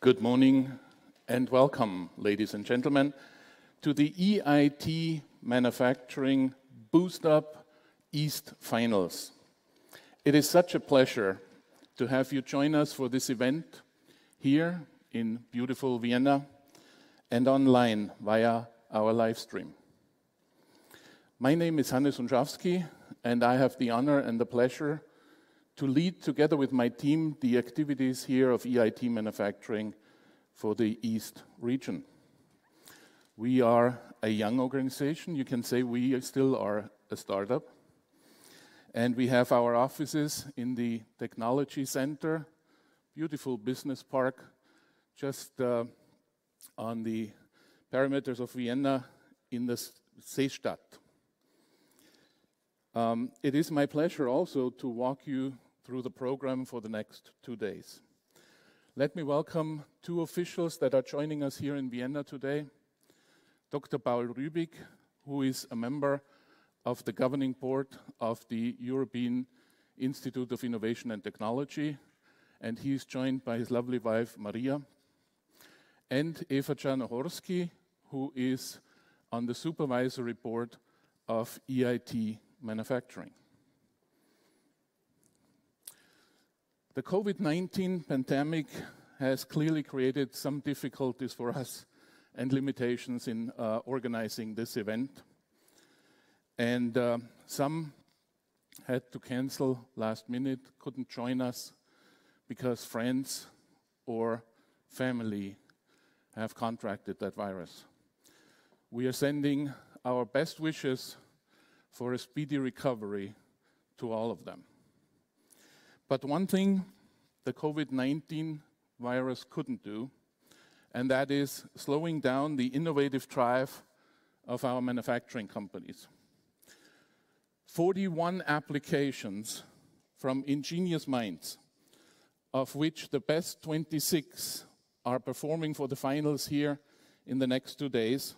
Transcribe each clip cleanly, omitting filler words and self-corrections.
Good morning and welcome, ladies and gentlemen, to the EIT Manufacturing BoostUp East Finals. It is such a pleasure to have you join us for this event here in beautiful Vienna and online via our live stream. My name is Hannes Unschawski, and I have the honor and the pleasure to lead together with my team the activities here of EIT Manufacturing for the East region. We are a young organization. You can say we still are a startup. And we have our offices in the Technology Center, beautiful business park, just on the perimeters of Vienna in the Seestadt. It is my pleasure also to walk you through the program for the next 2 days. Let me welcome two officials that are joining us here in Vienna today. Dr. Paul Rübig, who is a member of the governing board of the European Institute of Innovation and Technology, and he is joined by his lovely wife, Maria. And Eva Czarnohorski, who is on the supervisory board of EIT Manufacturing. The COVID-19 pandemic has clearly created some difficulties for us and limitations in organizing this event. And some had to cancel last minute, couldn't join us because friends or family have contracted that virus. We are sending our best wishes for a speedy recovery to all of them. But one thing the COVID-19 virus couldn't do, and that is slowing down the innovative drive of our manufacturing companies. 41 applications from ingenious minds, of which the best 26 are performing for the finals here in the next 2 days,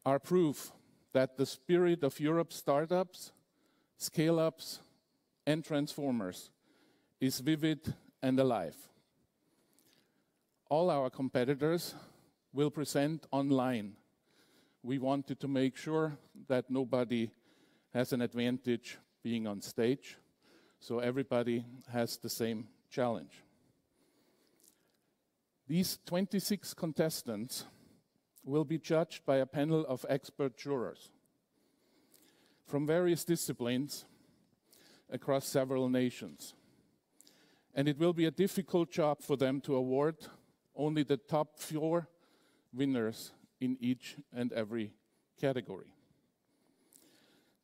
are proof that the spirit of Europe's startups, scale-ups, and transformers is vivid and alive. All our competitors will present online. We wanted to make sure that nobody has an advantage being on stage, so everybody has the same challenge. These 26 contestants will be judged by a panel of expert jurors from various disciplines across several nations. And it will be a difficult job for them to award only the top 4 winners in each and every category.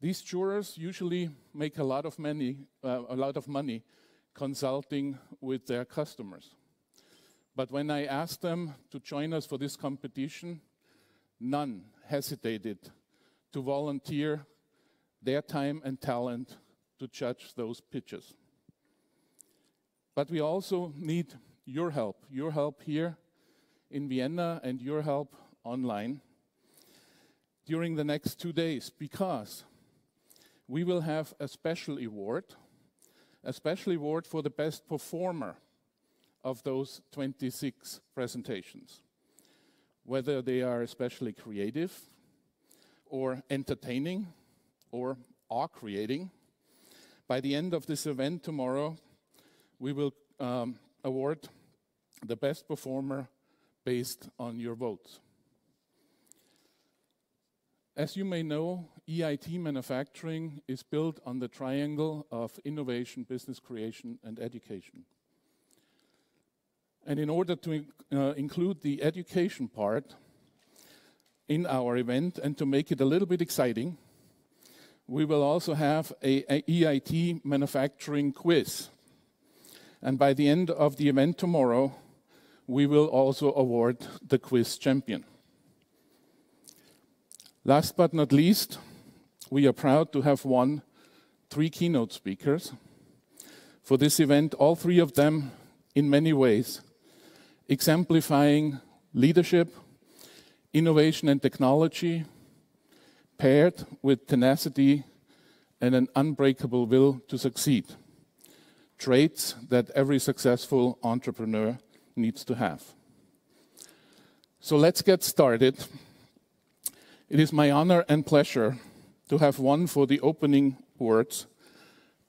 These jurors usually make a lot of money consulting with their customers. But when I asked them to join us for this competition, none hesitated to volunteer their time and talent to judge those pitches. But we also need your help here in Vienna and your help online during the next 2 days, because we will have a special award for the best performer of those 26 presentations. Whether they are especially creative or entertaining or awe-creating, by the end of this event tomorrow, we will award the best performer based on your votes. As you may know, EIT Manufacturing is built on the triangle of innovation, business creation, and education. And in order to include the education part in our event and to make it a little bit exciting, we will also have a EIT Manufacturing quiz. And by the end of the event tomorrow, we will also award the quiz champion. Last but not least, we are proud to have won 3 keynote speakers for this event, all 3 of them in many ways exemplifying leadership, innovation and technology, paired with tenacity and an unbreakable will to succeed. Traits that every successful entrepreneur needs to have. So let's get started. It is my honor and pleasure to have one for the opening words,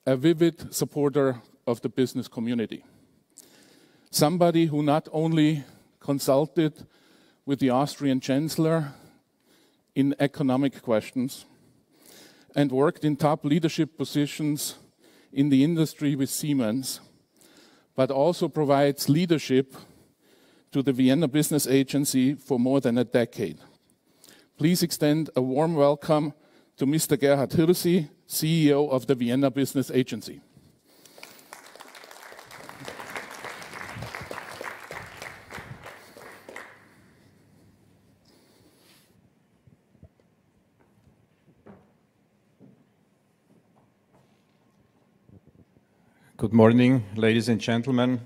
a vivid supporter of the business community. Somebody who not only consulted with the Austrian Chancellor in economic questions and worked in top leadership positions in the industry with Siemens, but also provides leadership to the Vienna Business Agency for more than a decade. Please extend a warm welcome to Mr. Gerhard Hirsi, CEO of the Vienna Business Agency. Good morning, ladies and gentlemen.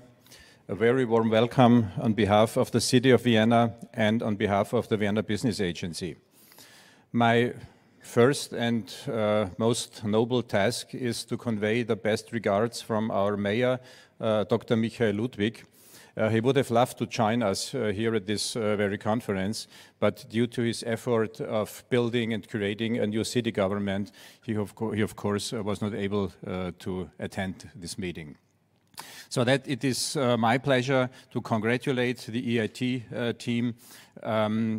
A very warm welcome on behalf of the City of Vienna and on behalf of the Vienna Business Agency. My first and most noble task is to convey the best regards from our mayor, Dr. Michael Ludwig. He would have loved to join us here at this very conference, but due to his effort of building and creating a new city government, he of course was not able to attend this meeting. So that it is my pleasure to congratulate the EIT team,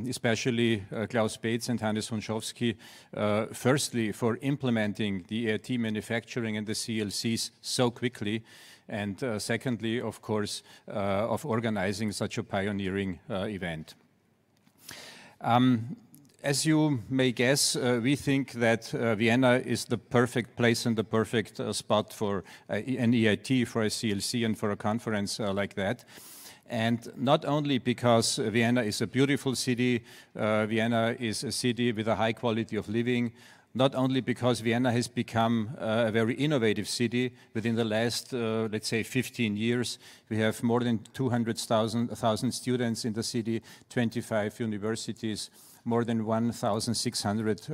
especially Klaus Beetz and Hannes Honschowski, firstly for implementing the EIT Manufacturing and the CLCs so quickly, and secondly, of course, of organizing such a pioneering event. As you may guess, we think that Vienna is the perfect place and the perfect spot for an EIT, for a CLC, and for a conference like that. And not only because Vienna is a beautiful city, Vienna is a city with a high quality of living, not only because Vienna has become a very innovative city within the last, let's say, 15 years. We have more than 200,000 students in the city, 25 universities, more than 1,600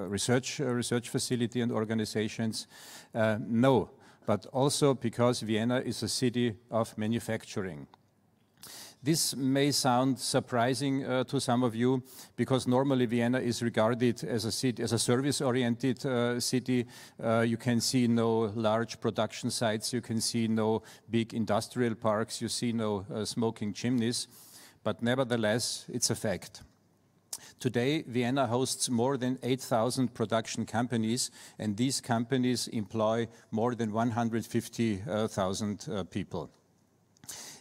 research facility and organizations. No, but also because Vienna is a city of manufacturing. This may sound surprising to some of you, because normally Vienna is regarded as a city, as a service-oriented city. You can see no large production sites, you can see no big industrial parks, you see no smoking chimneys, but nevertheless, it's a fact. Today, Vienna hosts more than 8,000 production companies, and these companies employ more than 150,000 people.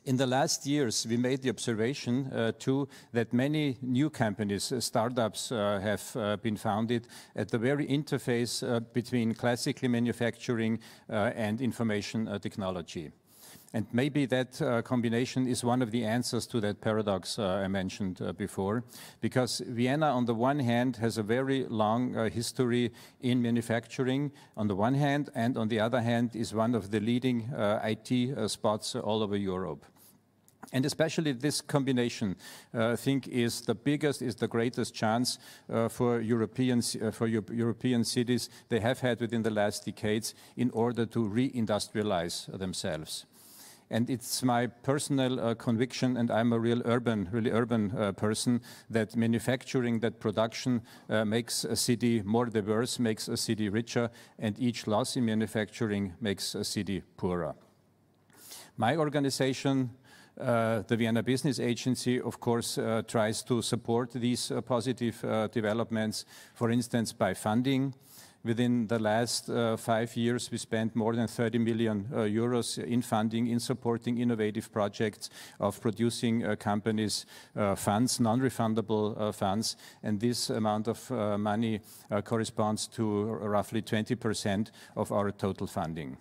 In the last years, we made the observation, too, that many new companies, startups, have been founded at the very interface between classically manufacturing and information technology. And maybe that combination is one of the answers to that paradox I mentioned before, because Vienna, on the one hand, has a very long history in manufacturing, on the one hand, and on the other hand, is one of the leading IT spots all over Europe. And especially this combination, I think, is the biggest, is the greatest chance for European cities they have had within the last decades in order to re-industrialize themselves. And it's my personal conviction, and I'm a really urban person, that manufacturing, that production makes a city more diverse, makes a city richer, and each loss in manufacturing makes a city poorer. My organization, the Vienna Business Agency, of course, tries to support these positive developments, for instance, by funding. Within the last 5 years, we spent more than 30 million euros in funding, in supporting innovative projects of producing companies' funds, non-refundable funds, and this amount of money corresponds to roughly 20% of our total funding.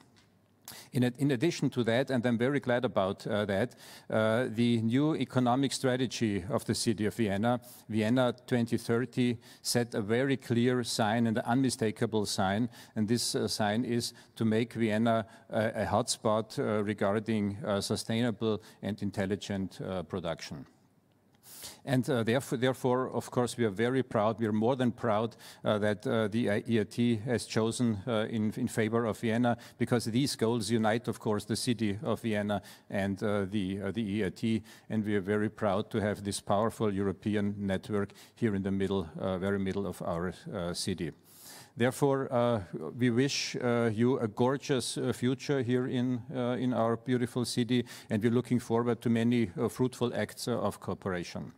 In addition to that, and I'm very glad about that, the new economic strategy of the city of Vienna, Vienna 2030, set a very clear sign and an unmistakable sign, and this sign is to make Vienna a hotspot regarding sustainable and intelligent production. And therefore, of course, we are very proud, we are more than proud that the EIT has chosen in favor of Vienna, because these goals unite, of course, the city of Vienna and the EIT, and we are very proud to have this powerful European network here in the middle, very middle of our city. Therefore, we wish you a gorgeous future here in our beautiful city, and we're looking forward to many fruitful acts of cooperation.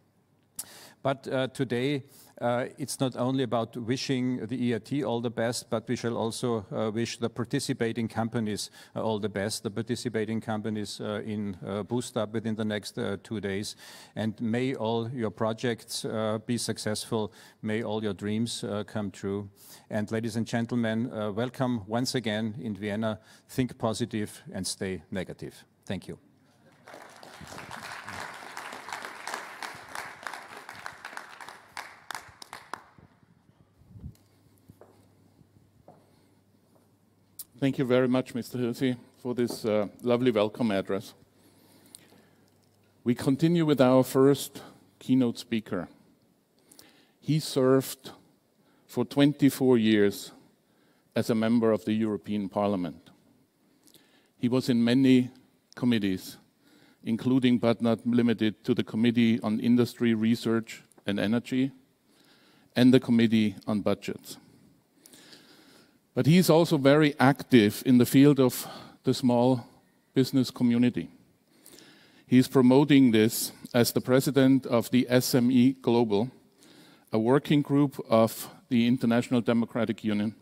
But today, it's not only about wishing the EIT all the best, but we shall also wish the participating companies all the best, the participating companies in BoostUp within the next 2 days. And may all your projects be successful, may all your dreams come true. And ladies and gentlemen, welcome once again in Vienna. Think positive and stay negative. Thank you. Thank you very much, Mr. Hirsi, for this lovely welcome address. We continue with our first keynote speaker. He served for 24 years as a member of the European Parliament. He was in many committees, including but not limited to the Committee on Industry, Research and Energy and the Committee on Budgets. But he is also very active in the field of the small business community. He is promoting this as the president of the SME Global, a working group of the International Democratic Union,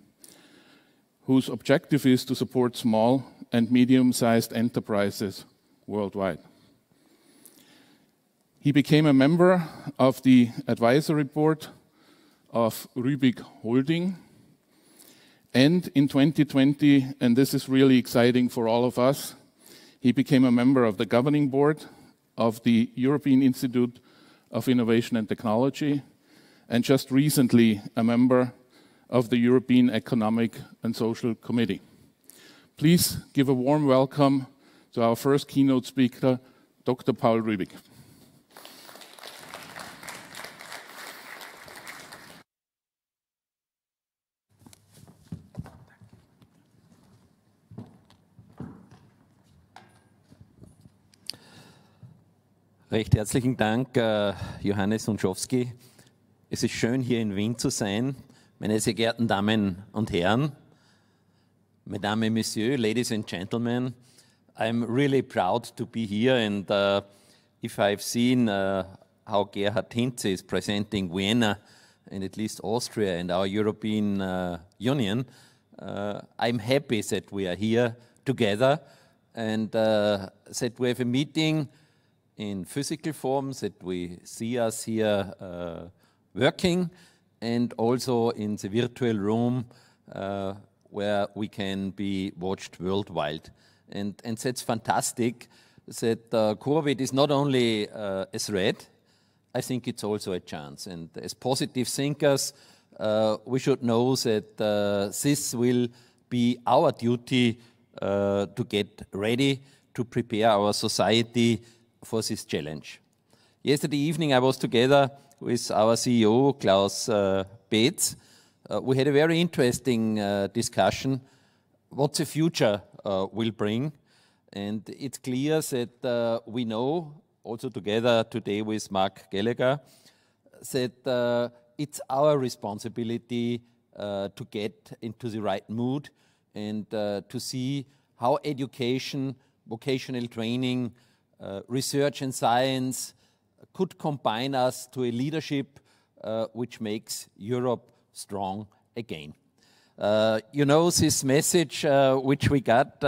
whose objective is to support small and medium-sized enterprises worldwide. He became a member of the advisory board of Rübig Holding, and in 2020, and this is really exciting for all of us, he became a member of the governing board of the European Institute of Innovation and Technology, and just recently a member of the European Economic and Social Committee. Please give a warm welcome to our first keynote speaker, Dr. Paul Rübig. Recht herzlichen Dank, Johannes Unschowski. Es ist schön, hier in Wien zu sein. Meine sehr geehrten Damen und Herren, Mesdames et Messieurs, ladies and gentlemen, I'm really proud to be here, and if I've seen how Gerhard Hinze is presenting Vienna and at least Austria and our European Union, I'm happy that we are here together and that we have a meeting in physical forms, that we see us here working, and also in the virtual room where we can be watched worldwide. And that's fantastic that COVID is not only a threat, I think it's also a chance. And as positive thinkers, we should know that this will be our duty to get ready to prepare our society for this challenge. Yesterday evening I was together with our CEO, Klaus Beetz. We had a very interesting discussion what the future will bring. And it's clear that we know, also together today with Mark Gallagher, that it's our responsibility to get into the right mood and to see how education, vocational training, research and science could combine us to a leadership which makes Europe strong again. You know, this message which we got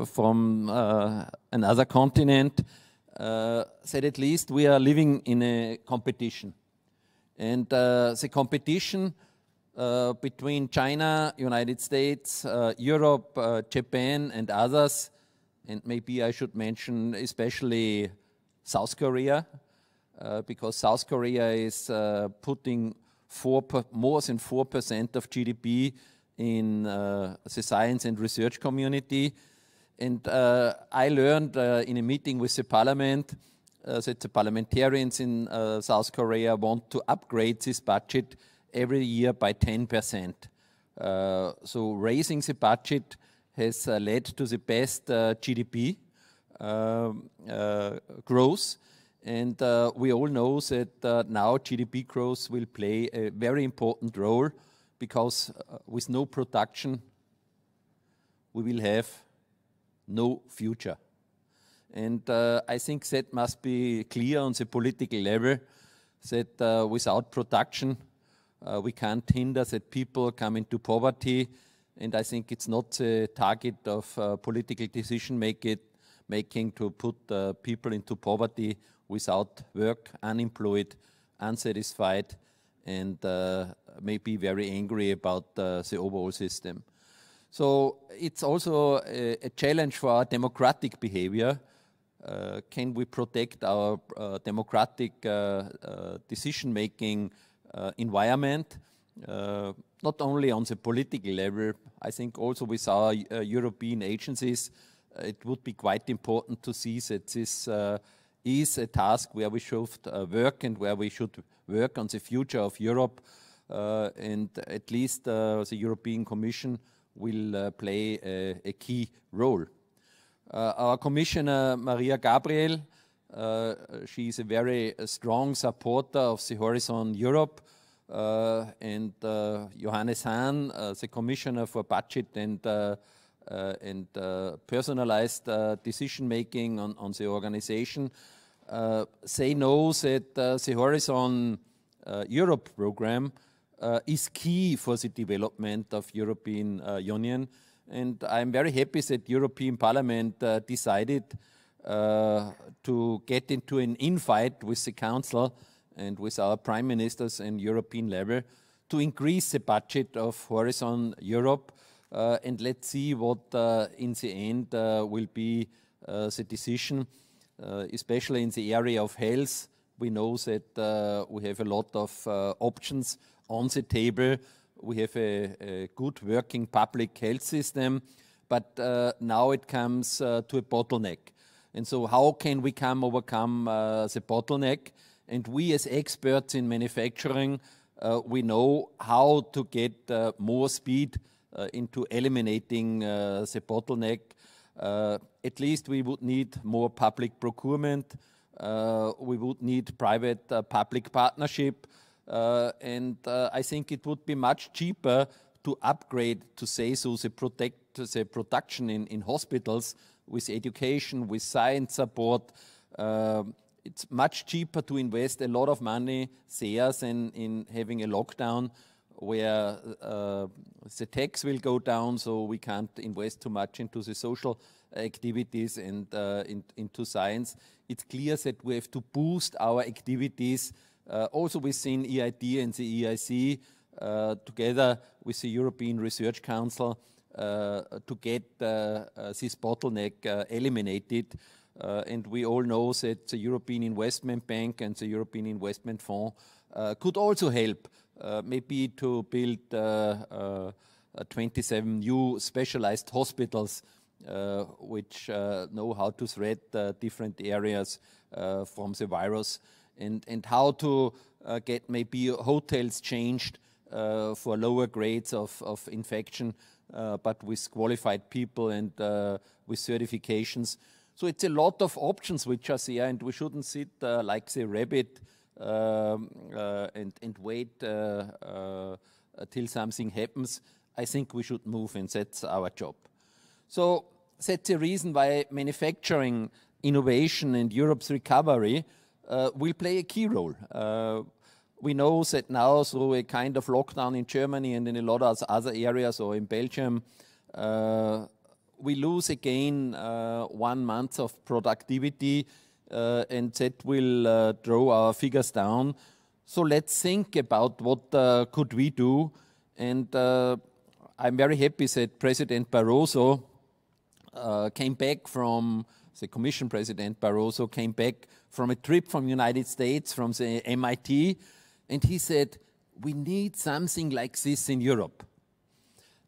from another continent said at least we are living in a competition. And the competition between China, United States, Europe, Japan and others, and maybe I should mention especially South Korea, because South Korea is putting more than 4% of GDP in the science and research community. And I learned in a meeting with the parliament that the parliamentarians in South Korea want to upgrade this budget every year by 10%. So raising the budget has led to the best GDP growth. And we all know that now GDP growth will play a very important role, because with no production, we will have no future. And I think that must be clear on the political level, that without production, we can't hinder that people come into poverty. And I think it's not the target of political decision making to put people into poverty without work, unemployed, unsatisfied, and maybe very angry about the overall system. So it's also a challenge for our democratic behavior. Can we protect our democratic decision-making environment, not only on the political level, I think also with our European agencies? It would be quite important to see that this is a task where we should work, and where we should work on the future of Europe. And at least the European Commission will play a key role. Our Commissioner, Maria Gabriel, she is a very strong supporter of the Horizon Europe, and Johannes Hahn, the Commissioner for Budget and personalized decision-making on the organization, they know that the Horizon Europe program is key for the development of European Union. And I'm very happy that European Parliament decided to get into an infight with the Council and with our Prime Ministers and European level to increase the budget of Horizon Europe. And let's see what in the end will be the decision, especially in the area of health. We know that we have a lot of options on the table. We have a good working public health system, but now it comes to a bottleneck. And so how can we overcome the bottleneck? And we as experts in manufacturing, we know how to get more speed into eliminating the bottleneck. At least we would need more public procurement. We would need private-public partnership. And I think it would be much cheaper to upgrade, to say so, the production in hospitals with education, with science support. It's much cheaper to invest a lot of money there than in having a lockdown where the tax will go down, so we can't invest too much into the social activities and into science. It's clear that we have to boost our activities also within EIT and the EIC, together with the European Research Council, to get this bottleneck eliminated. And we all know that the European Investment Bank and the European Investment Fund could also help, maybe to build 27 new specialized hospitals which know how to thread different areas from the virus, and how to get maybe hotels changed for lower grades of infection, but with qualified people and with certifications. So it's a lot of options which are there, and we shouldn't sit like the rabbit and wait till something happens. I think we should move, and that's our job. So that's the reason why manufacturing, innovation, and Europe's recovery will play a key role. We know that now, through a kind of lockdown in Germany and in a lot of other areas, or in Belgium, we lose again 1 month of productivity, and that will draw our figures down. So let's think about what could we do. And I'm very happy that President Barroso came back from, the Commission President Barroso came back from a trip from the United States, from the MIT, and he said, we need something like this in Europe.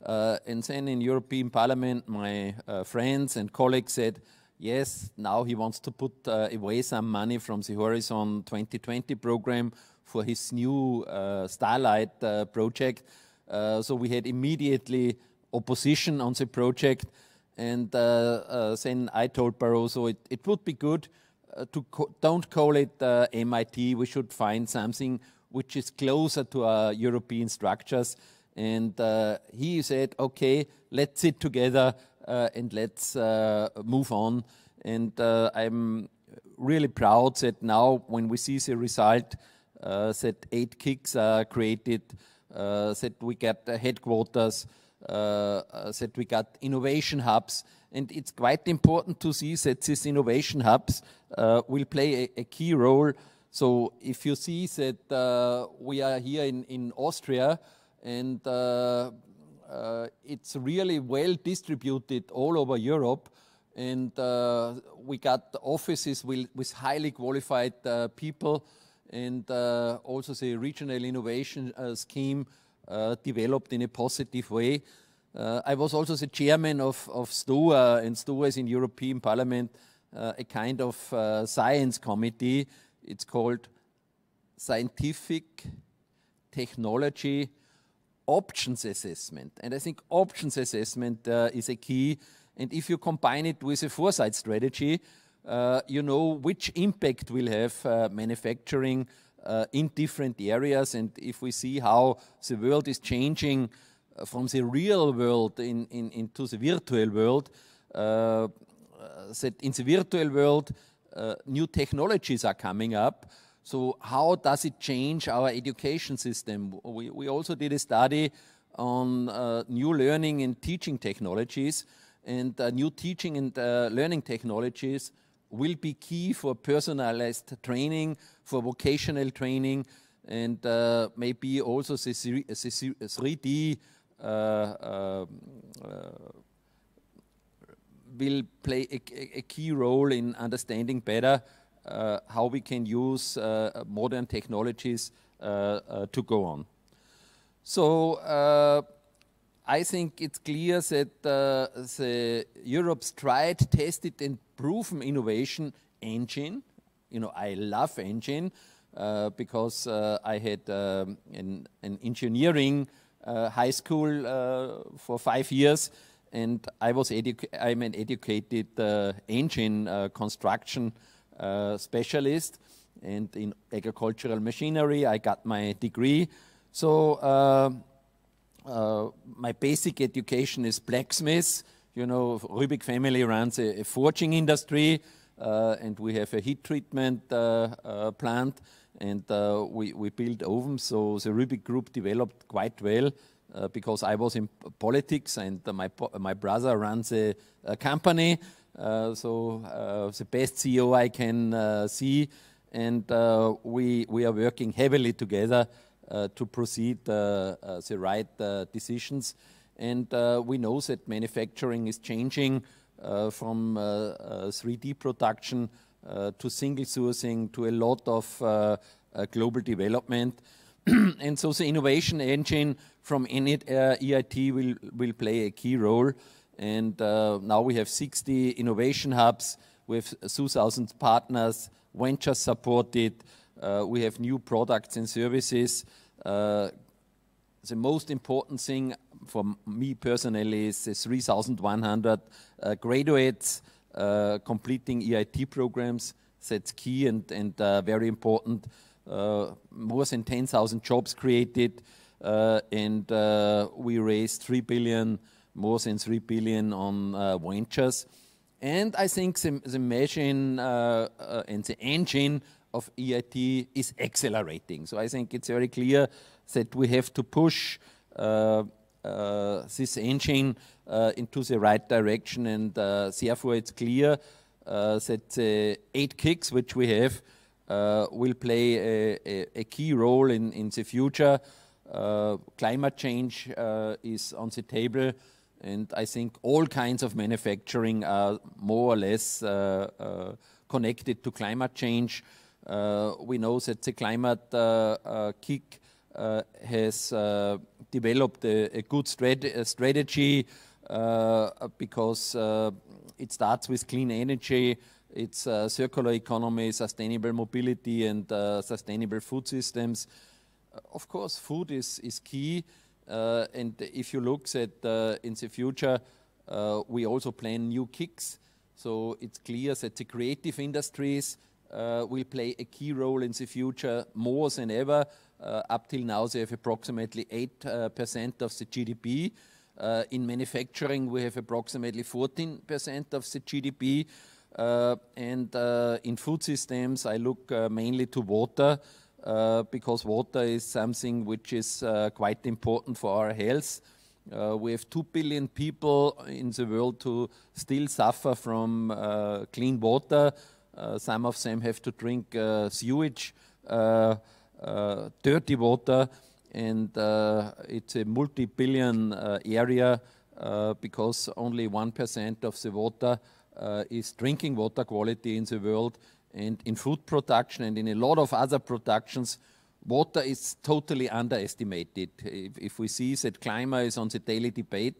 And then in European Parliament, my friends and colleagues said, yes, now he wants to put away some money from the Horizon 2020 program for his new Starlight project. So we had immediately opposition on the project, and then I told Barroso it would be good don't call it MIT. We should find something which is closer to our European structures. And he said, okay, let's sit together and let's move on. And I'm really proud that now when we see the result, that 8 kicks are created, that we get headquarters, that we got innovation hubs. And it's quite important to see that these innovation hubs will play a key role. So if you see that we are here in Austria, and it's really well distributed all over Europe, and we got offices with highly qualified people, and also the regional innovation scheme developed in a positive way. I was also the chairman of STOA, and STOA is in European Parliament a kind of science committee. It's called Scientific Technology Options Assessment. And I think options assessment is a key. And if you combine it with a foresight strategy, you know which impact will have manufacturing in different areas. And if we see how the world is changing from the real world into the virtual world, that in the virtual world, new technologies are coming up. So how does it change our education system? We also did a study on new learning and teaching technologies, and new teaching and learning technologies will be key for personalized training, for vocational training, and maybe also the 3D will play a key role in understanding better how we can use modern technologies to go on. So I think it's clear that the Europe's tried, tested and proven innovation engine, you know, I love engine because I had an engineering high school for 5 years, and I'm an educated engine construction specialist, and in agricultural machinery I got my degree. So my basic education is blacksmith. You know, Rübig family runs a forging industry, and we have a heat treatment plant, and we build ovens. So the Rübig group developed quite well because I was in politics, and my brother runs a company. So the best CEO I can see, and we are working heavily together to proceed the right decisions. And we know that manufacturing is changing from 3D production to single sourcing to a lot of global development. And so the innovation engine from EIT will play a key role. And now we have 60 innovation hubs with 2,000 partners, ventures supported. We have new products and services. The most important thing for me personally is the 3,100 graduates completing EIT programs. That's key and very important. More than 10,000 jobs created, and we raised 3 billion, more than 3 billion on ventures. And I think the machine and the engine of EIT is accelerating. So I think it's very clear that we have to push this engine into the right direction, and therefore it's clear that the 8 kicks which we have will play a key role in the future. Climate change is on the table, and I think all kinds of manufacturing are more or less connected to climate change. We know that the climate kick has developed a good strategy because it starts with clean energy, it's circular economy, sustainable mobility, and sustainable food systems. Of course, food is key, and if you look at in the future, we also plan new kicks. So it's clear that the creative industries will play a key role in the future more than ever. Up till now, they have approximately 8% of the GDP. In manufacturing, we have approximately 14% of the GDP. And in food systems, I look mainly to water, because water is something which is quite important for our health. We have 2 billion people in the world who still suffer from clean water. Some of them have to drink sewage, dirty water, and it's a multi-billion area because only 1% of the water is drinking water quality in the world. And in food production and in a lot of other productions, water is totally underestimated. If we see that climate is on the daily debate,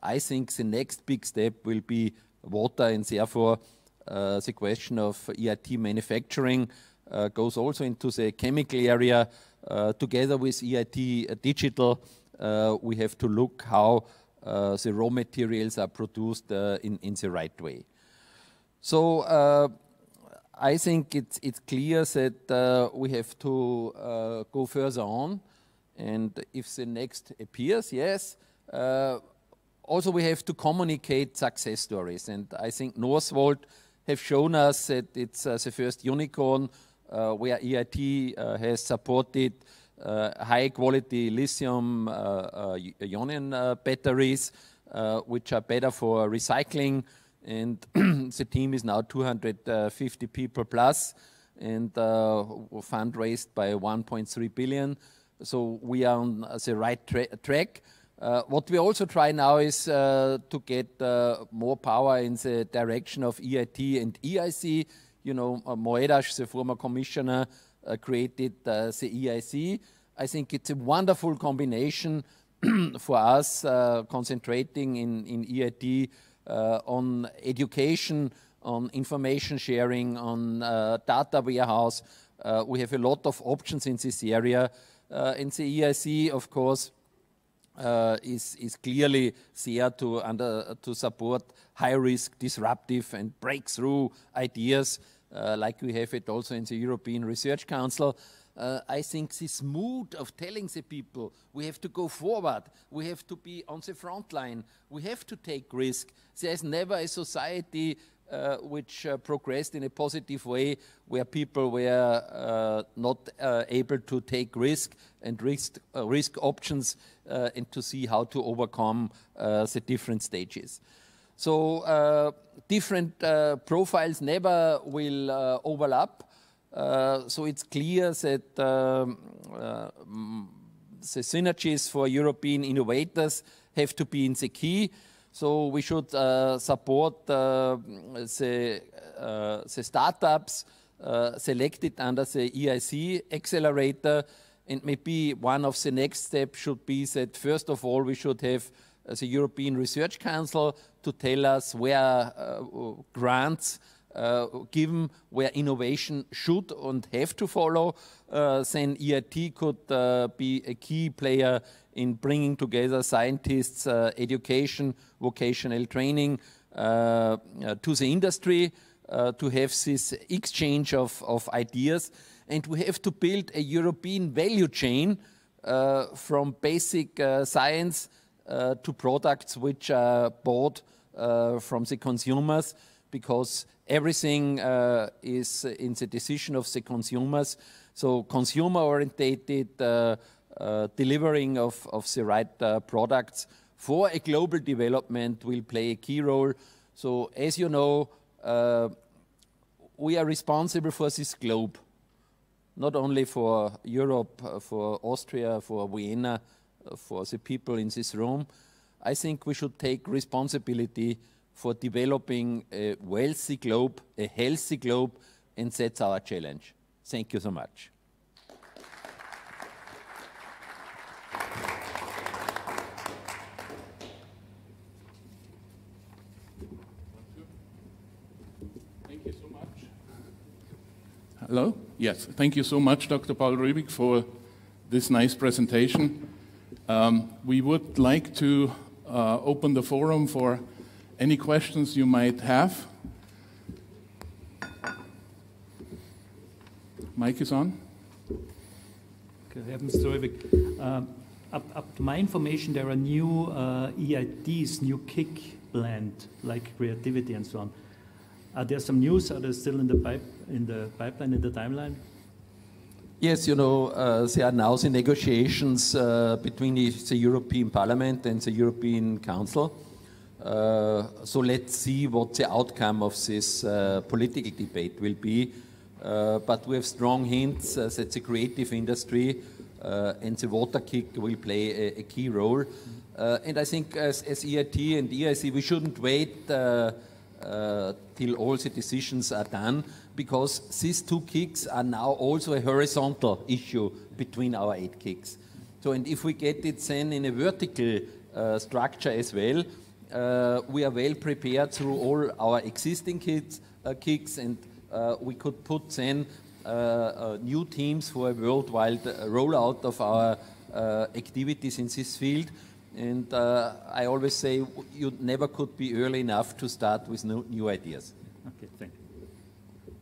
I think the next big step will be water, and therefore the question of EIT manufacturing goes also into the chemical area. Together with EIT Digital, we have to look how the raw materials are produced in the right way. So I think it's clear that we have to go further on, and if the next appears, yes. Also, we have to communicate success stories, and I think Northvolt have shown us that it's the first unicorn where EIT has supported high-quality lithium-ion batteries, which are better for recycling. And the team is now 250 people plus, and fundraised by 1.3 billion. So we are on the right track. What we also try now is to get more power in the direction of EIT and EIC. You know, Moedas, the former commissioner, created the EIC. I think it's a wonderful combination for us, concentrating in EIT on education, on information sharing, on data warehouse. We have a lot of options in this area. And the EIC, of course, is clearly there to support high-risk, disruptive, and breakthrough ideas, like we have it also in the European Research Council. I think this mood of telling the people we have to go forward, we have to be on the front line, we have to take risk. There is never a society which progressed in a positive way where people were not able to take risk and risk options and to see how to overcome the different stages. So different profiles never will overlap. So it's clear that the synergies for European innovators have to be in the key. So we should support the startups selected under the EIC accelerator. And maybe one of the next steps should be that first of all we should have the European Research Council to tell us where grants given, where innovation should and have to follow. Then EIT could be a key player in bringing together scientists, education, vocational training to the industry, to have this exchange of ideas. And we have to build a European value chain from basic science to products which are bought from the consumers, because everything is in the decision of the consumers. So consumer-orientated delivering of the right products for a global development will play a key role. So as you know, we are responsible for this globe, not only for Europe, for Austria, for Vienna, for the people in this room. I think we should take responsibility for developing a wealthy globe, a healthy globe, and that's our challenge. Thank you so much. Hello? Yes, thank you so much, Dr. Paul Rübig, for this nice presentation. We would like to open the forum for any questions you might have. Mic is on. Okay, Mr. Rübig. Up to my information, there are new EITs, new kick blend, like creativity and so on. Are there some news? Are they still in the pipeline, in the timeline? Yes, you know, there are now the negotiations between the European Parliament and the European Council. So let's see what the outcome of this political debate will be. But we have strong hints that the creative industry and the water kick will play a key role. And I think as EIT and EIC, we shouldn't wait till all the decisions are done, because these two kicks are now also a horizontal issue between our 8 kicks. So, and if we get it then in a vertical structure as well, we are well prepared through all our existing kicks, and we could put then new teams for a worldwide rollout of our activities in this field. And I always say you never could be early enough to start with new ideas. Okay, thank you.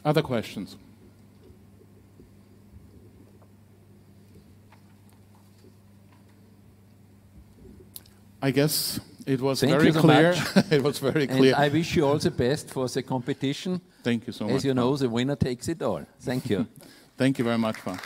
Other questions? I guess it was very clear. It was very clear. And I wish you all the best for the competition. Thank you so much. As you know, the winner takes it all. Thank you. Thank you very much, Paul.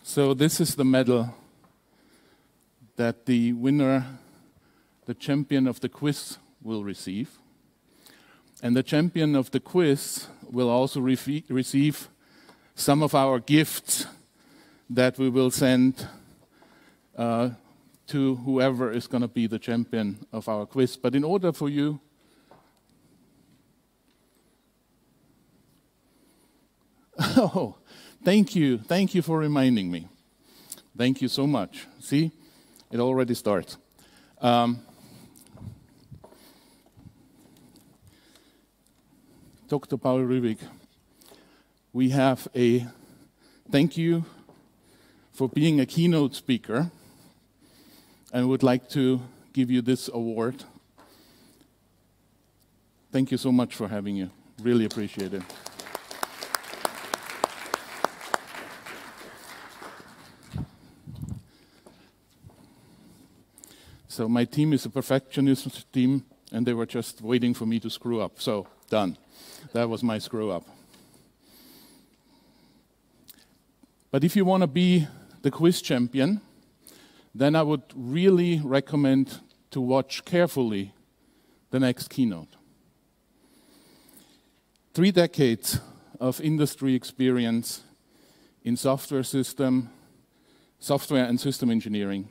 So this is the medal that the winner, the champion of the quiz, will receive. And the champion of the quiz will also receive some of our gifts that we will send to whoever is going to be the champion of our quiz. But in order for you oh, thank you for reminding me. Thank you so much. See, it already starts. Dr. Paul Rübig, we have a thank you for being a keynote speaker, and would like to give you this award. Thank you so much for having you. Really appreciate it. So my team is a perfectionist team, and they were just waiting for me to screw up. So, done. That was my screw up. But if you want to be the quiz champion, then I would really recommend to watch carefully the next keynote. 3 decades of industry experience in software and system engineering.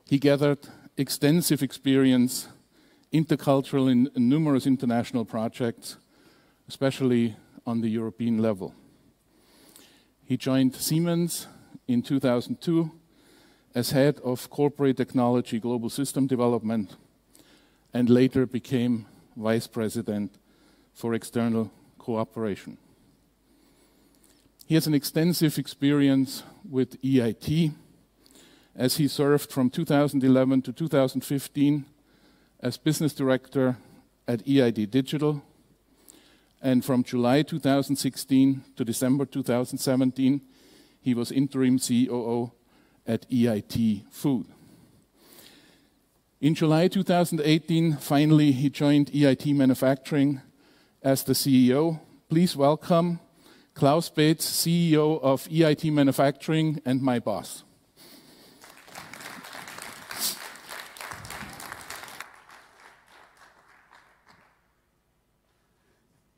He gathered extensive experience, intercultural in numerous international projects, especially on the European level. He joined Siemens in 2002 as head of corporate technology global system development, and later became vice president for external cooperation. He has an extensive experience with EIT, as he served from 2011 to 2015 as business director at EIT Digital, and from July 2016 to December 2017, he was interim COO at EIT Food. In July 2018, finally, he joined EIT Manufacturing as the CEO. Please welcome Klaus Bates, CEO of EIT Manufacturing and my boss.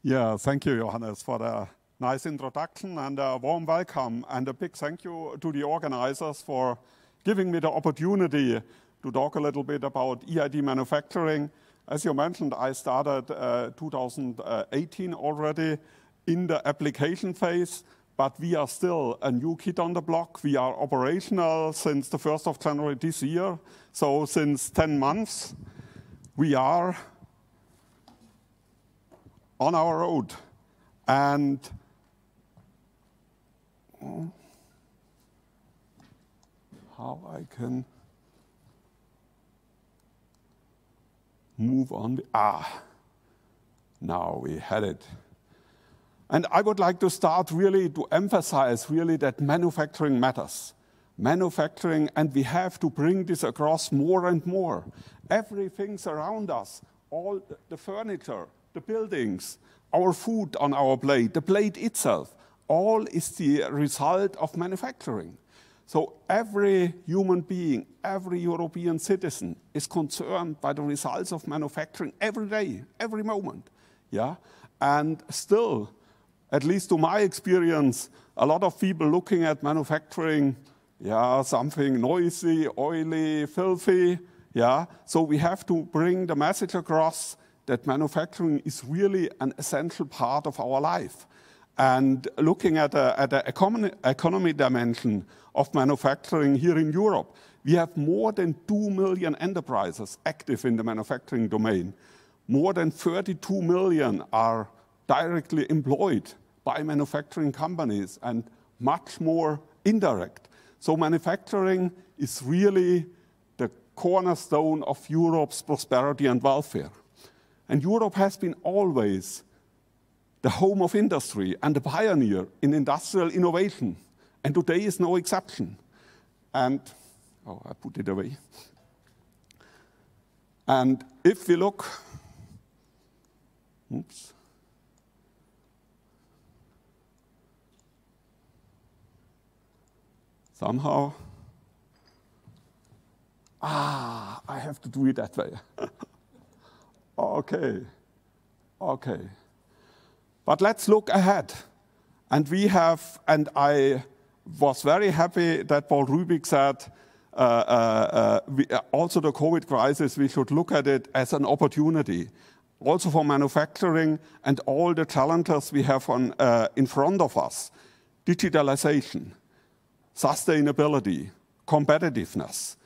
Yeah, thank you, Johannes, for the nice introduction and a warm welcome, and a big thank you to the organizers for giving me the opportunity to talk a little bit about EIT Manufacturing. As you mentioned, I started 2018 already in the application phase, but we are still a new kid on the block. We are operational since the 1st of January this year. So since 10 months, we are on our road. And how I can move on. Now we had it. And I would like to start really to emphasize really that manufacturing matters. Manufacturing, and we have to bring this across more and more. Everything's around us, all the furniture, the buildings, our food on our plate, the plate itself, all is the result of manufacturing. So every human being, every European citizen is concerned by the results of manufacturing every day, every moment. Yeah? And still, at least to my experience, a lot of people looking at manufacturing, something noisy, oily, filthy. Yeah? So we have to bring the message across that manufacturing is really an essential part of our life. And looking at the economy dimension of manufacturing here in Europe, we have more than 2 million enterprises active in the manufacturing domain. More than 32 million are directly employed by manufacturing companies and much more indirect. So manufacturing is really the cornerstone of Europe's prosperity and welfare. And Europe has been always the home of industry and the pioneer in industrial innovation. And today is no exception. And, I put it away. And if we look, somehow, I have to do it that way. Okay. But let's look ahead. And we have, and I was very happy that Paul Rübig said, also the COVID crisis, we should look at it as an opportunity, also for manufacturing and all the challenges we have in front of us. Digitalization, sustainability, competitiveness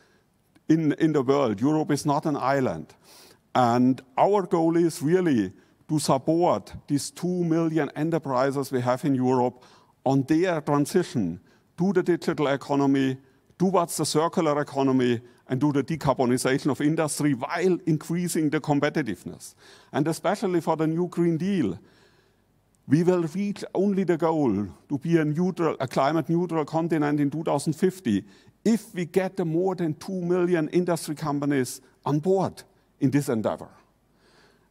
in the world. Europe is not an island. And our goal is really to support these 2 million enterprises we have in Europe on their transition to the digital economy, towards the circular economy, and to the decarbonization of industry while increasing the competitiveness. And especially for the new Green Deal, we will reach only the goal to be a climate-neutral continent in 2050 if we get the more than 2 million industry companies on board in this endeavor.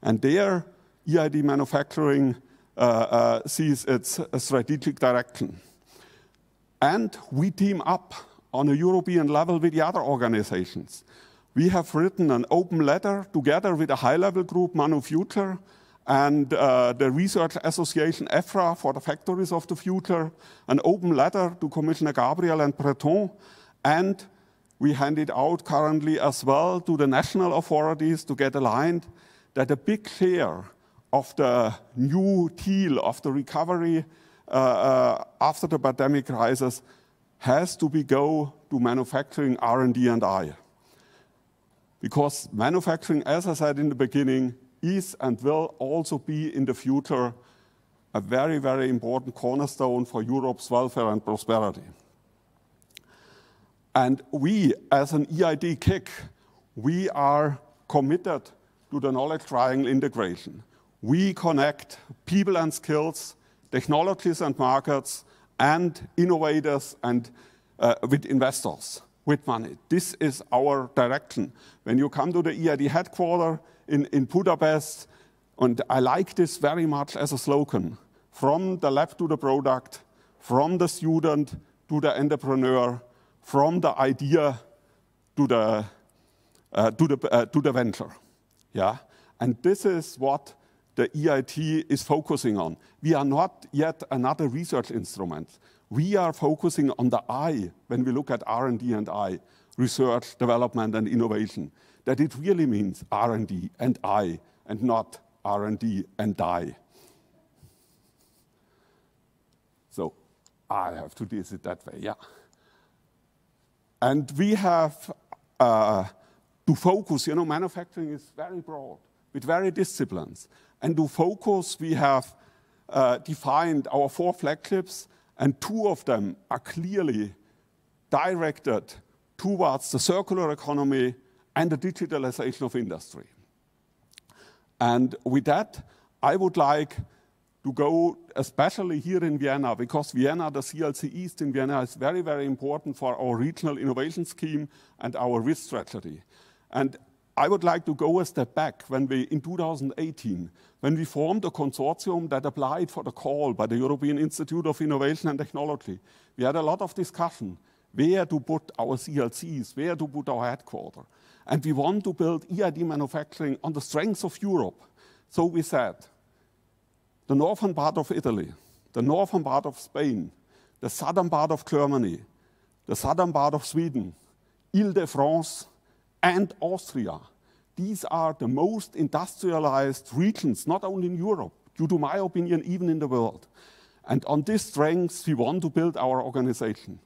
And there, EIT Manufacturing sees its strategic direction. And we team up on a European level with the other organizations. We have written an open letter together with a high-level group, Manu Future, and the research association EFRA for the factories of the future, an open letter to Commissioner Gabriel and Breton, and we hand it out currently as well to the national authorities to get aligned that a big share of the new deal of the recovery after the pandemic crisis has to go to manufacturing, R&D, and I. Because manufacturing, as I said in the beginning, is and will also be in the future a very, very important cornerstone for Europe's welfare and prosperity. And we, as an EIT KIC, we are committed to the knowledge triangle integration. We connect people and skills, technologies and markets, and innovators and with investors, with money. This is our direction. When you come to the EIT headquarters in Budapest, and I like this very much as a slogan, from the lab to the product, from the student to the entrepreneur, from the idea to the venture. Yeah? And this is what the EIT is focusing on. We are not yet another research instrument. We are focusing on the I when we look at R&D and I, research, development, and innovation. That it really means R&D and I, and not R&D and die. So I have to do it that way, yeah. And we have to focus, you know, manufacturing is very broad, with very disciplines. And to focus, we have defined our 4 flagships, and 2 of them are clearly directed towards the circular economy and the digitalization of industry. And with that, I would like to go, especially here in Vienna, because Vienna, the CLC East in Vienna is very, very important for our regional innovation scheme and our risk strategy. And I would like to go a step back when we, in 2018, when we formed a consortium that applied for the call by the European Institute of Innovation and Technology. We had a lot of discussion where to put our CLCs, where to put our headquarters. And we want to build EIT Manufacturing on the strengths of Europe. So we said, the northern part of Italy, the northern part of Spain, the southern part of Germany, the southern part of Sweden, Ile-de-France, and Austria. These are the most industrialized regions, not only in Europe, due to my opinion, even in the world. And on these strengths, we want to build our organization.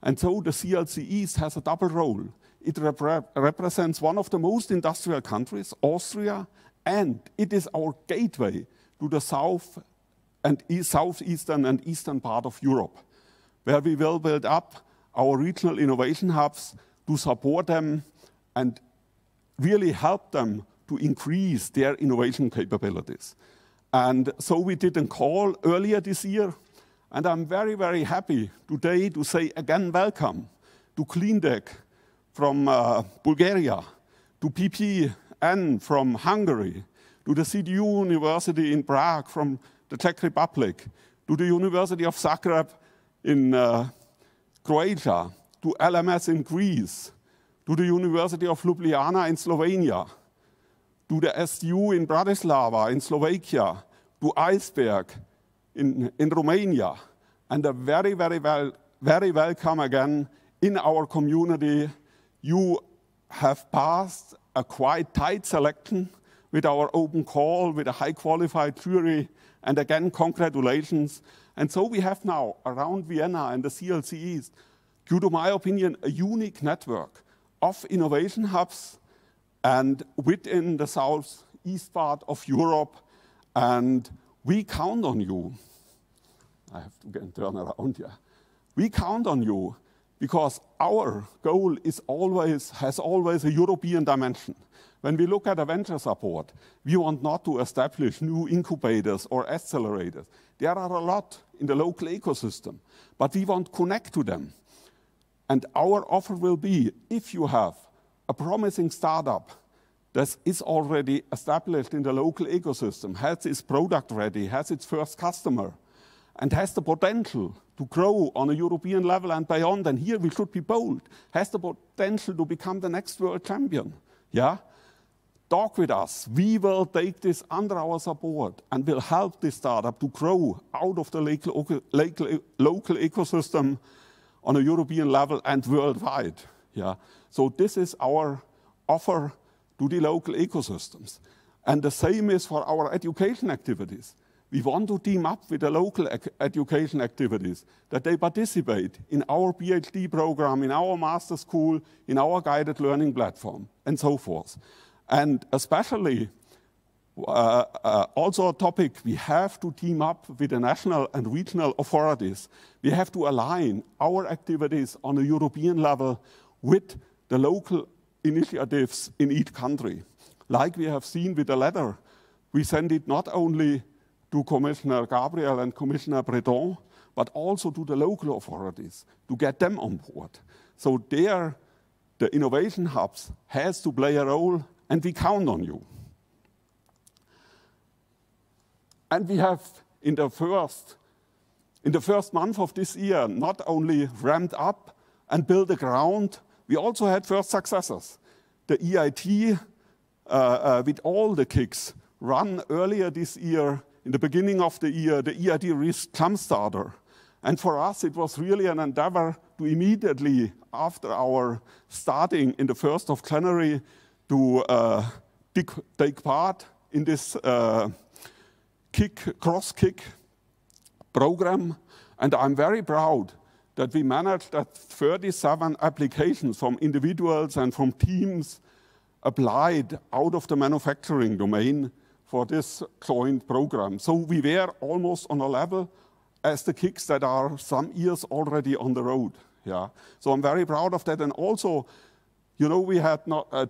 And so the CLC East has a double role. It represents one of the most industrial countries, Austria, and it is our gateway to the south and southeastern and eastern part of Europe, where we will build up our regional innovation hubs to support them and really help them to increase their innovation capabilities. And so we did a call earlier this year, and I'm very, very happy today to say again welcome to CleanTech from Bulgaria, to PPN from Hungary, to the CDU University in Prague from the Czech Republic, to the University of Zagreb in Croatia, to LMS in Greece, to the University of Ljubljana in Slovenia, to the STU in Bratislava in Slovakia, to Iceberg in Romania, and a very, very welcome again in our community. You have passed a quite tight selection with our open call, with a high qualified jury, and again, congratulations. And so we have now, around Vienna and the CLC East, due to my opinion, a unique network of innovation hubs and within the southeast part of Europe, and we count on you. I have to turn around here. We count on you because our goal is has always a European dimension. When we look at a venture support, we want not to establish new incubators or accelerators. There are a lot in the local ecosystem, but we want to connect to them. And our offer will be, if you have a promising startup that is already established in the local ecosystem, has its product ready, has its first customer, and has the potential to grow on a European level and beyond, and here we should be bold, has the potential to become the next world champion, yeah? Talk with us. We will take this under our support and will help this startup to grow out of the local ecosystem on a European level and worldwide. Yeah. So this is our offer to the local ecosystems. And the same is for our education activities. We want to team up with the local education activities, that they participate in our PhD program, in our master school, in our guided learning platform, and so forth. And especially, also a topic, we have to team up with the national and regional authorities. We have to align our activities on a European level with the local initiatives in each country. Like we have seen with the letter, we send it not only to Commissioner Gabriel and Commissioner Breton, but also to the local authorities to get them on board. So there, the innovation hubs has to play a role, and we count on you. And we have, in the first month of this year, not only ramped up and built the ground, we also had first successes. The EIT, with all the kicks, run earlier this year, in the beginning of the year, the EIT Risk Jumpstarter. And for us, it was really an endeavor to immediately, after our starting in the 1st of January, to take part in this cross kick program. And I'm very proud that we managed that 37 applications from individuals and from teams applied out of the manufacturing domain for this joint program. So we were almost on a level as the KICs that are some years already on the road. Yeah. So I'm very proud of that. And also, you know, we had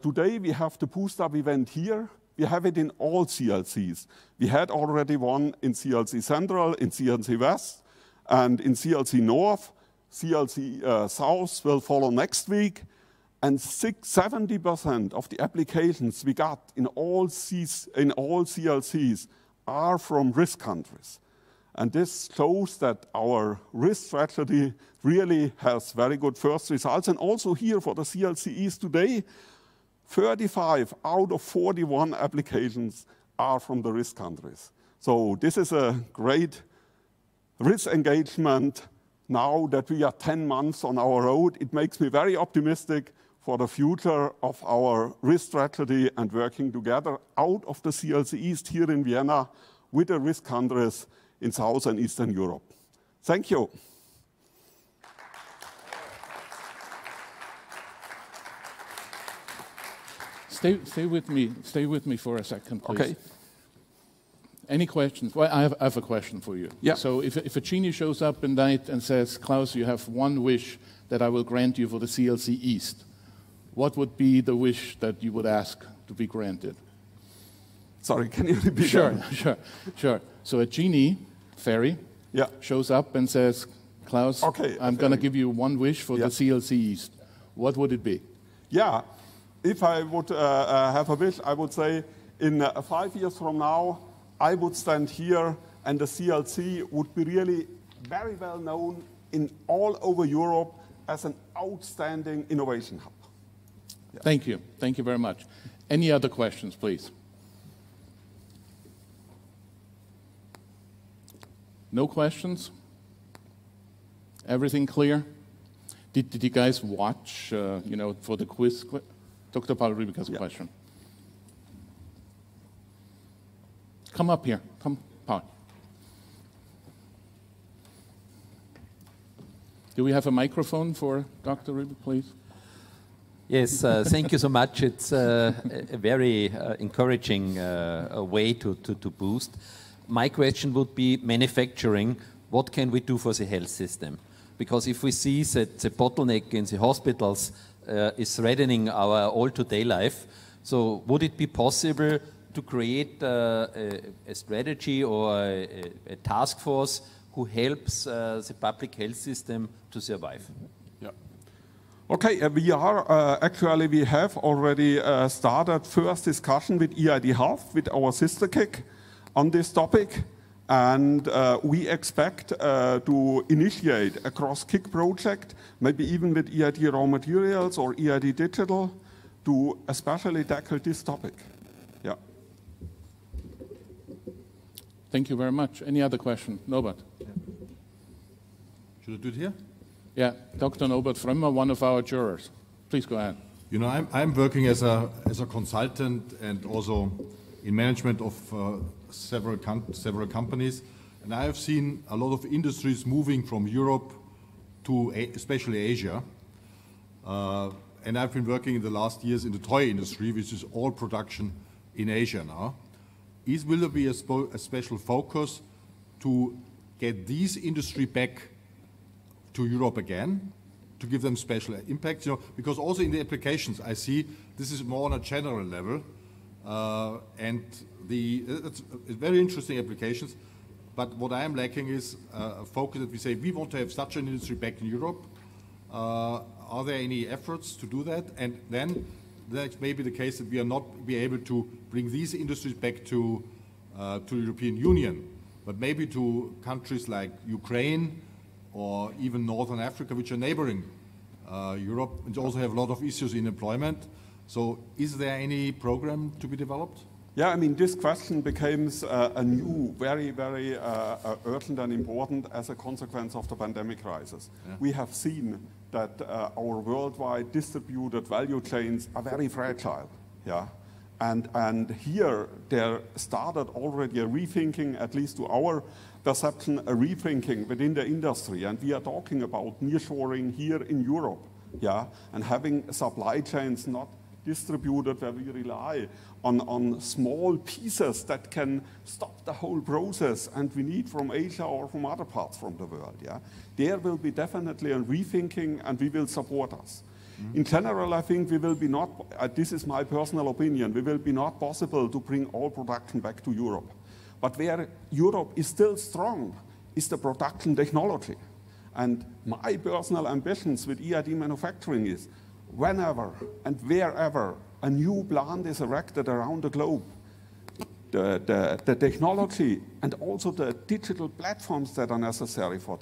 today we have the BoostUp event here. We have it in all CLCs. We had already one in CLC Central, in CLC West, and in CLC North. CLC South will follow next week. And 70% of the applications we got in all CLCs are from risk countries. And this shows that our risk strategy really has very good first results. And also here for the CLC East today, 35 out of 41 applications are from the risk countries. So this is a great risk engagement now that we are 10 months on our road. It makes me very optimistic for the future of our risk strategy and working together out of the CLC East here in Vienna with the risk countries in South and Eastern Europe. Thank you. Stay with me for a second, please. Okay. Any questions? Well, I have a question for you. Yeah. So if a genie shows up in night and says, Klaus, you have one wish that I will grant you for the CLC East, what would be the wish that you would ask to be granted? Sorry, can you repeat that? Sure. So a genie, fairy, shows up and says, Klaus, okay, I'm going to give you one wish for the CLC East. What would it be? Yeah, if I would have a wish, I would say in 5 years from now, I would stand here and the CLC would be really very well known in all over Europe as an outstanding innovation hub. Yeah. Thank you. Thank you very much. Any other questions, please? No questions? Everything clear? Did you guys watch, for the quiz? Dr. Paul Rübig has a question. Come up here. Come, Paul. Do we have a microphone for Dr. Rübig, please? Yes, thank you so much. It's a very encouraging way to boost. My question would be manufacturing. What can we do for the health system? Because if we see that the bottleneck in the hospitals is threatening our all-today life, so would it be possible to create a strategy or a task force who helps the public health system to survive? Yeah. Okay, we have already started first discussion with EIT Health, with our sister KIC on this topic. And we expect to initiate a cross-KIC project, maybe even with EIT Raw Materials or EIT Digital, to especially tackle this topic. Yeah. Thank you very much. Any other question? Norbert? Yeah. Should I do it here? Yeah, Dr. Norbert Frömmer, one of our jurors. Please go ahead. You know, I'm working as a consultant and also in management of several companies, and I have seen a lot of industries moving from Europe to especially Asia. And I've been working in the last years in the toy industry, which is all production in Asia now. Will there be a special focus to get these industry back to Europe again, to give them special impact? You know, because also in the applications I see this is more on a general level, and it's very interesting applications. But what I am lacking is a focus that we say we want to have such an industry back in Europe. Are there any efforts to do that? And then that may be the case that we are not be able to bring these industries back to the European Union, but maybe to countries like Ukraine or even Northern Africa, which are neighboring Europe, and also have a lot of issues in employment. So is there any program to be developed? Yeah, I mean, this question becomes a new, very, very urgent and important as a consequence of the pandemic crisis. Yeah. We have seen that our worldwide distributed value chains are very fragile. Yeah, And here there started already a rethinking, at least to our perception, a rethinking within the industry. And we are talking about nearshoring here in Europe, yeah, and having supply chains not distributed where we rely on small pieces that can stop the whole process and we need from Asia or from other parts from the world, yeah. There will be definitely a rethinking and we will support us. In general, I think we will be not, this is my personal opinion, we will be not possible to bring all production back to Europe. But where Europe is still strong is the production technology. And my personal ambitions with EIT Manufacturing is whenever and wherever a new plant is erected around the globe, the technology and also the digital platforms that are necessary for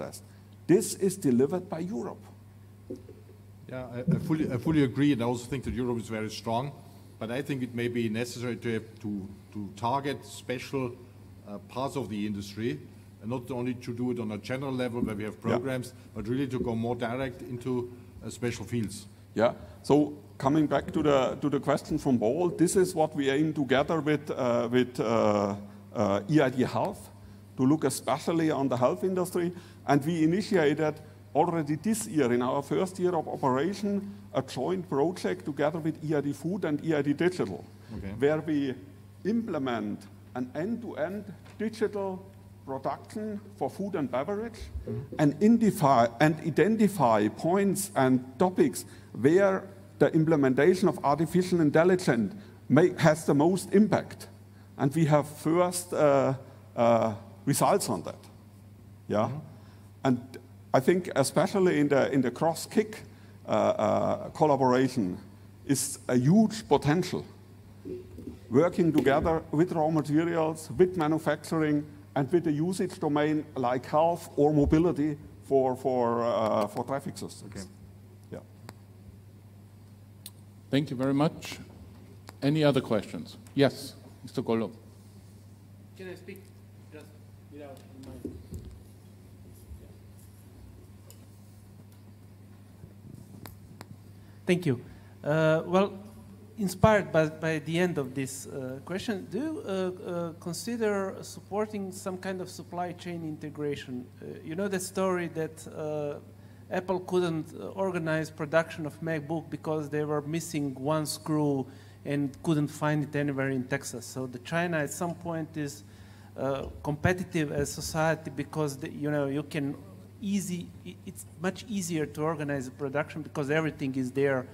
this is delivered by Europe. Yeah, I fully agree, and I also think that Europe is very strong. But I think it may be necessary to target special parts of the industry, and not only to do it on a general level where we have programs, but really to go more direct into special fields. Yeah. So coming back to the question from Paul, this is what we aim together with EIT Health to look especially on the health industry, and we initiated already this year, in our first year of operation, a joint project together with EIT Food and EIT Digital, where we implement an end-to-end digital production for food and beverage and identify points and topics where the implementation of artificial intelligence has the most impact. And we have first results on that. Yeah, and I think especially in the cross-kick collaboration is a huge potential. Working together with raw materials, with manufacturing, and with the usage domain like health or mobility for traffic systems. Okay. Yeah. Thank you very much. Any other questions? Yes, Mr. Gollo. Can I speak just without the mic? Thank you. Well, inspired by the end of this question, do you consider supporting some kind of supply chain integration? You know the story that Apple couldn't organize production of MacBook because they were missing one screw and couldn't find it anywhere in Texas. So the China at some point is competitive as society because you can it's much easier to organize a production because everything is there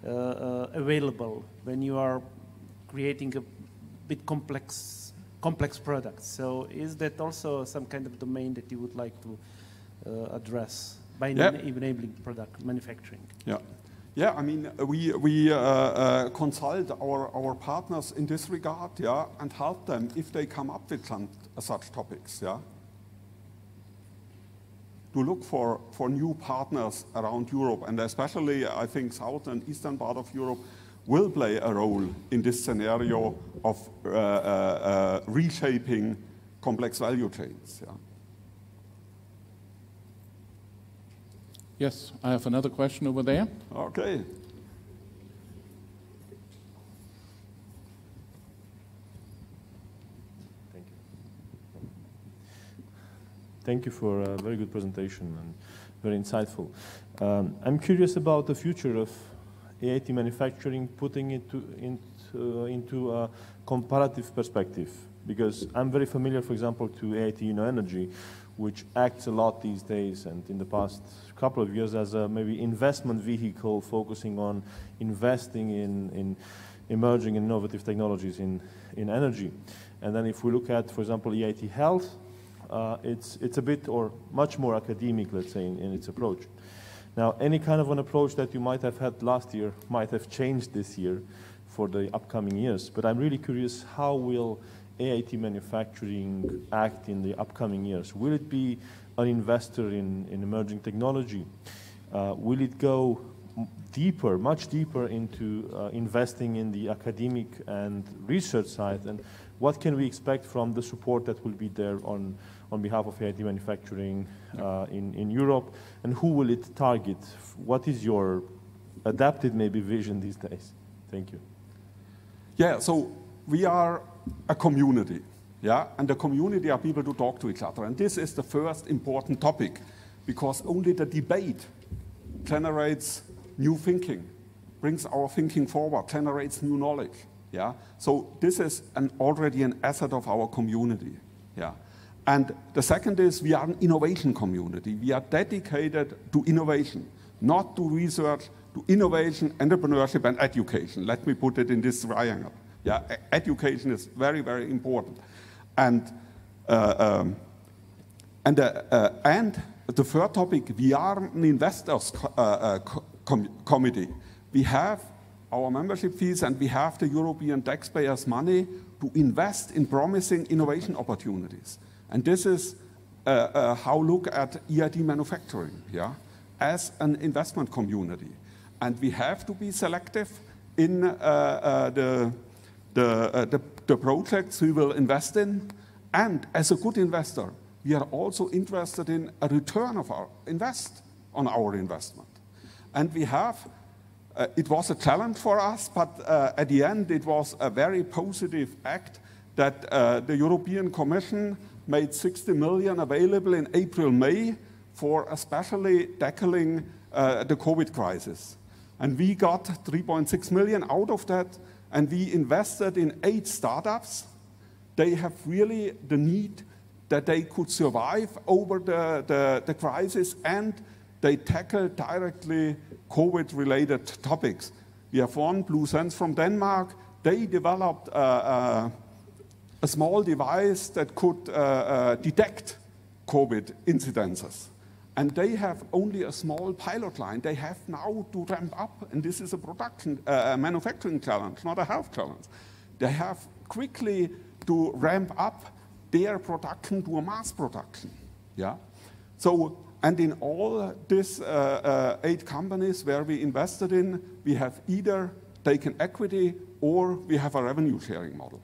available when you are creating a bit complex products. So is that also some kind of domain that you would like to address by enabling product manufacturing? Yeah. Yeah, I mean, we consult our partners in this regard, yeah, and help them if they come up with such topics, yeah. To look for new partners around Europe, and especially, I think, south and eastern part of Europe will play a role in this scenario of reshaping complex value chains. Yeah. Yes, I have another question over there. Okay. Thank you for a very good presentation and very insightful. I'm curious about the future of EIT Manufacturing, putting it into a comparative perspective, because I'm very familiar, for example, to EIT Energy, which acts a lot these days and in the past couple of years as a maybe investment vehicle focusing on investing in emerging and innovative technologies in energy. And then if we look at, for example, EIT Health, it's a bit or much more academic, let's say, in its approach. Now, any kind of an approach that you might have had last year might have changed this year for the upcoming years. But I'm really curious, how will EIT Manufacturing act in the upcoming years? Will it be an investor in emerging technology? Will it go deeper, much deeper into investing in the academic and research side? And what can we expect from the support that will be there on behalf of EIT Manufacturing in Europe? And who will it target? What is your adapted maybe vision these days? Thank you. Yeah, so we are a community, yeah, and the community are people to talk to each other, and this is the first important topic, because only the debate generates new thinking, brings our thinking forward, generates new knowledge, yeah. So this is already an asset of our community, yeah. And the second is we are an innovation community. We are dedicated to innovation, not to research, to innovation, entrepreneurship, and education. Let me put it in this triangle. Yeah, education is very, very important. And the third topic, we are an investors committee. We have our membership fees and we have the European taxpayers' money to invest in promising innovation opportunities. And this is how we look at EIT Manufacturing, yeah, as an investment community. And we have to be selective in the projects we will invest in. And as a good investor, we are also interested in a return of our on our investment. And we have, it was a challenge for us, but at the end it was a very positive act that the European Commission made 60 million available in April, May for especially tackling the COVID crisis. And we got 3.6 million out of that, and we invested in 8 startups. They have really the need that they could survive over the crisis, and they tackle directly COVID-related topics. We have one, Blue Sense from Denmark. They developed a small device that could detect COVID incidences. And they have only a small pilot line. They have now to ramp up, and this is a manufacturing challenge, not a health challenge. They have quickly to ramp up their production to a mass production, yeah? So, and in all these 8 companies where we invested in, we have either taken equity or we have a revenue sharing model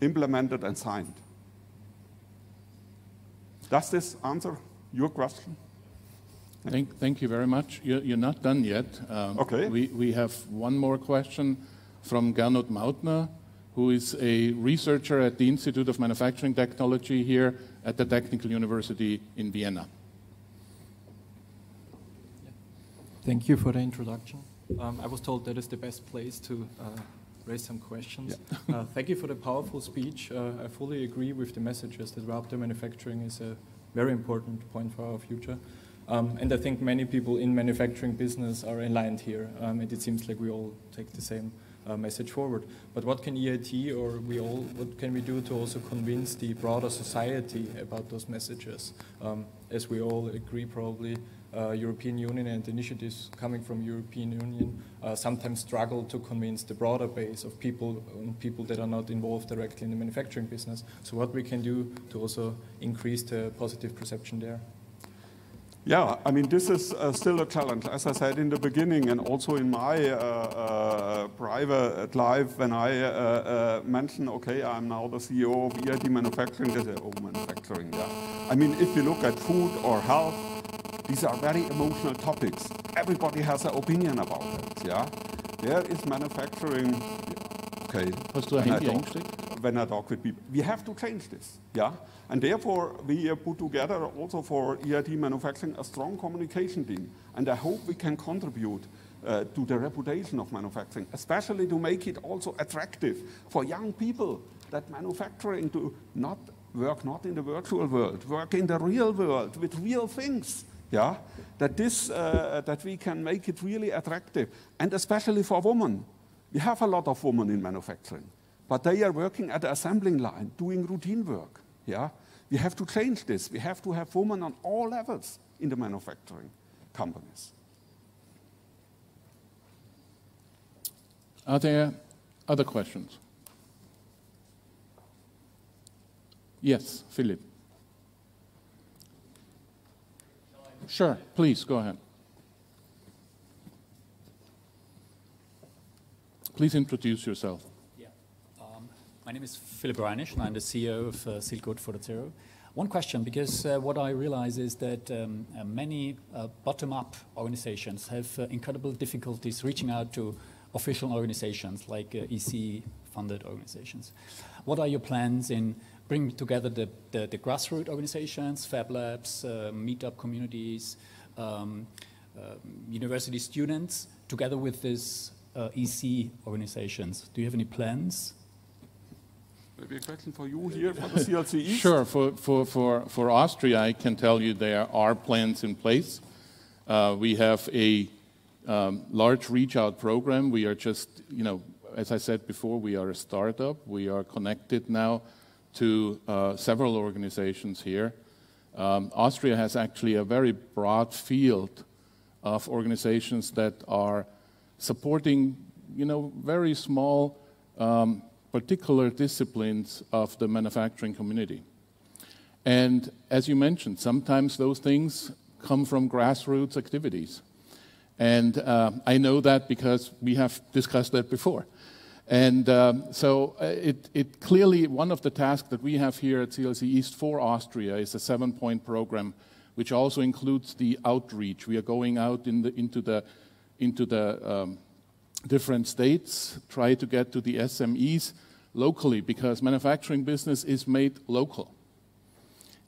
implemented and signed. Does this answer your question? Thank you very much. You're not done yet. Okay. We have one more question from Gernot Mautner, who is a researcher at the Institute of Manufacturing Technology here at the Technical University in Vienna. Thank you for the introduction. I was told that is the best place to raise some questions. Yeah. Thank you for the powerful speech. I fully agree with the messages that raptor manufacturing is a very important point for our future. And I think many people in manufacturing business are aligned here, and it seems like we all take the same message forward. But what can EIT or what can we do to also convince the broader society about those messages? As we all agree, probably European Union and initiatives coming from European Union sometimes struggle to convince the broader base of people that are not involved directly in the manufacturing business. So what we can do to also increase the positive perception there? Yeah, I mean, this is still a challenge. As I said in the beginning, and also in my private life, when I mentioned, okay, I'm now the CEO of EIT Manufacturing, they say, oh, manufacturing, yeah. I mean, if you look at food or health, these are very emotional topics. Everybody has an opinion about it, yeah. There is manufacturing, okay. When I talk with people, we have to change this, yeah. And therefore, we put together also for EIT Manufacturing a strong communication team. And I hope we can contribute to the reputation of manufacturing, especially to make it also attractive for young people, that manufacturing to not work not in the virtual world, work in the real world with real things, yeah? That we can make it really attractive. And especially for women. We have a lot of women in manufacturing, but they are working at the assembling line, doing routine work. Yeah, we have to change this. We have to have women on all levels in the manufacturing companies. Are there other questions? Yes, Philip. Sure, please, go ahead. Please introduce yourself. My name is Philip Reinisch, and I'm the CEO of Silk Road 4.0. One question, because what I realize is that many bottom-up organizations have incredible difficulties reaching out to official organizations like EC funded organizations. What are your plans in bringing together the grassroots organizations, Fab Labs, meetup communities, university students, together with these EC organizations? Do you have any plans? Maybe a question for you here for the CLC East. Sure. For Austria, I can tell you there are plans in place. We have a large reach-out program. We are just, as I said before, we are a startup. We are connected now to several organizations here. Austria has actually a very broad field of organizations that are supporting, very small particular disciplines of the manufacturing community. And as you mentioned, sometimes those things come from grassroots activities. And I know that because we have discussed that before. And so it clearly, one of the tasks that we have here at CLC East for Austria is a 7-point program, which also includes the outreach. We are going out into the different states, try to get to the SMEs locally, because manufacturing business is made local.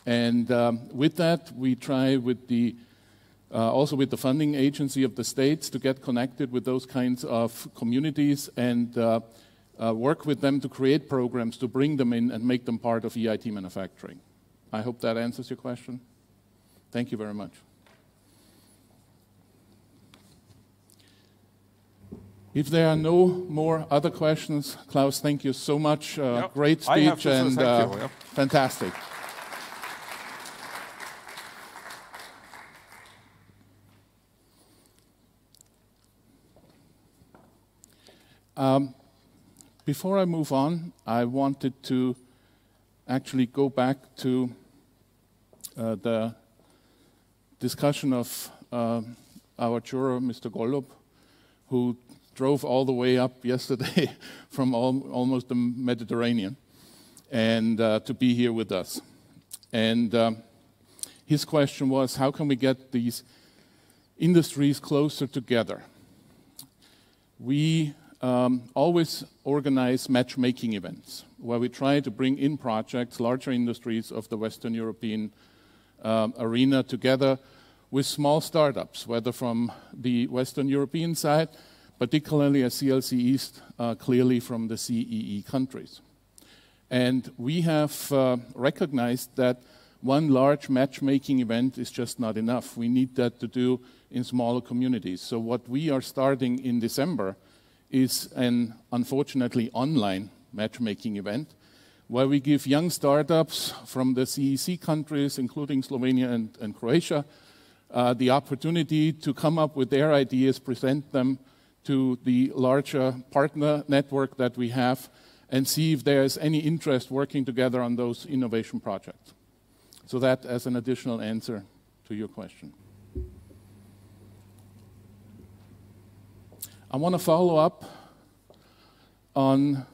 And with that, we try with also with the funding agency of the states to get connected with those kinds of communities and work with them to create programs to bring them in and make them part of EIT Manufacturing. I hope that answers your question. Thank you very much. If there are no more other questions, Klaus, thank you so much. Great speech and fantastic. Before I move on, I wanted to actually go back to the discussion of our juror, Mr. Golub, who drove all the way up yesterday from almost the Mediterranean and to be here with us. And his question was, how can we get these industries closer together? We always organize matchmaking events where we try to bring in projects, larger industries of the Western European arena together with small startups, whether from the Western European side, particularly at CLC East, clearly from the CEE countries. And we have recognized that one large matchmaking event is just not enough. We need that to do in smaller communities. So what we are starting in December is an, unfortunately, online matchmaking event where we give young startups from the CEC countries, including Slovenia and Croatia, the opportunity to come up with their ideas, present them to the larger partner network that we have, and see if there is any interest working together on those innovation projects. So that as an additional answer to your question. I want to follow up on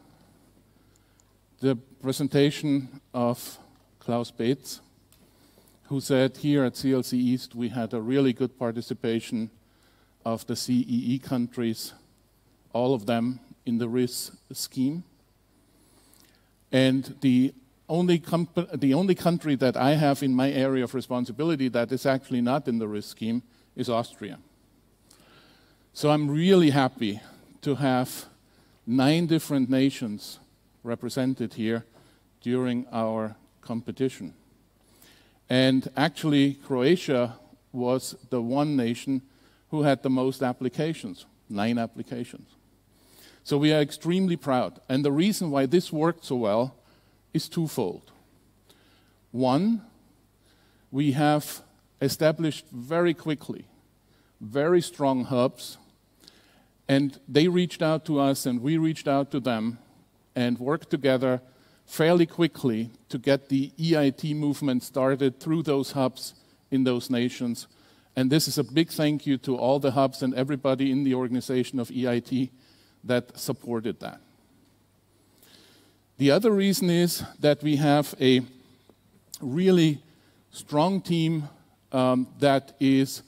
the presentation of Klaus Beetz, who said here at CLC East we had a really good participation of the CEE countries, all of them in the RIS scheme. And the only country that I have in my area of responsibility that is actually not in the RIS scheme is Austria. So I'm really happy to have 9 different nations represented here during our competition. And actually, Croatia was the one nation who had the most applications, 9 applications. So we are extremely proud. And the reason why this worked so well is twofold. One, we have established very quickly very strong hubs, and they reached out to us and we reached out to them and worked together fairly quickly to get the EIT movement started through those hubs in those nations. And this is a big thank you to all the hubs and everybody in the organization of EIT that supported that. The other reason is that we have a really strong team that is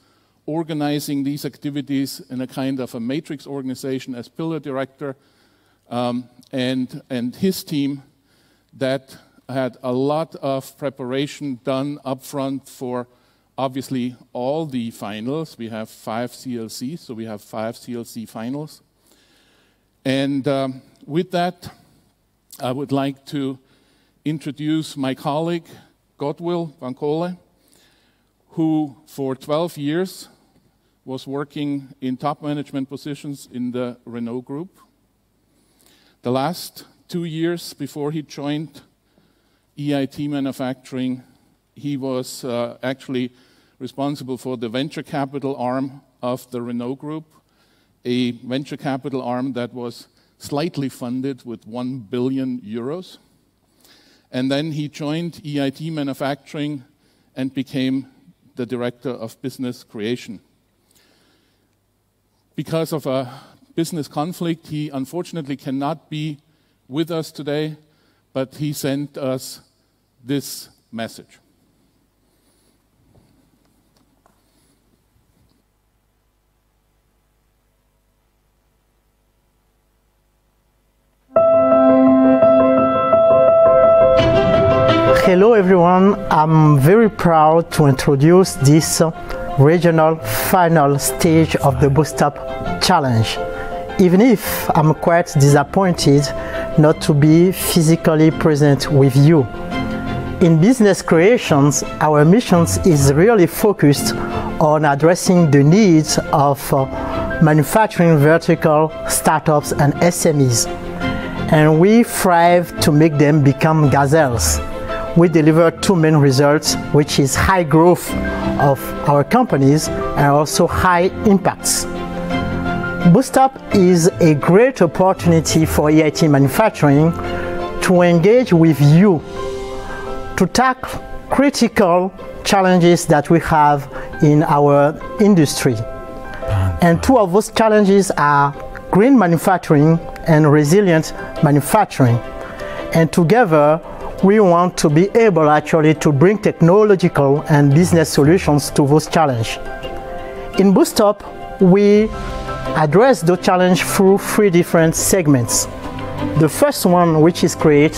organizing these activities in a kind of a matrix organization. As pillar director, and his team that had a lot of preparation done upfront for obviously all the finals. We have 5 CLCs, so we have 5 CLC finals. And with that, I would like to introduce my colleague, Godwill Van Cole, who for 12 years was working in top management positions in the Renault Group. The last 2 years before he joined EIT Manufacturing, he was actually responsible for the venture capital arm of the Renault Group, a venture capital arm that was slightly funded with 1 billion euros. And then he joined EIT Manufacturing and became the director of business creation. Because of a business conflict, he unfortunately cannot be with us today, but he sent us this message. Hello everyone, I'm very proud to introduce this regional final stage of the BoostUp challenge, even if I'm quite disappointed not to be physically present with you. In business creations, our mission is really focused on addressing the needs of manufacturing vertical startups and SMEs, and we strive to make them become gazelles. We deliver 2 main results, which is high growth of our companies and also high impacts. BoostUp is a great opportunity for EIT Manufacturing to engage with you, to tackle critical challenges that we have in our industry. And 2 of those challenges are green manufacturing and resilient manufacturing. And together, we want to be able actually to bring technological and business solutions to those challenges. In BoostUp, we address the challenge through 3 different segments. The first one, which is Create,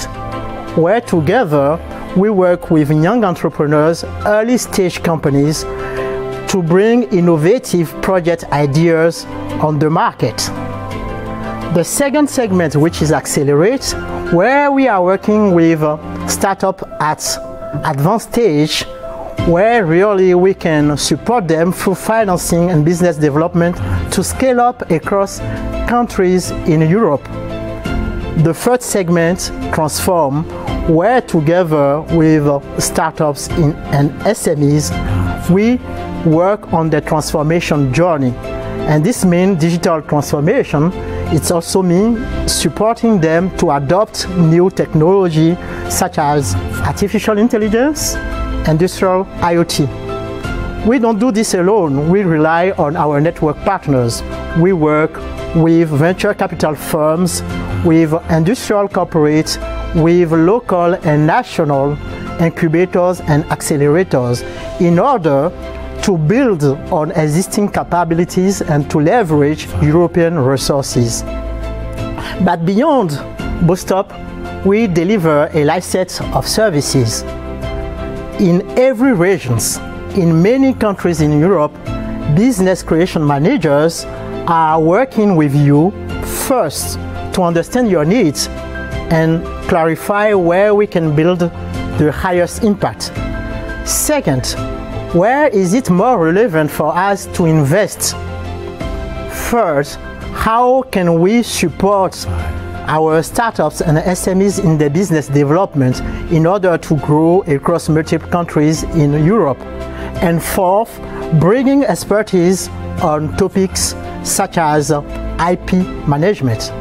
where together we work with young entrepreneurs, early stage companies to bring innovative project ideas on the market. The second segment, which is Accelerate, where we are working with startups at advanced stage, where really we can support them through financing and business development to scale up across countries in Europe. The third segment, Transform, where together with startups and SMEs, we work on the transformation journey. And this means digital transformation. It also means supporting them to adopt new technology such as artificial intelligence, industrial IoT. We don't do this alone. We rely on our network partners. We work with venture capital firms, with industrial corporates, with local and national incubators and accelerators in order to build on existing capabilities and to leverage European resources. But beyond BoostUp, we deliver a life set of services. In every region, in many countries in Europe, business creation managers are working with you first to understand your needs and clarify where we can build the highest impact. Second, where is it more relevant for us to invest? Third, how can we support our startups and SMEs in their business development in order to grow across multiple countries in Europe? And fourth, bringing expertise on topics such as IP management.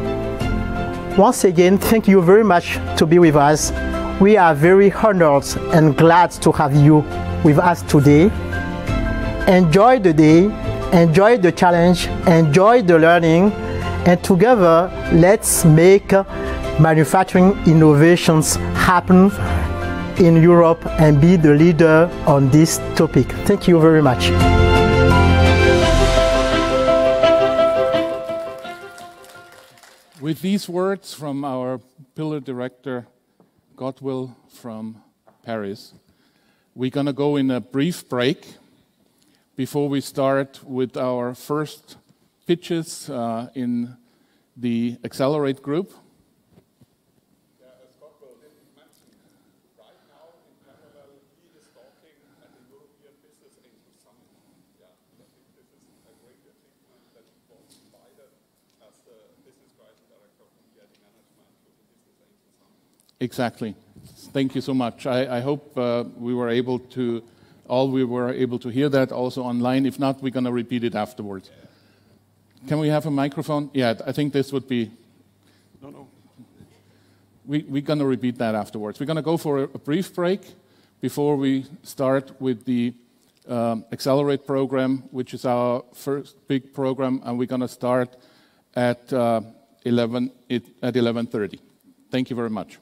Once again, thank you very much to be with us. We are very honored and glad to have you with us today. Enjoy the day, enjoy the challenge, enjoy the learning, and together let's make manufacturing innovations happen in Europe and be the leader on this topic. Thank you very much. With these words from our pillar director, Godwill from Paris, we're going to go in a brief break before we start with our first pitches in the Accelerate group. Exactly. Thank you so much. I hope we were able to hear that also online. If not, we're going to repeat it afterwards. Can we have a microphone? Yeah, I think this would be... No. We're going to repeat that afterwards. We're going to go for a brief break before we start with the Accelerate program, which is our first big program, and we're going to start at 11:30. Thank you very much.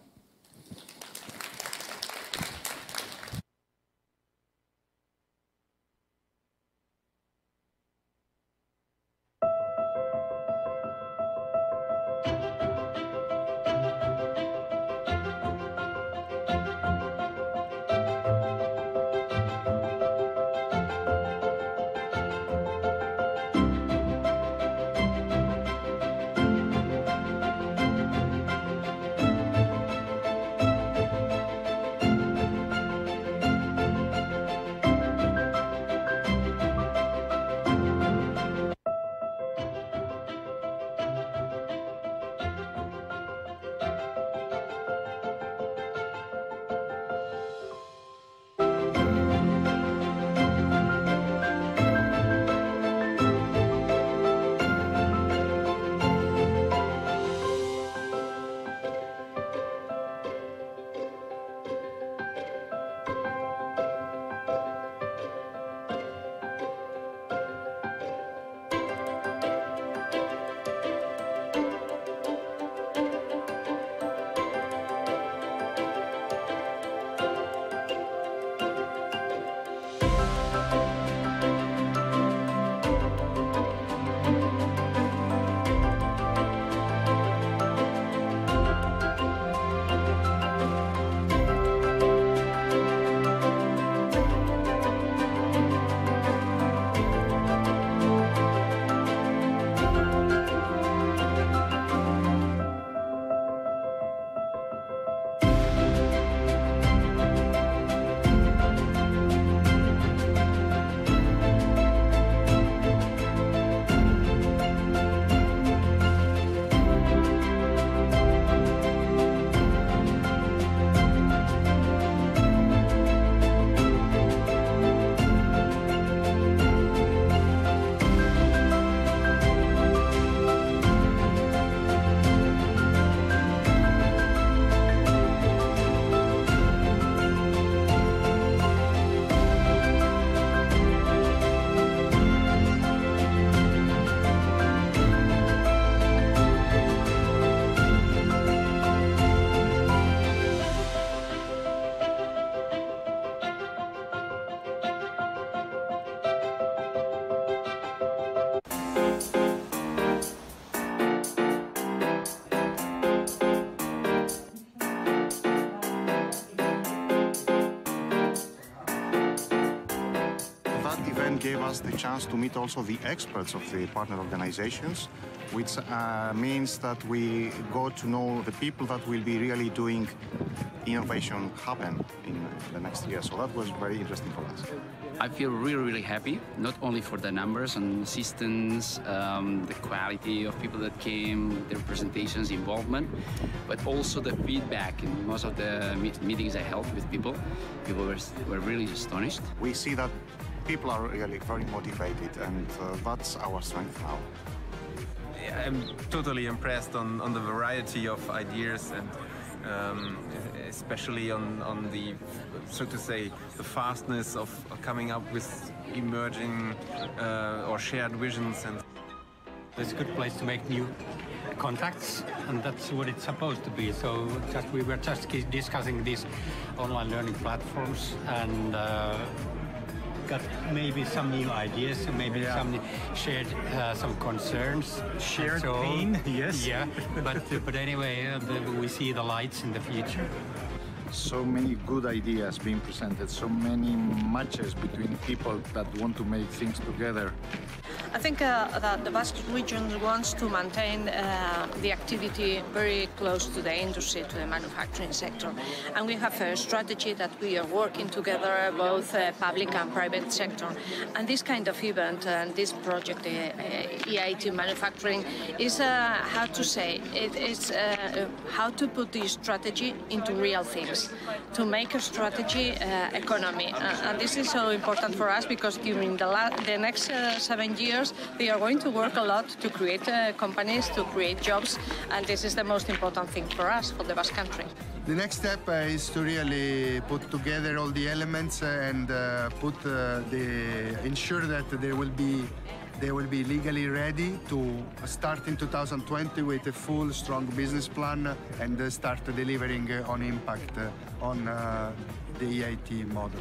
Gave us the chance to meet also the experts of the partner organizations, which means that we got to know the people that will be really doing innovation happen in the next year. So that was very interesting for us. I feel really happy, not only for the numbers and assistance, the quality of people that came, their presentations, involvement, but also the feedback in most of the meetings I held with people. People were really astonished. We see that people are really very motivated, and that's our strength now. I'm totally impressed on the variety of ideas, and especially on the, so to say, the fastness of coming up with emerging or shared visions. And it's a good place to make new contacts, and that's what it's supposed to be. So we were just discussing these online learning platforms, and got maybe some new ideas, maybe some shared some concerns. Shared so, pain, yes. Yeah, but anyway, we see the lights in the future. So many good ideas being presented, so many matches between people that want to make things together. I think that the Basque region wants to maintain the activity very close to the industry, to the manufacturing sector. And we have a strategy that we are working together, both public and private sector. And this kind of event and this project, EIT Manufacturing, is how to say, it's how to put this strategy into real things, to make a strategy economy. And this is so important for us because during the next 7 years, we are going to work a lot to create companies, to create jobs, and this is the most important thing for us, for the Basque Country. The next step is to really put together all the elements and ensure that they will be legally ready to start in 2020 with a full, strong business plan and start delivering on impact on the EIT model.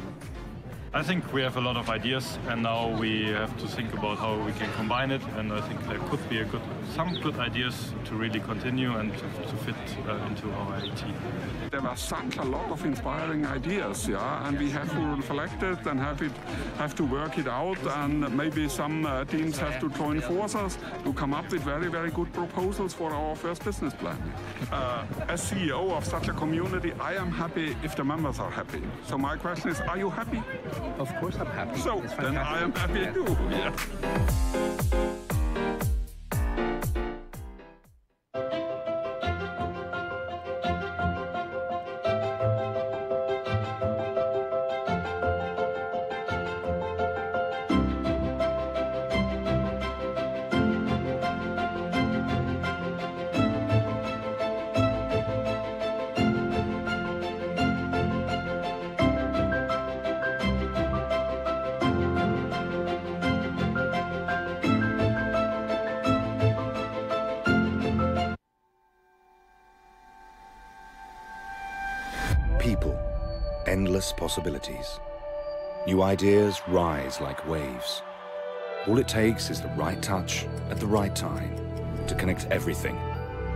I think we have a lot of ideas, and now we have to think about how we can combine it. And I think there could be some good ideas to really continue and to fit into our EIT. There were such a lot of inspiring ideas, and we have to reflect it and have to work it out. And maybe some teams have to join forces to come up with very, very good proposals for our first business plan. As CEO of such a community, I am happy if the members are happy. So my question is, are you happy? Of course I'm happy. So then I am happy too. Yeah. People, endless possibilities. New ideas rise like waves. All it takes is the right touch at the right time to connect everything,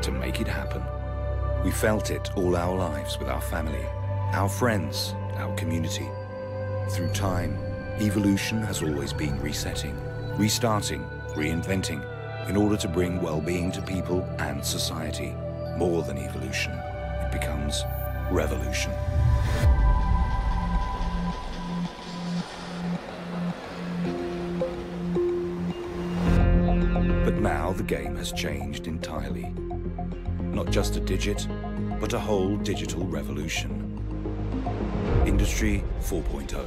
to make it happen. We felt it all our lives with our family, our friends, our community. Through time, evolution has always been resetting, restarting, reinventing, in order to bring well-being to people and society. More than evolution, it becomes revolution. But now the game has changed entirely. Not just a digit, but a whole digital revolution. Industry 4.0.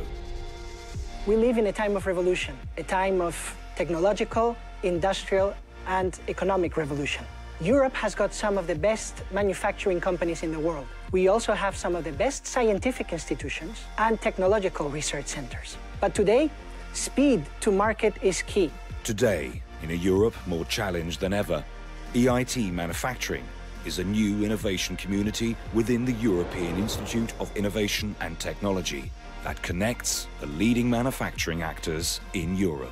We live in a time of revolution, a time of technological, industrial, and economic revolution. Europe has got some of the best manufacturing companies in the world. We also have some of the best scientific institutions and technological research centers. But today, speed to market is key. Today, in a Europe more challenged than ever, EIT Manufacturing is a new innovation community within the European Institute of Innovation and Technology that connects the leading manufacturing actors in Europe.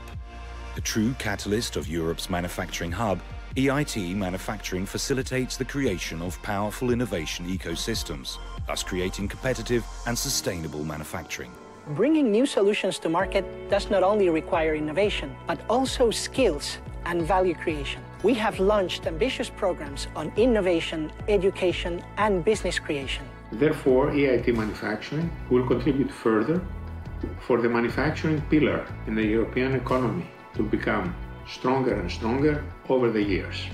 A true catalyst of Europe's manufacturing hub, EIT Manufacturing facilitates the creation of powerful innovation ecosystems, thus creating competitive and sustainable manufacturing. Bringing new solutions to market does not only require innovation, but also skills and value creation. We have launched ambitious programs on innovation, education, and business creation. Therefore, EIT Manufacturing will contribute further for the manufacturing pillar in the European economy to become stronger and stronger over the years.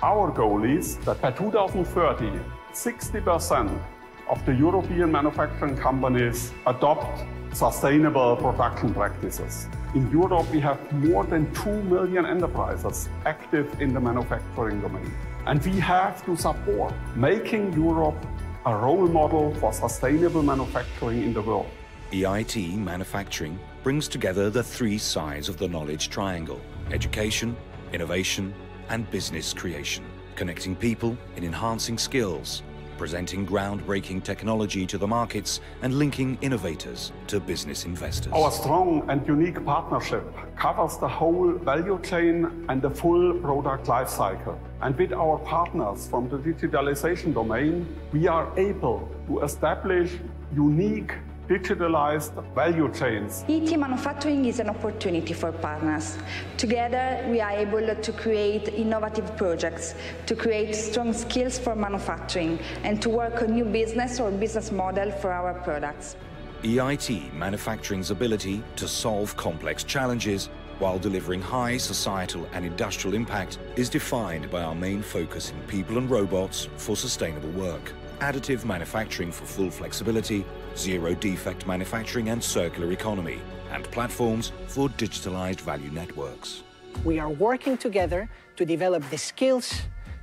Our goal is that by 2030, 60% of the European manufacturing companies adopt sustainable production practices. In Europe, we have more than 2 million enterprises active in the manufacturing domain. And we have to support making Europe a role model for sustainable manufacturing in the world. EIT Manufacturing brings together the three sides of the knowledge triangle: education, innovation, and business creation, connecting people in enhancing skills, presenting groundbreaking technology to the markets and linking innovators to business investors. Our strong and unique partnership covers the whole value chain and the full product life cycle. And with our partners from the digitalization domain, we are able to establish unique digitalized value chains. EIT Manufacturing is an opportunity for partners. Together, we are able to create innovative projects, to create strong skills for manufacturing, and to work a new business or business model for our products. EIT Manufacturing's ability to solve complex challenges while delivering high societal and industrial impact is defined by our main focus in people and robots for sustainable work, additive manufacturing for full flexibility, zero-defect manufacturing and circular economy, and platforms for digitalized value networks. We are working together to develop the skills,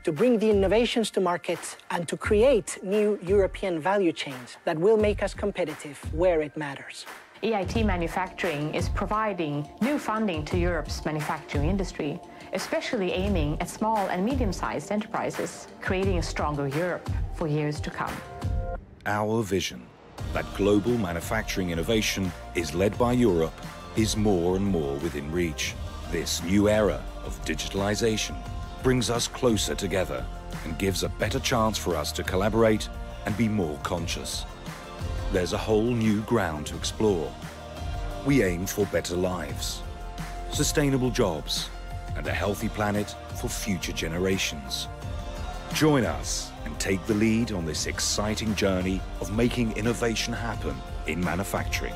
to bring the innovations to market, and to create new European value chains that will make us competitive where it matters. EIT Manufacturing is providing new funding to Europe's manufacturing industry, especially aiming at small and medium-sized enterprises, creating a stronger Europe for years to come. Our vision that global manufacturing innovation is led by Europe is more and more within reach. This new era of digitalization brings us closer together and gives a better chance for us to collaborate and be more conscious. There's a whole new ground to explore. We aim for better lives, sustainable jobs, and a healthy planet for future generations. Join us and take the lead on this exciting journey of making innovation happen in manufacturing.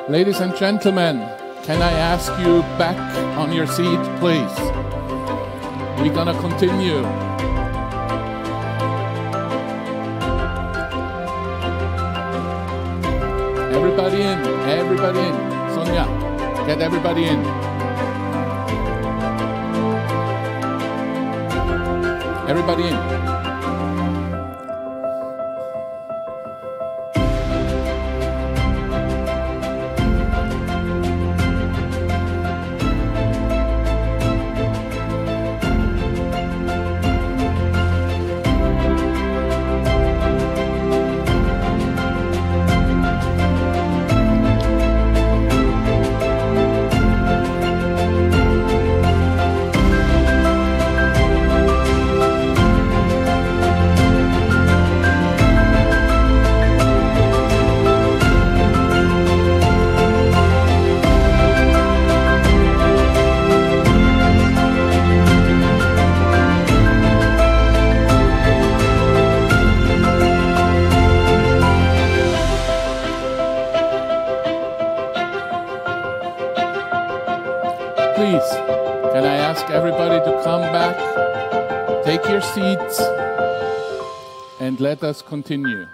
Ladies and gentlemen, can I ask you back on your seat, please? We're gonna continue. Everybody in, everybody in. Sonja, get everybody in. Everybody in. Please, can I ask everybody to come back, take your seats, and let us continue.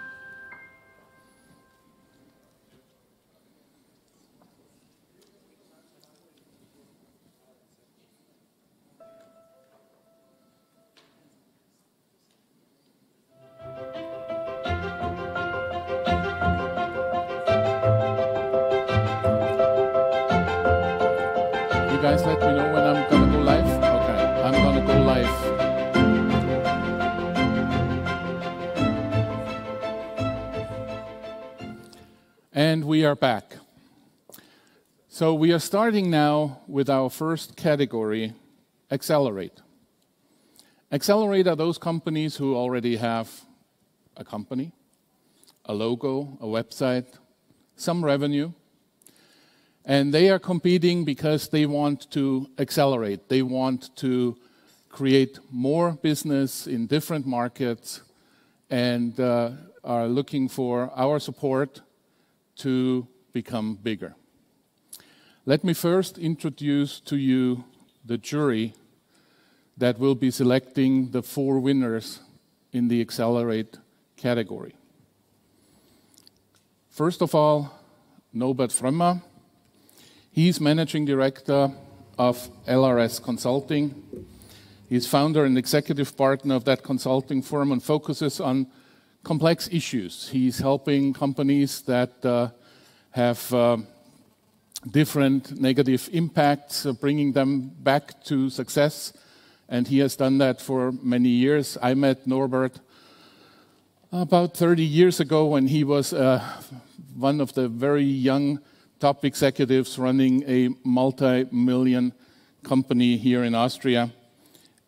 Guys, let me know when I'm gonna go live. Okay, I'm gonna go live. And we are back. So we are starting now with our first category, Accelerate. Accelerate are those companies who already have a company, a logo, a website, some revenue. And they are competing because they want to accelerate. They want to create more business in different markets and are looking for our support to become bigger. Let me first introduce to you the jury that will be selecting the 4 winners in the Accelerate category. First of all, Norbert Frömmer. He's Managing Director of LRS Consulting. He's founder and executive partner of that consulting firm and focuses on complex issues. He's helping companies that have different negative impacts, bringing them back to success. And he has done that for many years. I met Norbert about 30 years ago when he was one of the very young top executives running a multi-million company here in Austria.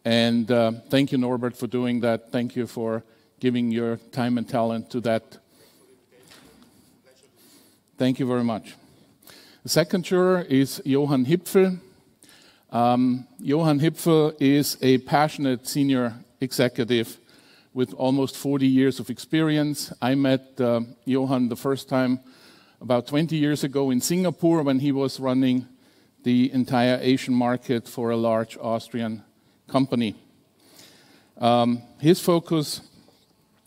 And thank you, Norbert, for doing that. Thank you for giving your time and talent to that. Thank you very much. The second juror is Johann Hipfel. Johann Hipfel is a passionate senior executive with almost 40 years of experience. I met Johann the first time about 20 years ago in Singapore when he was running the entire Asian market for a large Austrian company. His focus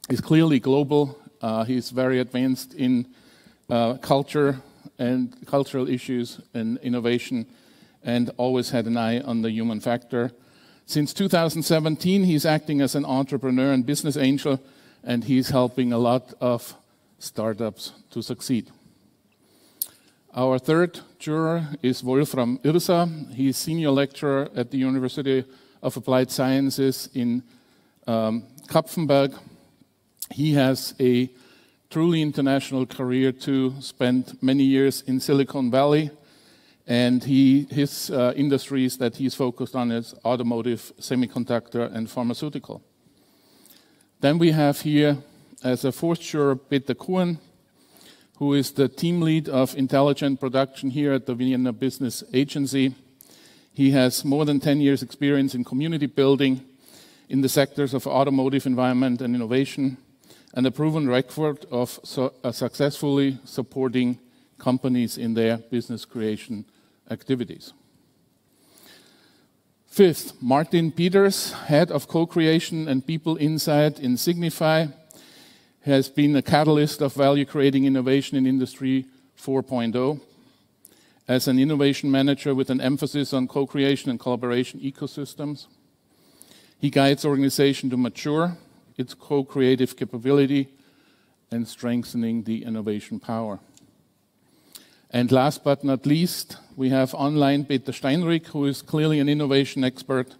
is clearly global. He's very advanced in culture and cultural issues and innovation and always had an eye on the human factor. Since 2017, he's acting as an entrepreneur and business angel, and he's helping a lot of startups to succeed. Our third juror is Wolfram Irsa. He's senior lecturer at the University of Applied Sciences in Kapfenberg. He has a truly international career too, spent many years in Silicon Valley, and his industries that he's focused on is automotive, semiconductor, and pharmaceutical. Then we have here, as a fourth juror, Peter Kuhn, who is the team lead of intelligent production here at the Vienna Business Agency. He has more than 10 years experience in community building in the sectors of automotive, environment, and innovation, and a proven record of successfully supporting companies in their business creation activities. Fifth, Martin Peters, Head of Co-Creation and People Insight in Signify, has been a catalyst of value-creating innovation in Industry 4.0. As an innovation manager with an emphasis on co-creation and collaboration ecosystems, he guides organizations to mature its co-creative capability and strengthening the innovation power. And last but not least, we have online Peter Steinrich, who is clearly an innovation expert.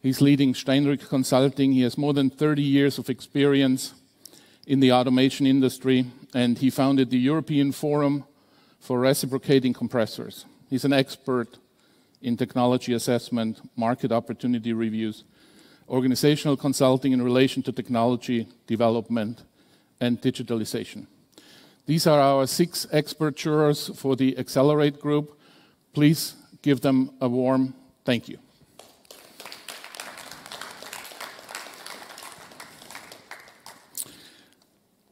He's leading Steinrich Consulting. He has more than 30 years of experience in the automation industry, and he founded the European Forum for Reciprocating Compressors. He's an expert in technology assessment, market opportunity reviews, organizational consulting in relation to technology development and digitalization. These are our 6 expert jurors for the Accelerate group. Please give them a warm thank you.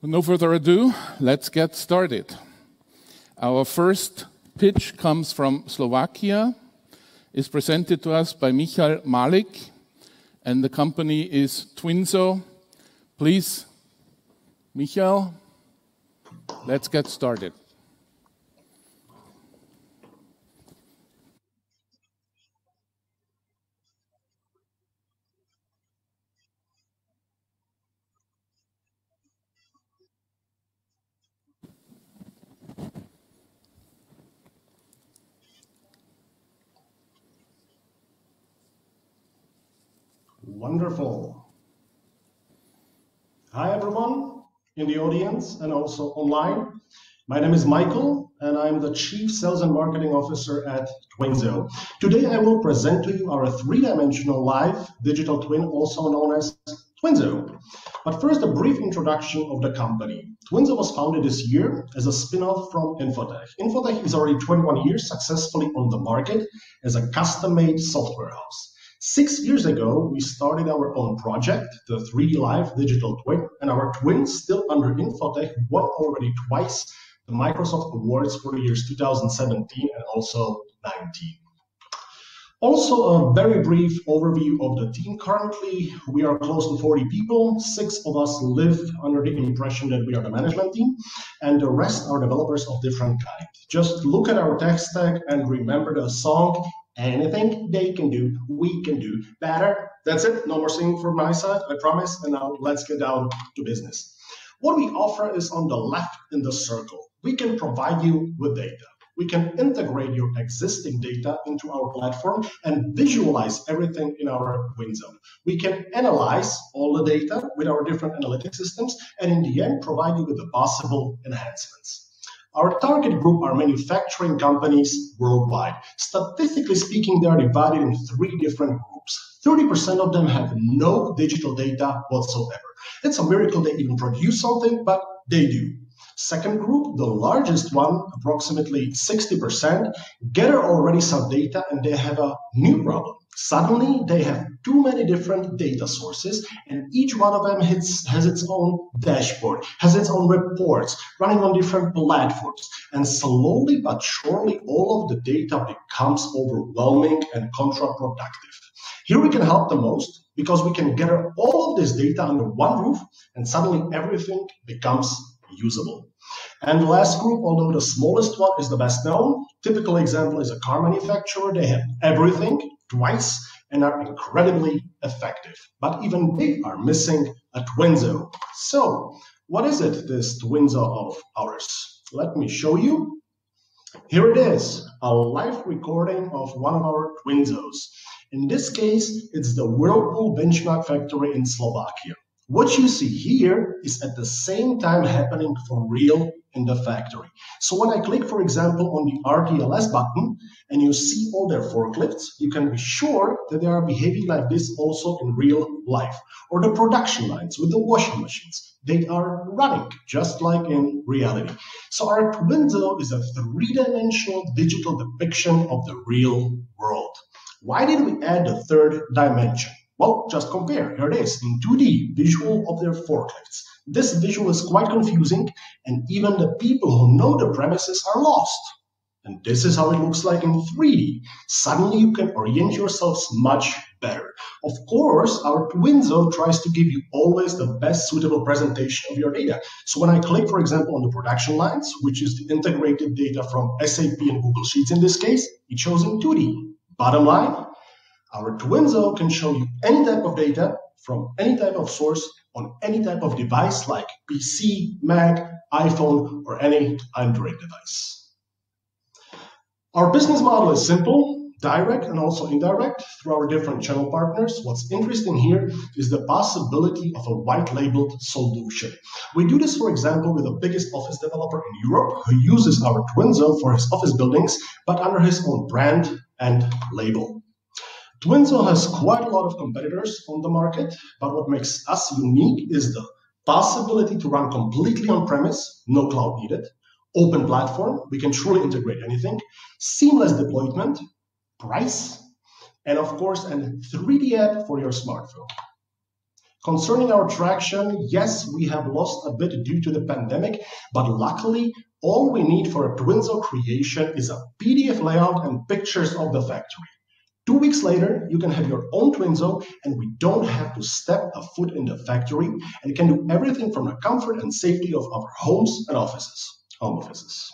With no further ado, let's get started. Our first pitch comes from Slovakia, is presented to us by Michal Malik, and the company is Twinzo. Please, Michal, let's get started. Wonderful. Hi, everyone in the audience and also online. My name is Michael, and I'm the Chief Sales and Marketing Officer at Twinzo. Today, I will present to you our 3-dimensional live digital twin, also known as Twinzo. But first, a brief introduction of the company. Twinzo was founded this year as a spin-off from Infotech. Infotech is already 21 years successfully on the market as a custom-made software house. 6 years ago, we started our own project, the 3D Live Digital Twin, and our twin, still under Infotech, won already twice the Microsoft Awards for the years 2017 and also 19. Also, a very brief overview of the team. Currently, we are close to 40 people. 6 of us live under the impression that we are the management team, and the rest are developers of different kinds. Just look at our tech stack and remember the song, anything they can do, we can do better. That's it. No more singing from my side, I promise. And now let's get down to business. What we offer is on the left in the circle. We can provide you with data. We can integrate your existing data into our platform and visualize everything in our Twinzo. We can analyze all the data with our different analytic systems and in the end provide you with the possible enhancements. Our target group are manufacturing companies worldwide. Statistically speaking, they are divided in 3 different groups. 30% of them have no digital data whatsoever. It's a miracle they even produce something, but they do. Second group, the largest one, approximately 60%, gather already some data and they have a new problem. Suddenly, they have too many different data sources and each one of them has its own dashboard, has its own reports, running on different platforms. And slowly but surely, all of the data becomes overwhelming and counterproductive. Here we can help the most because we can gather all of this data under one roof and suddenly everything becomes usable. And the last group, although the smallest one is the best known, typical example is a car manufacturer. They have everything twice and are incredibly effective. But even they are missing a Twinzo. So what is it, this Twinzo of ours? Let me show you. Here it is, a live recording of one of our Twinzos. In this case, it's the Whirlpool benchmark factory in Slovakia. What you see here is at the same time happening for real in the factory. So when I click, for example, on the RTLS button and you see all their forklifts, you can be sure that they are behaving like this also in real life. Or the production lines with the washing machines. They are running just like in reality. So our Twinzo is a 3-dimensional digital depiction of the real world. Why did we add the 3rd dimension? Well, just compare. Here it is in 2D, visual of their forklifts. This visual is quite confusing, and even the people who know the premises are lost. And this is how it looks like in 3D. Suddenly you can orient yourselves much better. Of course, our Twinzo tries to give you always the best suitable presentation of your data. So when I click, for example, on the production lines, which is the integrated data from SAP and Google Sheets in this case, it shows in 2D. Bottom line, our Twinzo can show you any type of data from any type of source on any type of device like PC, Mac, iPhone, or any Android device. Our business model is simple, direct and also indirect through our different channel partners. What's interesting here is the possibility of a white-labeled solution. We do this, for example, with the biggest office developer in Europe who uses our Twinzo for his office buildings, but under his own brand and label. Twinzo has quite a lot of competitors on the market, but what makes us unique is the possibility to run completely on-premise, no cloud needed, open platform, we can truly integrate anything, seamless deployment, price, and of course, a 3D app for your smartphone. Concerning our traction, yes, we have lost a bit due to the pandemic, but luckily, all we need for a Twinzo creation is a PDF layout and pictures of the factory. 2 weeks later, you can have your own Twinzo, and we don't have to step a foot in the factory, and can do everything from the comfort and safety of our homes and offices. Home offices.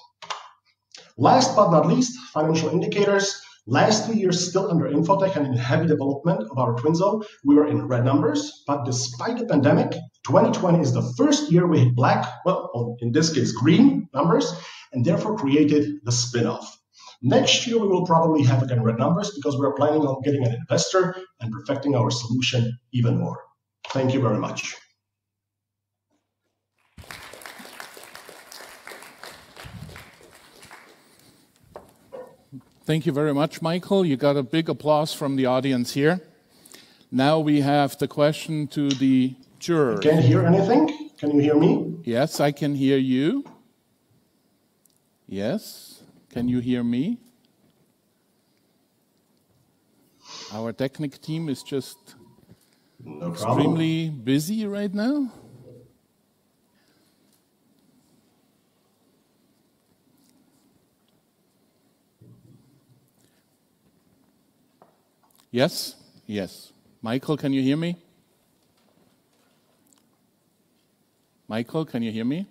Last but not least, financial indicators. Last 2 years still under Infotech and in heavy development of our Twinzo, we were in red numbers, but despite the pandemic, 2020 is the first year we hit black, well, in this case, green numbers, and therefore created the spin-off. Next year, we will probably have again red numbers because we're planning on getting an investor and perfecting our solution even more. Thank you very much. Thank you very much, Michael. You got a big applause from the audience here. Now we have the question to the jurors. Can't hear anything? Can you hear me? Yes, I can hear you. Yes. Can you hear me? Our technical team is just extremely busy right now. Yes? Yes. Michael, can you hear me? Michael, can you hear me?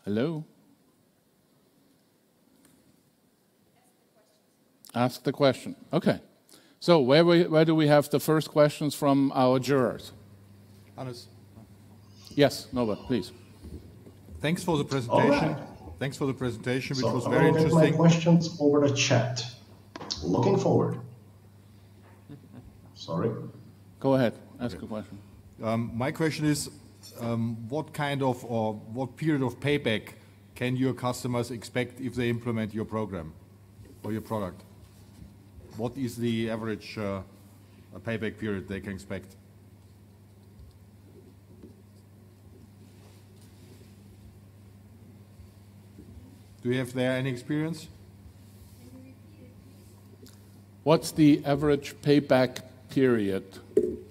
Hello? Ask the question. Okay. So where do we have the first questions from our jurors? Hannes. Yes, Nova, please. Thanks for the presentation. Thanks for the presentation, which was very interesting. My questions over the chat. Looking forward. Sorry. Go ahead. Ask a question. My question is, what kind of or what period of payback can your customers expect if they implement your program or your product? What is the average payback period they can expect? Do you have there any experience? What's the average payback period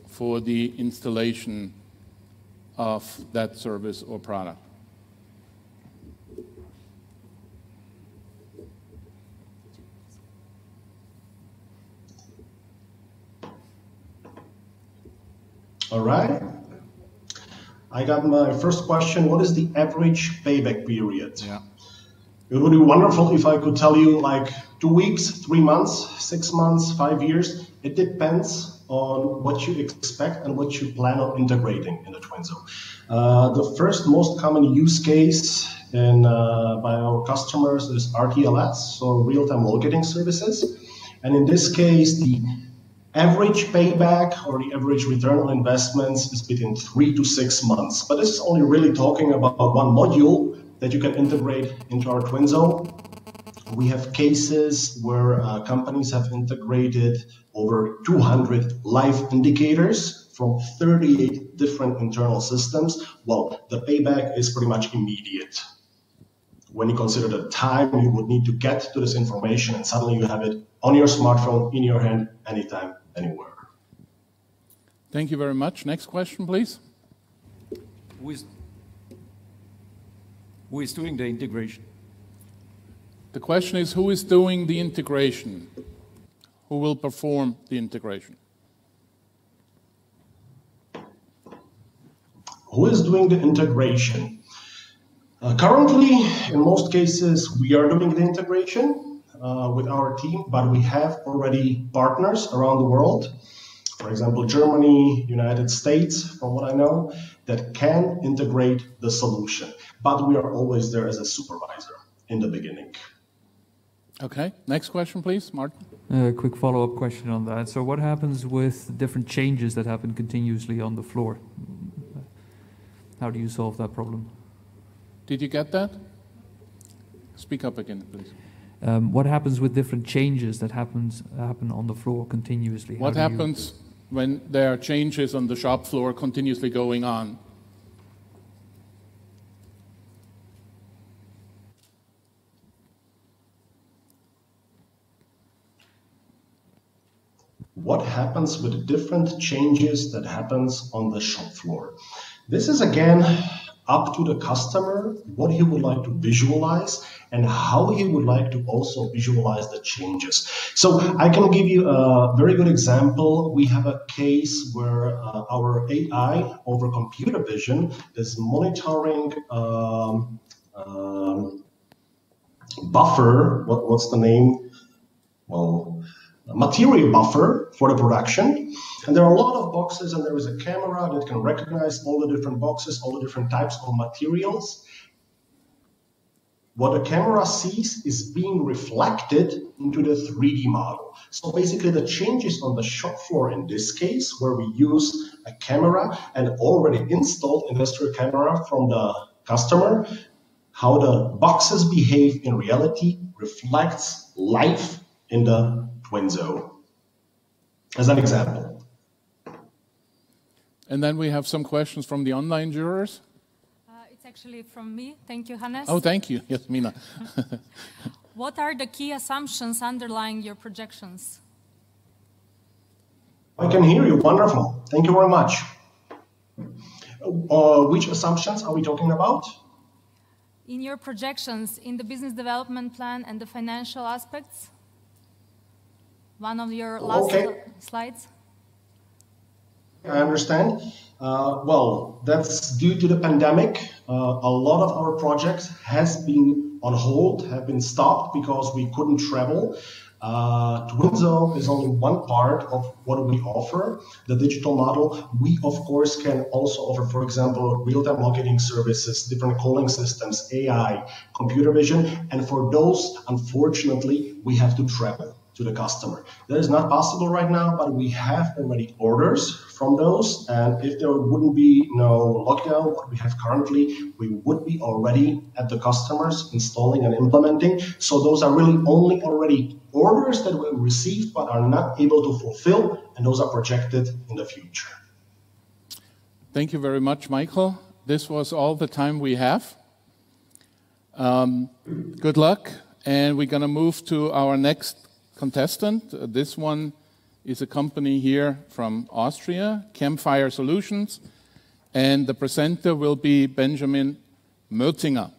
for the installation of that service or product? All right. I got my first question. What is the average payback period? Yeah. It would be wonderful if I could tell you like 2 weeks, 3 months, 6 months, 5 years. It depends on what you expect and what you plan on integrating in the Twinzo. The first most common use case by our customers is RTLS, so real-time locating services. And in this case, the average payback or the average return on investments is between 3 to 6 months. But this is only really talking about one module that you can integrate into our Twinzo. We have cases where companies have integrated over 200 live indicators from 38 different internal systems. Well, the payback is pretty much immediate. When you consider the time you would need to get to this information, and suddenly you have it on your smartphone, in your hand, anytime, anywhere. Thank you very much. Next question, please. Who is doing the integration? The question is, who is doing the integration? Who will perform the integration? Who is doing the integration? Currently, in most cases, we are doing the integration with our team, but we have already partners around the world. For example, Germany, United States, from what I know, that can integrate the solution. But we are always there as a supervisor in the beginning. Okay, next question, please, Martin. A quick follow-up question on that. So what happens with different changes that happen continuously on the floor? How do you solve that problem? Did you get that? Speak up again, please. What happens with different changes that happen on the floor continuously? What happens when there are changes on the shop floor continuously going on? What happens with the different changes that happens on the shop floor? This is again up to the customer, what he would like to visualize and how he would like to also visualize the changes. So I can give you a very good example. We have a case where our AI over computer vision is monitoring buffer, what's the name? Well, material buffer for the production. And there are a lot of boxes, and there is a camera that can recognize all the different boxes, all the different types of materials. What the camera sees is being reflected into the 3D model. So basically the changes on the shop floor in this case, where we use a camera and already installed industrial camera from the customer, how the boxes behave in reality reflects life in the Twinzo, as an example. And then we have some questions from the online jurors. It's actually from me. Thank you, Hannes. Oh, thank you, Jasmina. What are the key assumptions underlying your projections? I can hear you. Wonderful. Thank you very much. Which assumptions are we talking about? In your projections, in the business development plan and the financial aspects? One of your last slides. I understand. Well, that's due to the pandemic. A lot of our projects has been on hold, have been stopped because we couldn't travel. Twinzo is only one part of what we offer, the digital model. We, of course, can also offer, for example, real-time marketing services, different calling systems, AI, computer vision. And for those, unfortunately, we have to travel to the customer. That is not possible right now, but we have already orders from those. And if there wouldn't be no lockdown, what we have currently, we would be already at the customers installing and implementing. So those are really only already orders that we received, but are not able to fulfill. And those are projected in the future. Thank you very much, Michael. This was all the time we have. Good luck. And we're going to move to our next contestant. This one is a company here from Austria, Campfire Solutions, and the presenter will be Benjamin Mörzinger.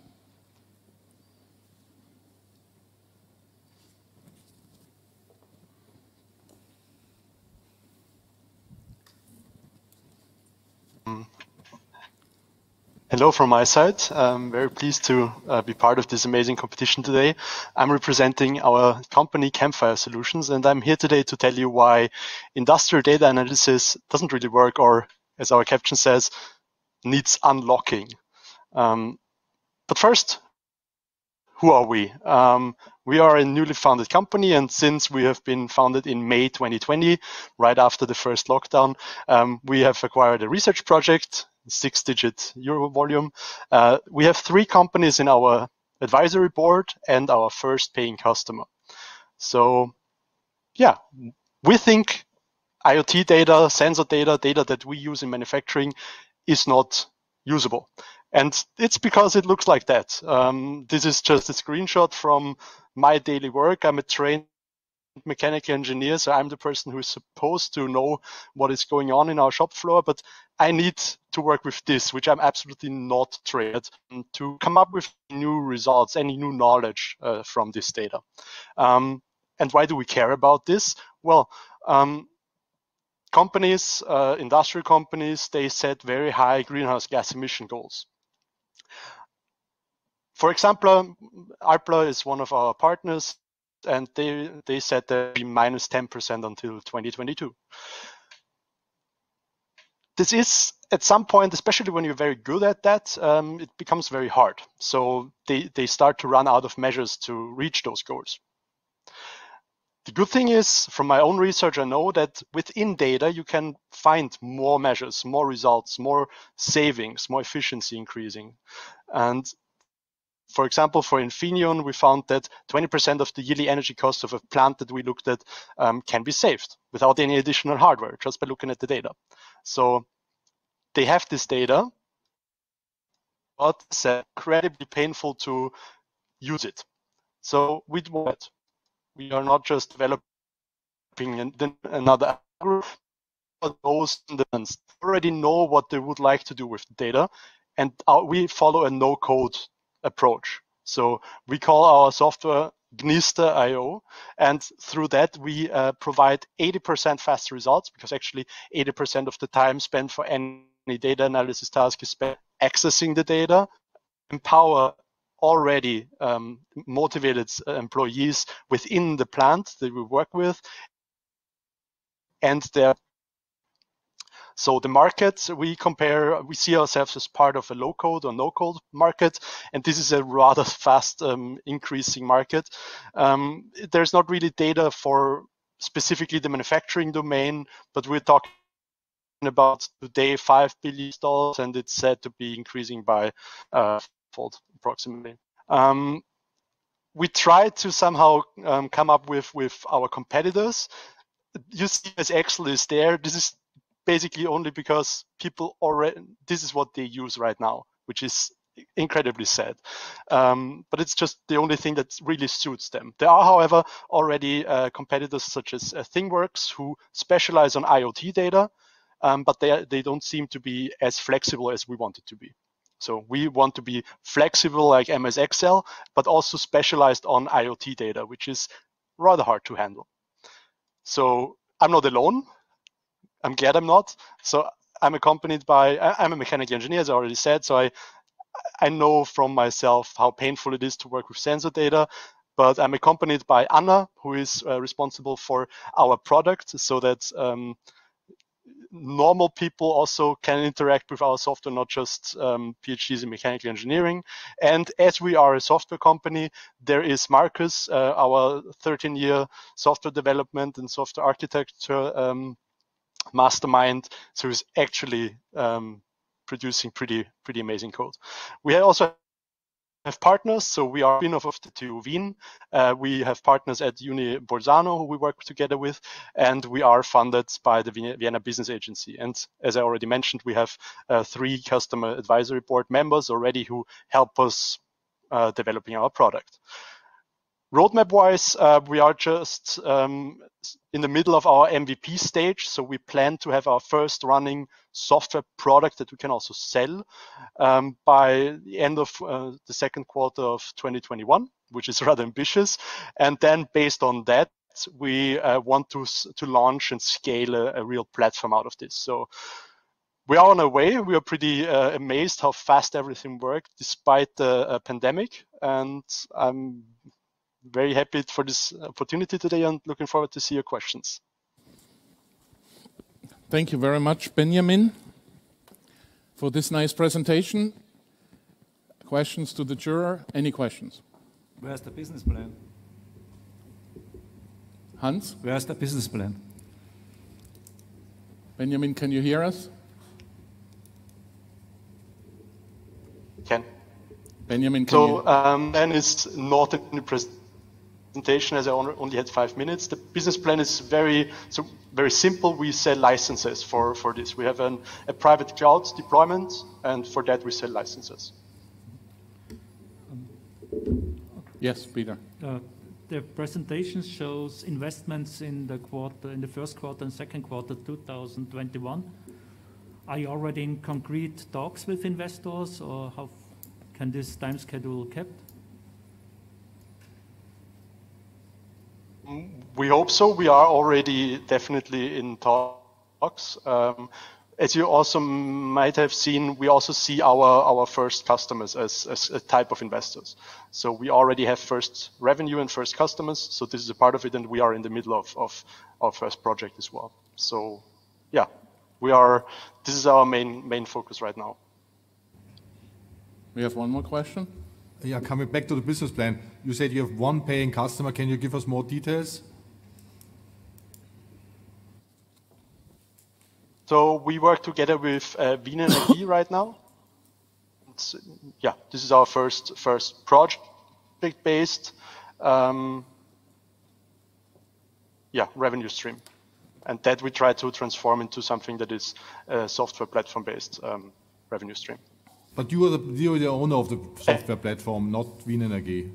Hello from my side. I'm very pleased to be part of this amazing competition today. I'm representing our company Campfire Solutions, and I'm here today to tell you why industrial data analysis doesn't really work, or as our caption says, needs unlocking. But first, who are we? We are a newly founded company, and since we have been founded in May 2020, right after the first lockdown, we have acquired a research project, 6-digit euro volume. We have 3 companies in our advisory board and our first paying customer. So yeah, we think IoT data, sensor data, data that we use in manufacturing is not usable. And it's because it looks like that. This is just a screenshot from my daily work. I'm a trained mechanical engineer, so I'm the person who is supposed to know what is going on in our shop floor, but I need to work with this, which I'm absolutely not trained to come up with new results, any new knowledge from this data. And why do we care about this? Well, companies, industrial companies, they set very high greenhouse gas emission goals. For example, Alpla is one of our partners, and they said that be minus 10% until 2022. This is, at some point, especially when you're very good at that, it becomes very hard. So they start to run out of measures to reach those goals. The good thing is, from my own research, I know that within data, you can find more measures, more results, more savings, more efficiency increasing. And for example, for Infineon, we found that 20% of the yearly energy cost of a plant that we looked at can be saved without any additional hardware, just by looking at the data. So they have this data, but it's incredibly painful to use it. So we do it. We are not just developing another algorithm, but those students already know what they would like to do with the data, and we follow a no-code approach. So we call our software Gnister.io, and through that we provide 80% faster results, because actually 80% of the time spent for any data analysis task is spent accessing the data, empower already motivated employees within the plant that we work with, and so the market we compare, we see ourselves as part of a low-code or no-code market, and this is a rather fast increasing market. There's not really data for specifically the manufacturing domain, but we're talking about today $5 billion, and it's said to be increasing by fold approximately. We try to somehow come up with our competitors. You see as Excel is there. This is basically only because people already, this is what they use right now, which is incredibly sad. But it's just the only thing that really suits them. There are, however, already competitors such as ThingWorx who specialize on IoT data, but they don't seem to be as flexible as we want it to be. So we want to be flexible like MS Excel, but also specialized on IoT data, which is rather hard to handle. So I'm not alone. I'm glad I'm not. So I'm accompanied by, I'm a mechanical engineer, as I already said. So I know from myself how painful it is to work with sensor data, but I'm accompanied by Anna, who is responsible for our product, so that normal people also can interact with our software, not just PhDs in mechanical engineering. And as we are a software company, there is Marcus, our 13-year software development and software architecture mastermind, so he's actually producing pretty amazing code. We also have partners, so we are spin-off of the TU Wien. We have partners at Uni Bolzano who we work together with, and we are funded by the Vienna Business Agency. And as I already mentioned, we have 3 customer advisory board members already who help us developing our product. Roadmap-wise, we are just in the middle of our MVP stage, so we plan to have our first running software product that we can also sell by the end of the second quarter of 2021, which is rather ambitious. And then based on that, we want to launch and scale a real platform out of this. So we are on our way. We are pretty amazed how fast everything worked despite the pandemic, and I'm very happy for this opportunity today and looking forward to see your questions. Thank you very much, Benjamin, for this nice presentation. Questions to the juror? Any questions? Where's the business plan? Hans? Where's the business plan? Benjamin, can you hear us? Can. Benjamin, can so, then it's not in the presentation, as I only had 5 minutes. The business plan is very simple. We sell licenses for this. We have a private cloud deployment, and for that we sell licenses. Yes, Peter. the presentation shows investments in the first quarter and second quarter 2021. Are you already in concrete talks with investors, or how can this time schedule kept? We hope so. We are already definitely in talks. As you also might have seen, we also see our first customers as a type of investors. So we already have first revenue and first customers. So this is a part of it, and we are in the middle of our first project as well. So yeah, this is our main focus right now. We have one more question. Yeah, coming back to the business plan, you said you have one paying customer. Can you give us more details? So we work together with Vienna right now. Yeah, this is our first project-based revenue stream, and that we try to transform into something that is a software platform-based revenue stream. But you are the owner of the software platform, not Vienna AG.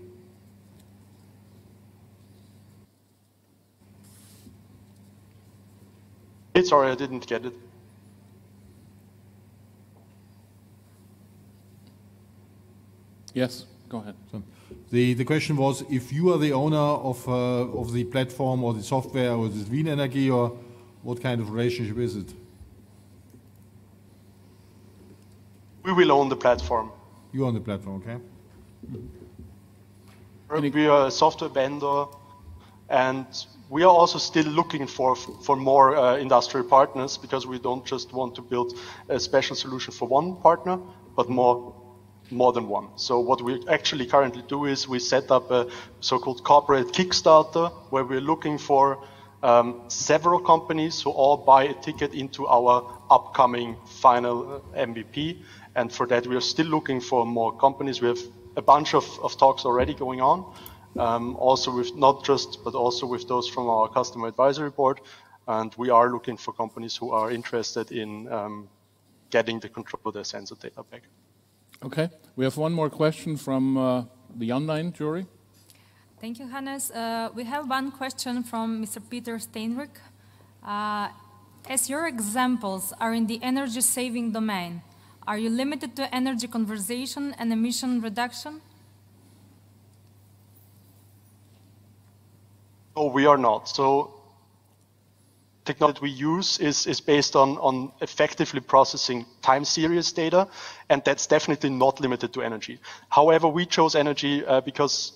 Sorry, I didn't get it. Yes, go ahead. So the question was, if you are the owner of the platform or the software, or is it Wien Energy, or what kind of relationship is it? We will own the platform. You own the platform, okay. We are a software vendor, and we are also still looking for more industrial partners, because we don't just want to build a special solution for one partner, but more than one. So what we actually currently do is we set up a so-called corporate Kickstarter, where we're looking for several companies who all buy a ticket into our upcoming final MVP. And for that, we are still looking for more companies. We have a bunch of talks already going on, also with but also with those from our customer advisory board. And we are looking for companies who are interested in getting the control of their sensor data back. Okay, we have one more question from the online jury. Thank you, Hannes. We have one question from Mr. Peter Steinrich. As your examples are in the energy-saving domain, are you limited to energy conservation and emission reduction? No, we are not. So technology we use is based on effectively processing time series data, and that's definitely not limited to energy. However, we chose energy because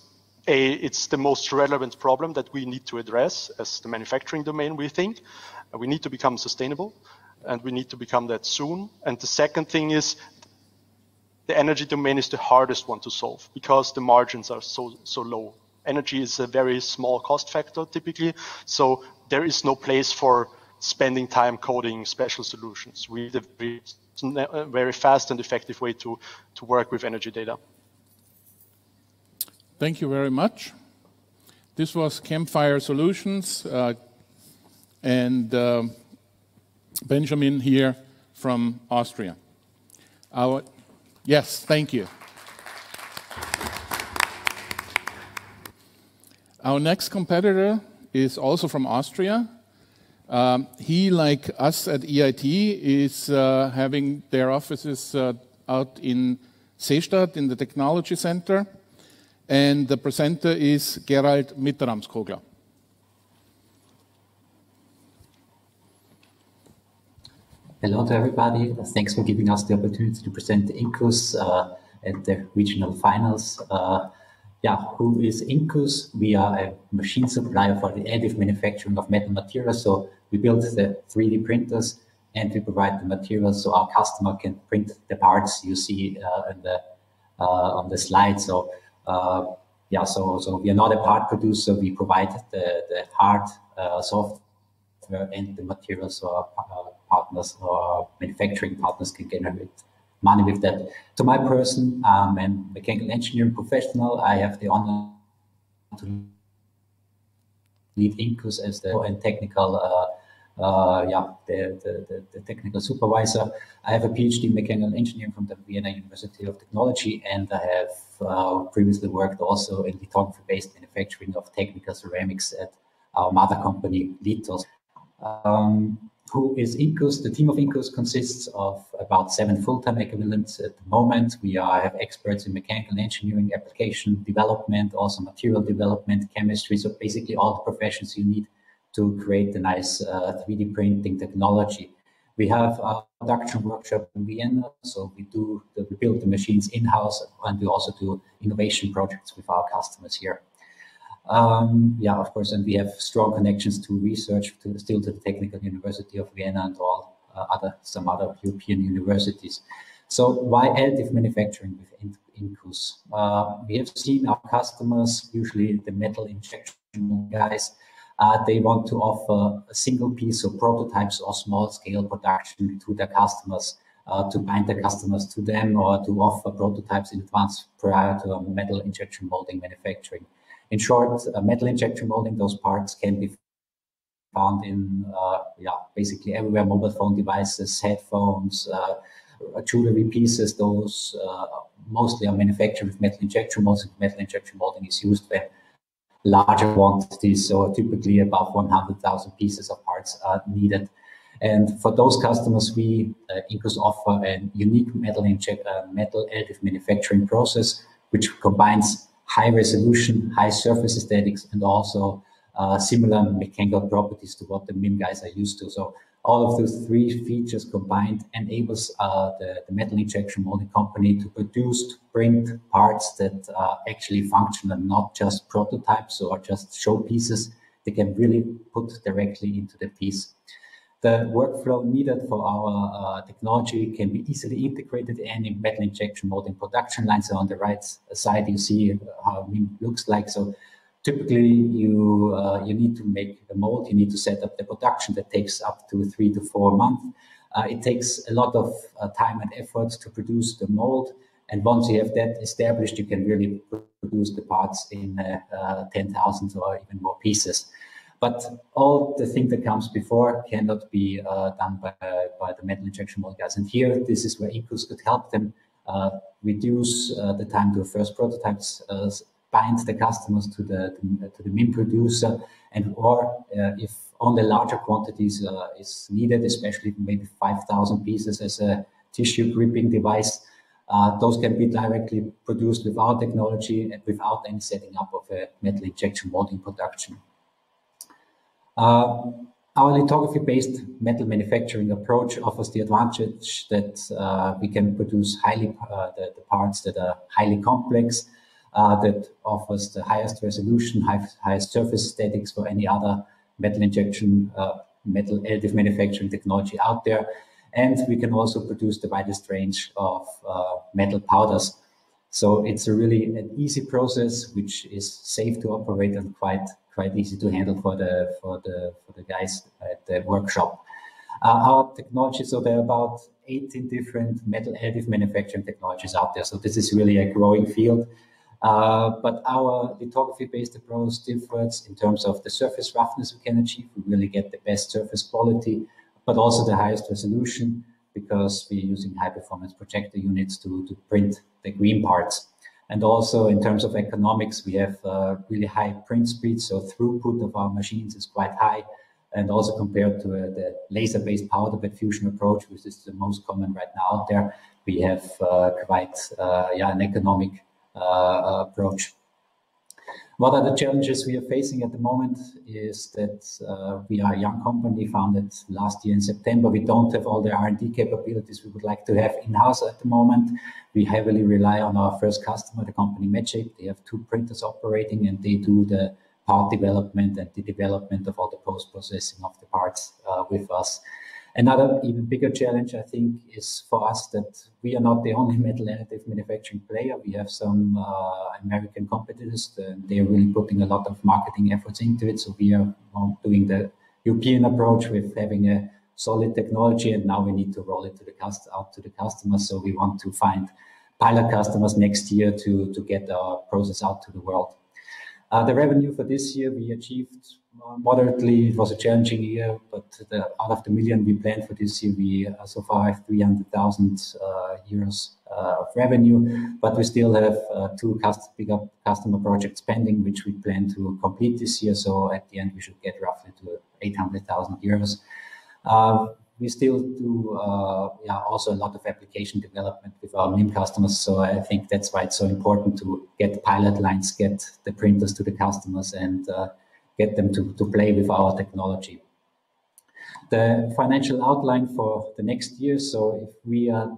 it's the most relevant problem that we need to address as the manufacturing domain, we think. We need to become sustainable, and we need to become that soon. And the second thing is the energy domain is the hardest one to solve because the margins are so low. Energy is a very small cost factor typically, so there is no place for spending time coding special solutions. We need a very fast and effective way to work with energy data. Thank you very much. This was Campfire Solutions and Benjamin here from Austria. Yes, thank you. Our next competitor is also from Austria. He, like us at EIT, is having their offices out in Seestadt in the Technology Center. And the presenter is Gerald Mitteramskogler. Hello to everybody. Thanks for giving us the opportunity to present Incus at the regional finals. Who is Incus? We are a machine supplier for the additive manufacturing of metal materials. So we build the 3D printers and we provide the materials so our customer can print the parts you see on the slide. So so we are not a part producer. We provide the hard software and the materials so our partners or manufacturing partners can generate money with that. To my person, I'm a mechanical engineering professional. I have the honor to lead Incus as the technical the technical supervisor. I have a PhD in mechanical engineering from the Vienna University of Technology, and I have previously worked also in lithography-based manufacturing of technical ceramics at our mother company, Litos. Who is Incus? The team of Incus consists of about 7 full-time equivalents at the moment. We have experts in mechanical engineering, application development, also material development, chemistry, so basically all the professions you need to create the nice 3D printing technology. We have a production workshop in Vienna, so we build the machines in-house, and we also do innovation projects with our customers here. Yeah, of course, and we have strong connections to research, still to the Technical University of Vienna and all some other European universities. So why additive manufacturing with Incus? We have seen our customers, usually the metal injection guys, they want to offer a single piece of prototypes or small scale production to their customers, to bind the customers to them, or to offer prototypes in advance prior to a metal injection molding manufacturing. In short, metal injection molding, those parts can be found in basically everywhere: mobile phone devices, headphones, jewelry pieces. Those mostly are manufactured with metal injection molding. Metal injection molding is used when larger quantities, so typically above 100,000 pieces of parts are needed. And for those customers, we Incus offer a unique metal additive manufacturing process, which combines high resolution, high surface aesthetics, and also similar mechanical properties to what the MIM guys are used to. So all of those 3 features combined enables the metal injection molding company to print parts that are actually functional, not just prototypes or just showpieces. They can really put directly into the piece. The workflow needed for our technology can be easily integrated in any metal injection molding production line. So on the right side, you see how it looks like. So typically, you need to make the mold. You need to set up the production. That takes up to 3 to 4 months. It takes a lot of time and effort to produce the mold. And once you have that established, you can really produce the parts in 10,000 or even more pieces. But all the thing that comes before cannot be done by the metal injection mold guys. And here, this is where Incus could help them reduce the time to the first prototypes, bind the customers to the MIM producer, and or if only larger quantities is needed, especially maybe 5,000 pieces as a tissue gripping device, those can be directly produced with our technology and without any setting up of a metal injection molding production. Our lithography-based metal manufacturing approach offers the advantage that we can produce the parts that are highly complex, that offers the highest resolution, highest surface aesthetics for any other metal injection, metal additive manufacturing technology out there. And we can also produce the widest range of metal powders. So it's a really an easy process, which is safe to operate and quite easy to handle for the guys at the workshop. Our technology, so there are about 18 different metal additive manufacturing technologies out there. So this is really a growing field. But our lithography-based approach differs in terms of the surface roughness we can achieve. We really get the best surface quality, but also the highest resolution, because we're using high-performance projector units to print the green parts. And also in terms of economics, we have really high print speed, so throughput of our machines is quite high. And also compared to the laser-based powder bed fusion approach, which is the most common right now out there, we have quite an economic approach. What are the challenges we are facing at the moment is that we are a young company founded last year in September. We don't have all the R&D capabilities we would like to have in-house at the moment. We heavily rely on our first customer, the company MedShape. They have 2 printers operating, and they do the part development and the development of all the post-processing of the parts with us. Another even bigger challenge, I think, is for us that we are not the only metal additive manufacturing player. We have some American competitors. They are really putting a lot of marketing efforts into it. So we are doing the European approach with having a solid technology, and now we need to roll it out to the customers. So we want to find pilot customers next year to get our process out to the world. The revenue for this year we achieved moderately. It was a challenging year, but out of the million we planned for this year, we so far have 300,000 euros of revenue, but we still have two bigger customer projects pending, which we plan to complete this year. So at the end, we should get roughly to 800,000 euros. We still do also a lot of application development with our MIM customers. So I think that's why it's so important to get pilot lines, get the printers to the customers, and get them to play with our technology. The financial outline for the next year. So if we are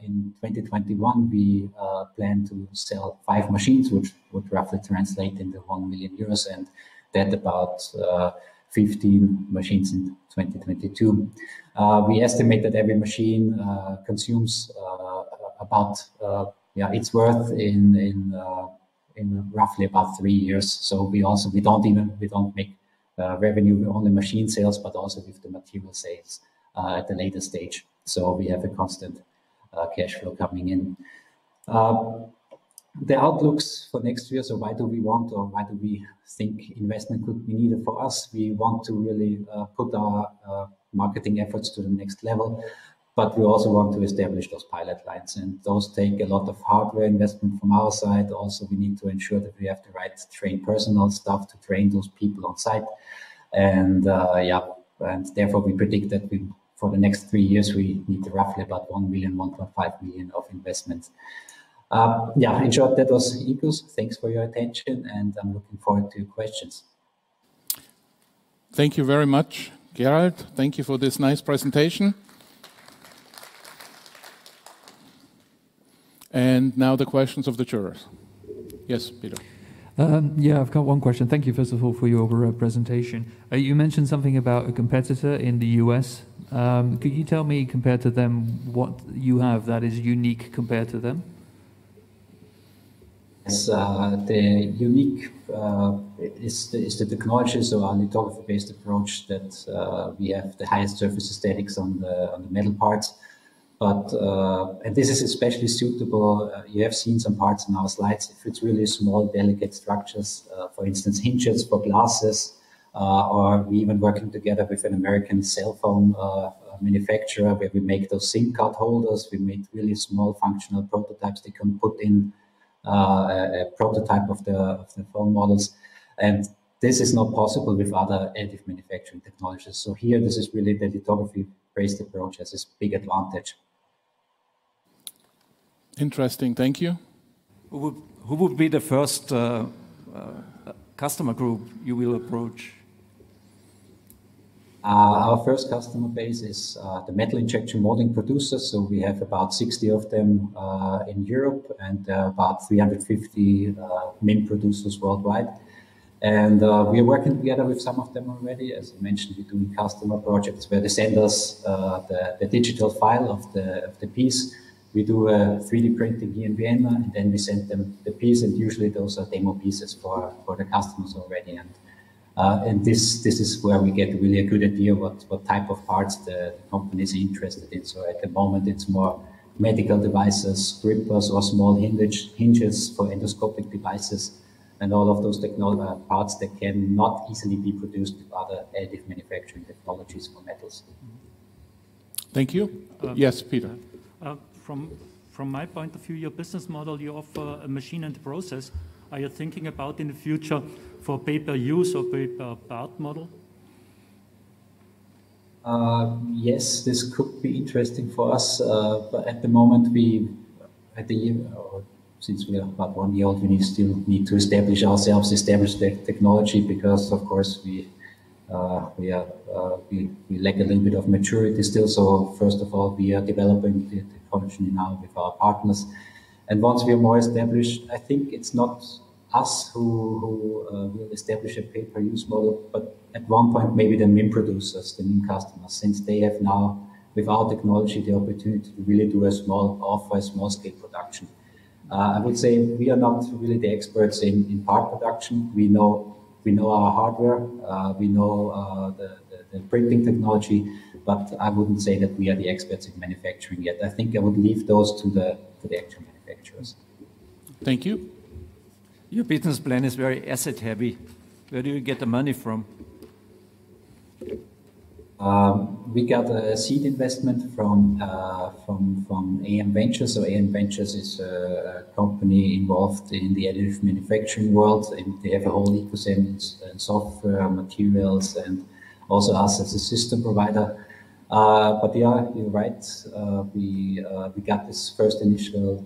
in 2021, we plan to sell 5 machines, which would roughly translate into 1 million euros, and that about 15 machines in 2022. We estimate that every machine consumes about its worth in roughly about 3 years. So we don't make revenue with only machine sales, but also with the material sales at the later stage. So we have a constant cash flow coming in. The outlooks for next year. So why do we think investment could be needed for us? We want to really put our marketing efforts to the next level, but we also want to establish those pilot lines, and those take a lot of hardware investment from our side. Also, we need to ensure that we have the right trained personnel staff to train those people on site. And and therefore we predict that for the next 3 years, we need roughly about 1 million, 1.5 million of investment. In short, that was INCUS. Thanks for your attention, and I'm looking forward to your questions. Thank you very much, Gerald. Thank you for this nice presentation. And now the questions of the jurors. Yes, Peter. I've got one question. Thank you, first of all, for your presentation. You mentioned something about a competitor in the US. Could you tell me, compared to them, what you have that is unique compared to them? Yes, the unique is the technology, so our lithography-based approach, that we have the highest surface aesthetics on the metal parts. But and this is especially suitable. You have seen some parts in our slides. If it's really small, delicate structures, for instance, hinges for glasses, or we even working together with an American cell phone manufacturer, where we make those SIM card holders. We made really small functional prototypes they can put in a prototype of the phone models, and this is not possible with other additive manufacturing technologies. So here, this is really the lithography-based approach has this big advantage. Interesting, thank you. Who would be the first customer group you will approach? Our first customer base is the metal injection molding producers. So we have about 60 of them in Europe, and about 350 MIM producers worldwide. And we are working together with some of them already. As I mentioned, we're doing customer projects where they send us the digital file of the piece. We do a 3D printing here in Vienna, and then we send them the piece, and usually those are demo pieces for the customers already. And this is where we get really a good idea what type of parts the company is interested in. So at the moment, it's more medical devices, grippers, or small hinges for endoscopic devices, and all of those parts that can not easily be produced with other additive manufacturing technologies for metals. Thank you. Yes, Peter. From my point of view, your business model, you offer a machine and process. Are you thinking about in the future for pay-per-use or pay-per-part model? Yes, this could be interesting for us, but at the moment, since we are about 1 year old, we still need to establish the technology, because of course we lack a little bit of maturity still. So first of all, we are developing the technology now with our partners, and once we are more established, I think it's not us who will establish a pay-per-use model, but at one point maybe the MIM producers, the MIM customers, since they have now with our technology the opportunity to really do offer a small scale production. I would say we are not really the experts in part production. We know our hardware, we know the printing technology, but I wouldn't say that we are the experts in manufacturing yet. I think I would leave those to the actual manufacturers. Thank you. Your business plan is very asset heavy. Where do you get the money from? We got a seed investment from AM Ventures. So AM Ventures is a company involved in the additive manufacturing world, and they have a whole ecosystem and software, materials, and also us as a system provider. But yeah, you're right. We got this first initial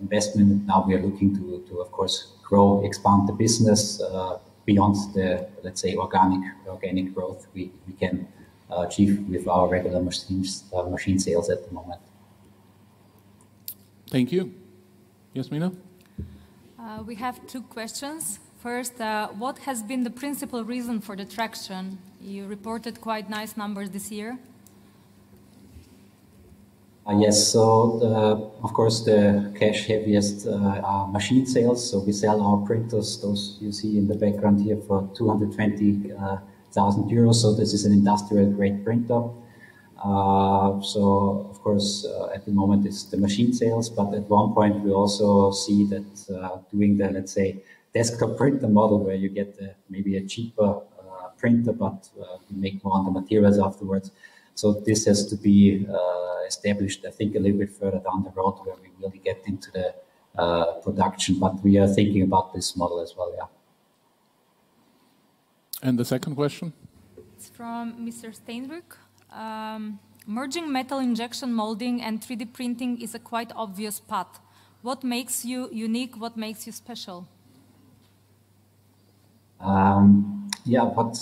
investment. Now we are looking to of course grow, expand the business beyond the, let's say, organic growth we can achieve with our regular machine sales at the moment. Thank you. Yes, Mina? We have two questions. First, what has been the principal reason for the traction? You reported quite nice numbers this year. Yes, so of course the cash heaviest are machine sales. So we sell our printers, those you see in the background here, for 220,000 euros. So this is an industrial grade printer. So of course at the moment it's the machine sales, but at one point we also see that doing the, let's say, desktop printer model where you get maybe a cheaper printer, but you make more on the materials afterwards. So this has to be established, I think, a little bit further down the road where we really get into the production. But we are thinking about this model as well, yeah. And the second question? It's from Mr. Steinrück. Merging metal injection molding and 3D printing is a quite obvious path. What makes you unique? What makes you special? Yeah, but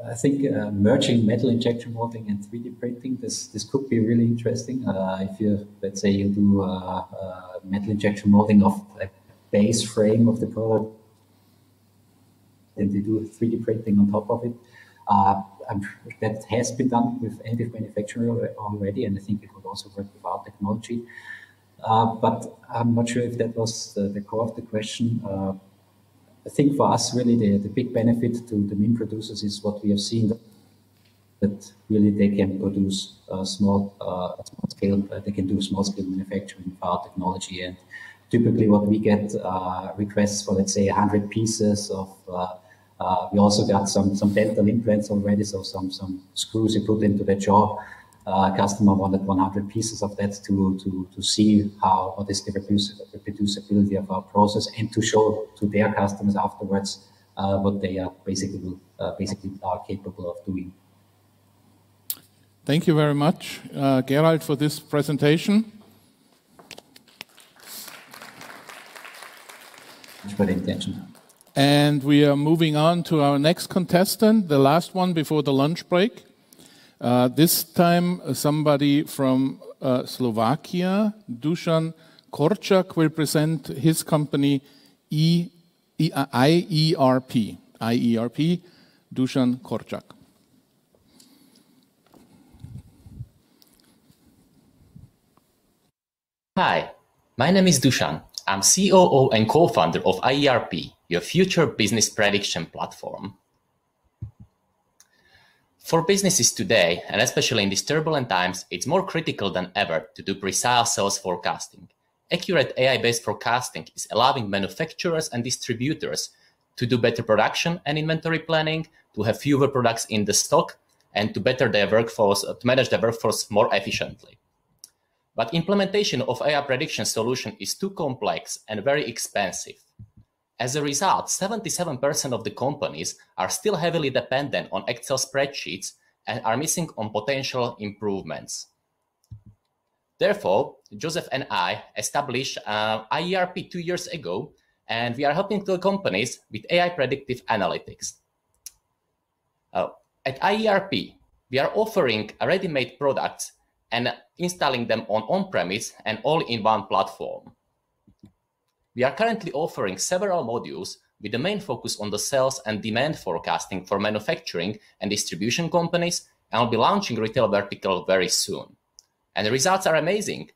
I think merging metal injection molding and 3D printing, this could be really interesting. If you, let's say, you do metal injection molding of a base frame of the product, and you do 3D printing on top of it. That has been done with additive manufacturing already, and I think it would also work with our technology. But I'm not sure if that was the core of the question. I think for us, really, the big benefit to the MIM producers is what we have seen, that really they can produce small scale. They can do small scale manufacturing with our technology, and typically what we get requests for, let's say, 100 pieces of. We also got some dental implants already, so some screws you put into the jaw. Customer wanted 100 pieces of that to see what is the reproducibility of our process, and to show to their customers afterwards what they are basically are capable of doing. Thank you very much, Gerald, for this presentation. Thanks for the attention. And we are moving on to our next contestant, the last one before the lunch break. This time, somebody from Slovakia, Dusan Korčak, will present his company IERP. IERP, Dusan Korčak. Hi, my name is Dusan. I'm COO and co-founder of IERP, your future business prediction platform. For businesses today, and especially in these turbulent times, it's more critical than ever to do precise sales forecasting. Accurate AI-based forecasting is allowing manufacturers and distributors to do better production and inventory planning, to have fewer products in the stock, and to better their workforce, to manage their workforce more efficiently. But implementation of AI prediction solution is too complex and very expensive. As a result, 77% of the companies are still heavily dependent on Excel spreadsheets and are missing on potential improvements. Therefore, Joseph and I established IERP 2 years ago, and we are helping the companies with AI predictive analytics. At IERP, we are offering ready-made products and installing them on-premise and all-in-one platform. We are currently offering several modules with the main focus on the sales and demand forecasting for manufacturing and distribution companies, and will be launching retail vertical very soon. And the results are amazing.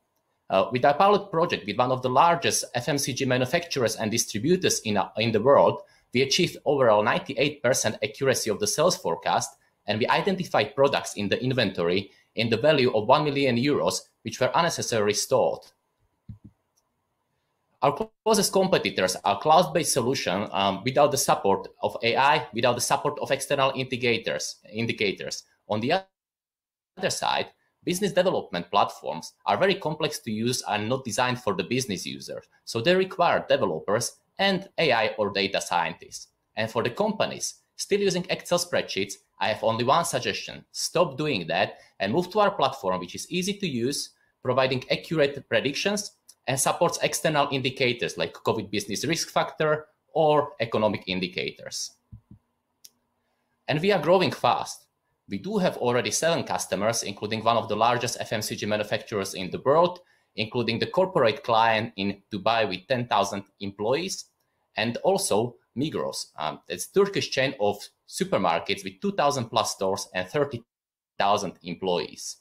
With our pilot project with one of the largest FMCG manufacturers and distributors in the world, we achieved overall 98% accuracy of the sales forecast, and we identified products in the inventory in the value of 1 million euros, which were unnecessarily stored. Our closest competitors are cloud-based solutions without the support of AI, without the support of external indicators, On the other side, business development platforms are very complex to use and not designed for the business user. So they require developers and AI or data scientists. And for the companies still using Excel spreadsheets, I have only one suggestion. Stop doing that and move to our platform, which is easy to use, providing accurate predictions and supports external indicators like COVID business risk factor or economic indicators. And we are growing fast. We do have already 7 customers, including one of the largest FMCG manufacturers in the world, including the corporate client in Dubai with 10,000 employees, and also Migros. It's a Turkish chain of supermarkets with 2,000 plus stores and 30,000 employees.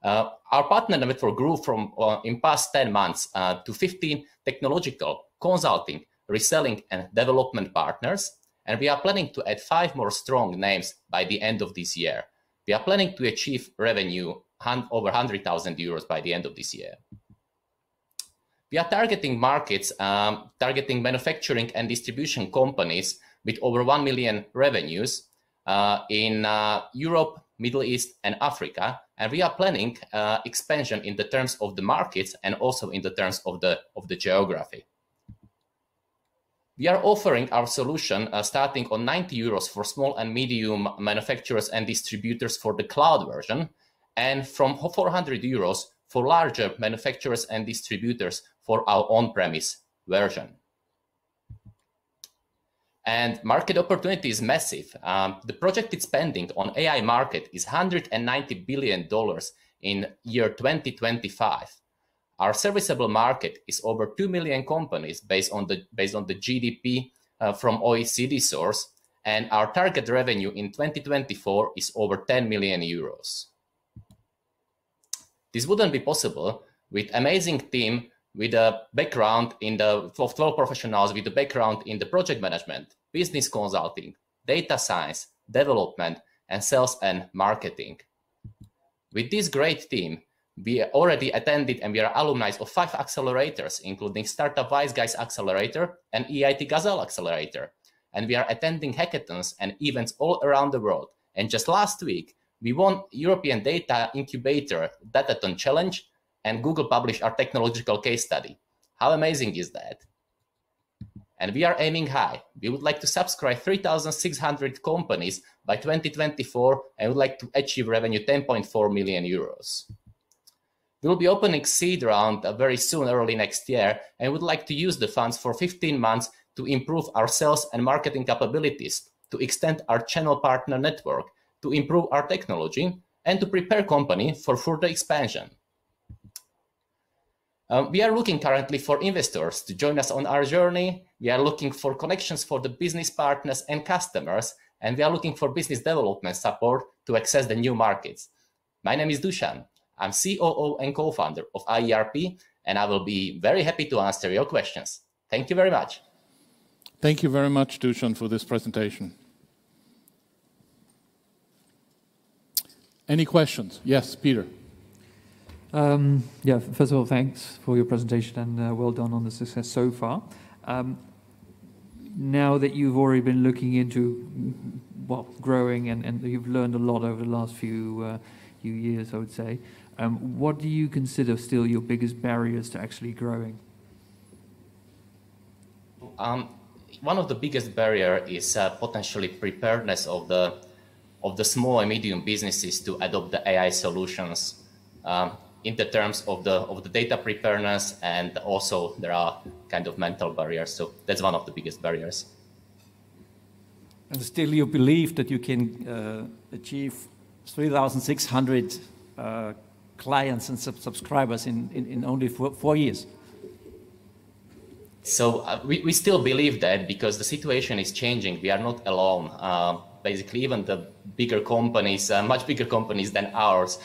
Our partner network grew from in past 10 months to 15 technological, consulting, reselling, and development partners. And we are planning to add 5 more strong names by the end of this year. We are planning to achieve revenue over 100,000 euros by the end of this year. We are targeting markets, targeting manufacturing and distribution companies with over 1 million revenues in Europe, Middle East, and Africa. And we are planning expansion in the terms of the markets and also in the terms of the geography. We are offering our solution starting on 90 euros for small and medium manufacturers and distributors for the cloud version, and from 400 euros for larger manufacturers and distributors for our on-premise version. And market opportunity is massive. The projected spending on AI market is $190 billion in year 2025. Our serviceable market is over 2 million companies based on the GDP from OECD source, and our target revenue in 2024 is over 10 million euros. This wouldn't be possible with amazing team with a background in the 12 professionals with a background in the project management, business consulting, data science, development, and sales and marketing. With this great team, we already attended and we are alumni of 5 accelerators, including Startup Wise Guys Accelerator and EIT Gazelle Accelerator. And we are attending hackathons and events all around the world. And just last week, we won European Data Incubator Datathon Challenge, and Google published our technological case study. How amazing is that? And we are aiming high. We would like to subscribe 3,600 companies by 2024 and would like to achieve revenue 10.4 million euros. We will be opening seed round very soon, early next year, and would like to use the funds for 15 months to improve our sales and marketing capabilities, to extend our channel partner network, to improve our technology, and to prepare company for further expansion. We are looking currently for investors to join us on our journey. We are looking for connections for the business partners and customers, and we are looking for business development support to access the new markets. My name is Dusan. I'm COO and co-founder of IERP, and I will be very happy to answer your questions. Thank you very much. Thank you very much, Dusan, for this presentation. Any questions? Yes, Peter. Yeah, first of all, thanks for your presentation and well done on the success so far. Now that you've already been looking into, well, growing and you've learned a lot over the last few years, I would say, what do you consider still your biggest barriers to actually growing? One of the biggest barriers is potentially preparedness of the small and medium businesses to adopt the AI solutions in the terms of the data preparedness, and also there are kind of mental barriers. So that's one of the biggest barriers. And still you believe that you can achieve 3,600 clients and subscribers in only 4 years? So we still believe that, because the situation is changing. We are not alone. Basically, even the bigger companies, much bigger companies than ours,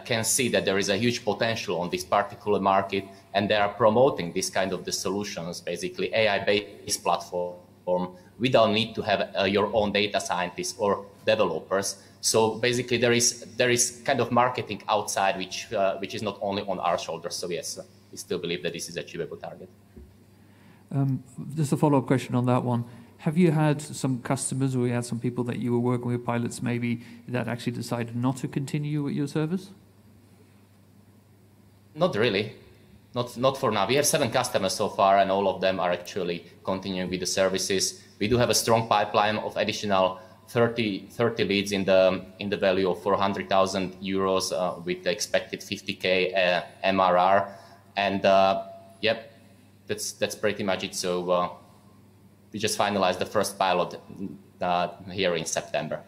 can see that there is a huge potential on this particular market, and they are promoting this kind of the solutions, basically AI-based platform. We don't need to have your own data scientists or developers. So basically, there is kind of marketing outside, which is not only on our shoulders. So yes, we still believe that this is an achievable target. Just a follow-up question on that one. Have you had some customers, or you had some people that you were working with, pilots maybe, that actually decided not to continue with your service? Not really. Not for now. We have 7 customers so far, and all of them are actually continuing with the services. We do have a strong pipeline of additional 30 leads in the value of 400,000 euros with the expected 50K MRR, and yep, that's pretty much it. So we just finalized the first pilot here in September.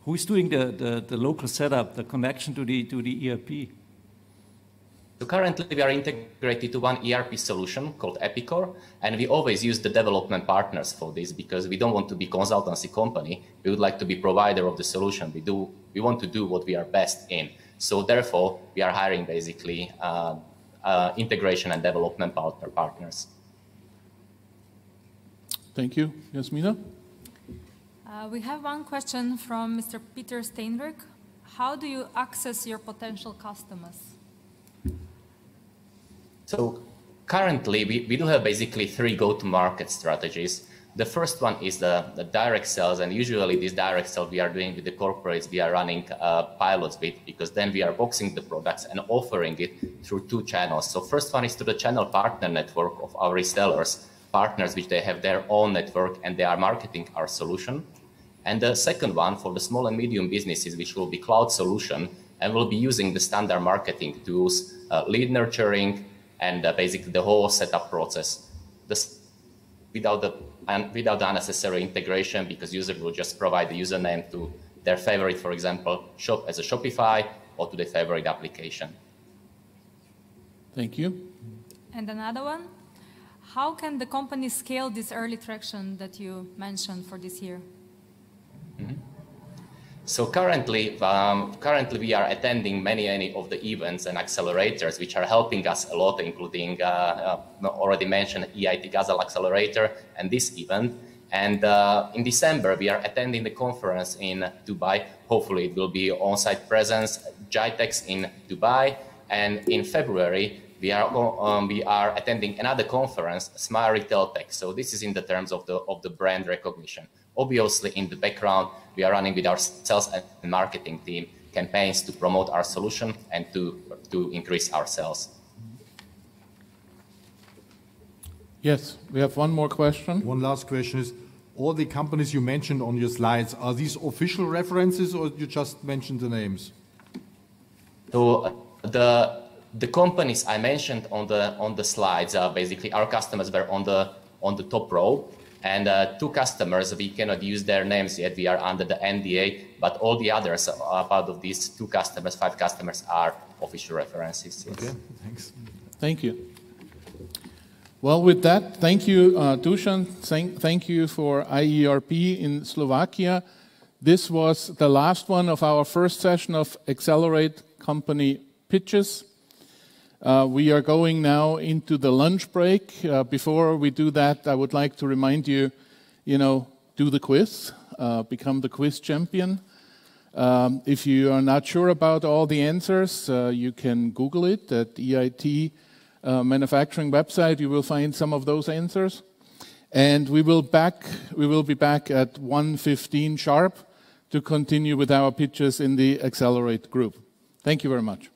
Who is doing the local setup, the connection to the ERP? So currently we are integrated to one ERP solution called Epicor, and we always use the development partners for this because we don't want to be consultancy company. We would like to be provider of the solution. We want to do what we are best in. So therefore we are hiring basically integration and development partners. Thank you. Jasmina? We have one question from Mr. Peter Steinrück. How do you access your potential customers? So currently, we do have basically 3 go-to-market strategies. The first one is the direct sales, and usually this direct sale we are doing with the corporates we are running pilots with, because then we are boxing the products and offering it through 2 channels. So first one is to the channel partner network of our resellers, partners which they have their own network and they are marketing our solution. And the second one for the small and medium businesses, which will be cloud solution and will be using the standard marketing tools, lead nurturing, and basically the whole setup process, without the unnecessary integration, because user will just provide the username to their favorite, for example, shop as a Shopify, or to their favorite application. Thank you. And another one, how can the company scale this early traction that you mentioned for this year? Mm-hmm. So currently we are attending many of the events and accelerators which are helping us a lot, including already mentioned EIT Gazelle Accelerator and this event. And in December we are attending the conference in Dubai. Hopefully it will be on-site presence, GITEX in Dubai. And in February we are attending another conference, Smart Retail Tech. So this is in the terms of the brand recognition. Obviously, in the background, we are running with our sales and marketing team campaigns to promote our solution and to increase our sales. Yes, we have one more question. One last question is, all the companies you mentioned on your slides, are these official references or you just mentioned the names? So the companies I mentioned on the slides are basically our customers were on the top row. And 2 customers, we cannot use their names yet. We are under the NDA, but all the others are part of these 2 customers, 5 customers are official references. Yes. Okay, thanks. Thank you. Well, with that, thank you, Dusan. Thank you for IERP in Slovakia. This was the last one of our first session of Accelerate Company Pitches. We are going now into the lunch break. Before we do that, I would like to remind you, do the quiz, become the quiz champion. If you are not sure about all the answers, you can Google it at EIT Manufacturing website. You will find some of those answers. And we will be back at 1:15 sharp to continue with our pitches in the Accelerate group. Thank you very much.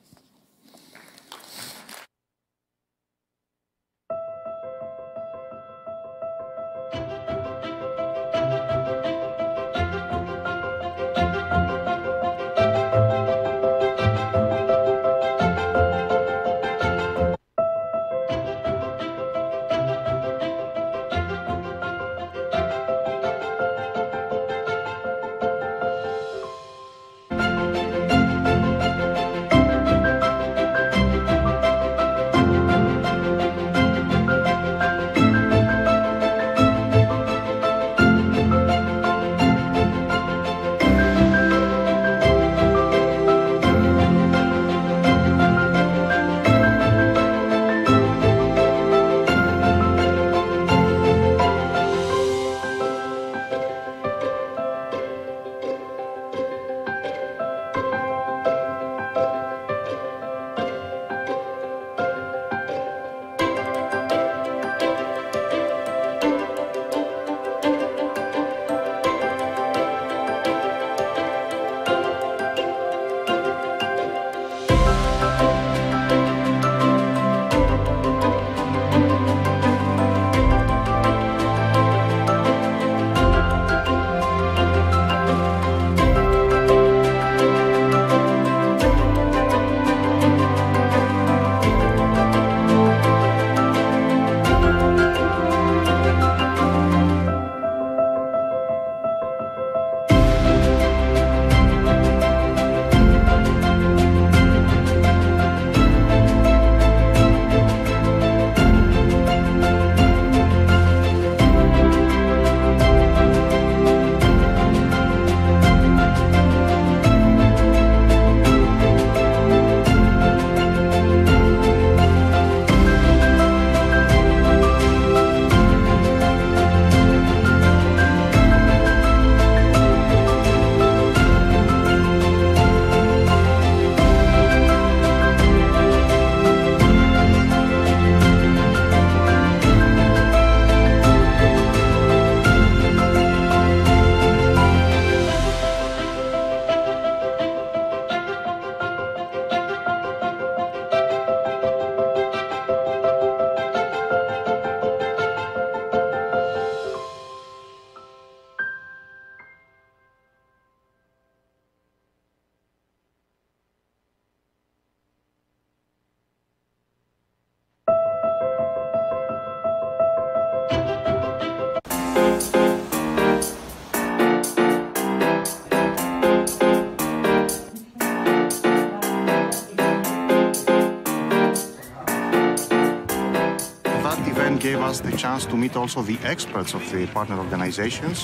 gave us the chance to meet also the experts of the partner organizations,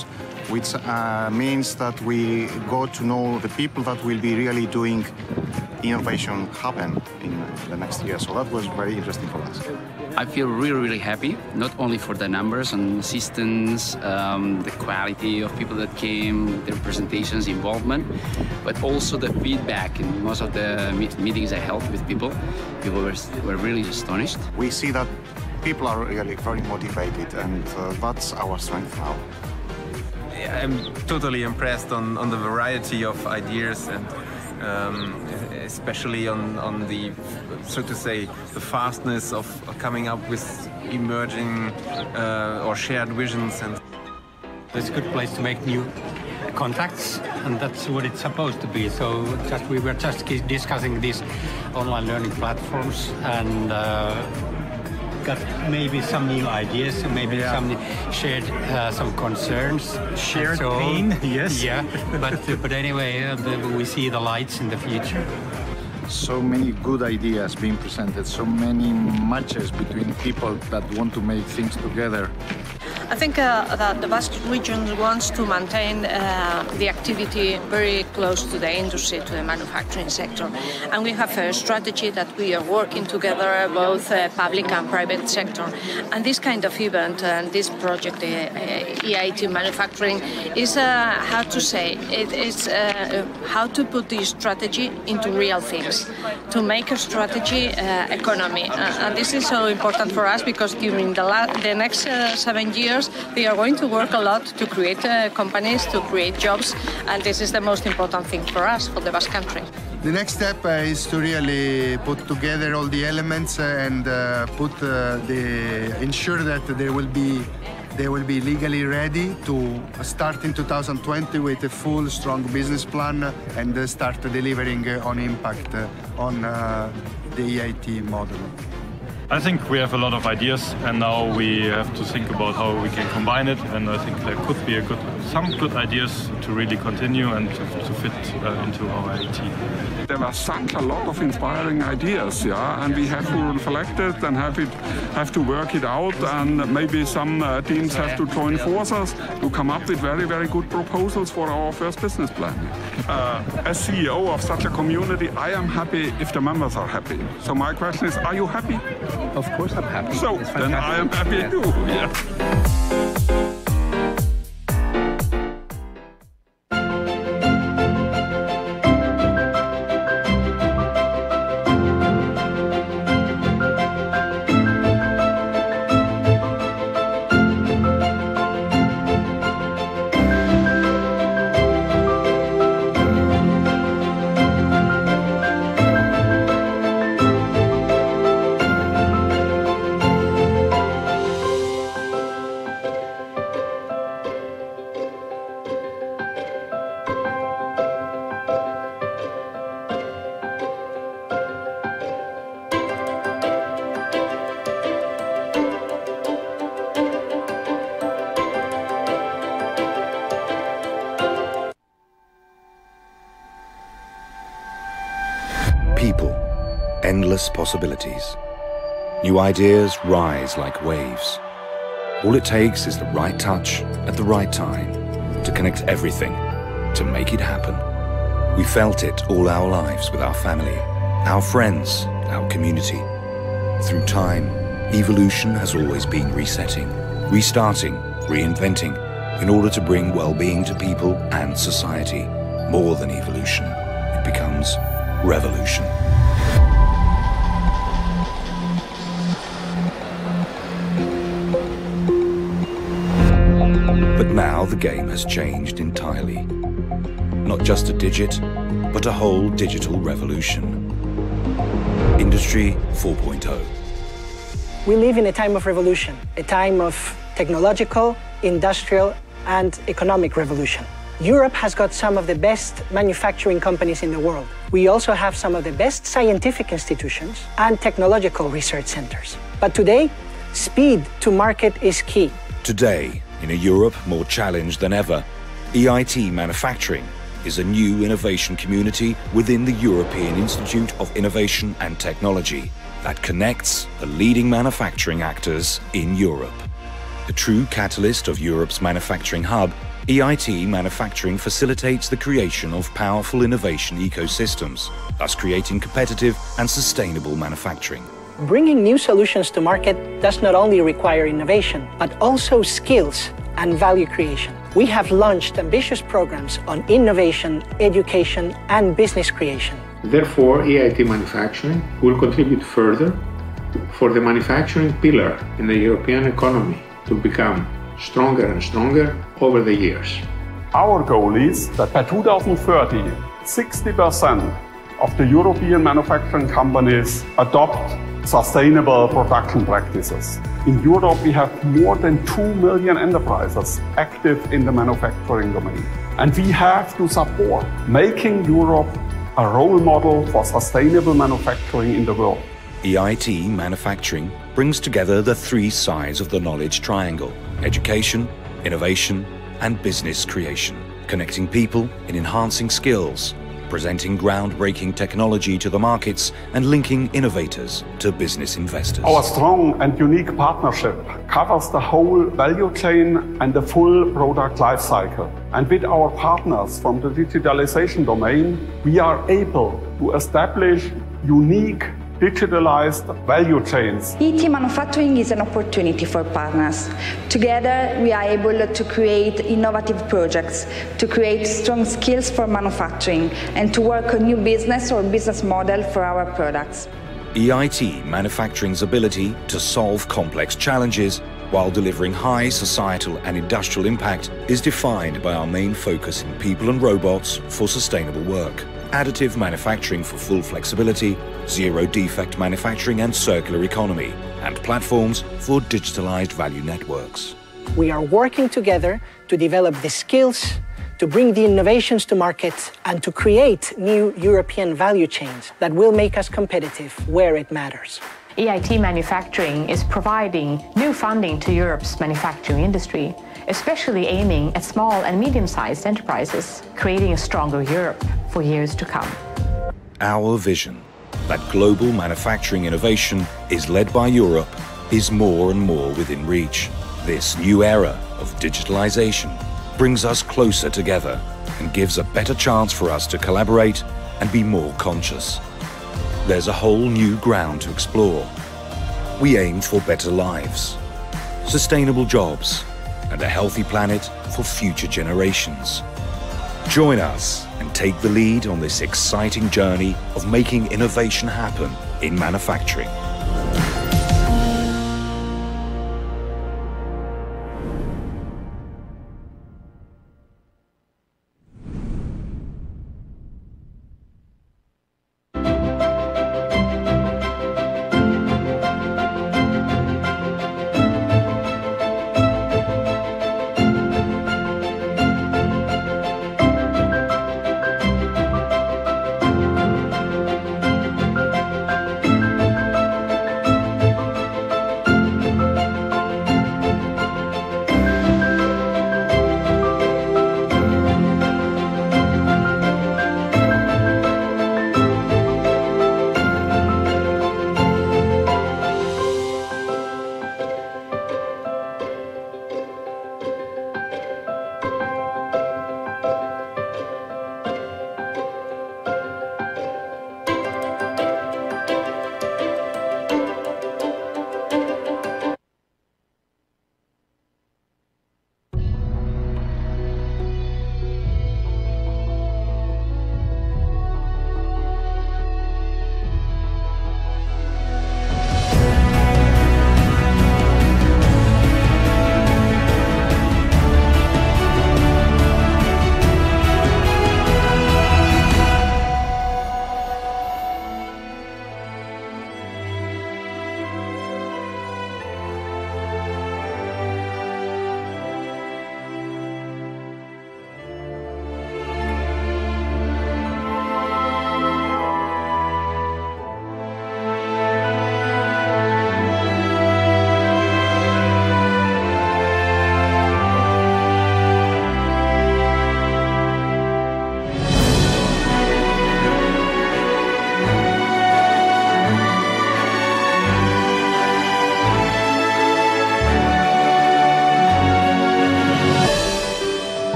which means that we got to know the people that will be really doing innovation happen in the next year. So that was very interesting for us. I feel really, really happy, not only for the numbers and assistance, the quality of people that came, their presentations, involvement, but also the feedback. In most of the meetings I held with people were really astonished. We see that people are really very motivated, and that's our strength now. I'm totally impressed on the variety of ideas, and especially on the, so to say, the fastness of coming up with emerging or shared visions. And it's a good place to make new contacts, and that's what it's supposed to be. So we were just discussing these online learning platforms, and got maybe some new ideas, maybe some shared some concerns, shared pain. Yes. Yeah, but anyway, we see the lights in the future. So many good ideas being presented, so many matches between people that want to make things together. I think that the Basque region wants to maintain the activity very close to the industry, to the manufacturing sector. And we have a strategy that we are working together, both public and private sector. And this kind of event and this project, EIT Manufacturing, is how to say, it's how to put this strategy into real things, to make a strategy economy. And this is so important for us because during the next 7 years, we are going to work a lot to create companies, to create jobs, and this is the most important thing for us, for the Basque Country. The next step is to really put together all the elements and ensure that they will be legally ready to start in 2020 with a full, strong business plan and start delivering on impact on the EIT model. I think we have a lot of ideas, and now we have to think about how we can combine it. And I think there could be some good ideas to really continue and to fit into our EIT. There were such a lot of inspiring ideas, yeah, and we have to reflect it and have to work it out, and maybe some teams have to join forces to come up with very, very good proposals for our first business plan. As CEO of such a community, I am happy if the members are happy. So my question is, are you happy? Of course I'm happy. So then I am happy too. Yeah. People, endless possibilities. New ideas rise like waves. All it takes is the right touch at the right time to connect everything, to make it happen. We felt it all our lives with our family, our friends, our community. Through time, evolution has always been resetting, restarting, reinventing, in order to bring well-being to people and society. More than evolution, it becomes revolution. But now the game has changed entirely. Not just a digit, but a whole digital revolution. Industry 4.0. We live in a time of revolution, a time of technological, industrial, and economic revolution. Europe has got some of the best manufacturing companies in the world. We also have some of the best scientific institutions and technological research centers. But today, speed to market is key. Today, in a Europe more challenged than ever, EIT Manufacturing is a new innovation community within the European Institute of Innovation and Technology, that connects the leading manufacturing actors in Europe. The true catalyst of Europe's manufacturing hub, EIT Manufacturing facilitates the creation of powerful innovation ecosystems, thus creating competitive and sustainable manufacturing. Bringing new solutions to market does not only require innovation, but also skills and value creation. We have launched ambitious programs on innovation, education, and business creation. Therefore, EIT Manufacturing will contribute further for the manufacturing pillar in the European economy to become stronger and stronger over the years. Our goal is that by 2030, 60% of the European manufacturing companies adopt sustainable production practices. In Europe, we have more than 2 million enterprises active in the manufacturing domain. And we have to support making Europe a role model for sustainable manufacturing in the world. EIT Manufacturing brings together the three sides of the knowledge triangle: education, innovation, and business creation, connecting people in enhancing skills, presenting groundbreaking technology to the markets, and linking innovators to business investors. Our strong and unique partnership covers the whole value chain and the full product life cycle. And with our partners from the digitalization domain, we are able to establish unique digitalized value chains. EIT Manufacturing is an opportunity for partners. Together, we are able to create innovative projects, to create strong skills for manufacturing, and to work on new business or business model for our products. EIT Manufacturing's ability to solve complex challenges while delivering high societal and industrial impact is defined by our main focus in people and robots for sustainable work, additive manufacturing for full flexibility, zero-defect manufacturing and circular economy, and platforms for digitalized value networks. We are working together to develop the skills, to bring the innovations to market, and to create new European value chains that will make us competitive where it matters. EIT Manufacturing is providing new funding to Europe's manufacturing industry, especially aiming at small and medium-sized enterprises, creating a stronger Europe for years to come. Our vision that global manufacturing innovation is led by Europe is more and more within reach. This new era of digitalization brings us closer together and gives a better chance for us to collaborate and be more conscious. There's a whole new ground to explore. We aim for better lives, sustainable jobs, and a healthy planet for future generations. Join us and take the lead on this exciting journey of making innovation happen in manufacturing.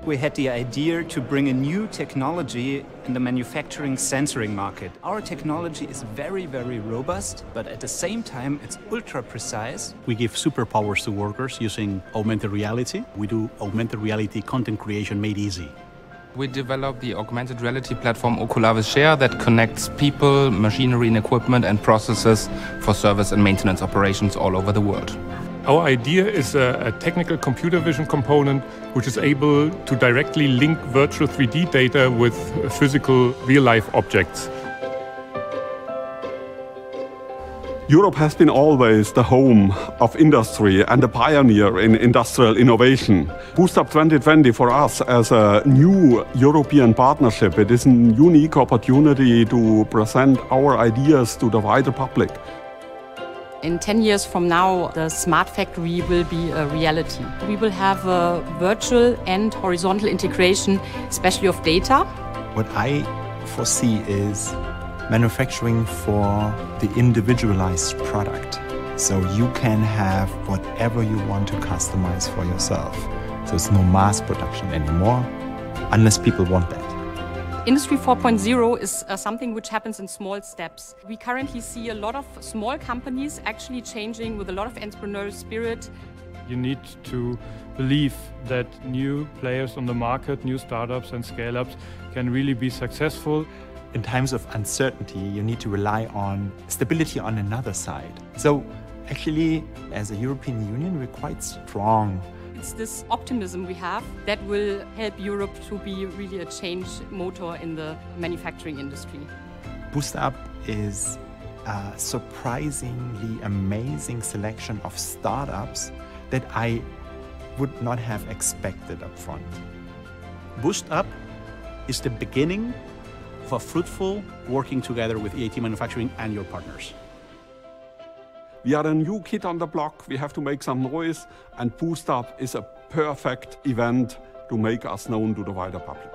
We had the idea to bring a new technology in the manufacturing sensoring market. Our technology is very, very robust, but at the same time, it's ultra precise. We give superpowers to workers using augmented reality. We do augmented reality content creation made easy. We developed the augmented reality platform Oculave Share that connects people, machinery and equipment and processes for service and maintenance operations all over the world. Our idea is a technical computer vision component which is able to directly link virtual 3D data with physical real-life objects. Europe has been always the home of industry and a pioneer in industrial innovation. BoostUp 2020 for us as a new European partnership, it is a unique opportunity to present our ideas to the wider public. In 10 years from now, the smart factory will be a reality. We will have a virtual and horizontal integration, especially of data. What I foresee is manufacturing for the individualized product. So you can have whatever you want to customize for yourself. So it's no mass production anymore, unless people want that. Industry 4.0 is something which happens in small steps. We currently see a lot of small companies actually changing with a lot of entrepreneurial spirit. You need to believe that new players on the market, new startups and scale-ups can really be successful. In times of uncertainty, you need to rely on stability on another side. So actually, as a European Union, we're quite strong. It's this optimism we have that will help Europe to be really a change motor in the manufacturing industry. BoostUp is a surprisingly amazing selection of startups that I would not have expected up front. BoostUp is the beginning of a fruitful working together with EIT Manufacturing and your partners. We are a new kid on the block, we have to make some noise, and BoostUp is a perfect event to make us known to the wider public.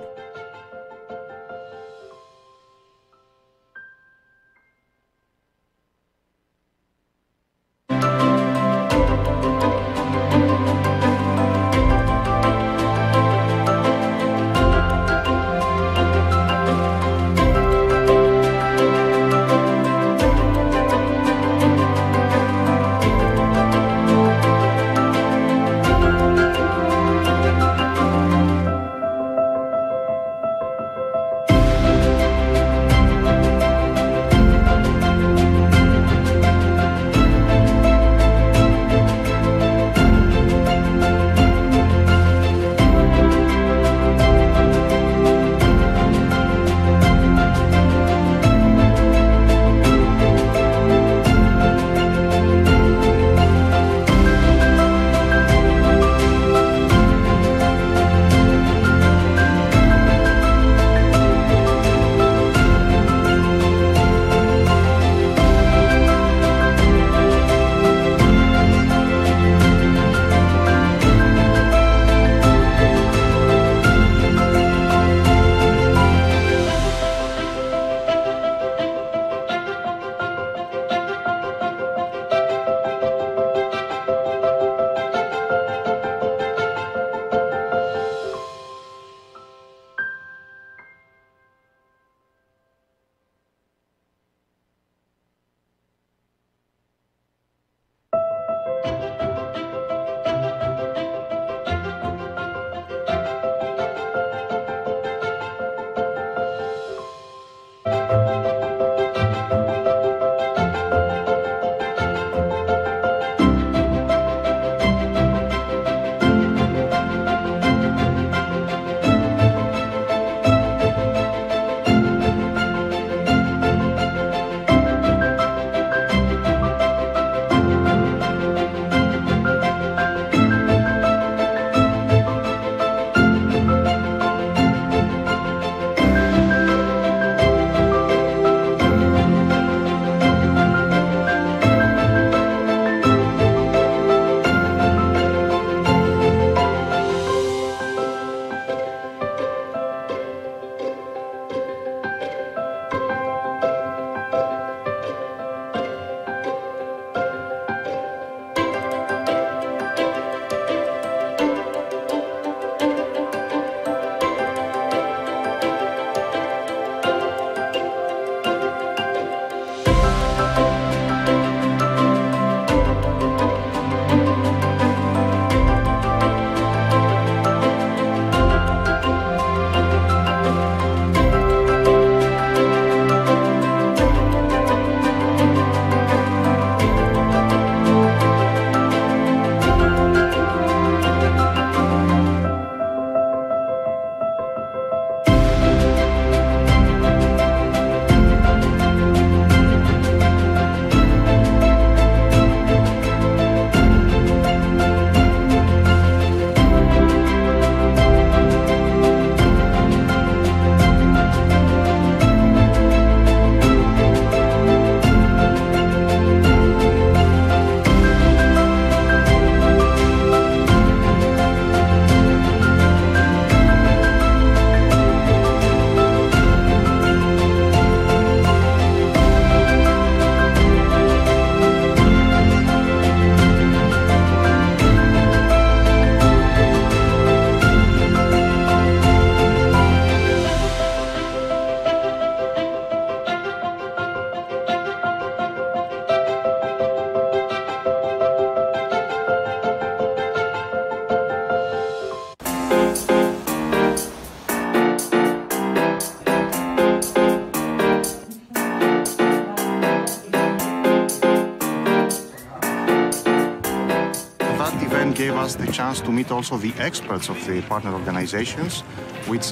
gave us the chance to meet also the experts of the partner organizations, which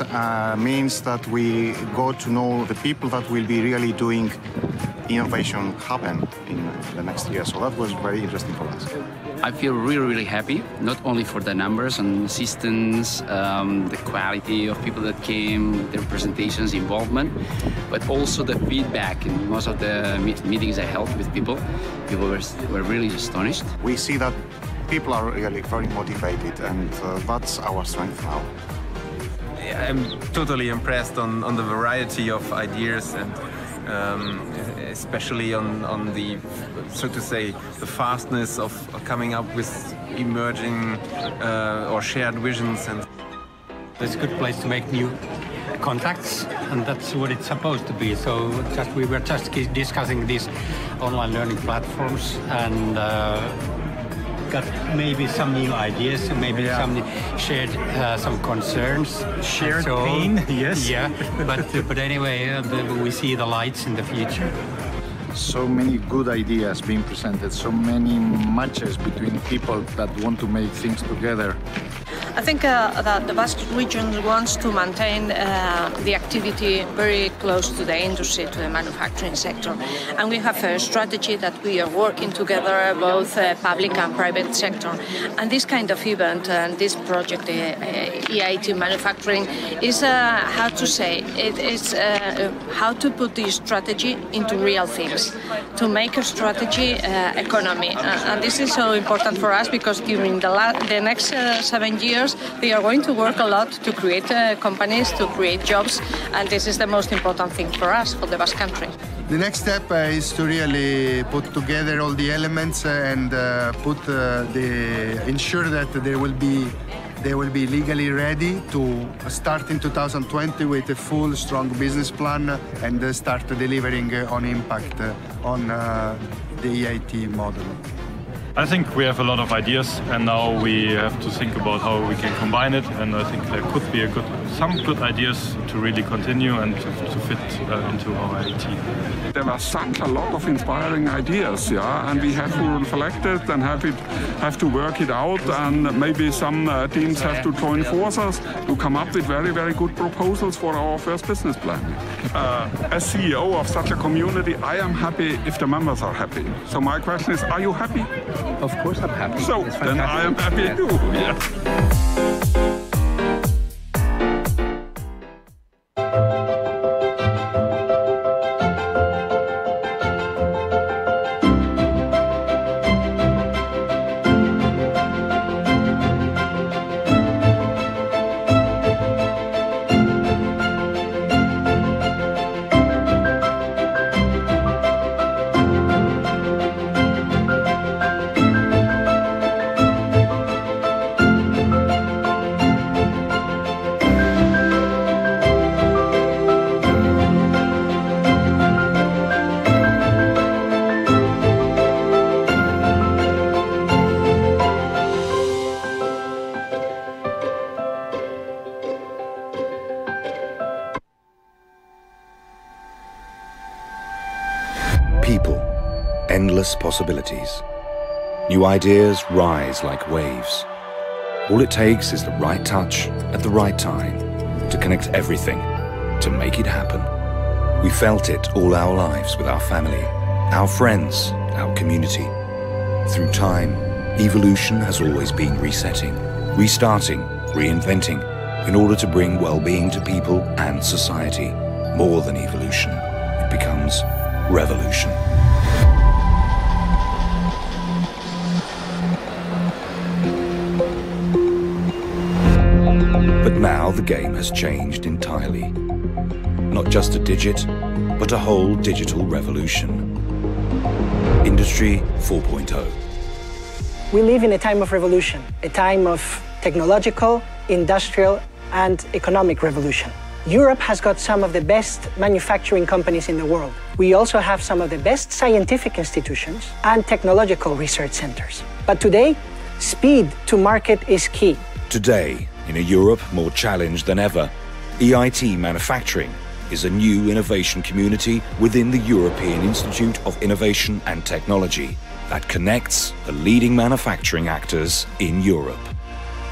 means that we got to know the people that will be really doing innovation happen in the next year. So that was very interesting for us. I feel really happy, not only for the numbers and assistance, the quality of people that came, their presentations, involvement, but also the feedback in most of the meetings I held with people. People were really astonished. We see that people are really very motivated, and that's our strength now. I'm totally impressed on the variety of ideas, and especially on the, so to say, the fastness of coming up with emerging or shared visions. And it's a good place to make new contacts, and that's what it's supposed to be. So we were just discussing these online learning platforms, and got maybe some new ideas, maybe some shared some concerns, shared pain. Yes. Yeah, but anyway, we see the lights in the future. So many good ideas being presented, so many matches between people that want to make things together. I think that the Basque region wants to maintain the activity very close to the industry, to the manufacturing sector. And we have a strategy that we are working together, both public and private sector. And this kind of event and this project, EIT Manufacturing, is how to say, it is how to put this strategy into real things, to make a strategy economy. And this is so important for us because during the next 7 years, they are going to work a lot to create companies, to create jobs, and this is the most important thing for us, for the Basque country. The next step is to really put together all the elements and ensure that they will be legally ready to start in 2020 with a full, strong business plan and start delivering on impact on the EIT model. I think we have a lot of ideas, and now we have to think about how we can combine it. And I think there could be some good ideas to really continue and to fit into our EIT. There were such a lot of inspiring ideas, and we have to reflect it and have to work it out. And maybe some teams have to join forces to come up with very, very good proposals for our first business plan. As CEO of such a community, I am happy if the members are happy. So my question is, are you happy? Of course I'm happy. So then I am happy too. Yeah. People, endless possibilities. New ideas rise like waves. All it takes is the right touch at the right time to connect everything, to make it happen. We felt it all our lives with our family, our friends, our community. Through time, evolution has always been resetting, restarting, reinventing, in order to bring well-being to people and society. More than evolution, it becomes revolution. But now the game has changed entirely. Not just a digit, but a whole digital revolution. Industry 4.0. We live in a time of revolution, a time of technological, industrial, and economic revolution. Europe has got some of the best manufacturing companies in the world. We also have some of the best scientific institutions and technological research centers. But today, speed to market is key. Today, in a Europe more challenged than ever, EIT Manufacturing is a new innovation community within the European Institute of Innovation and Technology that connects the leading manufacturing actors in Europe.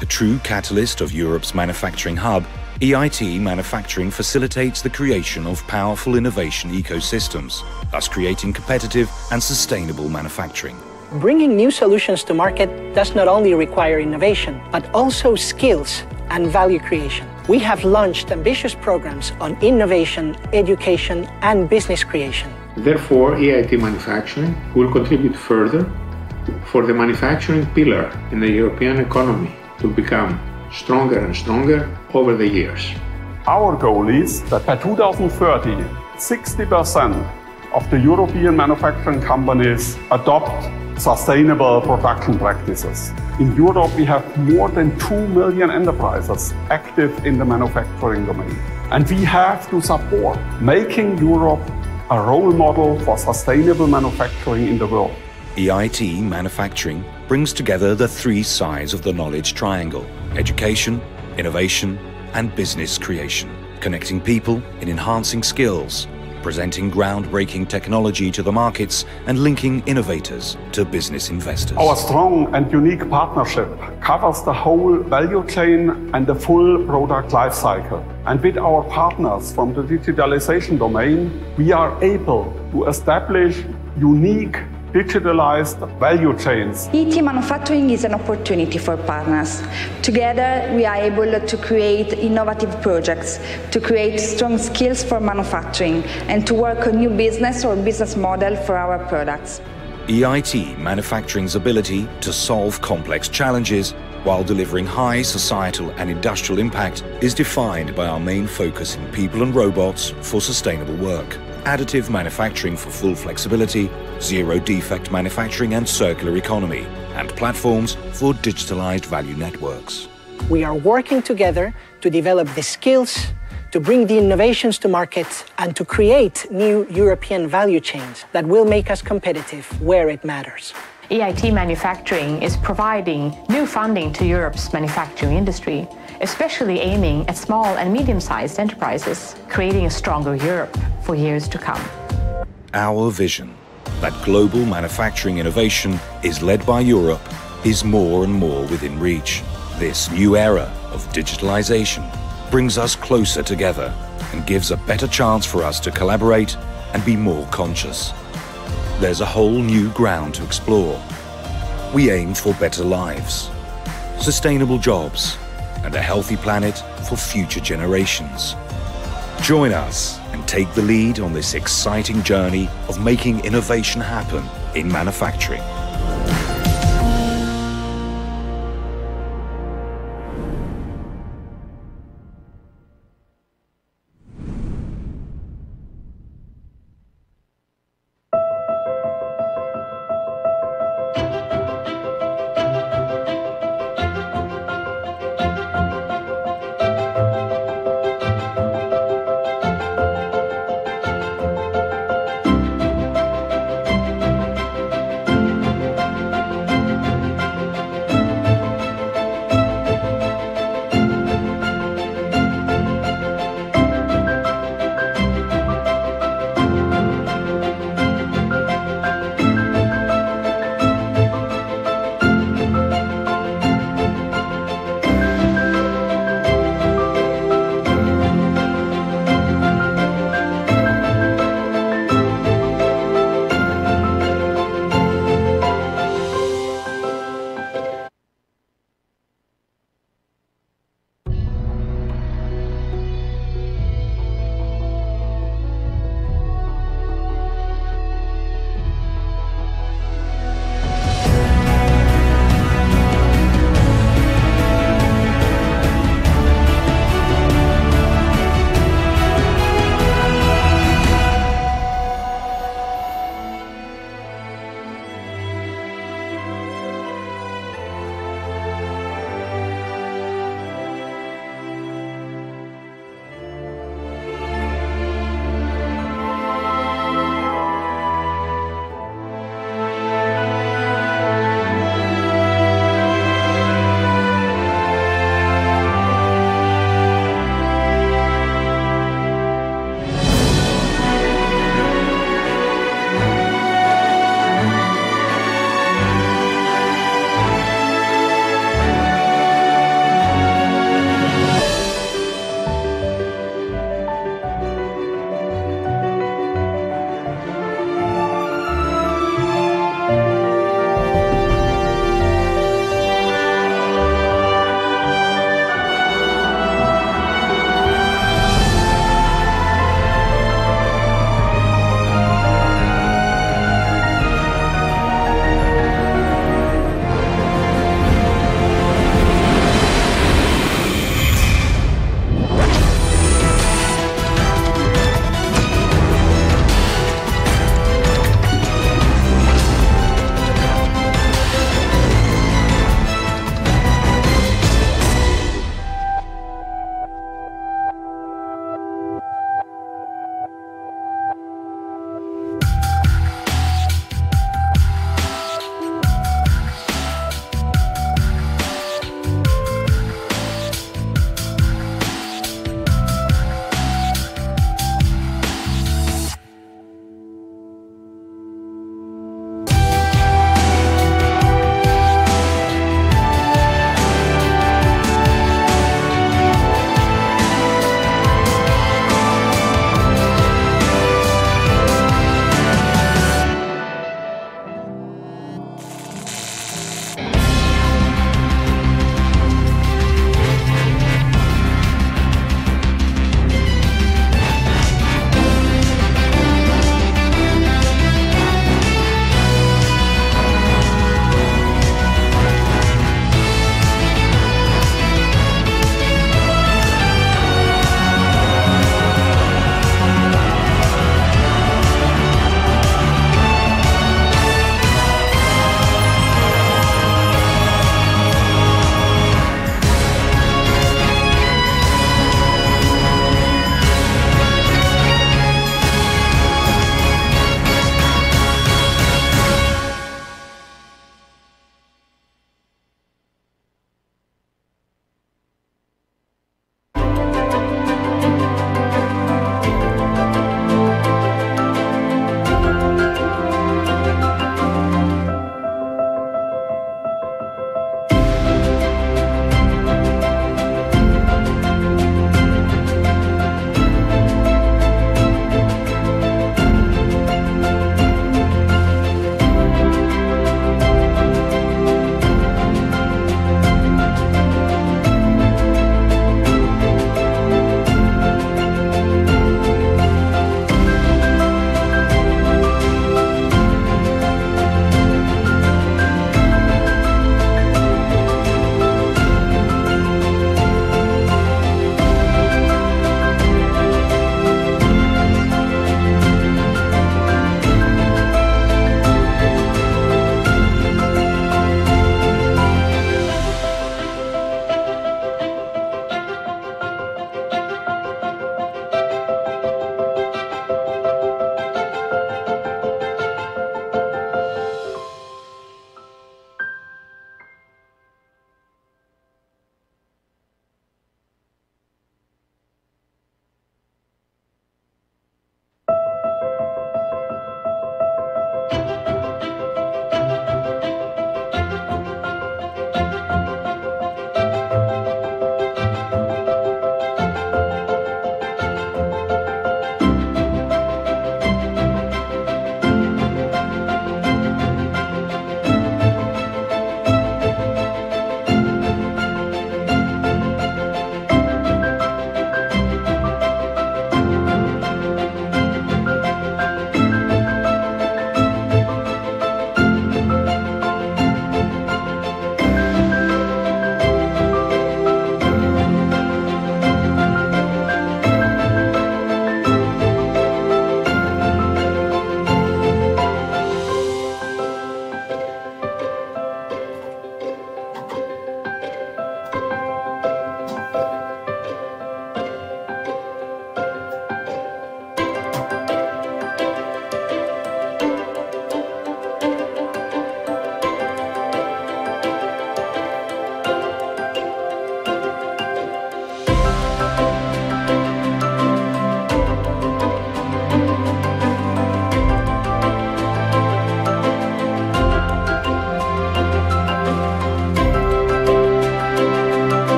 The true catalyst of Europe's manufacturing hub, EIT Manufacturing facilitates the creation of powerful innovation ecosystems, thus creating competitive and sustainable manufacturing. Bringing new solutions to market does not only require innovation, but also skills and value creation. We have launched ambitious programs on innovation, education, and business creation. Therefore, EIT Manufacturing will contribute further for the manufacturing pillar in the European economy to become stronger and stronger over the years. Our goal is that by 2030, 60% of the European manufacturing companies adopt sustainable production practices. In Europe, we have more than 2 million enterprises active in the manufacturing domain. And we have to support making Europe a role model for sustainable manufacturing in the world. EIT Manufacturing brings together the three sides of the knowledge triangle: education, innovation, and business creation, connecting people in enhancing skills, presenting groundbreaking technology to the markets, and linking innovators to business investors. Our strong and unique partnership covers the whole value chain and the full product life cycle. And with our partners from the digitalization domain, we are able to establish unique digitalized value chains. EIT Manufacturing is an opportunity for partners. Together, we are able to create innovative projects, to create strong skills for manufacturing, and to work on new business or business model for our products. EIT Manufacturing's ability to solve complex challenges while delivering high societal and industrial impact is defined by our main focus in people and robots for sustainable work, additive manufacturing for full flexibility, zero-defect manufacturing and circular economy, and platforms for digitalized value networks. We are working together to develop the skills, to bring the innovations to market, and to create new European value chains that will make us competitive where it matters. EIT Manufacturing is providing new funding to Europe's manufacturing industry, especially aiming at small and medium-sized enterprises, creating a stronger Europe for years to come. Our vision that global manufacturing innovation is led by Europe is more and more within reach. This new era of digitalization brings us closer together and gives a better chance for us to collaborate and be more conscious. There's a whole new ground to explore. We aim for better lives, sustainable jobs, and a healthy planet for future generations. Join us and take the lead on this exciting journey of making innovation happen in manufacturing.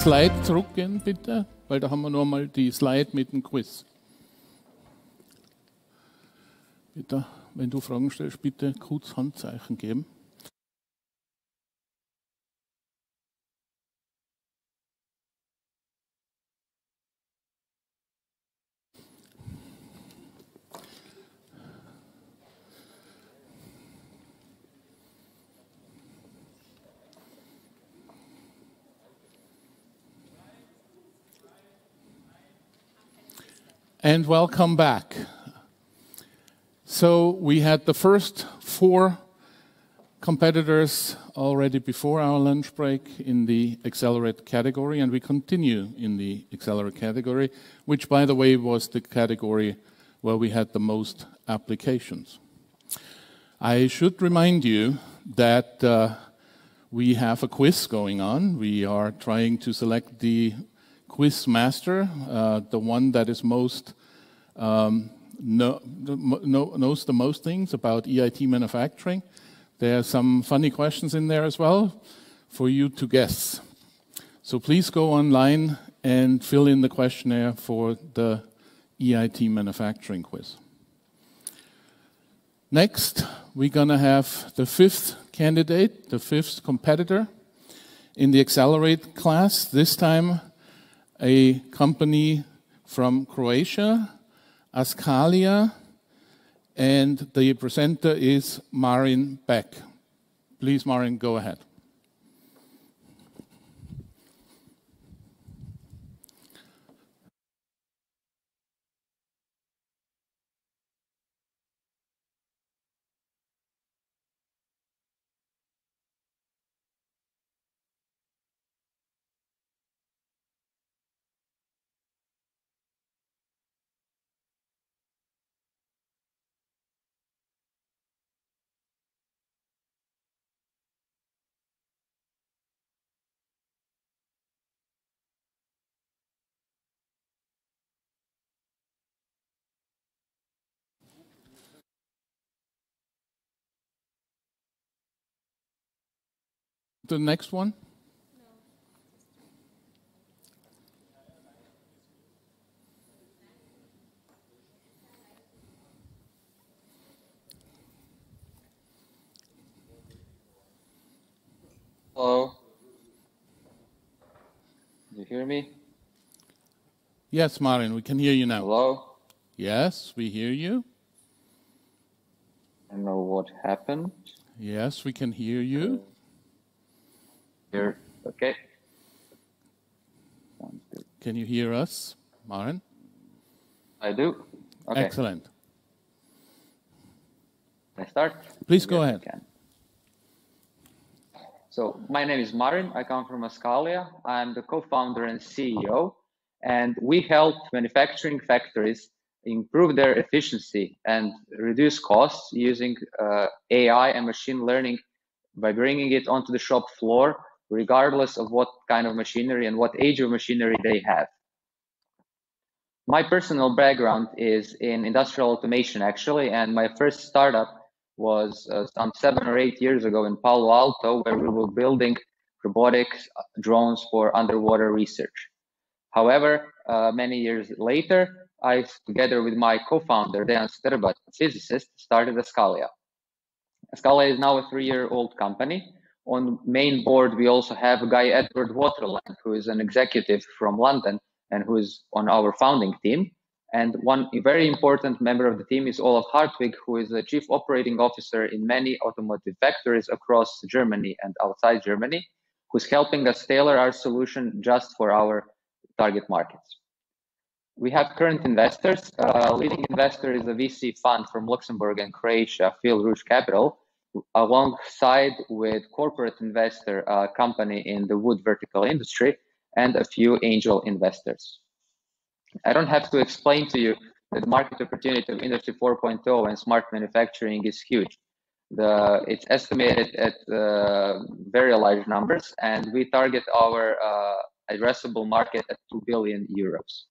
Slide zurückgehen, bitte, weil da haben wir noch mal die Slide mit dem Quiz. Bitte, wenn du Fragen stellst, bitte kurz Handzeichen geben. And welcome back. So we had the first 4 competitors already before our lunch break in the Accelerate category, and we continue in the Accelerate category, which, by the way, was the category where we had the most applications. I should remind you that we have a quiz going on. We are trying to select the quiz master, the one that is most knows the most things about EIT manufacturing. There are some funny questions in there as well for you to guess. So please go online and fill in the questionnaire for the EIT manufacturing quiz. Next, we're going to have the 5th candidate, the 5th competitor in the Accelerate class. This time, a company from Croatia, Ascalia, and the presenter is Marin Beck. Please, Marin, go ahead. The next one? Hello. Do you hear me? Yes, Marin, we can hear you now. Hello? Yes, we hear you. I don't know what happened. Yes, we can hear you. Here, okay. Can you hear us, Marin? I do. Okay. Excellent. Can I start? Please go ahead. So my name is Marin. I come from Ascalia. I'm the co-founder and CEO, and we help manufacturing factories improve their efficiency and reduce costs using AI and machine learning by bringing it onto the shop floor, regardless of what kind of machinery and what age of machinery they have. My personal background is in industrial automation, actually, and my first startup was some 7 or 8 years ago in Palo Alto, where we were building robotics drones for underwater research. However, many years later, I, together with my co-founder, Dejan Strbat, a physicist, started Ascalia. Ascalia is now a 3-year-old company. On main board, we also have a guy, Edward Waterland, who is an executive from London and who is on our founding team. And one very important member of the team is Olaf Hartwig, who is the chief operating officer in many automotive factories across Germany and outside Germany, who's helping us tailor our solution just for our target markets. We have current investors. Leading investor is a VC fund from Luxembourg and Croatia, Phil Rouge Capital, alongside with corporate investor, a company in the wood vertical industry, and a few angel investors. I don't have to explain to you that the market opportunity of Industry 4.0 and smart manufacturing is huge. It's estimated at very large numbers, and we target our addressable market at 2 billion euros.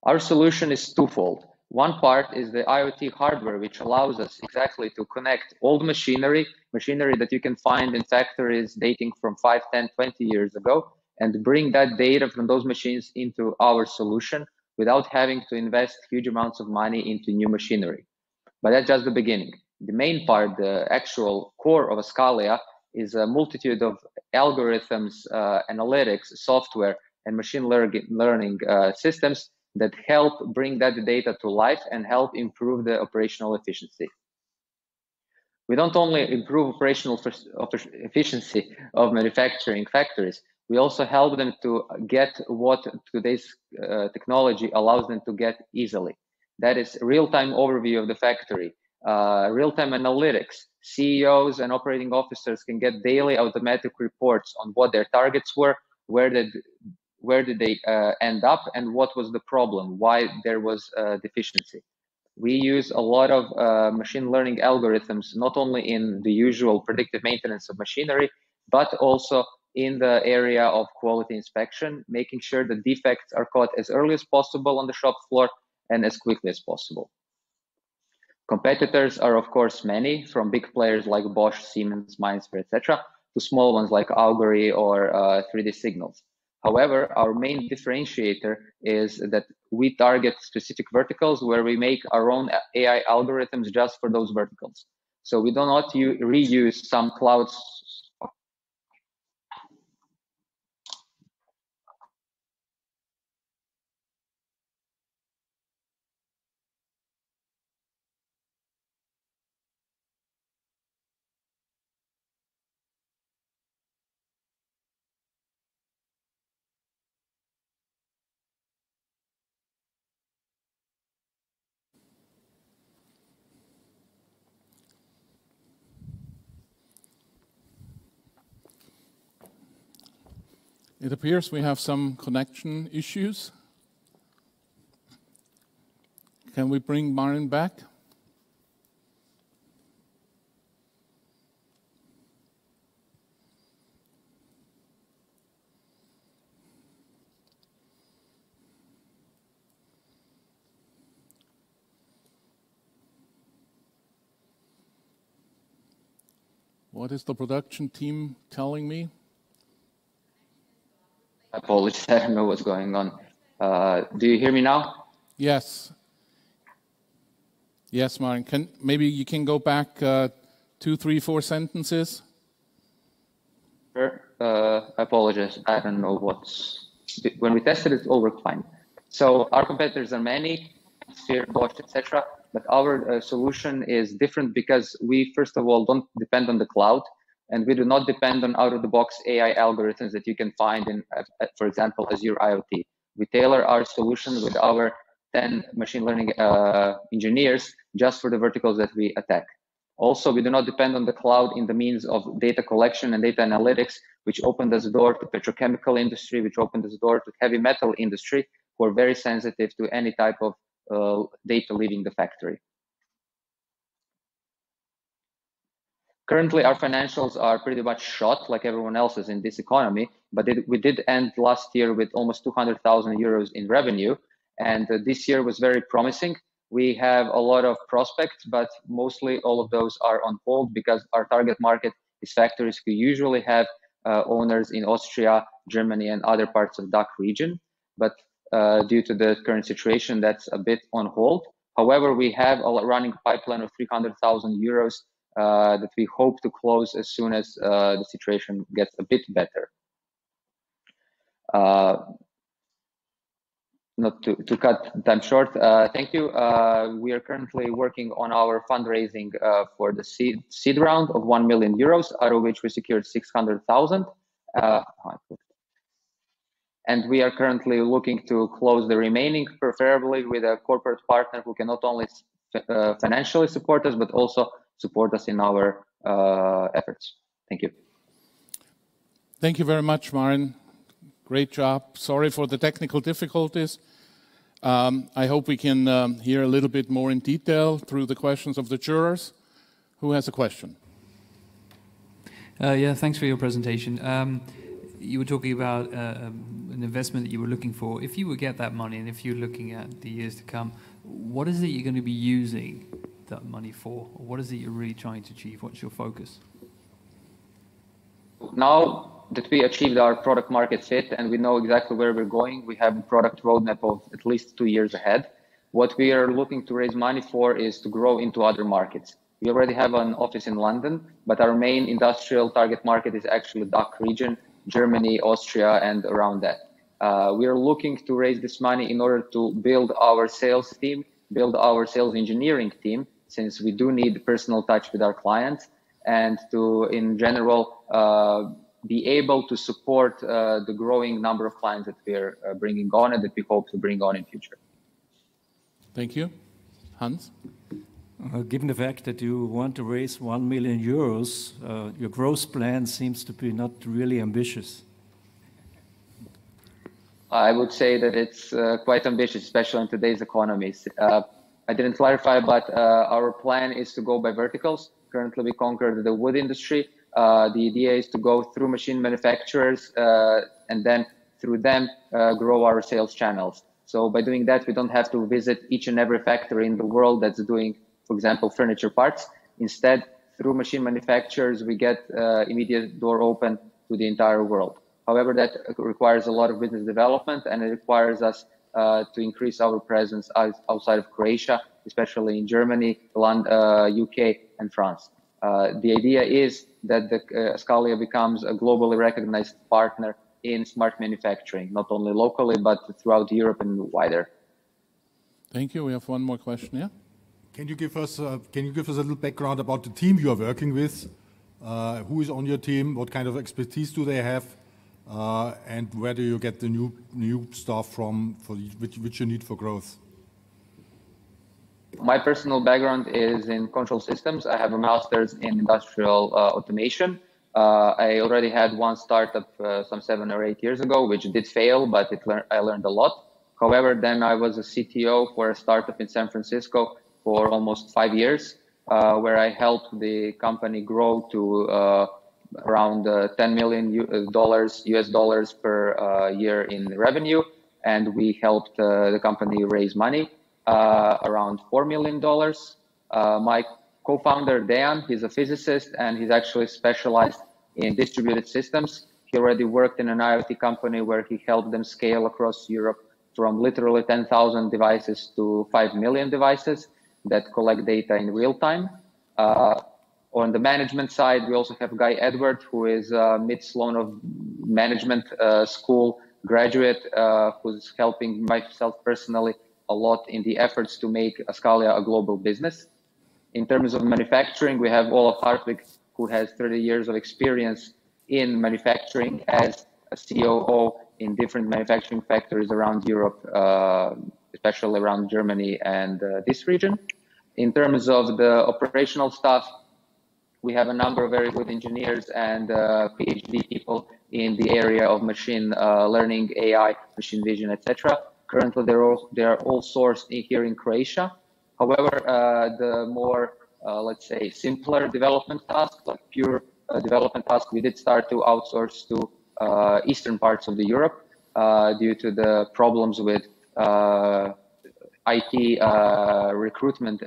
Our solution is twofold. One part is the IoT hardware, which allows us exactly to connect old machinery that you can find in factories dating from 5, 10, 20 years ago, and bring that data from those machines into our solution without having to invest huge amounts of money into new machinery. But that's just the beginning. The main part, the actual core of Ascalia, is a multitude of algorithms, analytics, software, and machine learning systems that help bring that data to life and help improve the operational efficiency. We don't only improve operational efficiency of manufacturing factories, we also help them to get what today's technology allows them to get easily. That is real-time overview of the factory, real-time analytics. CEOs and operating officers can get daily automatic reports on what their targets were, where did they end up, and what was the problem, why there was deficiency. We use a lot of machine learning algorithms, not only in the usual predictive maintenance of machinery, but also in the area of quality inspection, making sure the defects are caught as early as possible on the shop floor and as quickly as possible. Competitors are, of course, many, from big players like Bosch, Siemens, Mainzer, etc., to small ones like Augury or 3D Signals. However, our main differentiator is that we target specific verticals where we make our own AI algorithms just for those verticals. So we do not reuse some clouds. It appears we have some connection issues. Can we bring Marin back? What is the production team telling me? Apologies, I don't know what's going on. Do you hear me now? Yes. Yes, Marin. Maybe you can go back 2, 3, 4 sentences? Sure. I apologize. I don't know what's... When we tested it, all worked fine. So our competitors are many, Sphere, Bosch, etc. But our solution is different because we, first of all, don't depend on the cloud. And we do not depend on out-of-the-box AI algorithms that you can find in, for example, Azure IoT. We tailor our solution with our 10 machine learning engineers just for the verticals that we attack. Also, we do not depend on the cloud in the means of data collection and data analytics, which opened the door to petrochemical industry, which opened the door to heavy metal industry, who are very sensitive to any type of data leaving the factory. Currently, our financials are pretty much shot like everyone else's in this economy, but we did end last year with almost 200,000 euros in revenue, and this year was very promising. We have a lot of prospects, but mostly all of those are on hold because our target market is factories who usually have owners in Austria, Germany, and other parts of DACH region. But due to the current situation, that's a bit on hold. However, we have a running pipeline of 300,000 euros that we hope to close as soon as the situation gets a bit better. Not to cut time short, thank you. We are currently working on our fundraising for the seed round of 1 million euros, out of which we secured 600,000. And we are currently looking to close the remaining, preferably with a corporate partner who can not only financially support us, but also support us in our efforts. Thank you. Thank you very much, Marin. Great job. Sorry for the technical difficulties. I hope we can hear a little bit more in detail through the questions of the jurors. Who has a question? Yeah, thanks for your presentation. You were talking about an investment that you were looking for. If you would get that money, and if you're looking at the years to come, what is it you're going to be using that money for? Or what is it you're really trying to achieve? What's your focus? Now that we achieved our product market fit and we know exactly where we're going, we have a product roadmap of at least 2 years ahead. What we are looking to raise money for is to grow into other markets. We already have an office in London, but our main industrial target market is actually the DACH region, Germany, Austria, and around that. We are looking to raise this money in order to build our sales team, build our sales engineering team, since we do need personal touch with our clients, and to, in general, be able to support the growing number of clients that we're bringing on and that we hope to bring on in future. Thank you. Hans? Given the fact that you want to raise 1 million euros, your growth plan seems to be not really ambitious. I would say that it's quite ambitious, especially in today's economies. I didn't clarify, but our plan is to go by verticals. Currently, we conquered the wood industry. The idea is to go through machine manufacturers and then through them grow our sales channels. So by doing that, we don't have to visit each and every factory in the world that's doing, for example, furniture parts. Instead, through machine manufacturers, we get immediate door open to the entire world. However, that requires a lot of business development, and it requires us to increase our presence outside of Croatia, especially in Germany, UK, and France. The idea is that Ascalia becomes a globally recognized partner in smart manufacturing, not only locally, but throughout Europe and wider. Thank you. We have one more question here. Can you give us a little background about the team you are working with? Who is on your team? What kind of expertise do they have? And where do you get the new staff from which you need for growth? My personal background is in control systems. I have a master's in industrial automation. I already had one startup some 7 or 8 years ago, which did fail, but I learned a lot. However, then I was a CTO for a startup in San Francisco for almost 5 years, where I helped the company grow to around $10 million US dollars per year in revenue. And we helped the company raise money, around $4 million. My co-founder, Dan, he's a physicist, and he's actually specialized in distributed systems. He already worked in an IoT company where he helped them scale across Europe from literally 10,000 devices to 5 million devices that collect data in real time. On the management side, we also have Guy Edward, who is a mid-Sloan of Management School graduate, who's helping myself personally a lot in the efforts to make Ascalia a global business. In terms of manufacturing, we have Olaf Hartvig, who has 30 years of experience in manufacturing as a COO in different manufacturing factories around Europe, especially around Germany and this region. In terms of the operational stuff, we have a number of very good engineers and PhD people in the area of machine learning, AI, machine vision, etc. Currently, they are all sourced here in Croatia. However, the more, let's say, simpler development tasks, like pure development tasks, we did start to outsource to eastern parts of Europe due to the problems with IT recruitment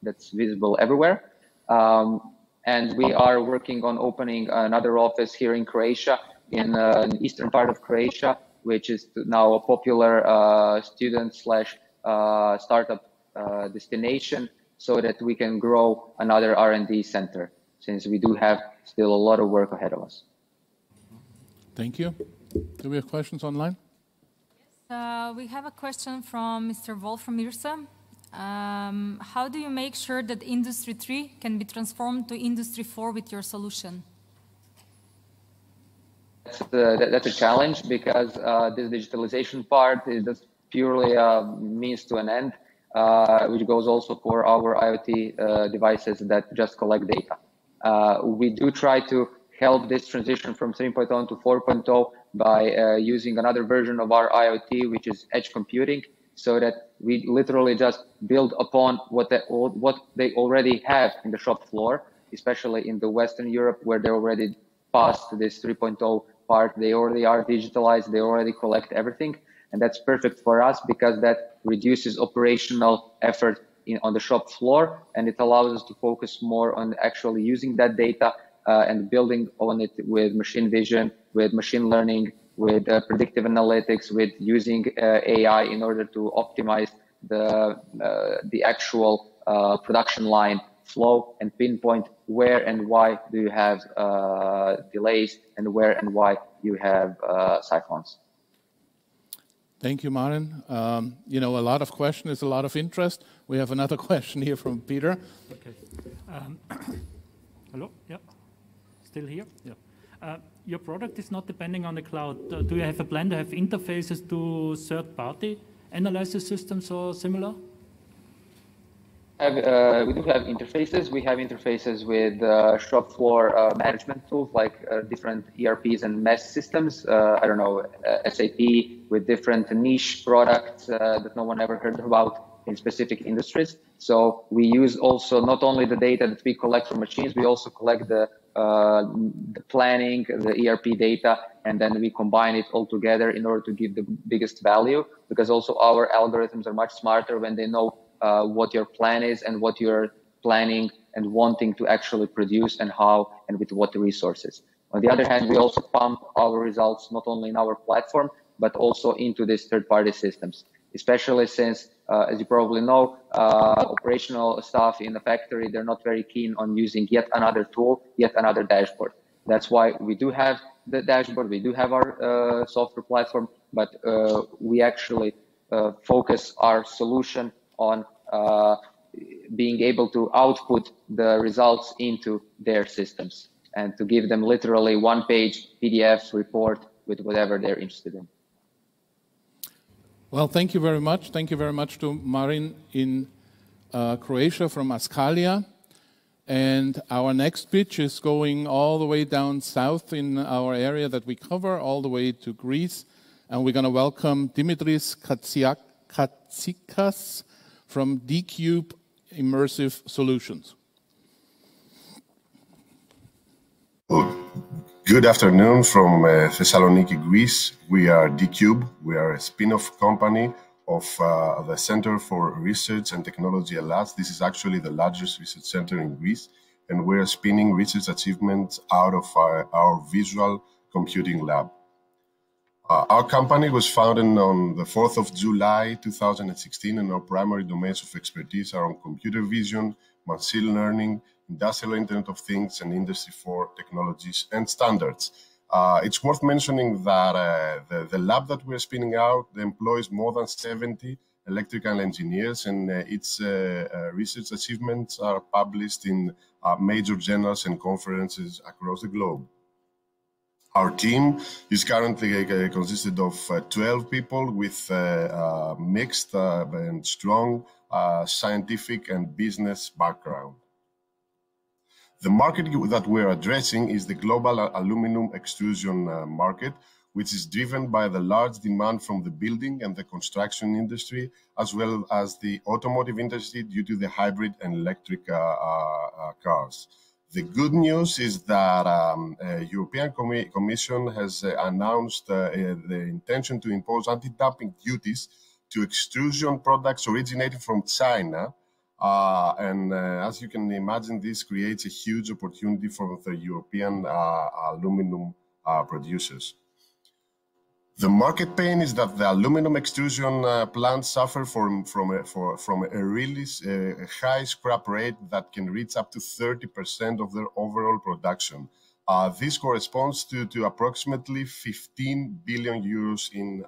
that's visible everywhere. And we are working on opening another office here in Croatia, in the eastern part of Croatia, which is now a popular student/startup destination, so that we can grow another R&D center, since we do have still a lot of work ahead of us. Thank you. Do we have questions online? Yes, we have a question from Mr. Wolfram Mirsa. How do you make sure that Industry 3 can be transformed to Industry 4 with your solution? That's a challenge, because this digitalization part is just purely a means to an end, which goes also for our IoT devices that just collect data. We do try to help this transition from 3.0 to 4.0 by using another version of our IoT, which is edge computing, so that we literally just build upon what they already have in the shop floor, especially in the Western Europe, where they're already past this 3.0 part. They already are digitalized, they already collect everything. And that's perfect for us because that reduces operational effort on the shop floor, and it allows us to focus more on actually using that data and building on it with machine vision, with machine learning, with predictive analytics, with using AI in order to optimize the actual production line flow and pinpoint where and why do you have delays and where and why you have siphons. Thank you, Marin. You know, a lot of questions is a lot of interest. We have another question here from Peter. Okay. Hello? Yeah. Still here? Yeah. Your product is not depending on the cloud. Do you have a plan to have interfaces to third-party analysis systems or similar? We do have interfaces. We have interfaces with shop floor management tools like different ERPs and MES systems. I don't know, SAP with different niche products that no one ever heard about in specific industries. So we use also not only the data that we collect from machines, we also collect the planning, the ERP data, and then we combine it all together in order to give the biggest value, because also our algorithms are much smarter when they know what your plan is and what you're planning and wanting to actually produce and how and with what resources. On the other hand, we also pump our results not only in our platform, but also into these third-party systems, especially since, as you probably know, operational staff in the factory, they're not very keen on using yet another tool, yet another dashboard. That's why we do have the dashboard, we do have our software platform, but we actually focus our solution on being able to output the results into their systems and to give them literally one-page PDF report with whatever they're interested in. Well, thank you very much. Thank you very much to Marin in Croatia from Askalia. And our speech pitch is going all the way down south in our area that we cover, all the way to Greece. And we're going to welcome Dimitris Katsikas from D-Cube Immersive Solutions. Good afternoon from Thessaloniki, Greece. We are D-Cube. We are a spin-off company of the Center for Research and Technology Hellas. This is actually the largest research center in Greece, and we're spinning research achievements out of our visual computing lab. Our company was founded on the 4th of July 2016, and our primary domains of expertise are on computer vision, machine learning, industrial Internet of Things, and Industry 4 technologies and standards. It's worth mentioning that the lab that we're spinning out employs more than 70 electrical engineers, and its research achievements are published in major journals and conferences across the globe. Our team is currently consisted of 12 people with mixed and strong scientific and business background. The market that we're addressing is the global aluminum extrusion market, which is driven by the large demand from the building and the construction industry, as well as the automotive industry due to the hybrid and electric cars. The good news is that the European Commission has announced the intention to impose anti-dumping duties to extrusion products originating from China. As you can imagine, this creates a huge opportunity for the European aluminum producers. The market pain is that the aluminum extrusion plants suffer from a really high scrap rate that can reach up to 30% of their overall production. This corresponds to approximately 15 billion euros in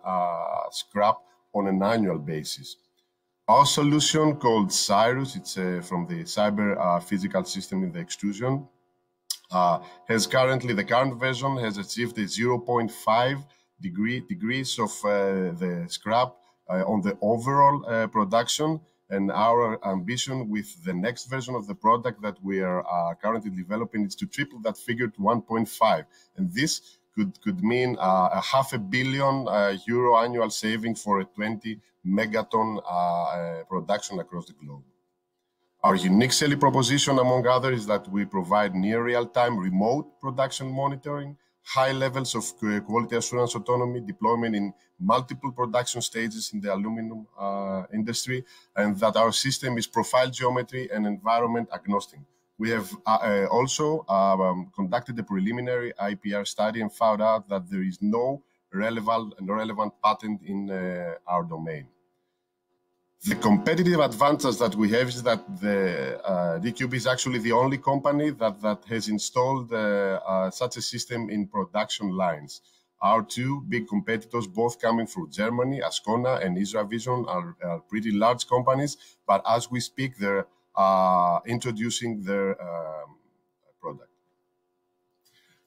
scrap on an annual basis. Our solution, called Cyrus, it's from the cyber physical system in the extrusion, the current version has achieved a 0.5 degrees of the scrap on the overall production, and our ambition with the next version of the product that we are currently developing is to triple that figure to 1.5, and this could mean a €500 million euro annual saving for a 20 megaton production across the globe. Our unique selling proposition, among others, is that we provide near real-time remote production monitoring, high levels of quality assurance autonomy, deployment in multiple production stages in the aluminum industry, and that our system is profile geometry and environment agnostic. We have also conducted a preliminary IPR study and found out that there is no relevant patent in our domain. The competitive advantage that we have is that the D-Cube is actually the only company that has installed such a system in production lines. Our two big competitors, both coming from Germany, Ascona and IsraVision, are pretty large companies, but as we speak, they're introducing their product.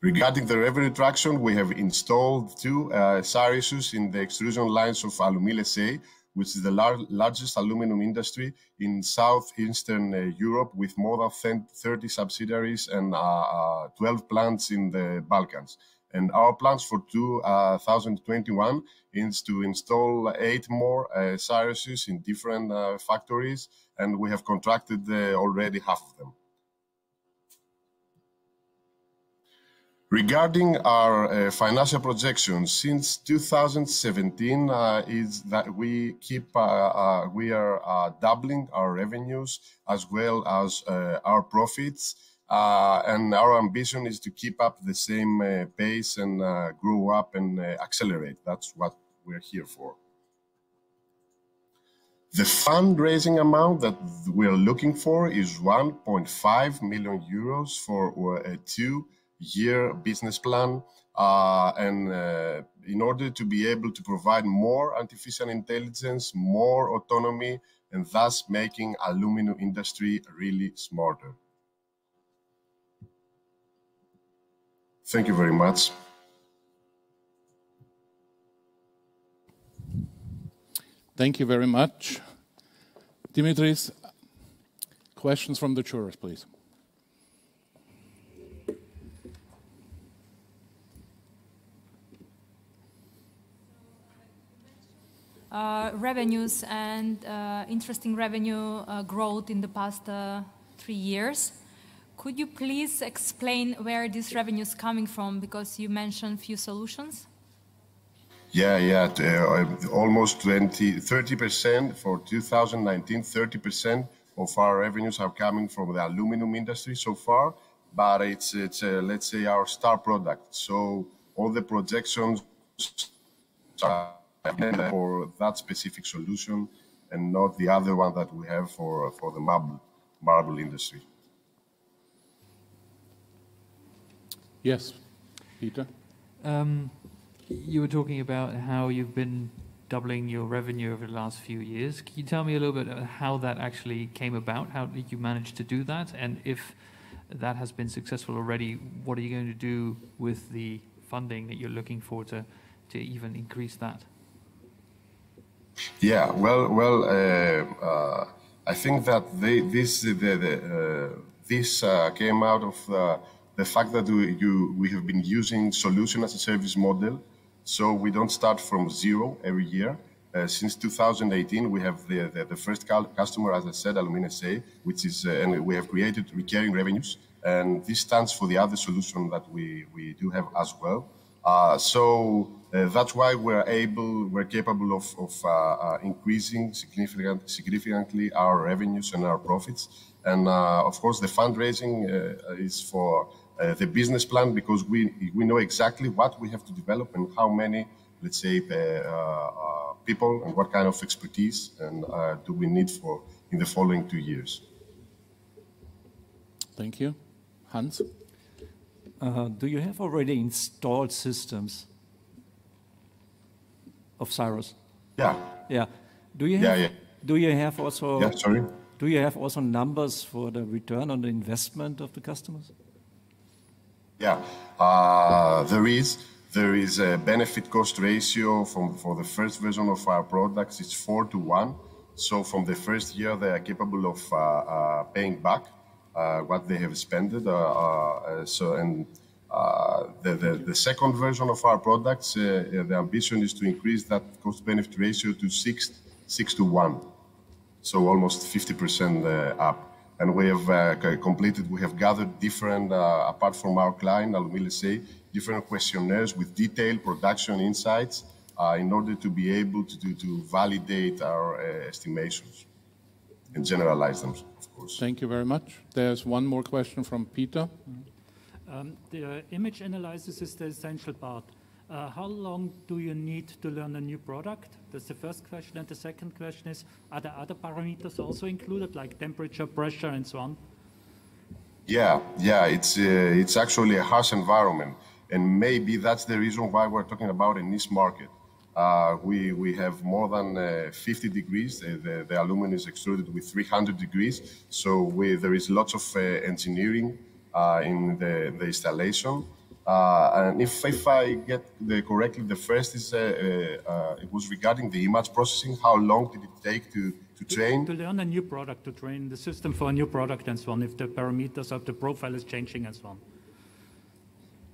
Regarding the revenue traction, we have installed two Siriuses in the extrusion lines of Alumil SA, which is the largest aluminum industry in southeastern Europe, with more than 30 subsidiaries and 12 plants in the Balkans. And our plans for 2021 is to install 8 more Siriuses in different factories, and we have contracted already half of them. Regarding our financial projections, since 2017 is that we are doubling our revenues as well as our profits, and our ambition is to keep up the same pace and grow up and accelerate. That's what we're here for. The fundraising amount that we're looking for is 1.5 million euros for a 2-year business plan, and in order to be able to provide more artificial intelligence, more autonomy, and thus making aluminum industry really smarter. Thank you very much. Thank you very much. Dimitris, questions from the jurors, please. Revenues and interesting revenue growth in the past 3 years. Could you please explain where this revenue is coming from? Because you mentioned few solutions. Yeah, almost 30% for 2019, 30% of our revenues are coming from the aluminum industry so far, but it's let's say our star product. So all the projections are for that specific solution and not the other one that we have for the marble industry. Yes, Peter. You were talking about how you've been doubling your revenue over the last few years. Can you tell me a little bit about how that actually came about? How did you manage to do that? And if that has been successful already, what are you going to do with the funding that you're looking for to even increase that? Yeah, well, I think that this came out of the fact that we have been using solution as a service model, so we don't start from zero every year. Since 2018, we have the first customer, as I said, Alumil SA, which is, and we have created recurring revenues, and this stands for the other solution that we do have as well. So that's why we're capable of increasing significantly our revenues and our profits. And of course, the fundraising is for the business plan, because we know exactly what we have to develop and how many, let's say, people and what kind of expertise and do we need for in the following 2 years. Thank you. Hans? Do you have already installed systems of Sirius? Yeah. Yeah. Do you have? Yeah. Do you have also? Yeah. Sorry. Do you have also numbers for the return on the investment of the customers? Yeah. There is a benefit cost ratio for the first version of our products. It's 4:1. So from the first year, they are capable of paying back what they have spent. The second version of our products, the ambition is to increase that cost-benefit ratio to 6:1, so almost 50% up. And we have gathered different, apart from our client, Alumil SA, different questionnaires with detailed production insights in order to be able to validate our estimations and generalize them, of course. Thank you very much. There's one more question from Peter. The image analysis is the essential part. How long do you need to learn a new product? That's the first question. And the second question is, are there other parameters also included, like temperature, pressure, and so on? Yeah, it's actually a harsh environment. And maybe that's the reason why we're talking about a niche market. We have more than 50 degrees. The aluminum is extruded with 300 degrees. So there is lots of engineering in the installation. And if I get correctly, the first is it was regarding the image processing. How long did it take to train? To learn a new product, to train the system for a new product and so on, if the parameters of the profile is changing and so on.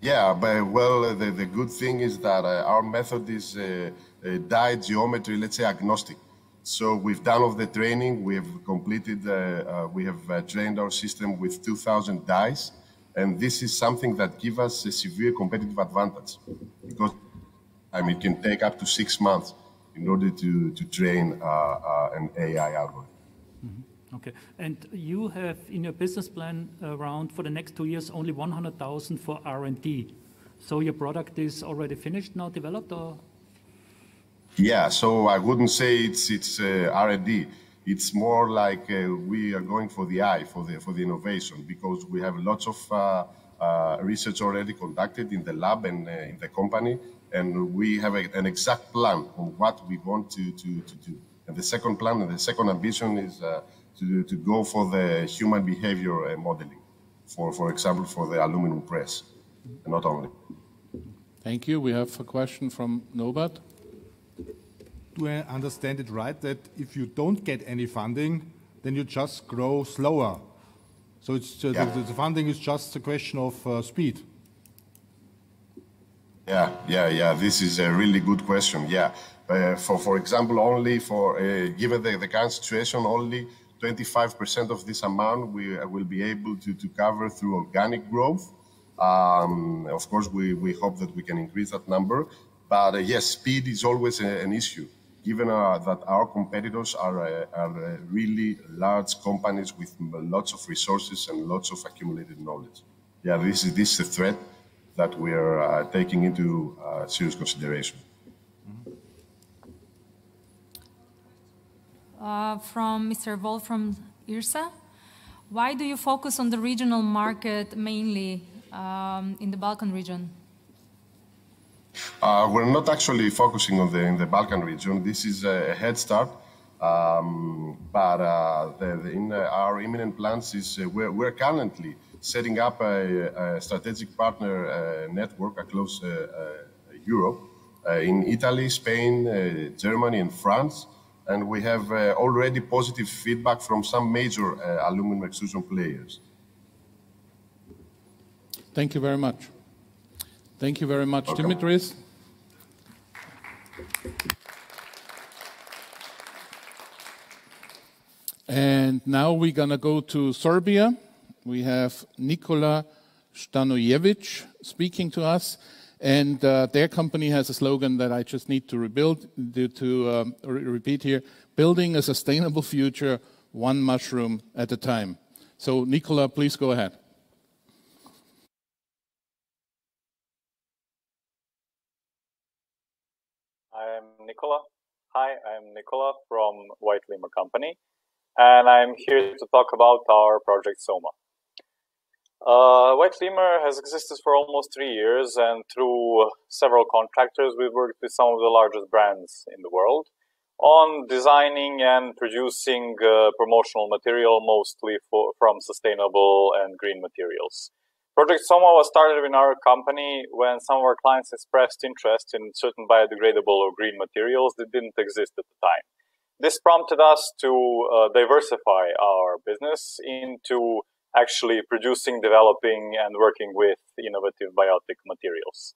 Yeah, but well, the good thing is that our method is die geometry, let's say, agnostic. So we've done all the training, we have completed, we have trained our system with 2,000 dies, and this is something that gives us a severe competitive advantage, because it can take up to 6 months in order to train an AI algorithm. Okay, and you have in your business plan around for the next 2 years only 100,000 for R&D. So your product is already finished now, developed, or? Yeah, so I wouldn't say it's R&D. It's more like we are going for the eye, for the innovation, because we have lots of research already conducted in the lab and in the company, and we have an exact plan on what we want to do. And the second plan and the second ambition is to go for the human behavior modeling, for example, for the aluminum press, and not only. Thank you. We have a question from Norbert. Do I understand it right that if you don't get any funding, then you just grow slower? So it's the funding is just a question of speed. Yeah. This is a really good question. Yeah, for example, only for given the current situation, only 25% of this amount we will be able to cover through organic growth. Of course, we hope that we can increase that number. But yes, speed is always an issue, given that our competitors are really large companies with lots of resources and lots of accumulated knowledge. Yeah, this is a threat that we are taking into serious consideration. From Mr. Wolf from IRSA. Why do you focus on the regional market mainly in the Balkan region? We're not actually focusing on in the Balkan region. This is a head start, but in our imminent plans is we're currently setting up a strategic partner network across Europe, in Italy, Spain, Germany, and France. And we have already positive feedback from some major aluminum extrusion players. Thank you very much. Thank you very much, Dimitris. And now we're going to go to Serbia. We have Nikola Stanojevic speaking to us. And their company has a slogan that I just need to repeat here: building a sustainable future, one mushroom at a time. So, Nikola, please go ahead. I'm Nikola. Hi, I'm Nikola from White Lemur Company, and I'm here to talk about our project Soma. White Lemur has existed for almost 3 years, and through several contractors, we've worked with some of the largest brands in the world on designing and producing promotional material, mostly from sustainable and green materials. Project Soma was started in our company when some of our clients expressed interest in certain biodegradable or green materials that didn't exist at the time. This prompted us to diversify our business into actually producing, developing, and working with innovative biotic materials.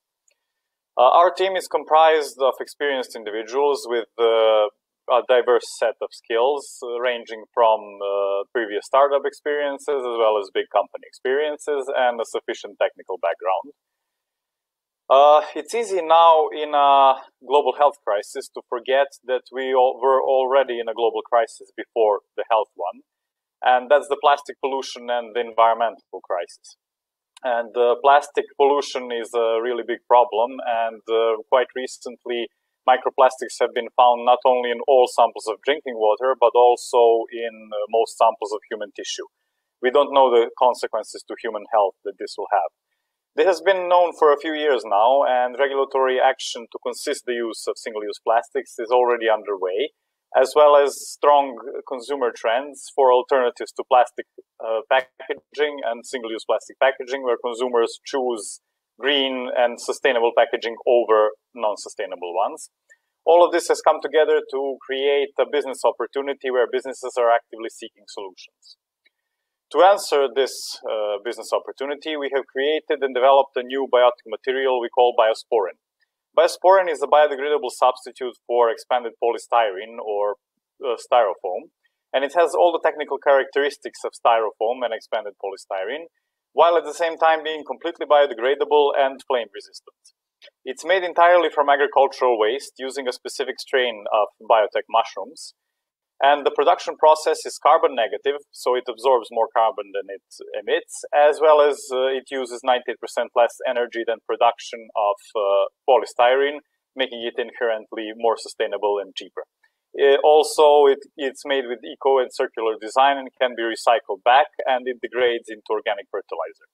Our team is comprised of experienced individuals with a diverse set of skills, ranging from previous startup experiences as well as big company experiences and a sufficient technical background. It's easy now in a global health crisis to forget that we were already in a global crisis before the health one, and that's the plastic pollution and the environmental crisis. And plastic pollution is a really big problem, and quite recently microplastics have been found not only in all samples of drinking water, but also in most samples of human tissue. We don't know the consequences to human health that this will have. This has been known for a few years now, and regulatory action to consist the use of single-use plastics is already underway, as well as strong consumer trends for alternatives to plastic packaging and single-use plastic packaging, where consumers choose green and sustainable packaging over non-sustainable ones. All of this has come together to create a business opportunity where businesses are actively seeking solutions. To answer this business opportunity, we have created and developed a new biotic material we call biosporin. Biosporin is a biodegradable substitute for expanded polystyrene or styrofoam, and it has all the technical characteristics of styrofoam and expanded polystyrene, while at the same time being completely biodegradable and flame resistant. It's made entirely from agricultural waste using a specific strain of biotech mushrooms. And the production process is carbon negative, so it absorbs more carbon than it emits, as well as it uses 98% less energy than production of polystyrene, making it inherently more sustainable and cheaper. It's made with eco and circular design and can be recycled back, and it degrades into organic fertilizer.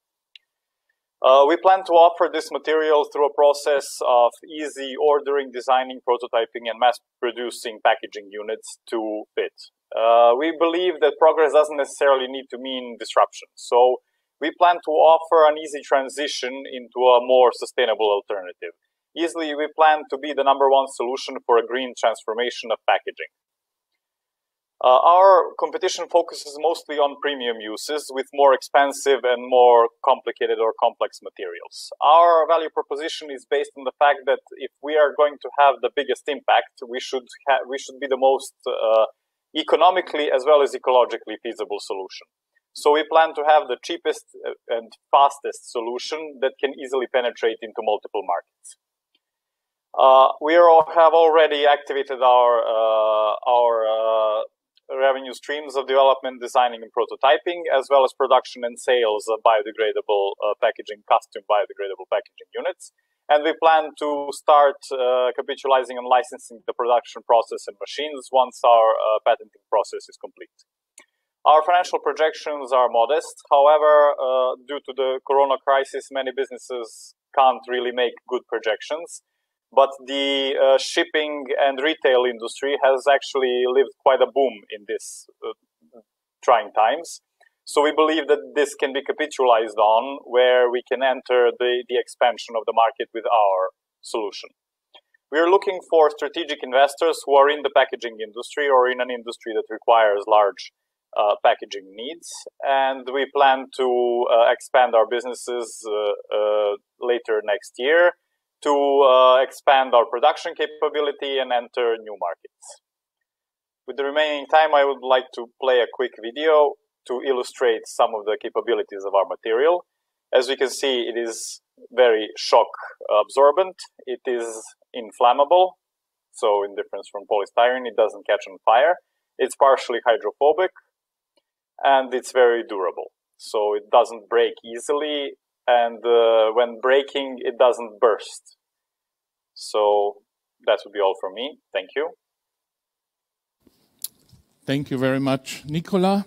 We plan to offer this material through a process of easy ordering, designing, prototyping, and mass-producing packaging units to fit. We believe that progress doesn't necessarily need to mean disruption. So we plan to offer an easy transition into a more sustainable alternative. Easily, we plan to be the #1 solution for a green transformation of packaging. Our competition focuses mostly on premium uses with more expensive and more complicated or complex materials. Our value proposition is based on the fact that if we are going to have the biggest impact, we should be the most economically as well as ecologically feasible solution. So we plan to have the cheapest and fastest solution that can easily penetrate into multiple markets. We have already activated our revenue streams of development, designing, and prototyping, as well as production and sales of biodegradable packaging, custom biodegradable packaging units. And we plan to start capitalizing and licensing the production process and machines once our patenting process is complete. Our financial projections are modest. However, due to the corona crisis, many businesses can't really make good projections. But the shipping and retail industry has actually lived quite a boom in this trying times. So we believe that this can be capitalized on, where we can enter the expansion of the market with our solution. We are looking for strategic investors who are in the packaging industry or in an industry that requires large packaging needs. And we plan to expand our businesses later next year, to expand our production capability and enter new markets. With the remaining time, I would like to play a quick video to illustrate some of the capabilities of our material. As we can see, it is very shock absorbent. It is inflammable. So in difference from polystyrene, it doesn't catch on fire. It's partially hydrophobic, and it's very durable. So it doesn't break easily. And when breaking, it doesn't burst. So that would be all from me. Thank you. Thank you very much, Nicola.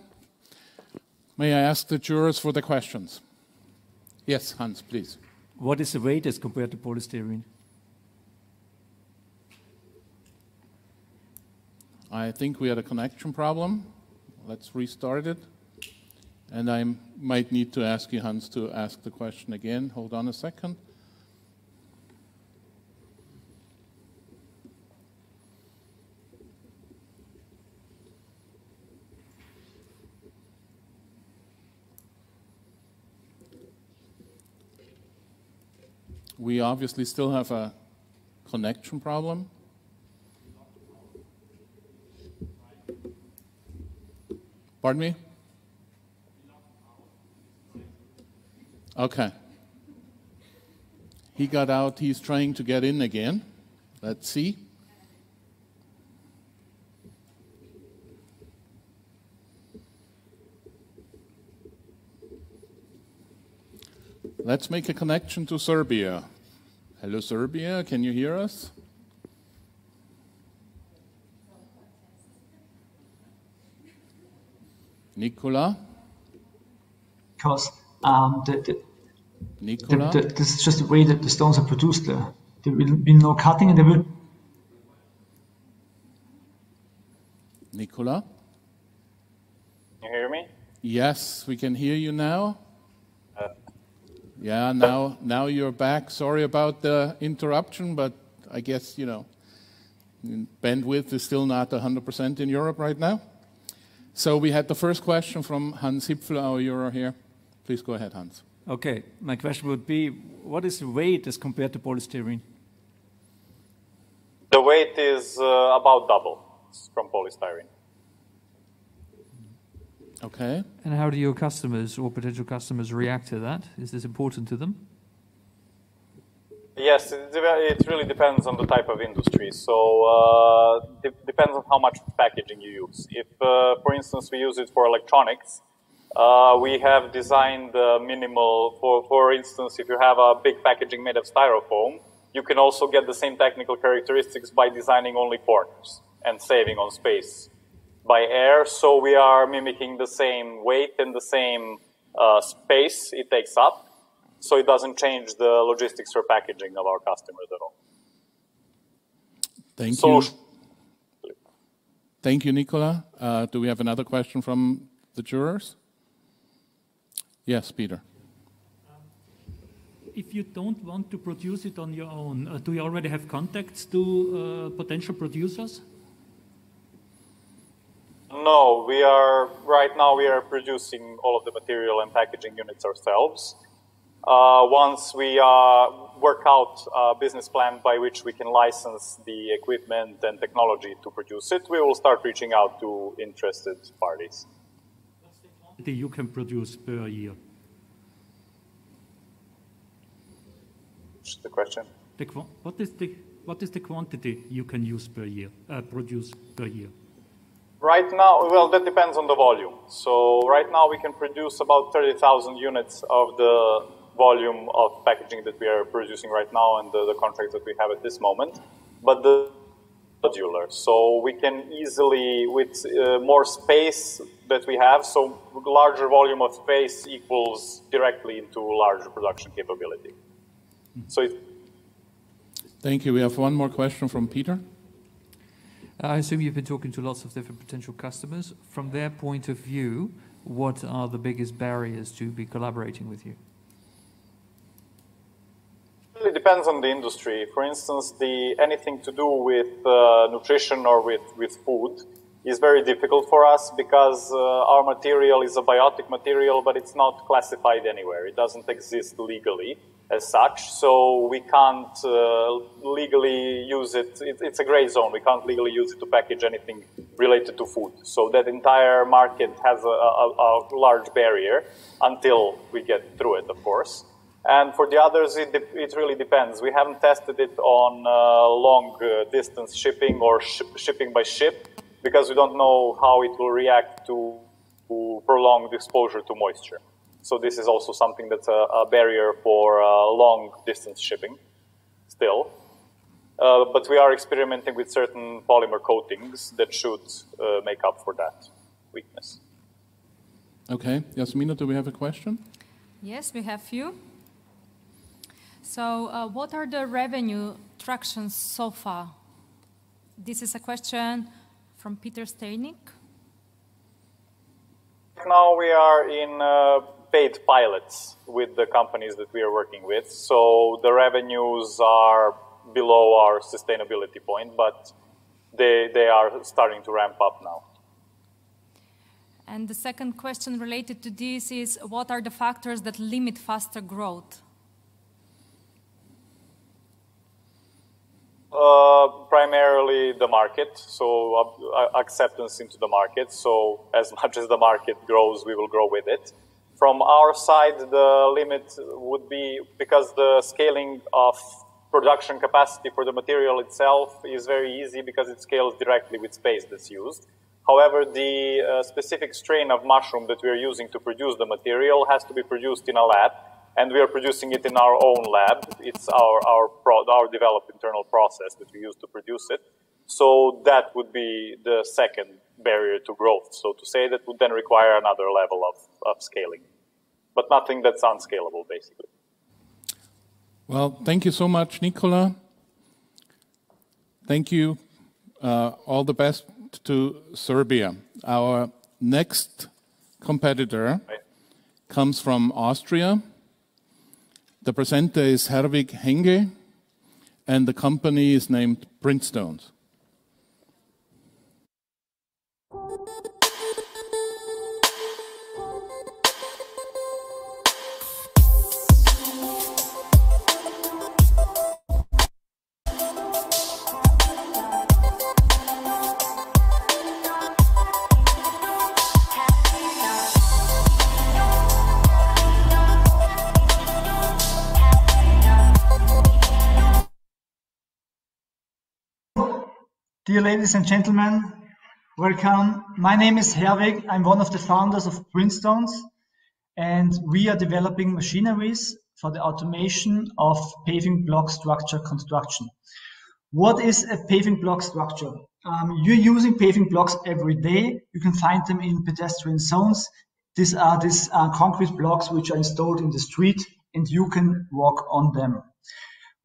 May I ask the jurors for the questions? Yes, Hans, please. What is the weight as compared to polystyrene? I think we had a connection problem. Let's restart it. And I might need to ask you, Hans, to ask the question again. Hold on a second. We obviously still have a connection problem. Pardon me? Okay. He got out. He's trying to get in again. Let's see. Let's make a connection to Serbia. Hello, Serbia. Can you hear us? Nicola? Because Nicola? this is just the way that the stones are produced there. There will be no cutting and there will... Nicola? Can you hear me? Yes, we can hear you now. Yeah, now you're back. Sorry about the interruption, but I guess, you know, bandwidth is still not 100% in Europe right now. So we had the first question from Hans Hipfel, our Euro here. Please go ahead, Hans. Okay, my question would be, what is the weight as compared to polystyrene? The weight is about double from polystyrene. Okay. And how do your customers or potential customers react to that? Is this important to them? Yes, it really depends on the type of industry. So depends on how much packaging you use. If, for instance, we use it for electronics, we have designed minimal, for instance, if you have a big packaging made of styrofoam, you can also get the same technical characteristics by designing only corners and saving on space by air. So we are mimicking the same weight and the same space it takes up. So it doesn't change the logistics or packaging of our customers at all. Thank you. Thank you, Nicola. Do we have another question from the jurors? Yes, Peter. If you don't want to produce it on your own, do you already have contacts to potential producers? No, right now we are producing all of the material and packaging units ourselves. Once we work out a business plan by which we can license the equipment and technology to produce it, we will start reaching out to interested parties. What's the quantity you can produce per year? What's the question? What is the quantity you can use per year, produce per year? Right now, well, that depends on the volume. So right now we can produce about 30,000 units of the volume of packaging that we are producing right now and the contracts that we have at this moment. But the modular, so we can easily, with more space that we have, so larger volume of space equals directly into larger production capability. So thank you. We have one more question from Peter. I assume you've been talking to lots of different potential customers. From their point of view, what are the biggest barriers to be collaborating with you? It depends on the industry. For instance, anything to do with nutrition or with food is very difficult for us because our material is a biotic material, but it's not classified anywhere. It doesn't exist legally as such, so we can't legally use it. It's a gray zone. We can't legally use it to package anything related to food. So that entire market has a large barrier until we get through it, of course. And for the others, it really depends. We haven't tested it on long distance shipping or shipping by ship because we don't know how it will react to prolonged exposure to moisture. So this is also something that's a barrier for long distance shipping still. But we are experimenting with certain polymer coatings that should make up for that weakness. Okay. Yasmina, do we have a question? Yes, we have few. So what are the revenue tractions so far? This is a question from Peter Steinik. Now we are in paid pilots with the companies that we are working with. So the revenues are below our sustainability point, but they are starting to ramp up now. And the second question related to this is, what are the factors that limit faster growth? Primarily the market, so acceptance into the market. So as much as the market grows, we will grow with it. From our side, the limit would be because the scaling of production capacity for the material itself is very easy because it scales directly with space that's used. However, the specific strain of mushroom that we are using to produce the material has to be produced in a lab, and we are producing it in our own lab. It's our developed internal process that we use to produce it. So that would be the second barrier to growth. So to say that would then require another level of scaling, but nothing that's unscalable, basically. Well, thank you so much, Nicola. Thank you. All the best to Serbia. Our next competitor comes from Austria. The presenter is Herwig Henge, and the company is named Printstones. Dear ladies and gentlemen, welcome. My name is Herwig. I'm one of the founders of Printstones, and we are developing machineries for the automation of paving block structure construction. What is a paving block structure? You're using paving blocks every day. You can find them in pedestrian zones. These are concrete blocks which are installed in the street, and you can walk on them.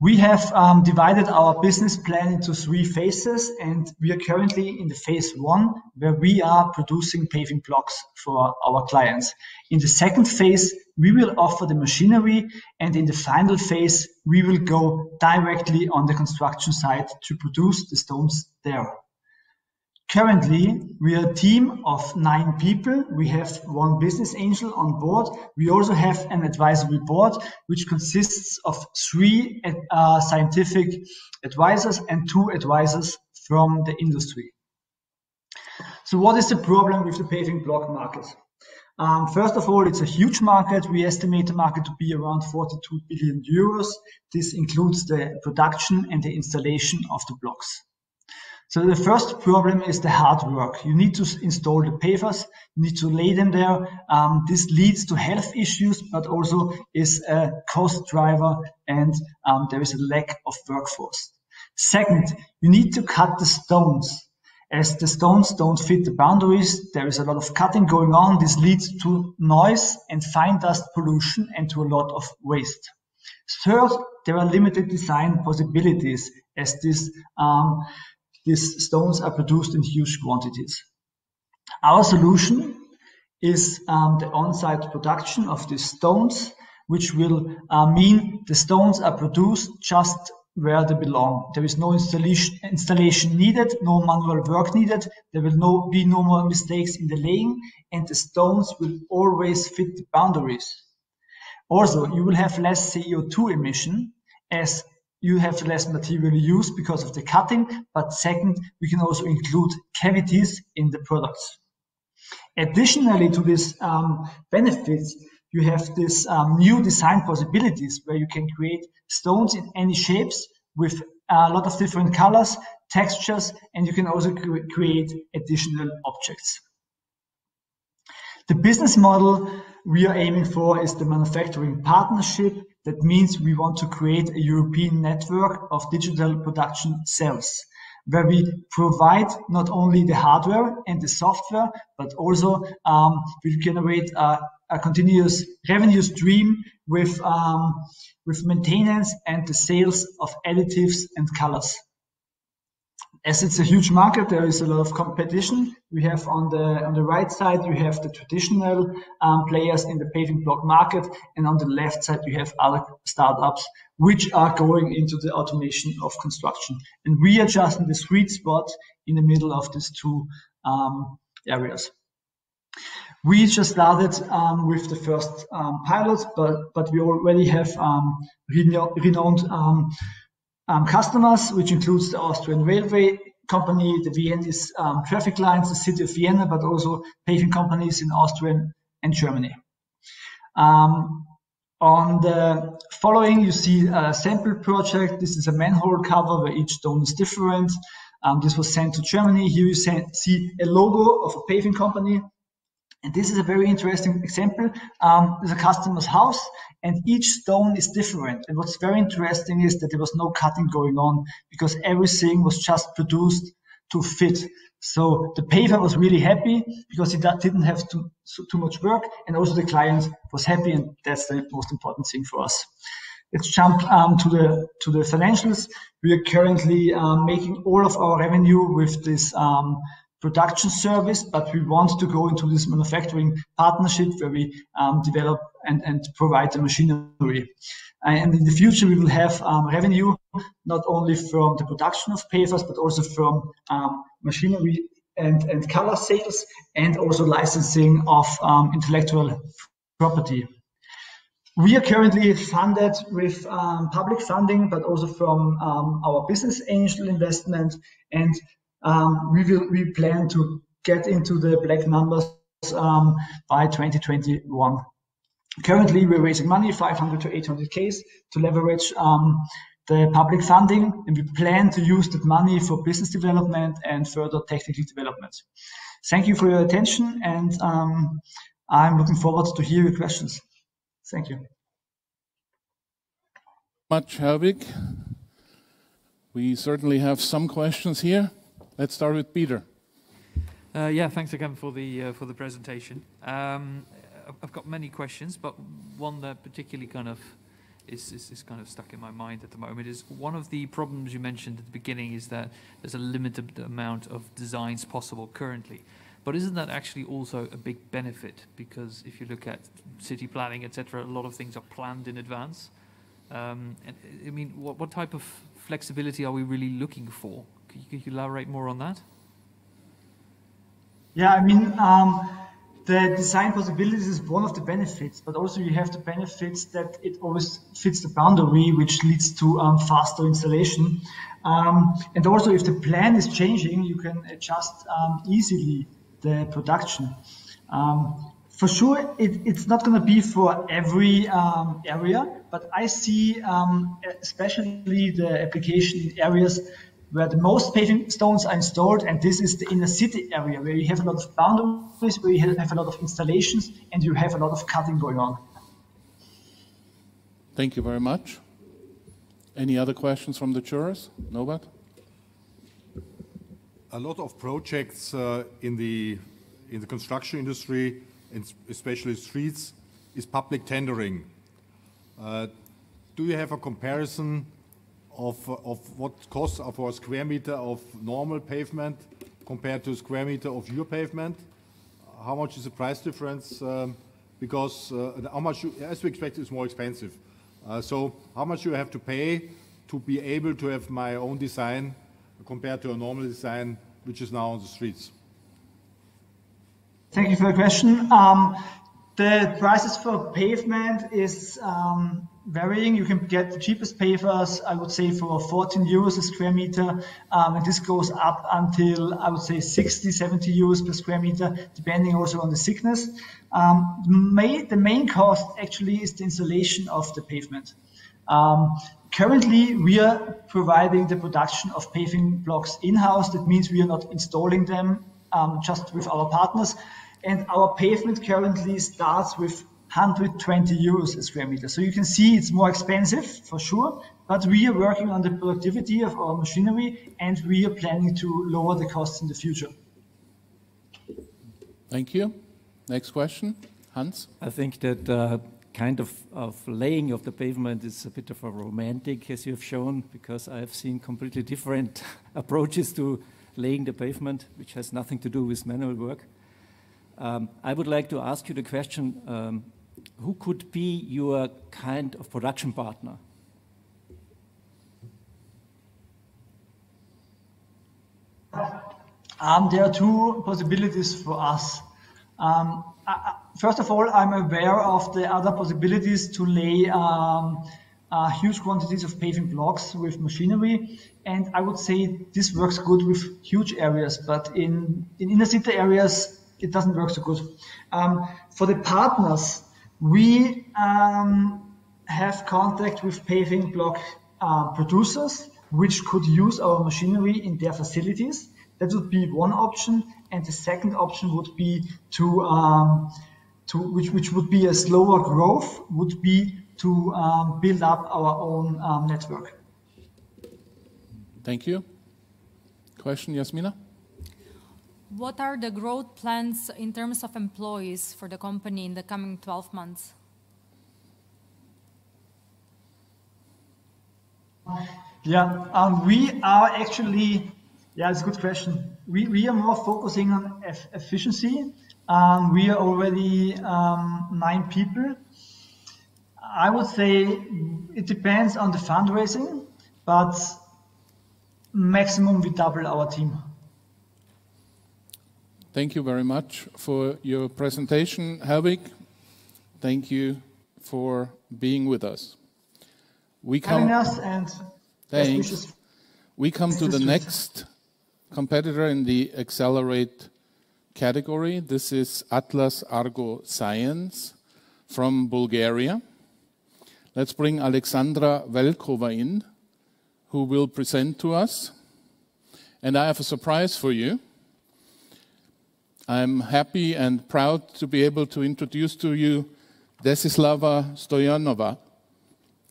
We have divided our business plan into 3 phases, and we are currently in the phase 1, where we are producing paving blocks for our clients. In the second phase, we will offer the machinery, and in the final phase, we will go directly on the construction site to produce the stones there. Currently, we are a team of 9 people. We have 1 business angel on board. We also have an advisory board, which consists of 3 scientific advisors and 2 advisors from the industry. So what is the problem with the paving block market? First of all, it's a huge market. We estimate the market to be around 42 billion euros. This includes the production and the installation of the blocks. So the first problem is the hard work. You need to install the pavers, you need to lay them there. This leads to health issues, but also is a cost driver, and there is a lack of workforce. Second, you need to cut the stones. As the stones don't fit the boundaries, there is a lot of cutting going on. This leads to noise and fine dust pollution and to a lot of waste. Third, there are limited design possibilities, as these stones are produced in huge quantities. Our solution is the on-site production of these stones, which will mean the stones are produced just where they belong. There is no installation needed, no manual work needed. There will be no more mistakes in the laying, and the stones will always fit the boundaries. Also, you will have less CO2 emission, as you have less material used because of the cutting, but second, we can also include cavities in the products. Additionally to these benefits, you have this new design possibilities where you can create stones in any shapes with a lot of different colors, textures, and you can also create additional objects. The business model we are aiming for is the manufacturing partnership. That means we want to create a European network of digital production cells, where we provide not only the hardware and the software, but also we generate a continuous revenue stream with maintenance and the sales of additives and colors. As it's a huge market, there is a lot of competition. We have on the right side, you have the traditional players in the paving block market, and on the left side, you have other startups which are going into the automation of construction. And we are just in the sweet spot in the middle of these 2 areas. We just started with the first pilots, but we already have renowned customers, which includes the Austrian railway company, the Viennese traffic lines, the city of Vienna, but also paving companies in Austria and Germany. On the following, you see a sample project. This is a manhole cover where each stone is different. This was sent to Germany. Here you see a logo of a paving company. And this is a very interesting example. There's a customer's house and each stone is different. And what's very interesting is that there was no cutting going on because everything was just produced to fit. So the paver was really happy because he didn't have too much work, and also the client was happy, and that's the most important thing for us. Let's jump to the financials. We are currently making all of our revenue with this production service, but we want to go into this manufacturing partnership where we develop and provide the machinery. And in the future, we will have revenue not only from the production of pavers, but also from machinery and color sales, and also licensing of intellectual property. We are currently funded with public funding, but also from our business angel investment, and we plan to get into the black numbers by 2021. Currently, we're raising money, 500 to 800K, to leverage the public funding, and we plan to use that money for business development and further technical development. Thank you for your attention, and I'm looking forward to hear your questions. Thank you. Much, Helvig. We certainly have some questions here. Let's start with Peter. Yeah, thanks again for the presentation. I've got many questions, but one that particularly kind of is kind of stuck in my mind at the moment is one of the problems you mentioned at the beginning is that there's a limited amount of designs possible currently. But isn't that actually also a big benefit? Because if you look at city planning, etc., a lot of things are planned in advance. And I mean, what type of flexibility are we really looking for? Could you elaborate more on that? Yeah, I mean, the design possibilities is one of the benefits, but also you have the benefits that it always fits the boundary, which leads to faster installation. And also, if the plan is changing, you can adjust easily the production. For sure, it's not going to be for every area, but I see especially the application in areas where the most paving stones are installed, and this is the inner city area where you have a lot of boundaries, where you have a lot of installations, and you have a lot of cutting going on. Thank you very much. Any other questions from the jurors? Norbert? A lot of projects in the construction industry, and especially streets, is public tendering. Do you have a comparison of what costs for a square meter of normal pavement compared to a square meter of your pavement? How much is the price difference? Because how much, as we expect, is more expensive. So how much you have to pay to be able to have my own design compared to a normal design which is now on the streets? Thank you for the question. The prices for pavement is varying. You can get the cheapest pavers, I would say, for 14 euros a square meter. And this goes up until, I would say, 60, 70 euros per square meter, depending also on the thickness. The main cost actually is the installation of the pavement. Currently, we are providing the production of paving blocks in-house. That means we are not installing them just with our partners. And our pavement currently starts with 120 euros a square meter. So you can see it's more expensive for sure, but we are working on the productivity of our machinery, and we are planning to lower the costs in the future. Thank you. Next question, Hans. I think that kind of laying of the pavement is a bit of a romantic, as you've shown, because I've seen completely different approaches to laying the pavement, which has nothing to do with manual work. I would like to ask you the question, who could be your kind of production partner? There are two possibilities for us. First of all, I'm aware of the other possibilities to lay huge quantities of paving blocks with machinery, and I would say this works good with huge areas, but in inner city areas, it doesn't work so good. For the partners, We have contact with paving block producers, which could use our machinery in their facilities. That would be one option, and the second option would be which would be a slower growth, would be to build up our own network. Thank you. Question, Yasmina? What are the growth plans in terms of employees for the company in the coming 12 months? Yeah, we are actually, it's a good question. We are more focusing on efficiency. We are already 9 people. I would say it depends on the fundraising, but maximum we double our team. Thank you very much for your presentation, Helvig. Thank you for being with us. Having us, and thanks. We come to the next competitor in the Accelerate category. This is Atlas Argo Science from Bulgaria. Let's bring Alexandra Velkova in, who will present to us. And I have a surprise for you. I'm happy and proud to be able to introduce to you Desislava Stoyanova.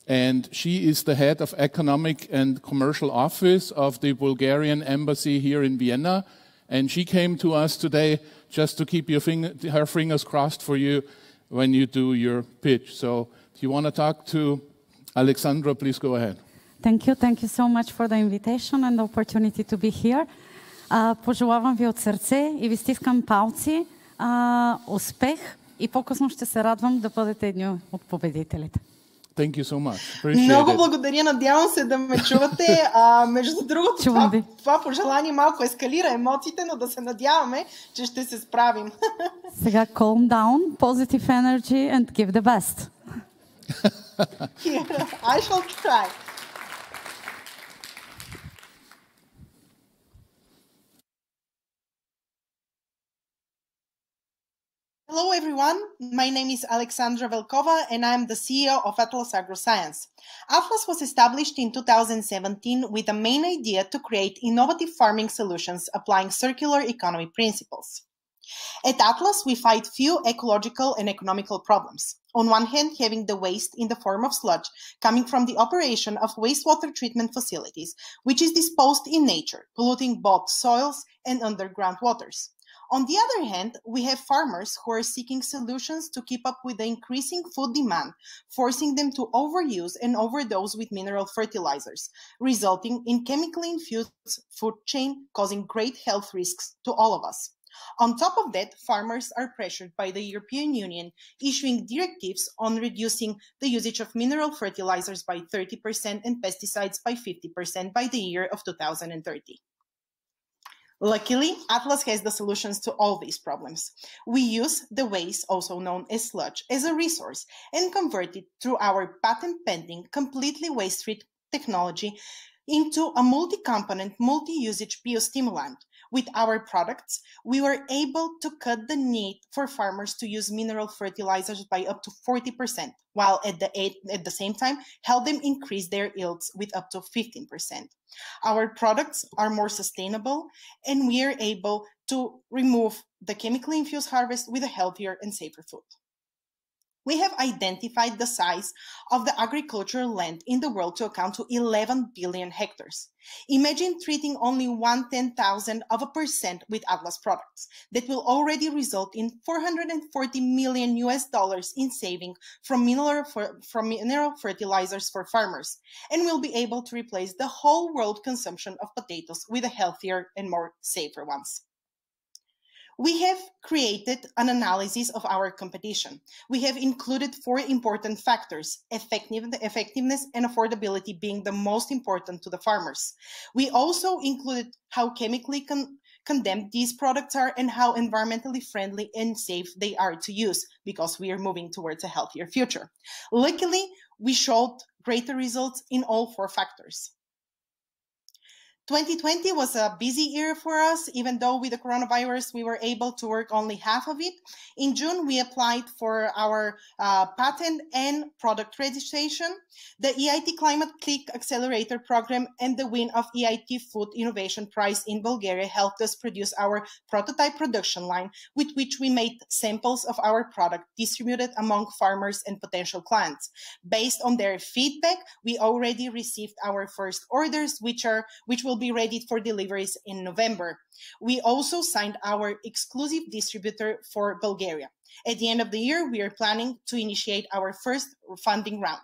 And she is the head of Economic and Commercial Office of the Bulgarian Embassy here in Vienna. And she came to us today just to keep her fingers crossed for you when you do your pitch. So if you want to talk to Alexandra, please go ahead. Thank you. Thank you so much for the invitation and the opportunity to be here. Пожелавам ви от сърце и ви стискам палци, успех и по-късно ще се радвам да бъдете едни от победителите. Thank you so much. Много благодаря, надявам се да ме чувате. Между другото, това пожелание малко ескалира емоциите, но да се надяваме, че ще се справим. Сега calm down, positive energy and give the best. I shall try. Hello everyone, my name is Alexandra Velkova and I'm the CEO of Atlas AgroScience. Atlas was established in 2017 with the main idea to create innovative farming solutions applying circular economy principles. At Atlas, we fight few ecological and economical problems. On one hand, having the waste in the form of sludge coming from the operation of wastewater treatment facilities, which is disposed in nature, polluting both soils and underground waters. On the other hand, we have farmers who are seeking solutions to keep up with the increasing food demand, forcing them to overuse and overdose with mineral fertilizers, resulting in chemically infused food chain, causing great health risks to all of us. On top of that, farmers are pressured by the European Union, issuing directives on reducing the usage of mineral fertilizers by 30% and pesticides by 50% by the year of 2030. Luckily, Atlas has the solutions to all these problems. We use the waste, also known as sludge, as a resource and convert it through our patent-pending, completely waste-free technology into a multi-component, multi-usage biostimulant. With our products, we were able to cut the need for farmers to use mineral fertilizers by up to 40%, while at the same time, help them increase their yields with up to 15%. Our products are more sustainable, and we are able to remove the chemically infused harvest with a healthier and safer food. We have identified the size of the agricultural land in the world to account to 11 billion hectares. Imagine treating only 1/10,000% with Atlas products. That will already result in $440 million in saving from mineral fertilizers for farmers, and will be able to replace the whole world consumption of potatoes with a healthier and more safer ones. We have created an analysis of our competition. We have included 4 important factors, effectiveness and affordability being the most important to the farmers. We also included how chemically condemned these products are and how environmentally friendly and safe they are to use, because we are moving towards a healthier future. Luckily, we showed greater results in all 4 factors. 2020 was a busy year for us. Even though with the coronavirus, we were able to work only half of it. In June, we applied for our patent and product registration. The EIT Climate Click Accelerator Program and the win of EIT Food Innovation Prize in Bulgaria helped us produce our prototype production line, with which we made samples of our product distributed among farmers and potential clients. Based on their feedback, we already received our first orders, which will be ready for deliveries in November. We also signed our exclusive distributor for Bulgaria. At the end of the year, we are planning to initiate our first funding round.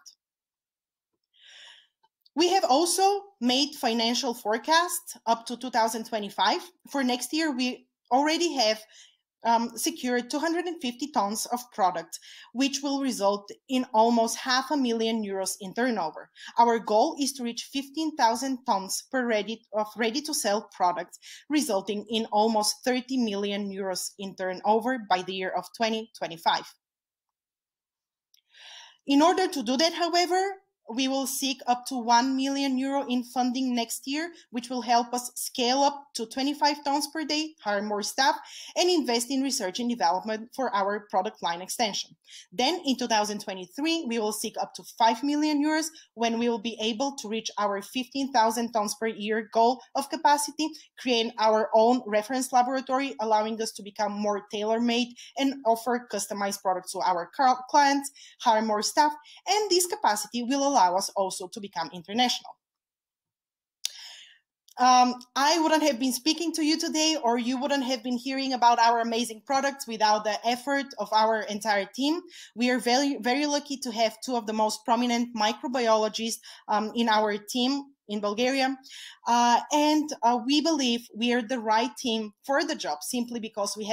We have also made financial forecasts up to 2025. For next year, we already have secured 250 tons of product, which will result in almost €500,000 in turnover. Our goal is to reach 15,000 tons per ready-to-sell products, resulting in almost €30 million in turnover by the year of 2025. In order to do that, however, we will seek up to €1 million in funding next year, which will help us scale up to 25 tons per day, hire more staff, and invest in research and development for our product line extension. Then in 2023, we will seek up to €5 million when we will be able to reach our 15,000 tons per year goal of capacity, create our own reference laboratory, allowing us to become more tailor-made and offer customized products to our clients, hire more staff, and this capacity will allow us also to become international. I wouldn't have been speaking to you today, or you wouldn't have been hearing about our amazing products without the effort of our entire team. We are very, very lucky to have two of the most prominent microbiologists in our team in Bulgaria. We believe we are the right team for the job, simply because we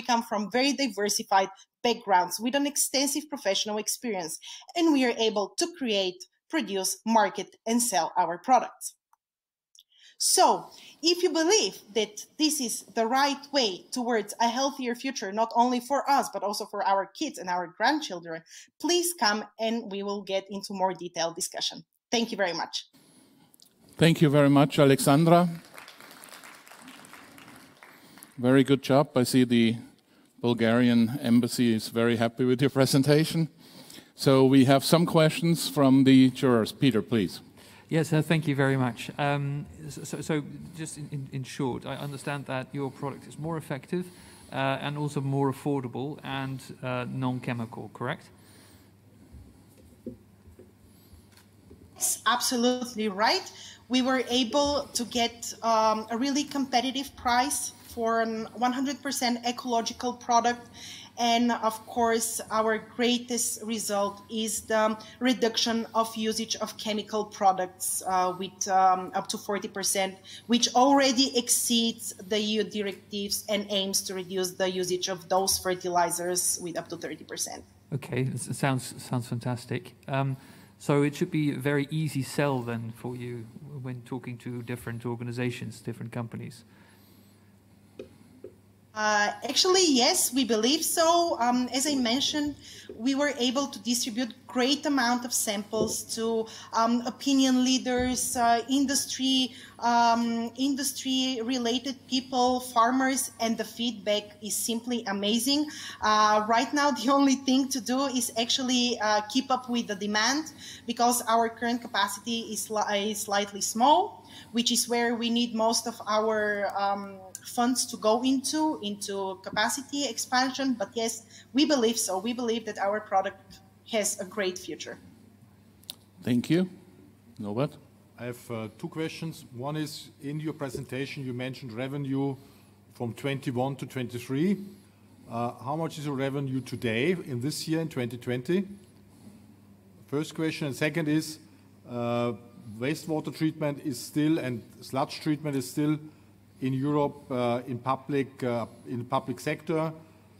come from very diversified backgrounds with an extensive professional experience, and we are able to create, produce, market, and sell our products. So, if you believe that this is the right way towards a healthier future, not only for us, but also for our kids and our grandchildren, please come and we will get into more detailed discussion. Thank you very much. Thank you very much, Alexandra. Very good job. I see the Bulgarian embassy is very happy with your presentation. So we have some questions from the jurors. Peter, please. Yes, thank you very much. So just in short, I understand that your product is more effective and also more affordable and non-chemical, correct? Yes, absolutely right. We were able to get a really competitive price for a 100% ecological product. And of course, our greatest result is the reduction of usage of chemical products with up to 40%, which already exceeds the EU directives and aims to reduce the usage of those fertilizers with up to 30%. Okay, it sounds fantastic. So it should be a very easy sell then for you when talking to different organizations, different companies. Actually, yes, we believe so. As I mentioned, we were able to distribute great amount of samples to opinion leaders, industry-related people, farmers, and the feedback is simply amazing. Right now, the only thing to do is actually keep up with the demand, because our current capacity is slightly small, which is where we need most of our funds to go into capacity expansion. But yes, we believe so. We believe that our product has a great future. Thank you. Norbert? I have two questions. One is, in your presentation, you mentioned revenue from 21 to 23. How much is your revenue today, in this year, in 2020? First question. And second is, wastewater treatment is still, and sludge treatment is still in Europe in public sector,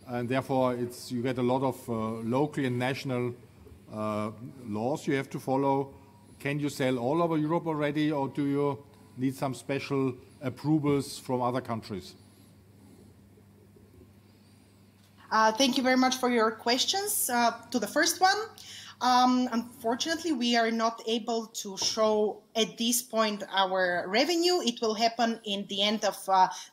and therefore you get a lot of local and national laws you have to follow. Can you sell all over Europe already, or do you need some special approvals from other countries? Thank you very much for your questions. To the first one, Unfortunately, we are not able to show at this point our revenue. It will happen in the end of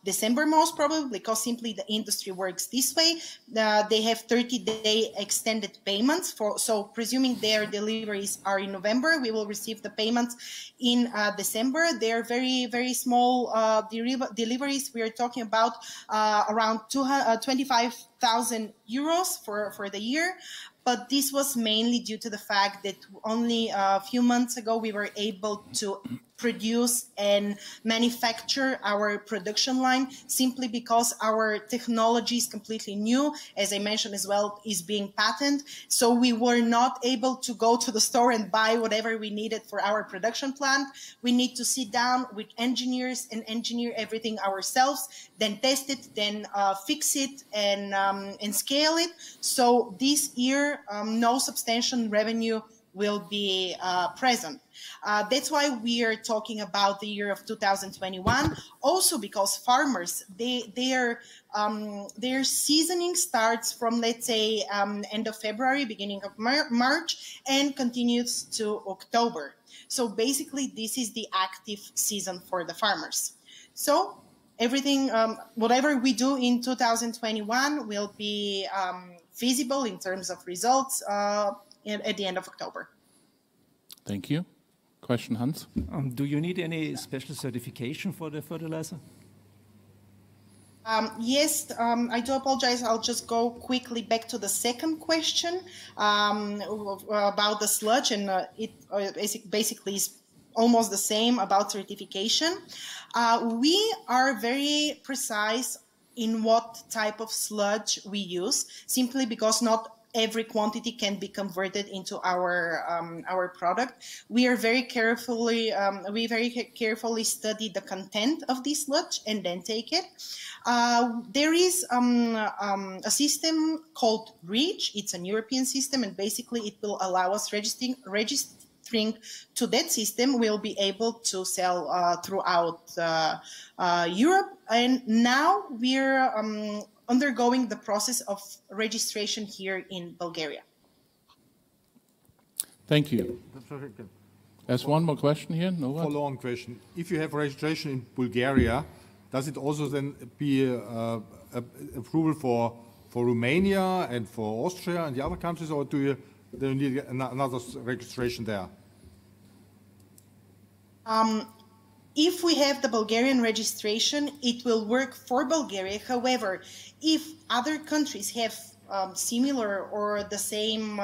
December, most probably, because simply the industry works this way. They have 30-day extended payments so presuming their deliveries are in November, we will receive the payments in December. They are very, very small deliveries. We are talking about around 25,000 euros for the year. But this was mainly due to the fact that only a few months ago we were able to produce and manufacture our production line, simply because our technology is completely new, as I mentioned as well, is being patented. So we were not able to go to the store and buy whatever we needed for our production plant. We need to sit down with engineers and engineer everything ourselves, then test it, then fix it and scale it. So this year, no substantial revenue will be present. That's why we are talking about the year of 2021. Also because farmers, their seasoning starts from, let's say, end of February, beginning of March, and continues to October. So basically, this is the active season for the farmers. So everything, whatever we do in 2021 will be feasible in terms of results at the end of October. Thank you. Question, Hans? Do you need any special certification for the fertilizer? Yes, I do apologize. I'll just go quickly back to the second question about the sludge, and it basically is almost the same about certification. We are very precise in what type of sludge we use, simply because not every quantity can be converted into our product. We very carefully study the content of this sludge and then take it. There is a system called REACH. It's an European system, and basically it will allow us registering to that system. We'll be able to sell throughout Europe. And now we're undergoing the process of registration here in Bulgaria. Thank you. There's one more question here. Nova? Follow-on question. If you have registration in Bulgaria, does it also then be approval for Romania and for Austria and the other countries, or do you need another registration there? If we have the Bulgarian registration, it will work for Bulgaria. However, if other countries have similar or the same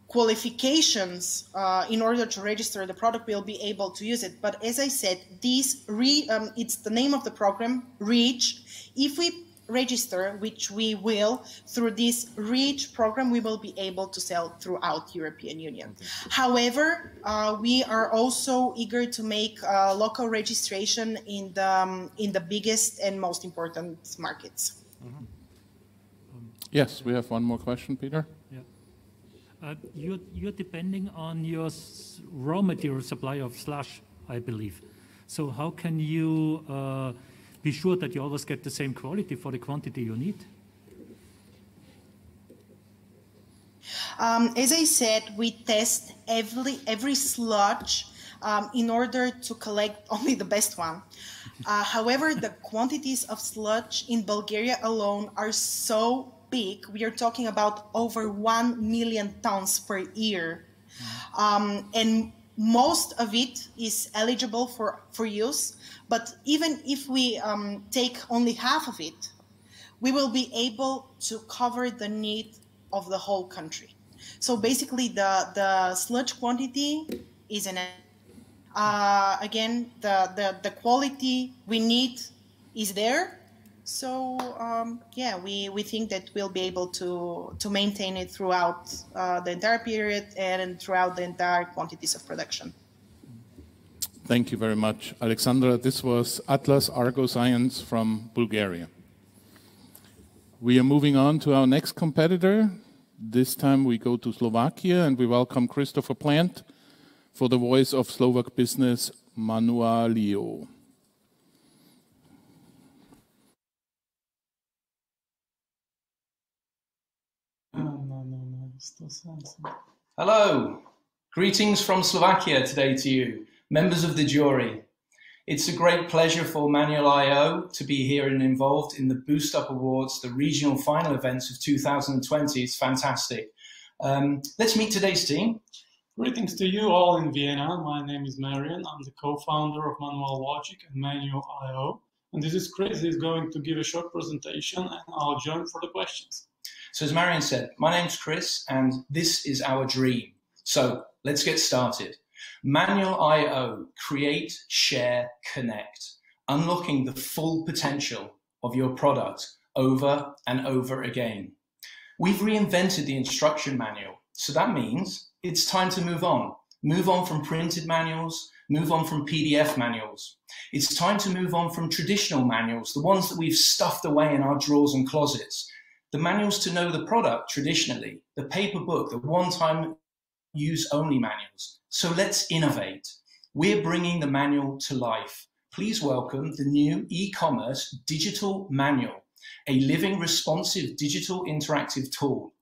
qualifications in order to register the product, we'll be able to use it. But as I said, it's the name of the program, REACH. If we register, which we will, through this REACH program, we will be able to sell throughout European Union. However, we are also eager to make local registration in the biggest and most important markets. Mm-hmm. Yes, we have one more question, Peter. Yeah. You're depending on your raw material supply of sludge, I believe. So how can you be sure that you always get the same quality for the quantity you need? As I said, we test every sludge in order to collect only the best one. However, the quantities of sludge in Bulgaria alone are so big. We are talking about over 1 million tons per year. And most of it is eligible for use. But even if we take only half of it, we will be able to cover the need of the whole country. So basically, the sludge quantity is again, the quality we need is there. So yeah, we think that we'll be able to maintain it throughout the entire period and throughout the entire quantities of production. Thank you very much, Alexandra. This was Atlas Argo Science from Bulgaria. We are moving on to our next competitor. This time we go to Slovakia, and we welcome Christopher Plant for the voice of Slovak business Manualio. Hello, greetings from Slovakia today to you, members of the jury. It's a great pleasure for Manual IO to be here and involved in the BoostUp Awards, the regional final events of 2020. It's fantastic. Let's meet today's team. Greetings to you all in Vienna. My name is Marian. I'm the co-founder of Manual Logic and Manual IO. And this is Chris. He's going to give a short presentation and I'll join for the questions. So as Marian said, my name's Chris and this is our dream. So let's get started. Manual IO, create, share, connect, unlocking the full potential of your product over and over again. We've reinvented the instruction manual. So that means it's time to move on. Move on from printed manuals, move on from PDF manuals. It's time to move on from traditional manuals, the ones that we've stuffed away in our drawers and closets. The manuals to know the product traditionally, the paper book, the one-time use only manuals. So let's innovate. We're bringing the manual to life. Please welcome the new e-commerce digital manual, a living responsive digital interactive tool.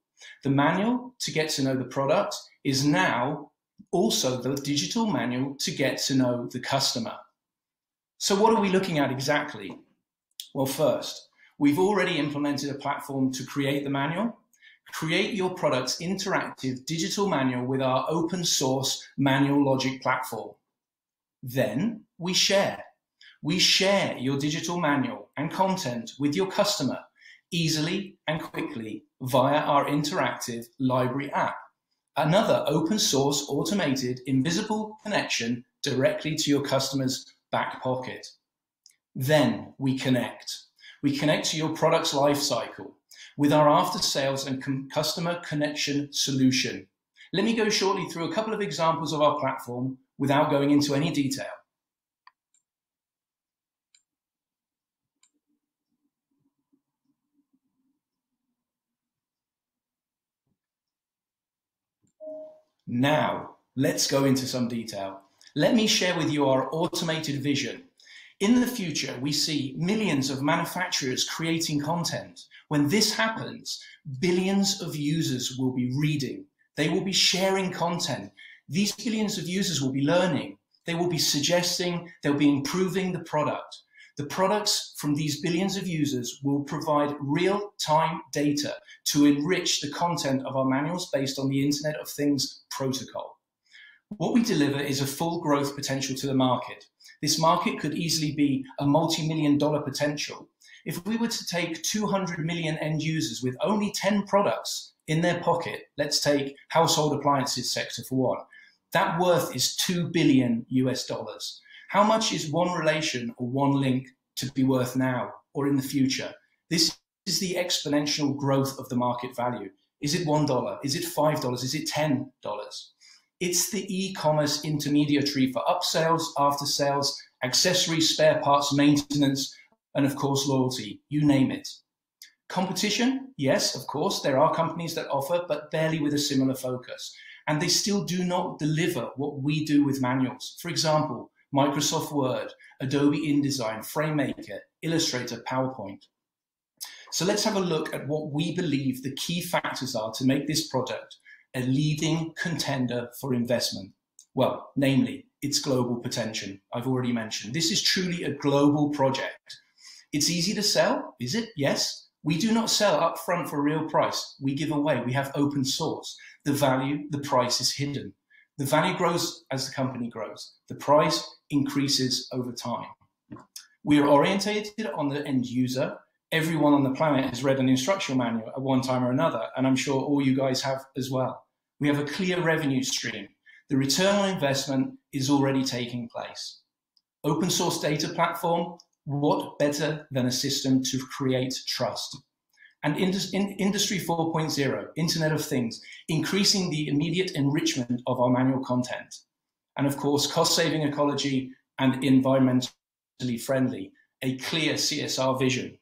The manual to get to know the product is now also the digital manual to get to know the customer. So what are we looking at exactly? Well, first, we've already implemented a platform to create the manual. Create your product's interactive digital manual with our open source Manual Logic platform. Then we share. We share your digital manual and content with your customer easily and quickly via our interactive library app. Another open source automated invisible connection directly to your customer's back pocket. Then we connect. We connect to your product's life cycle with our after sales and customer connection solution. Let me go shortly through a couple of examples of our platform without going into any detail. Now, let's go into some detail. Let me share with you our automated vision. In the future, we see millions of manufacturers creating content. When this happens, billions of users will be reading. They will be sharing content. These billions of users will be learning. They will be suggesting, they'll be improving the product. The products from these billions of users will provide real-time data to enrich the content of our manuals based on the Internet of Things protocol. What we deliver is a full growth potential to the market. This market could easily be a multi-million-dollar potential. If we were to take 200 million end users with only 10 products in their pocket, let's take household appliances sector for one, that worth is $2 billion US. How much is one relation or one link to be worth now or in the future? This is the exponential growth of the market value. Is it $1? Is it $5? Is it $10? It's the e-commerce intermediary for upsales, after sales, accessories, spare parts, maintenance, and of course, loyalty, you name it. Competition? Yes, of course, there are companies that offer, but barely with a similar focus. And they still do not deliver what we do with manuals. For example, Microsoft Word, Adobe InDesign, FrameMaker, Illustrator, PowerPoint. So let's have a look at what we believe the key factors are to make this product a leading contender for investment. Well, namely, its global potential. I've already mentioned. This is truly a global project. It's easy to sell, is it? Yes. We do not sell upfront for a real price. We give away. We have open source. The value, the price is hidden. The value grows as the company grows. The price increases over time. We are orientated on the end user. Everyone on the planet has read an instructional manual at one time or another, and I'm sure all you guys have as well. We have a clear revenue stream. The return on investment is already taking place. Open source data platform, what better than a system to create trust? And Industry 4.0, Internet of Things, increasing the immediate enrichment of our manual content. And of course, cost-saving ecology and environmentally friendly, a clear CSR vision.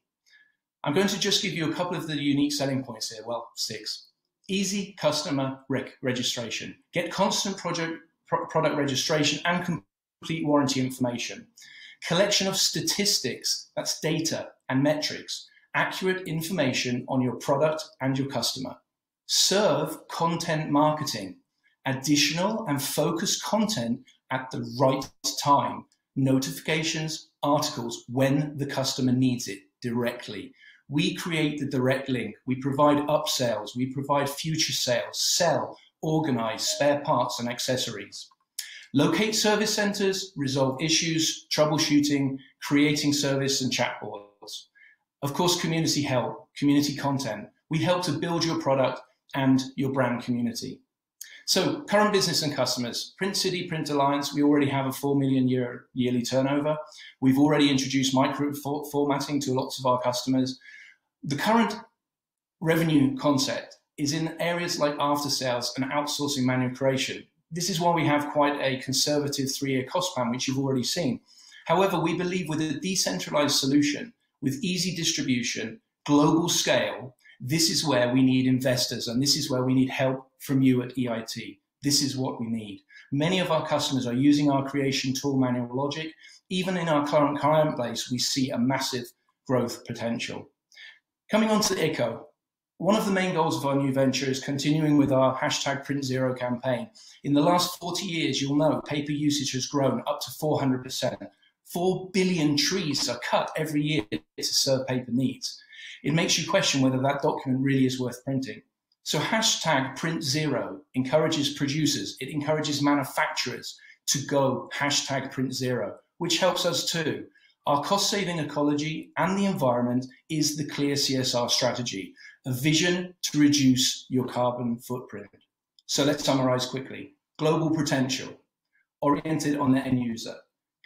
I'm going to just give you a couple of the unique selling points here, well, 6. Easy customer registration. Get constant product registration and complete warranty information. Collection of statistics, that's data and metrics. Accurate information on your product and your customer. serve content marketing, additional and focused content at the right time, notifications, articles, when the customer needs it directly. We create the direct link. We provide upsells. We provide future sales, sell, organize spare parts and accessories. Locate service centers, resolve issues, troubleshooting, creating service and chatbots. Of course, community help, community content. We help to build your product and your brand community. So current business and customers, Print City, Print Alliance, we already have a 4 million yearly turnover. We've already introduced micro formatting to lots of our customers. The current revenue concept is in areas like after sales and outsourcing manual creation. This is why we have quite a conservative 3-year cost plan, which you've already seen. However, we believe with a decentralized solution, with easy distribution, global scale, this is where we need investors, and this is where we need help from you at EIT. This is what we need. Many of our customers are using our creation tool, Manual Logic. Even in our current client base, we see a massive growth potential. Coming on to the ICO, one of the main goals of our new venture is continuing with our #PrintZero campaign. In the last 40 years, you'll know paper usage has grown up to 400%. 4 billion trees are cut every year to serve paper needs. It makes you question whether that document really is worth printing. So #PrintZero encourages producers, it encourages manufacturers to go #PrintZero, which helps us too. Our cost-saving ecology and the environment is the clear CSR strategy, a vision to reduce your carbon footprint. So let's summarize quickly. Global potential, oriented on the end user,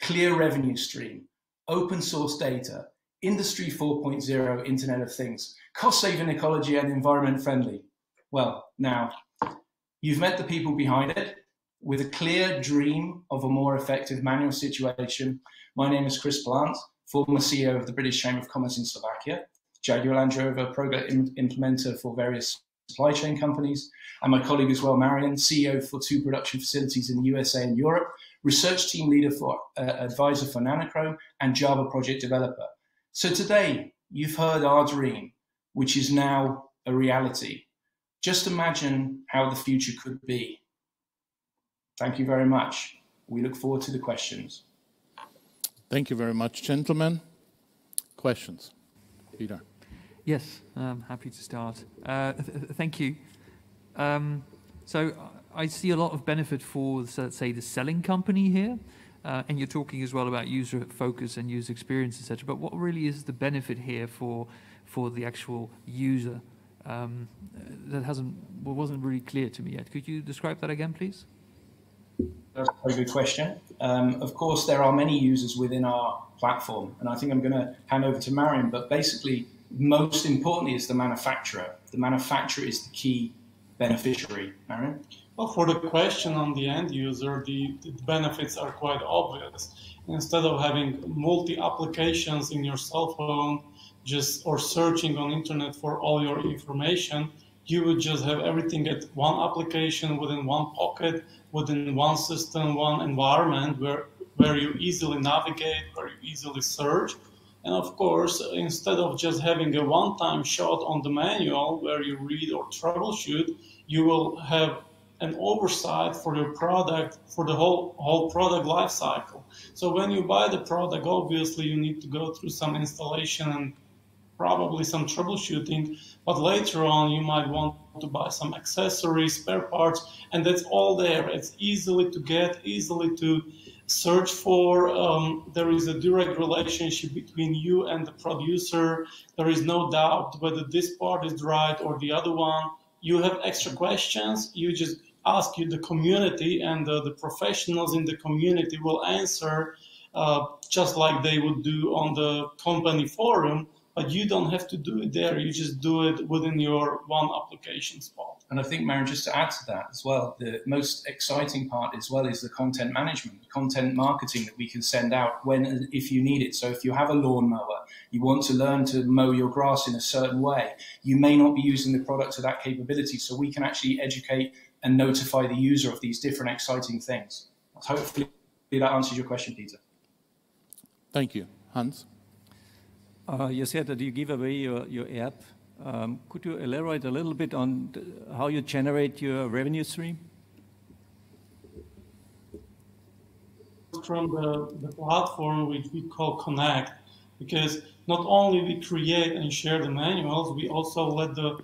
clear revenue stream, open source data, Industry 4.0, Internet of Things, cost-saving ecology and environment friendly. Well, now, you've met the people behind it with a clear dream of a more effective manual situation. My name is Chris Plant, former CEO of the British Chamber of Commerce in Slovakia, Jaguar Land Rover program implementer for various supply chain companies, and my colleague as well, Marion, CEO for 2 production facilities in the USA and Europe, research team leader for advisor for Nanochrome, and Java project developer. So today, you've heard our dream, which is now a reality. Just imagine how the future could be. Thank you very much. We look forward to the questions. Thank you very much, gentlemen. Questions? Peter. Yes, I'm happy to start. Thank you. So I see a lot of benefit for, let's say, the selling company here. And you're talking as well about user focus and user experience, etc. But what really is the benefit here for the actual user? That wasn't really clear to me yet. Could you describe that again, please? That's a very good question. Of course, there are many users within our platform, and I think I'm going to hand over to Marion, but basically, most importantly is the manufacturer. The manufacturer is the key beneficiary. Marion? Well, for the question on the end user, the benefits are quite obvious. Instead of having multi-applications in your cell phone, or searching on internet for all your information, you would just have everything at one application, within one pocket, within one system, one environment where you easily navigate, where you easily search. And of course, instead of just having a one-time shot on the manual where you read or troubleshoot, you will have an oversight for your product, for the whole product life cycle. So when you buy the product, obviously you need to go through some installation and probably some troubleshooting, but later on you might want to buy some accessories, spare parts, and that's all there. It's easily to get, easily to search for. There is a direct relationship between you and the producer. There is no doubt whether this part is right or the other one. You have extra questions, you just ask the community, and the professionals in the community will answer just like they would do on the company forum, but you don't have to do it there. You just do it within your one application spot. And I think, Marion, just to add to that as well, the most exciting part as well is the content management, content marketing that we can send out when and if you need it. So if you have a lawnmower, you want to learn to mow your grass in a certain way, you may not be using the product to that capability. So we can actually educate and notify the user of these different exciting things. Hopefully that answers your question, Peter. Thank you. Hans? You said that you give away your app Could you elaborate a little bit on how you generate your revenue stream? From the platform which we call Connect, because not only we create and share the manuals, we also let the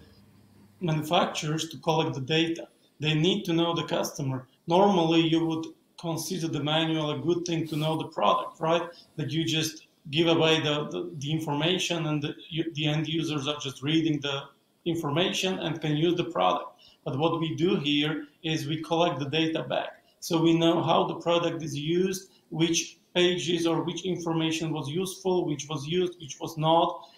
manufacturers to collect the data. They need to know the customer. Normally, you would consider the manual a good thing to know the product, right? That you just give away the information and the end users are just reading the information and can use the product. But what we do here is we collect the data back. So we know how the product is used, which pages or which information was useful, which was used, which was not.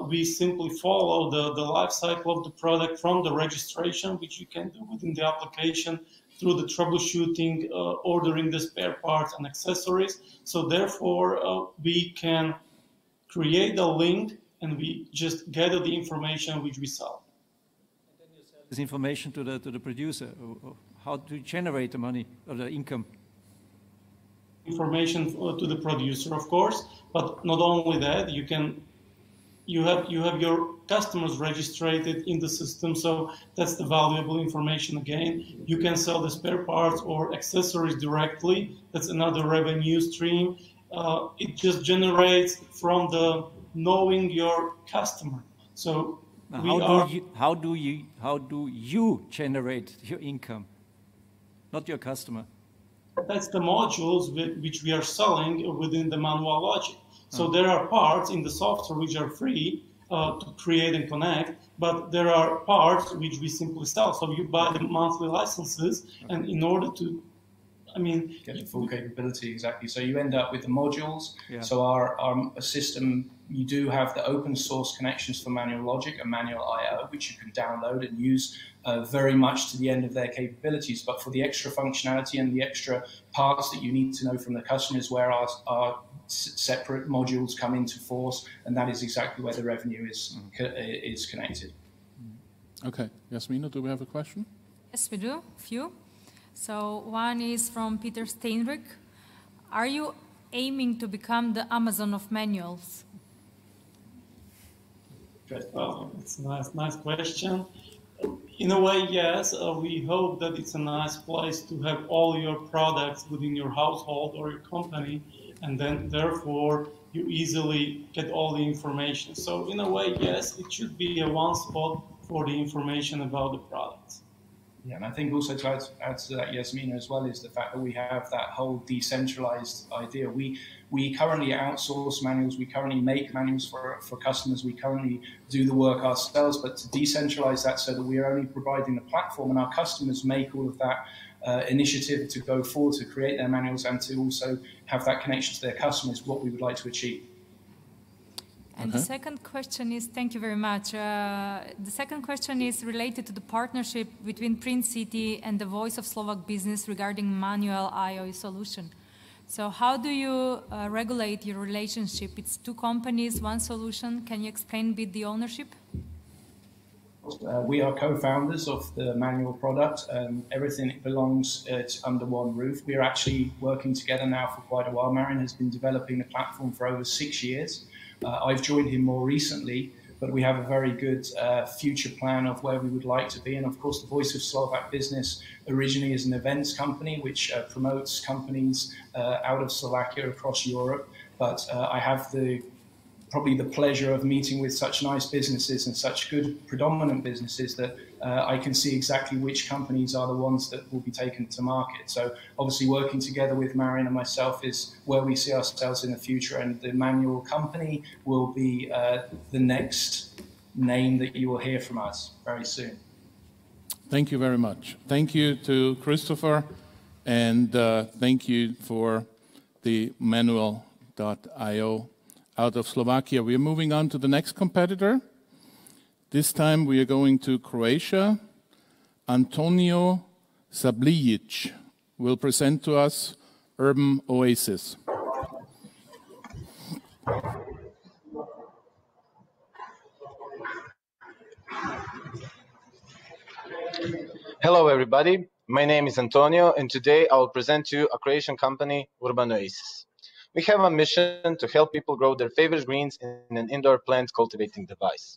We simply follow the life cycle of the product from the registration, which you can do within the application, through the troubleshooting, ordering the spare parts and accessories. So therefore, we can create a link and we just gather the information which we sell. And then you sell this information to the producer. How do you generate the money or the income? Information to the producer, of course, but not only that, you have your customers registered in the system, so that's the valuable information again. You can sell the spare parts or accessories directly. That's another revenue stream. It just generates from the knowing your customer. So how do you generate your income, not your customer? That's the modules which we are selling within the manual logic. So there are parts in the software which are free to create and connect, but there are parts which we simply sell. So you buy the monthly licenses, and in order to, get the full capability, exactly. So you end up with the modules. Yeah. So our system, you do have the open source connections for Manual Logic and Manual I/O, which you can download and use very much to the end of their capabilities. But for the extra functionality and the extra parts that you need to know from the customers, where our separate modules come into force, and that is exactly where the revenue is connected. Okay, Jasmina, do we have a question? Yes, we do. A few. So one is from Peter Steinrich. Are you aiming to become the Amazon of manuals? Well, it's a nice question. In a way, yes. We hope that it's a nice place to have all your products within your household or your company, and then therefore you easily get all the information. So in a way, yes, it should be a one spot for the information about the products. Yeah, and I think also to add to that, Jasmina, as well, is the fact that we have that whole decentralized idea. We currently outsource manuals. We currently make manuals for customers. We currently do the work ourselves, but to decentralize that so that we are only providing the platform and our customers make all of that initiative to go forward, to create their manuals and to also have that connection to their customers, what we would like to achieve. And the second question is, thank you very much. The second question is related to the partnership between Print City and the Voice of Slovak Business regarding manual I/O solution. So how do you regulate your relationship? It's two companies, one solution. Can you explain a bit the ownership? We are co-founders of the manual product. Everything belongs under one roof. We are actually working together now for quite a while. Marin has been developing the platform for over 6 years. I've joined him more recently, but we have a very good future plan of where we would like to be. And of course, the Voice of Slovak Business originally is an events company which promotes companies out of Slovakia across Europe. But I have probably the pleasure of meeting with such nice businesses and such good predominant businesses that I can see exactly which companies are the ones that will be taken to market. So obviously working together with Marin and myself is where we see ourselves in the future, and the manual company will be the next name that you will hear from us very soon. Thank you very much. Thank you to Christopher, and thank you for the manual.io out of Slovakia. We are moving on to the next competitor. This time we are going to Croatia. Antonio Sablijic will present to us Urban Oasis. Hello everybody, my name is Antonio, and today I will present to you a Croatian company, Urban Oasis. We have a mission to help people grow their favorite greens in an indoor plant cultivating device.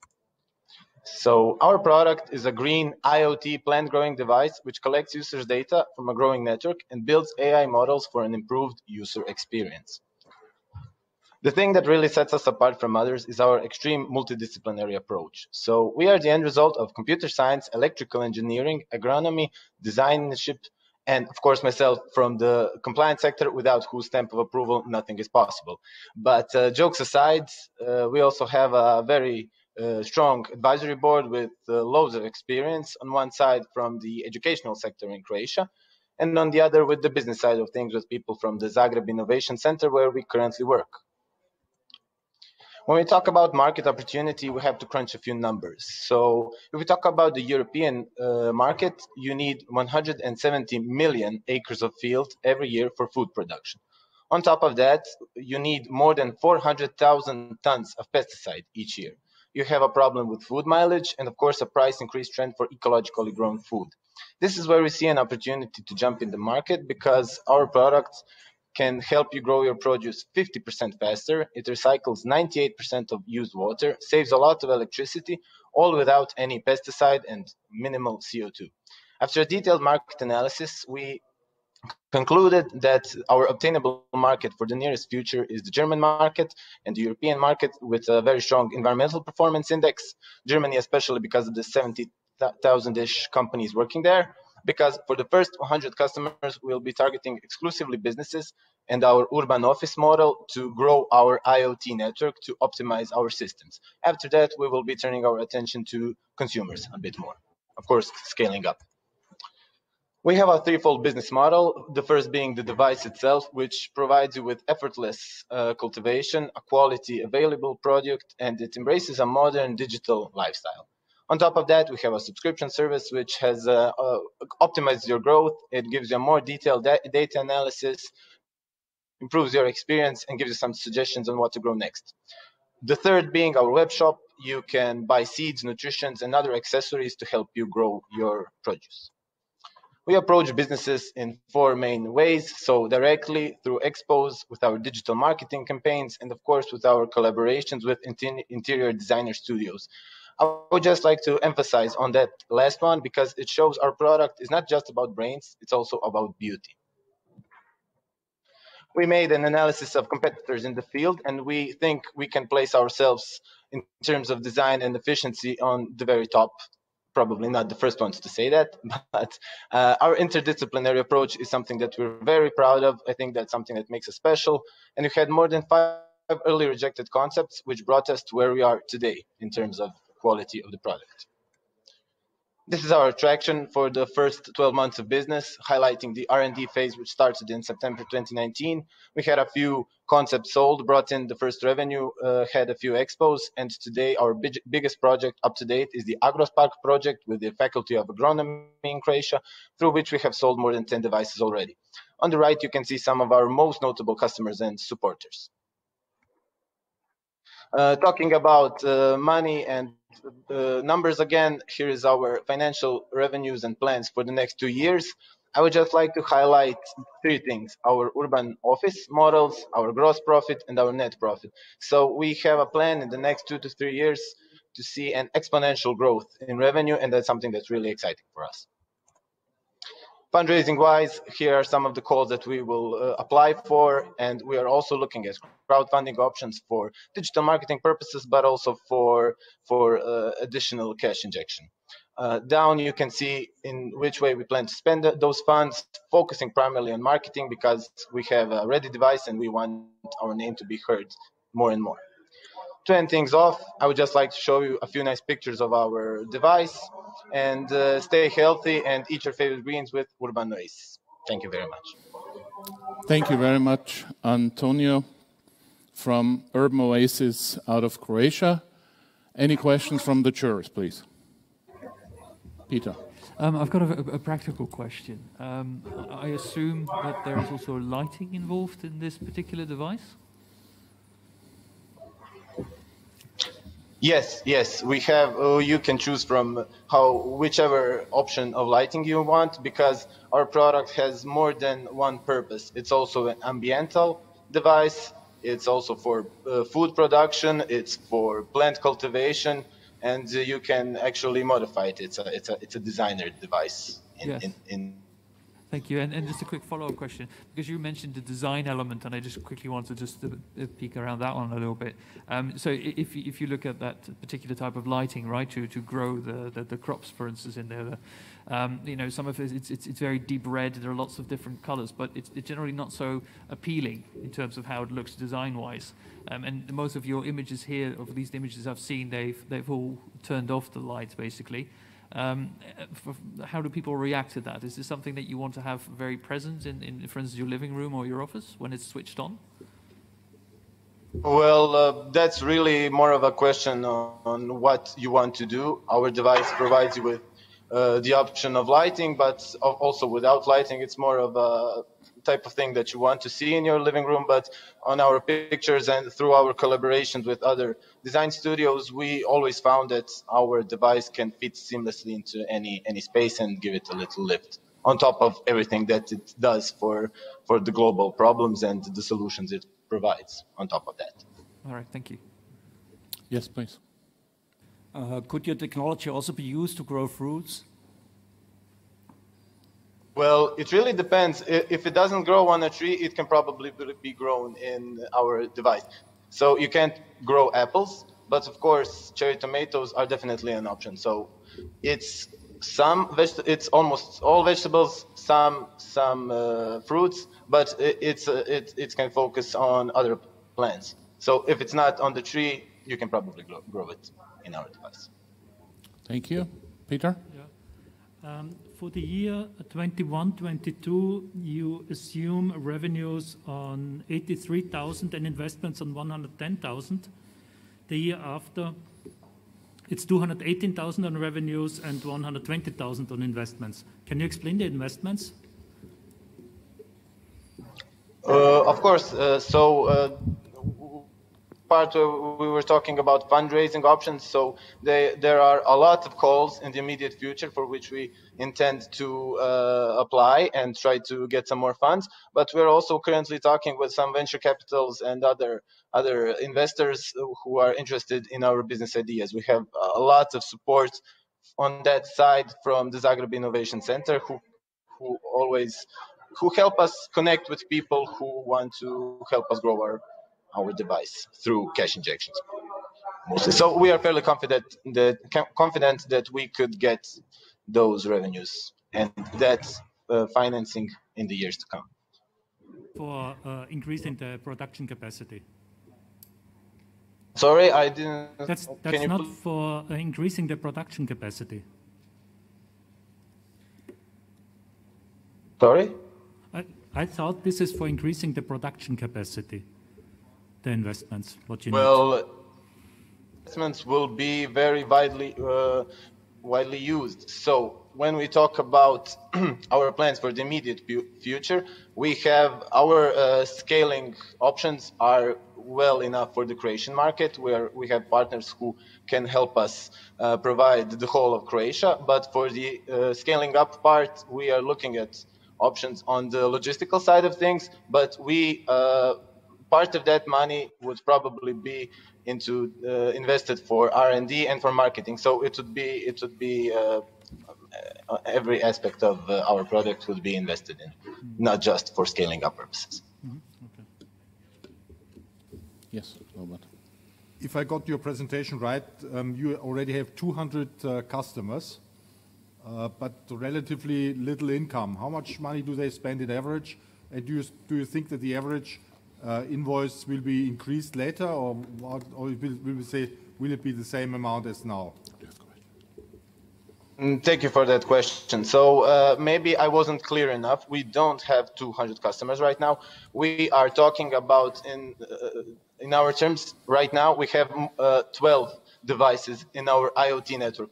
So our product is a green IoT plant growing device which collects users' data from a growing network and builds AI models for an improved user experience. The thing that really sets us apart from others is our extreme multidisciplinary approach. So we are the end result of computer science, electrical engineering, agronomy, designship, and of course myself from the compliance sector, without whose stamp of approval nothing is possible. But jokes aside, we also have a very strong advisory board with loads of experience, on one side from the educational sector in Croatia, and on the other with the business side of things with people from the Zagreb Innovation Center where we currently work. When we talk about market opportunity, we have to crunch a few numbers. So if we talk about the European market, you need 170 million acres of field every year for food production. On top of that, you need more than 400,000 tons of pesticide each year. You have a problem with food mileage and of course a price increase trend for ecologically grown food. This is where we see an opportunity to jump in the market because our products can help you grow your produce 50% faster. It recycles 98% of used water, saves a lot of electricity, all without any pesticide and minimal CO2. After a detailed market analysis, we concluded that our obtainable market for the nearest future is the German market and the European market with a very strong environmental performance index. Germany, especially because of the 70,000-ish companies working there, because for the first 100 customers, we'll be targeting exclusively businesses and our urban office model to grow our IoT network to optimize our systems. After that, we will be turning our attention to consumers a bit more, of course, scaling up. We have a threefold business model, the first being the device itself, which provides you with effortless cultivation, a quality available product, and it embraces a modern digital lifestyle. On top of that, we have a subscription service which has optimized your growth. It gives you a more detailed data analysis, improves your experience, and gives you some suggestions on what to grow next. The third being our web shop. You can buy seeds, nutrition, and other accessories to help you grow your produce. We approach businesses in four main ways. So directly through expos, with our digital marketing campaigns, and of course with our collaborations with interior designer studios. I would just like to emphasize on that last one because it shows our product is not just about brains, it's also about beauty. We made an analysis of competitors in the field and we think we can place ourselves in terms of design and efficiency on the very top. Probably not the first ones to say that, but our interdisciplinary approach is something that we're very proud of. I think that's something that makes us special. And we had more than 5 early rejected concepts, which brought us to where we are today in terms of quality of the product. This is our attraction for the first 12 months of business, highlighting the R&D phase, which started in September 2019. We had a few concepts sold, brought in the first revenue, had a few expos, and today our biggest project up to date is the AgroSpark project with the Faculty of Agronomy in Croatia, through which we have sold more than 10 devices already. On the right, you can see some of our most notable customers and supporters. Talking about money and numbers again, here is our financial revenues and plans for the next 2 years. I would just like to highlight 3 things: our urban office models, our gross profit, and our net profit. So we have a plan in the next 2 to 3 years to see an exponential growth in revenue, and that's something that's really exciting for us. Fundraising wise, here are some of the calls that we will apply for, and we are also looking at crowdfunding options for digital marketing purposes, but also for additional cash injection. Down you can see in which way we plan to spend those funds, focusing primarily on marketing because we have a ready device and we want our name to be heard more and more. To end things off, I would just like to show you a few nice pictures of our device, and stay healthy and eat your favorite greens with Urban Oasis. Thank you very much. Thank you very much, Antonio from Urban Oasis out of Croatia. Any questions from the jurors, please? Peter. I've got a practical question. I assume that there is also lighting involved in this particular device? Yes, we have. You can choose from whichever option of lighting you want, because our product has more than one purpose. It's also an ambiental device. It's also for food production. It's for plant cultivation. and you can actually modify it. It's a designer device. Thank you. And just a quick follow-up question, because you mentioned the design element, and I just quickly want to just peek around that one a little bit. So if you look at that particular type of lighting, right, to grow the crops, for instance, in there, you know, some of it's very deep red. There are lots of different colors, but it's generally not so appealing in terms of how it looks design-wise. And most of your images here, of these images I've seen, they've all turned off the lights, basically. How do people react to that? Is this something that you want to have very present in for instance, your living room or your office when it's switched on? Well, that's really more of a question on what you want to do. Our device provides you with the option of lighting, but also without lighting, it's more of a type of thing that you want to see in your living room. But on our pictures and through our collaborations with other design studios, we always found that our device can fit seamlessly into any space and give it a little lift on top of everything that it does for the global problems and the solutions it provides on top of that. All right, thank you. Yes, please. Could your technology also be used to grow fruits? Well, it really depends. If it doesn't grow on a tree, it can probably be grown in our device. So you can't grow apples, but of course, cherry tomatoes are definitely an option. So it's almost all vegetables, some fruits, but it can focus on other plants. So if it's not on the tree, you can probably grow it in our device. Thank you. Peter? Yeah. For the year 21-22, you assume revenues on 83,000 and investments on 110,000. The year after, it's 218,000 on revenues and 120,000 on investments. Can you explain the investments? Of course. Part we were talking about fundraising options, so there are a lot of calls in the immediate future for which we intend to apply and try to get some more funds. But we're also currently talking with some venture capitals and other investors who are interested in our business ideas. We have a lot of support on that side from the Zagreb Innovation Center, who help us connect with people who want to help us grow our device through cash injections. So we are fairly confident that we could get those revenues and that financing in the years to come. For increasing the production capacity. Sorry, I didn't. That's not for increasing the production capacity. Sorry? I thought this is for increasing the production capacity. The investments, what you need? Investments will be very widely used. So when we talk about our plans for the immediate future, we have our scaling options are well enough for the Croatian market, where we have partners who can help us provide the whole of Croatia. But for the scaling up part, we are looking at options on the logistical side of things, but part of that money would probably be invested for R&D and for marketing. So it would be every aspect of our product would be invested in, not just for scaling up purposes. Okay. Yes, Robert. If I got your presentation right, you already have 200 customers, but relatively little income. How much money do they spend in average? And do you think that the average invoice will be increased later, or will it be the same amount as now? Thank you for that question. So maybe I wasn't clear enough. We don't have 200 customers right now. We are talking about in our terms right now. We have 12 devices in our IoT network.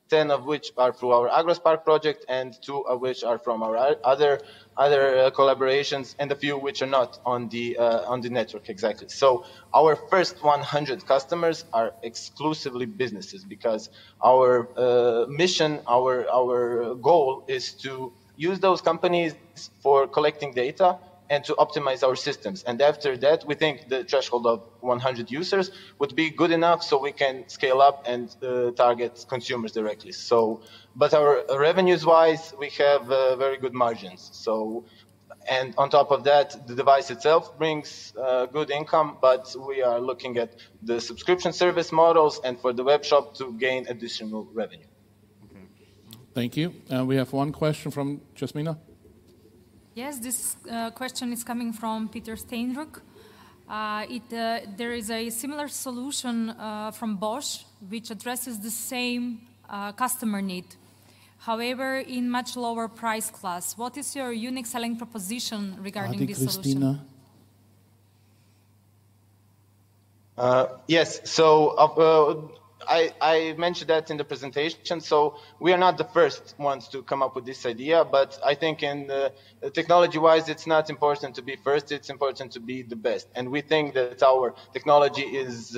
10 of which are through our AgroSpark project, and 2 of which are from our other collaborations, and a few which are not on the network exactly. So our first 100 customers are exclusively businesses, because our mission, our goal is to use those companies for collecting data and to optimize our systems. And after that, we think the threshold of 100 users would be good enough so we can scale up and target consumers directly. So, but our revenues-wise, we have very good margins. So, and on top of that, the device itself brings good income, but we are looking at the subscription service models and for the web shop to gain additional revenue. Thank you. We have one question from Jasmina. Yes, this question is coming from Peter Steinruck. There is a similar solution from Bosch, which addresses the same customer need. However, in much lower price class. What is your unique selling proposition regarding this solution? Yes, so I mentioned that in the presentation. So we are not the first ones to come up with this idea, but I think in technology-wise, it's not important to be first, it's important to be the best. And we think that our technology is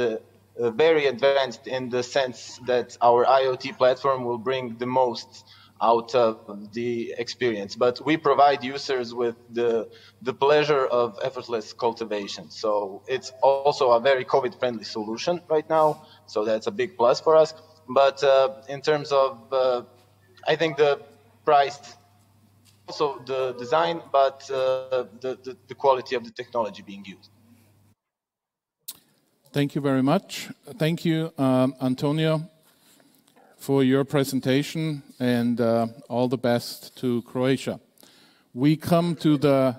very advanced in the sense that our IoT platform will bring the most out of the experience. But we provide users with the pleasure of effortless cultivation. So it's also a very COVID-friendly solution right now. So that's a big plus for us. But in terms of, I think the price, also the design, but the quality of the technology being used. Thank you very much. Thank you, Antonio, for your presentation, and all the best to Croatia. We come to the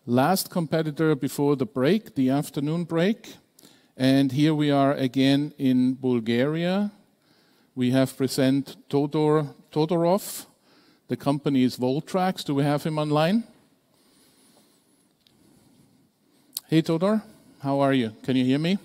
last competitor before the break, the afternoon break. And here we are again in Bulgaria. We have present Todorov. The company is Voltrax. Do we have him online? Hey, Todor, how are you? Can you hear me?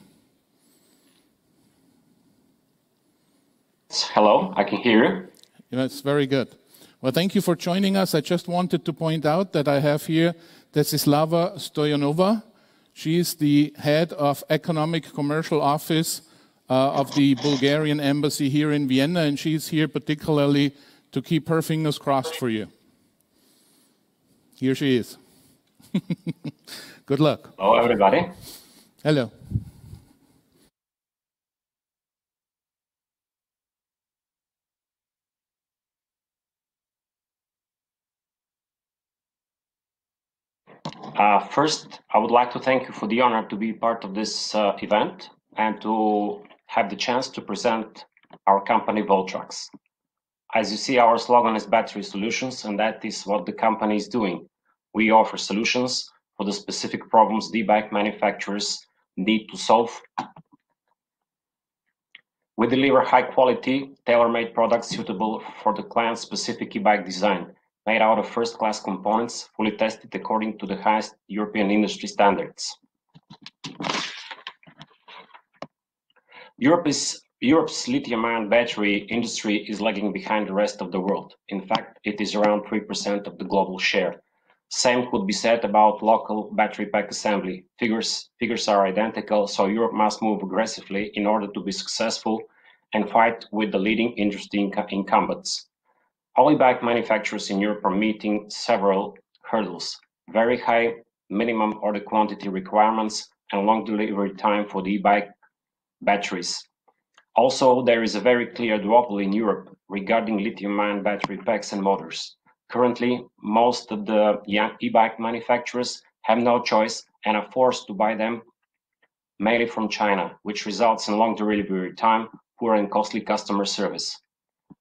Hello, I can hear you. That's very good. Well, thank you for joining us. I just wanted to point out that I have here Desislava Stoyanova. She is the head of Economic Commercial Office of the Bulgarian Embassy here in Vienna, and she's here particularly to keep her fingers crossed for you. Here she is. Good luck. Hello, everybody. Hello. First, I would like to thank you for the honor to be part of this event and to have the chance to present our company, Voltrax. As you see, our slogan is battery solutions, and that is what the company is doing. We offer solutions for the specific problems e-bike manufacturers need to solve. We deliver high-quality, tailor-made products suitable for the client's specific e-bike design, made out of first-class components, fully tested according to the highest European industry standards. Europe's lithium-ion battery industry is lagging behind the rest of the world. In fact, it is around 3% of the global share. Same could be said about local battery pack assembly. Figures are identical, so Europe must move aggressively in order to be successful and fight with the leading industry incumbents. All e-bike manufacturers in Europe are meeting several hurdles: very high minimum order quantity requirements and long delivery time for the e-bike batteries. Also, there is a very clear duopoly in Europe regarding lithium-ion battery packs and motors. Currently, most of the young e-bike manufacturers have no choice and are forced to buy them mainly from China, which results in long delivery time, poor and costly customer service.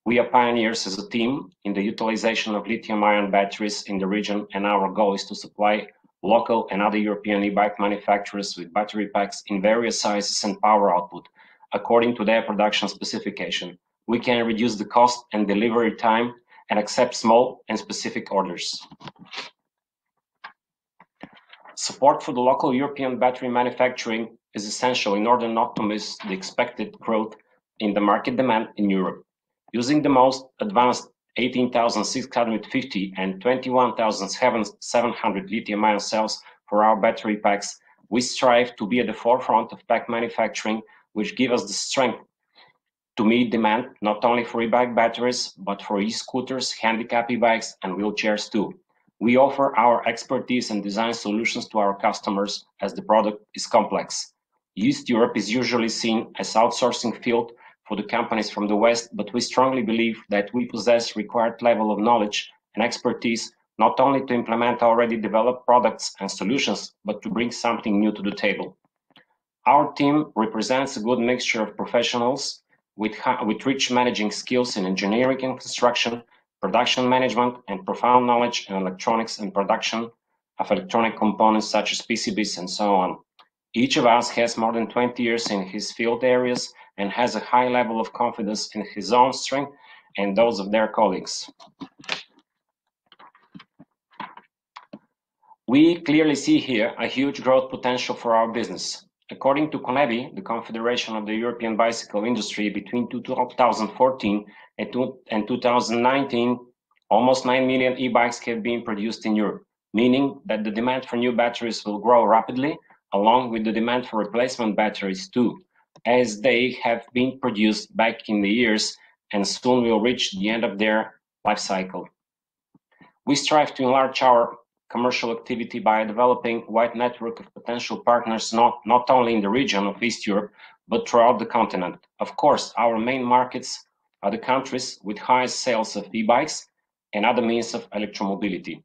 We are pioneers as a team in the utilization of lithium-ion batteries in the region, and our goal is to supply local and other European e-bike manufacturers with battery packs in various sizes and power output, according to their production specification. We can reduce the cost and delivery time and accept small and specific orders. Support for the local European battery manufacturing is essential in order not to miss the expected growth in the market demand in Europe. Using the most advanced 18,650 and 21,700 lithium-ion cells for our battery packs, we strive to be at the forefront of pack manufacturing, which gives us the strength to meet demand not only for e-bike batteries, but for e-scooters, handicap e-bikes, and wheelchairs too. We offer our expertise and design solutions to our customers as the product is complex. East Europe is usually seen as outsourcing field for the companies from the West, but we strongly believe that we possess required level of knowledge and expertise not only to implement already developed products and solutions, but to bring something new to the table. Our team represents a good mixture of professionals with rich managing skills in engineering and construction, production management, and profound knowledge in electronics and production of electronic components such as PCBs and so on. Each of us has more than 20 years in his field areas and has a high level of confidence in his own strength and those of their colleagues. We clearly see here a huge growth potential for our business. According to CONEBI, the Confederation of the European Bicycle Industry, between 2014 and 2019, almost 9 million e-bikes have been produced in Europe, meaning that the demand for new batteries will grow rapidly, along with the demand for replacement batteries too, as they have been produced back in the years and soon will reach the end of their life cycle. We strive to enlarge our commercial activity by developing a wide network of potential partners, not only in the region of East Europe, but throughout the continent. Of course, our main markets are the countries with highest sales of e-bikes and other means of electromobility.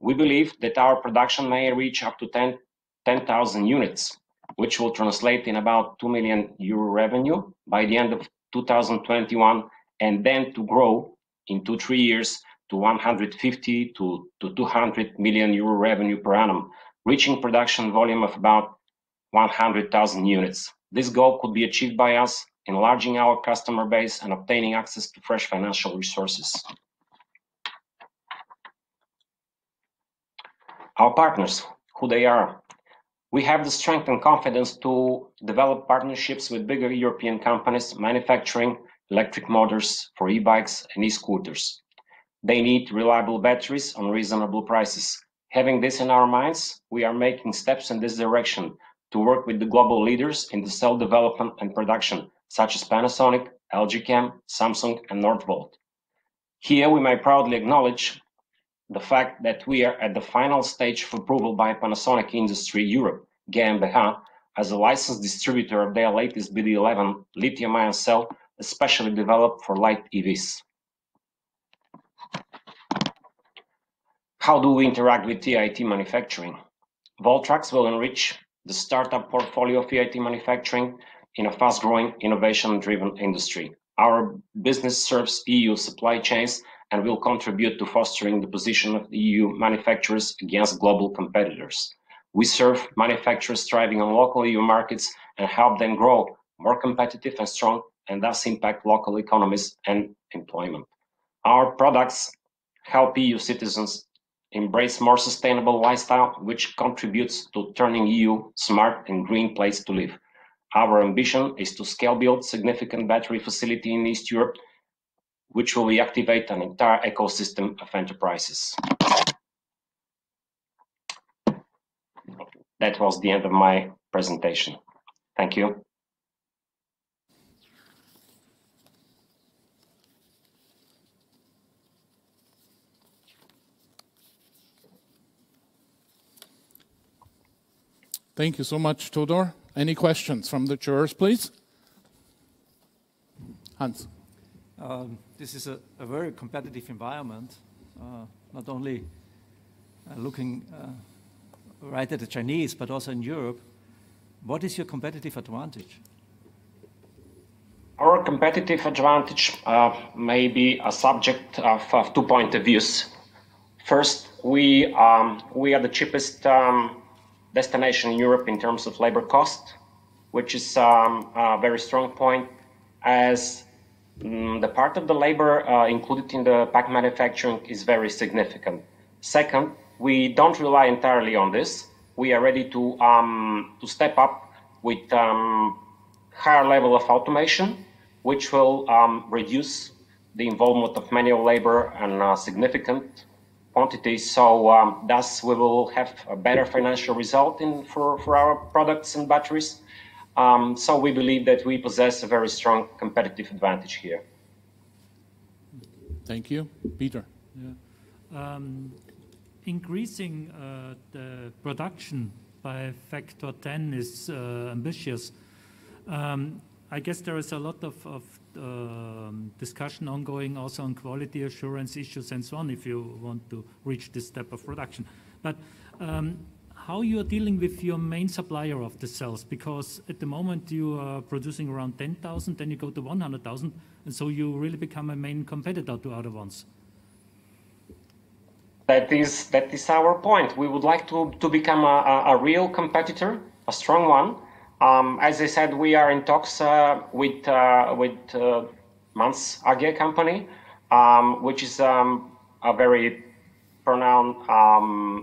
We believe that our production may reach up to 10,000 units, which will translate in about €2 million revenue by the end of 2021, and then to grow in 2-3 years to 150 to 200 million euro revenue per annum, reaching production volume of about 100,000 units. This goal could be achieved by us enlarging our customer base and obtaining access to fresh financial resources. Our partners, who they are. We have the strength and confidence to develop partnerships with bigger European companies manufacturing electric motors for e-bikes and e-scooters. They need reliable batteries on reasonable prices. Having this in our minds, we are making steps in this direction to work with the global leaders in the cell development and production, such as Panasonic, LG Chem, Samsung, and Northvolt. Here we may proudly acknowledge the fact that we are at the final stage of approval by Panasonic Industry Europe GmbH as a licensed distributor of their latest BD11 lithium-ion cell, especially developed for light EVs. How do we interact with EIT Manufacturing? Voltrax will enrich the startup portfolio of EIT Manufacturing in a fast-growing, innovation-driven industry. Our business serves EU supply chains and will contribute to fostering the position of the EU manufacturers against global competitors. We serve manufacturers thriving on local EU markets and help them grow more competitive and strong, and thus impact local economies and employment. Our products help EU citizens embrace more sustainable lifestyle, which contributes to turning EU smart and green place to live. Our ambition is to scale build significant battery facility in East Europe, which will activate an entire ecosystem of enterprises. That was the end of my presentation. Thank you. Thank you so much, Todor. Any questions from the jurors, please? Hans. This is a very competitive environment, not only looking right at the Chinese, but also in Europe. What is your competitive advantage? Our competitive advantage may be a subject of 2 points of view. First, we are the cheapest destination in Europe in terms of labor cost, which is a very strong point, as the part of the labor included in the pack manufacturing is very significant. Second, we don't rely entirely on this. We are ready to step up with higher level of automation, which will reduce the involvement of manual labor and significant quantities. So thus we will have a better financial result for our products and batteries. So we believe that we possess a very strong competitive advantage here. Thank you. Peter. Yeah. increasing the production by factor 10 is ambitious. I guess there is a lot of discussion ongoing also on quality assurance issues and so on if you want to reach this step of production. But how you are dealing with your main supplier of the cells? Because at the moment you are producing around 10,000, then you go to 100,000, and so you really become a main competitor to other ones. That is our point. We would like to become a real competitor, a strong one. As I said, we are in talks with Mans AG company, which is a very renowned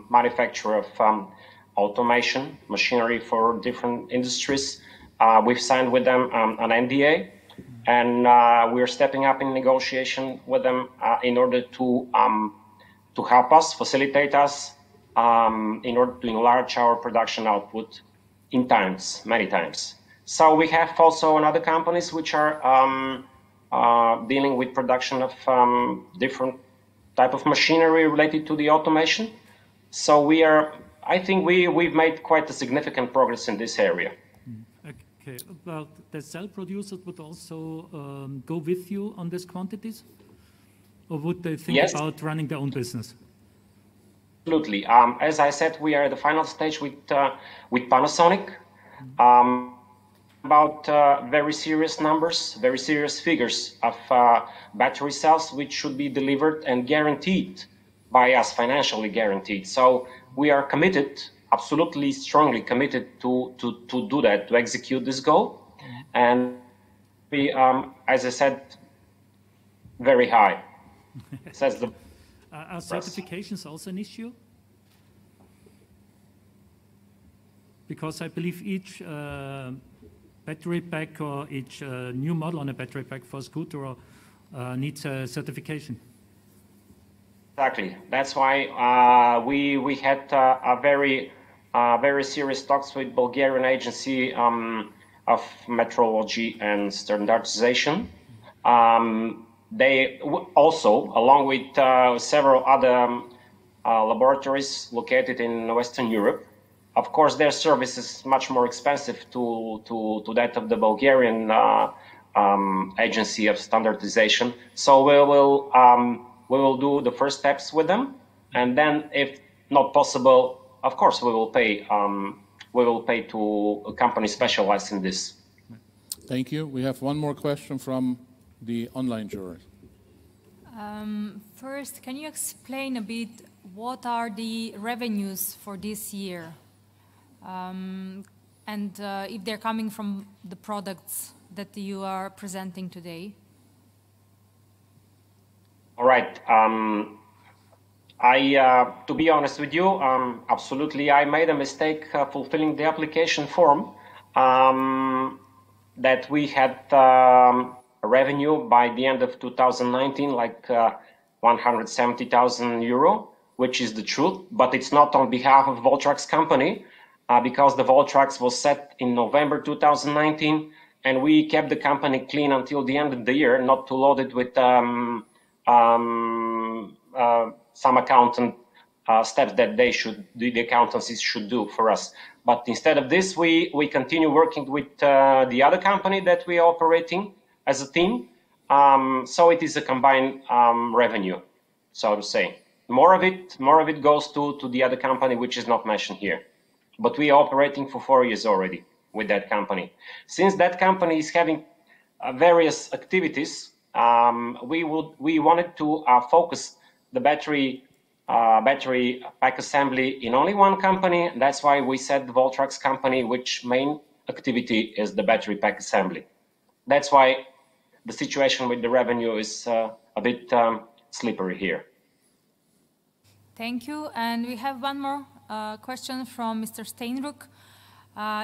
manufacturer of automation machinery for different industries. We've signed with them an NDA, and we're stepping up in negotiation with them in order to help us, facilitate us, in order to enlarge our production output in times, many times. So we have also other companies which are dealing with production of different type of machinery related to the automation. So I think we've made quite a significant progress in this area. Okay, well, the cell producers would also go with you on these quantities? Or would they think about running their own business? Absolutely. As I said, we are at the final stage with Panasonic about very serious numbers, very serious figures of battery cells, which should be delivered and guaranteed by us, financially guaranteed. So we are committed, absolutely strongly committed to do that, to execute this goal. And we, as I said, very high. Says the Are certifications also an issue? Because I believe each battery pack or each new model on a battery pack for a scooter needs a certification. Exactly. That's why we had a very serious talks with Bulgarian Agency of Metrology and Standardization. They also, along with several other laboratories located in Western Europe, of course, their service is much more expensive to that of the Bulgarian Agency of Standardization. So we will do the first steps with them, and then, if not possible, of course, we will pay to a company specialized in this. Thank you. We have one more question from the online jurors. First, can you explain a bit what are the revenues for this year? And if they're coming from the products that you are presenting today? All right. To be honest with you, absolutely, I made a mistake fulfilling the application form. That we had revenue by the end of 2019, like 170,000 euro, which is the truth, but it's not on behalf of Voltrax company, because the Voltrax was set in November 2019, and we kept the company clean until the end of the year, not to load it with some accountant steps that the accountancies should do for us. But instead of this, we continue working with the other company that we are operating as a team. So it is a combined revenue, so to say. More of it goes to the other company, which is not mentioned here. But we are operating for 4 years already with that company. Since that company is having various activities, we wanted to focus the battery pack assembly in only one company. That's why we set the Voltrax company, which main activity is the battery pack assembly. That's why the situation with the revenue is a bit slippery here. Thank you. And we have one more question from Mr. Steinruck.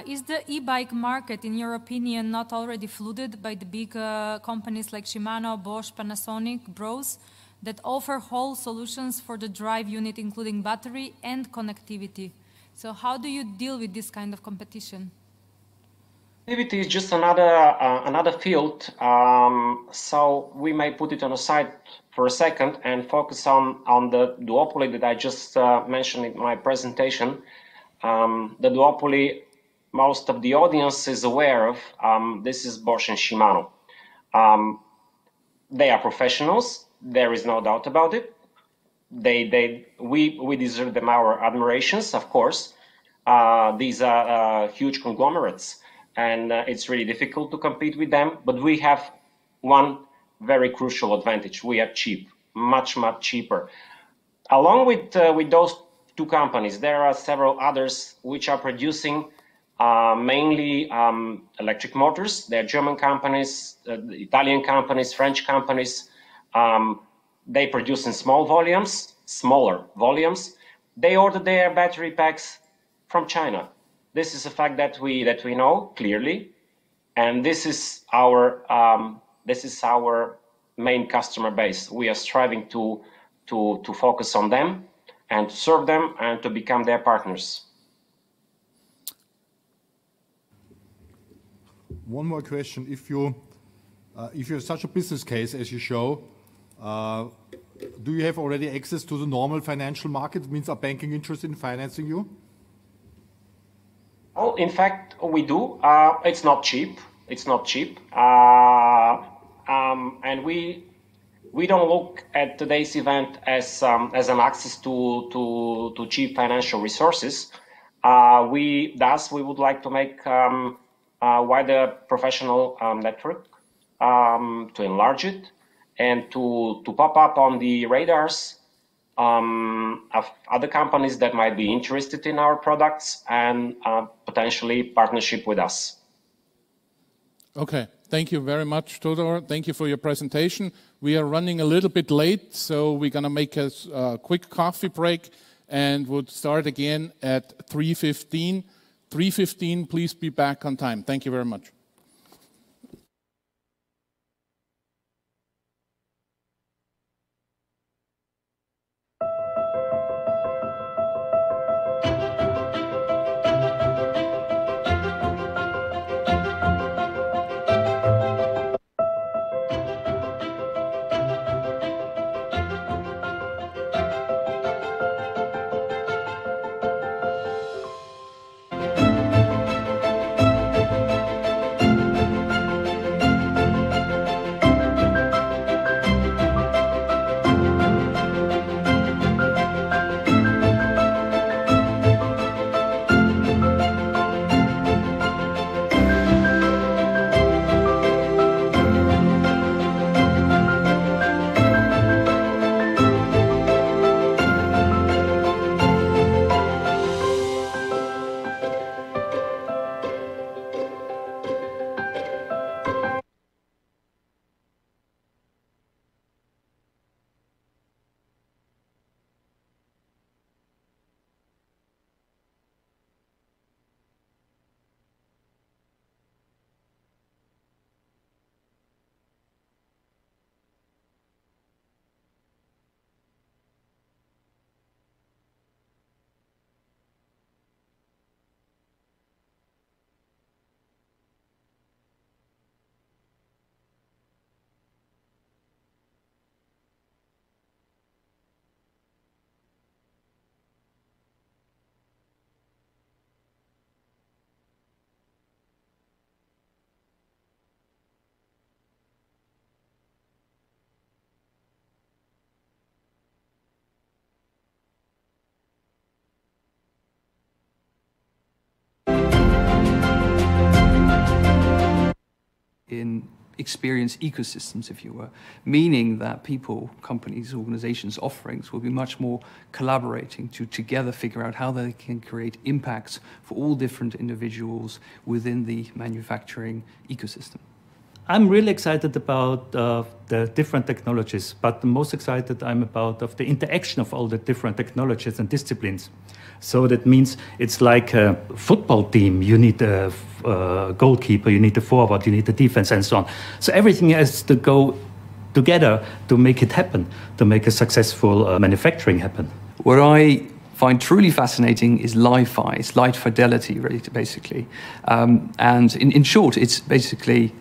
Is the e-bike market, in your opinion, not already flooded by the big companies like Shimano, Bosch, Panasonic, Bros, that offer whole solutions for the drive unit, including battery and connectivity? So how do you deal with this kind of competition? Connectivity is just another field, so we may put it on a side for a second and focus on the duopoly that I just mentioned in my presentation. The duopoly most of the audience is aware of. This is Bosch and Shimano. They are professionals. There is no doubt about it. We deserve them our admirations, of course. These are huge conglomerates, and it's really difficult to compete with them. But we have one very crucial advantage: we are cheap, much cheaper. Along with those two companies, there are several others which are producing mainly electric motors. They're German companies, Italian companies, French companies. They produce in smaller volumes. They order their battery packs from China. This is a fact that we know clearly, and this is our main customer base. We are striving to focus on them and to serve them and to become their partners. One more question. If you have such a business case as you show, do you have already access to the normal financial market? It means, are banking interested in financing you? Oh, in fact, we do. It's not cheap. It's not cheap. And we don't look at today's event as an access to cheap financial resources. We would like to make a wider professional network, to enlarge it, and to pop up on the radars of other companies that might be interested in our products and potentially partnership with us. Okay, thank you very much, Todor. Thank you for your presentation. We are running a little bit late, so we're going to make a quick coffee break and we'll start again at 3:15. 3:15, please be back on time. Thank you very much. In experience ecosystems, if you were, meaning that people, companies, organizations, offerings will be much more collaborating to together figure out how they can create impacts for all different individuals within the manufacturing ecosystem. I'm really excited about the different technologies, but the most excited I'm about of the interaction of all the different technologies and disciplines. So that means it's like a football team. You need a goalkeeper, you need a forward, you need the defense, and so on. So everything has to go together to make it happen, to make a successful manufacturing happen. What I find truly fascinating is Li-Fi, it's light fidelity, basically. And in short, it's basically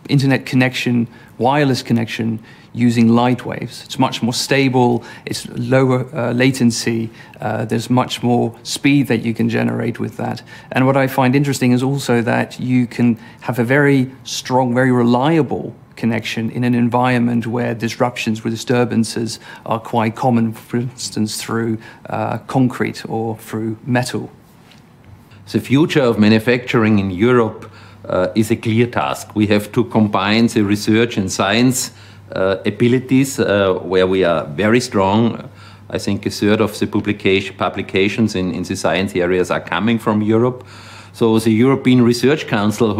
internet connection, wireless connection, using light waves. It's much more stable, it's lower latency, there's much more speed that you can generate with that. And what I find interesting is also that you can have a very strong, very reliable connection in an environment where disruptions or disturbances are quite common, for instance, through concrete or through metal. The future of manufacturing in Europe is a clear task. We have to combine the research and science abilities where we are very strong. I think a third of the publications in the science areas are coming from Europe. So the European Research Council,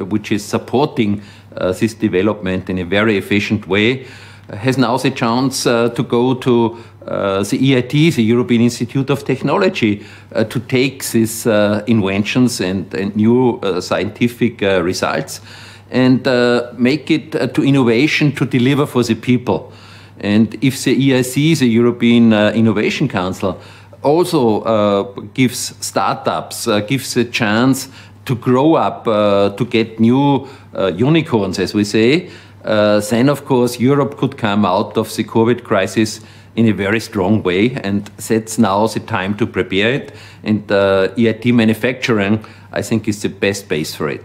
which is supporting this development in a very efficient way, has now the chance to go to the EIT, the European Institute of Technology, to take these inventions and new scientific results and make it to innovation to deliver for the people. And if the EIC, the European Innovation Council, also gives startups, gives a chance to grow up, to get new unicorns, as we say, then of course Europe could come out of the COVID crisis in a very strong way, and that's now the time to prepare it. And EIT Manufacturing, I think, is the best base for it.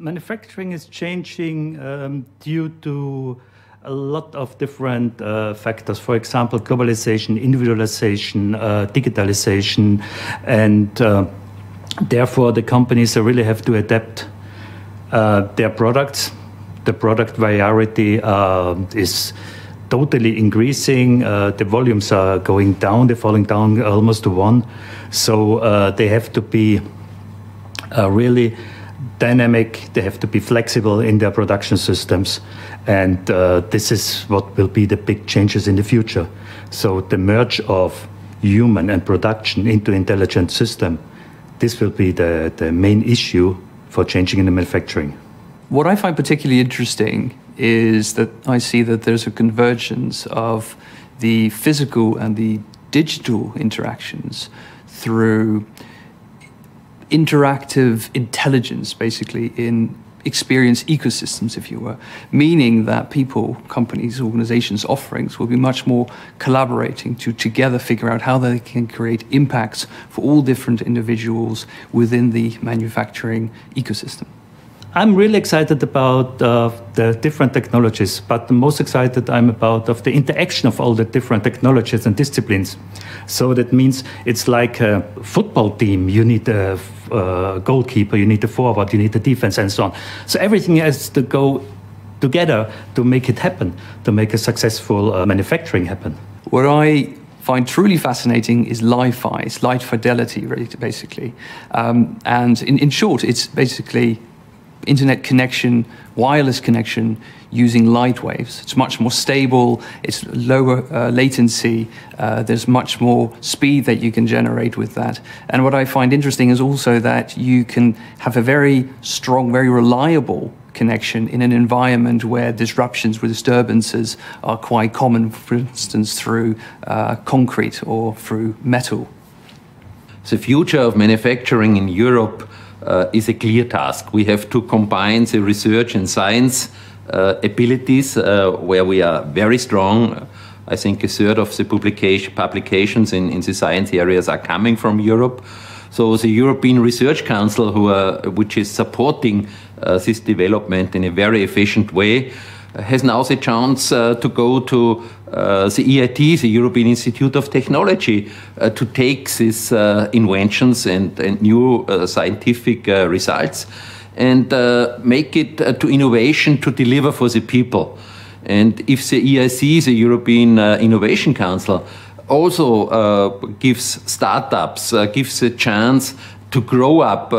manufacturing is changing due to a lot of different factors. For example, globalization, individualization, digitalization, and therefore the companies really have to adapt their products. The product variety is totally increasing. The volumes are going down. They're falling down almost to one. So they have to be really dynamic. They have to be flexible in their production systems. And this is what will be the big changes in the future. So the merge of human and production into intelligent system, this will be the main issue for changing in the manufacturing. What I find particularly interesting is that I see that there's a convergence of the physical and the digital interactions through interactive intelligence, basically, in experience ecosystems, if you were, meaning that people, companies, organizations, offerings will be much more collaborating to together figure out how they can create impacts for all different individuals within the manufacturing ecosystem. I'm really excited about the different technologies, but the most excited I'm about of the interaction of all the different technologies and disciplines. So that means it's like a football team. You need a goalkeeper, you need a forward, you need a defense, and so on. So everything has to go together to make it happen, to make a successful manufacturing happen. What I find truly fascinating is Li-Fi, it's light fidelity, basically. And in short, it's basically internet connection, wireless connection using light waves. It's much more stable, it's lower latency, there's much more speed that you can generate with that. And what I find interesting is also that you can have a very strong, very reliable connection in an environment where disruptions or disturbances are quite common, for instance, through concrete or through metal. The future of manufacturing in Europe is a clear task. We have to combine the research and science abilities where we are very strong. I think a third of the publications in the science areas are coming from Europe. So the European Research Council, which is supporting this development in a very efficient way, has now the chance to go to the EIT, the European Institute of Technology, to take these inventions and new scientific results and make it to innovation to deliver for the people. And if the EIC, the European Innovation Council, also gives startups, gives a chance to grow up,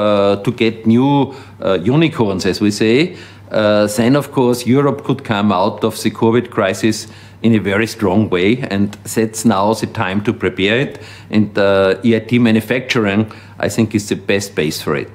to get new unicorns, as we say, then, of course, Europe could come out of the COVID crisis in a very strong way, and that's now the time to prepare it. And EIT Manufacturing, I think, is the best base for it.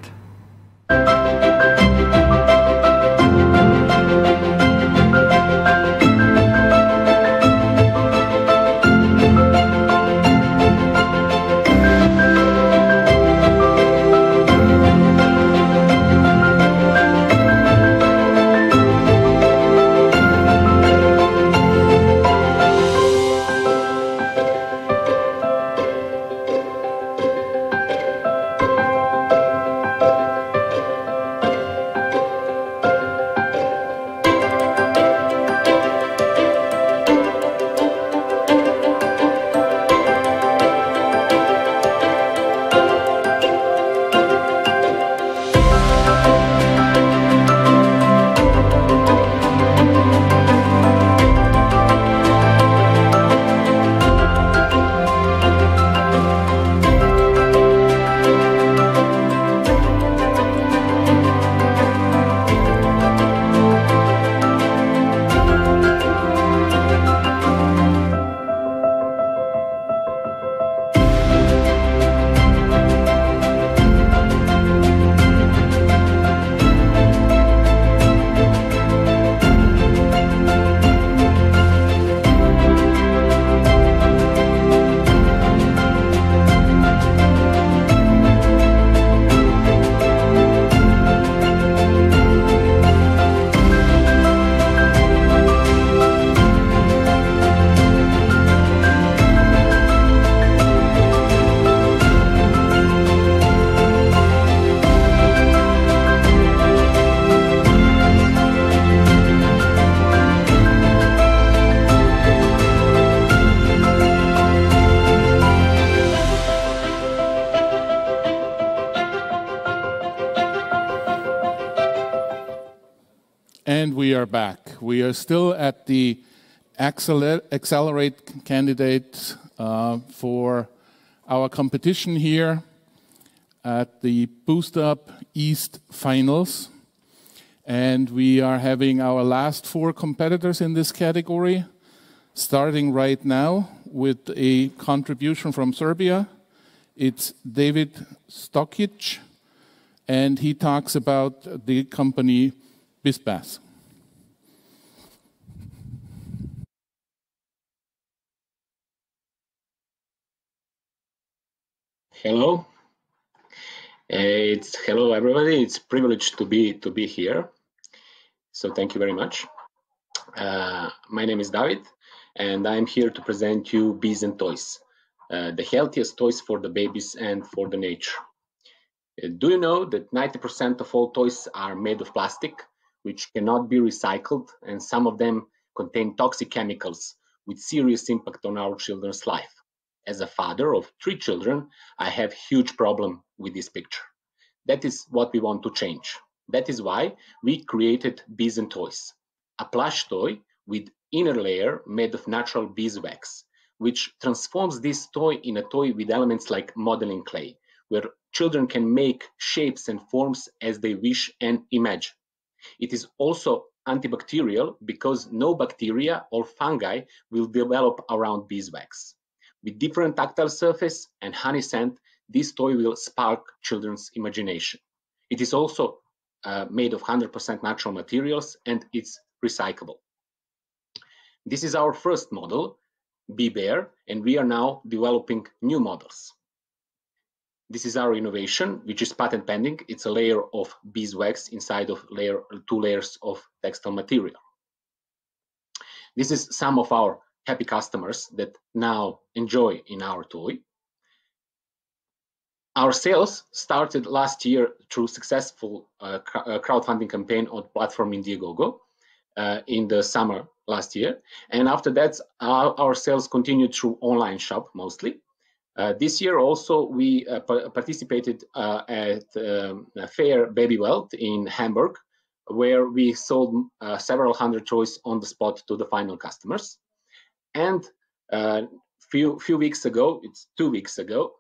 And we are back. We are still at the Accelerate candidate for our competition here at the BoostUp East Finals. And we are having our last 4 competitors in this category, starting right now with a contribution from Serbia. It's David Stokic, and he talks about the company BizBass. Hello. Hello everybody. It's a privilege to be here. So thank you very much. My name is David, and I'm here to present you Bees and Toys, the healthiest toys for the babies and for the nature. Do you know that 90% of all toys are made of plastic, which cannot be recycled, and some of them contain toxic chemicals with serious impact on our children's life? As a father of 3 children, I have huge problem with this picture. That is what we want to change. That is why we created Bees and Toys, a plush toy with inner layer made of natural beeswax, which transforms this toy in a toy with elements like modeling clay, where children can make shapes and forms as they wish and imagine. It is also antibacterial because no bacteria or fungi will develop around beeswax. With different tactile surface and honey scent, this toy will spark children's imagination. It is also made of 100% natural materials, and it's recyclable. This is our first model, Bee Bear, and we are now developing new models. This is our innovation, which is patent pending. It's a layer of beeswax inside of 2 layers of textile material. This is some of our happy customers that now enjoy in our toy. Our sales started last year through successful crowdfunding campaign on platform Indiegogo in the summer last year. And after that, our sales continued through online shop mostly. This year also, we participated at Fair Baby Welt in Hamburg, where we sold several hundred toys on the spot to the final customers. And few weeks ago, it's 2 weeks ago,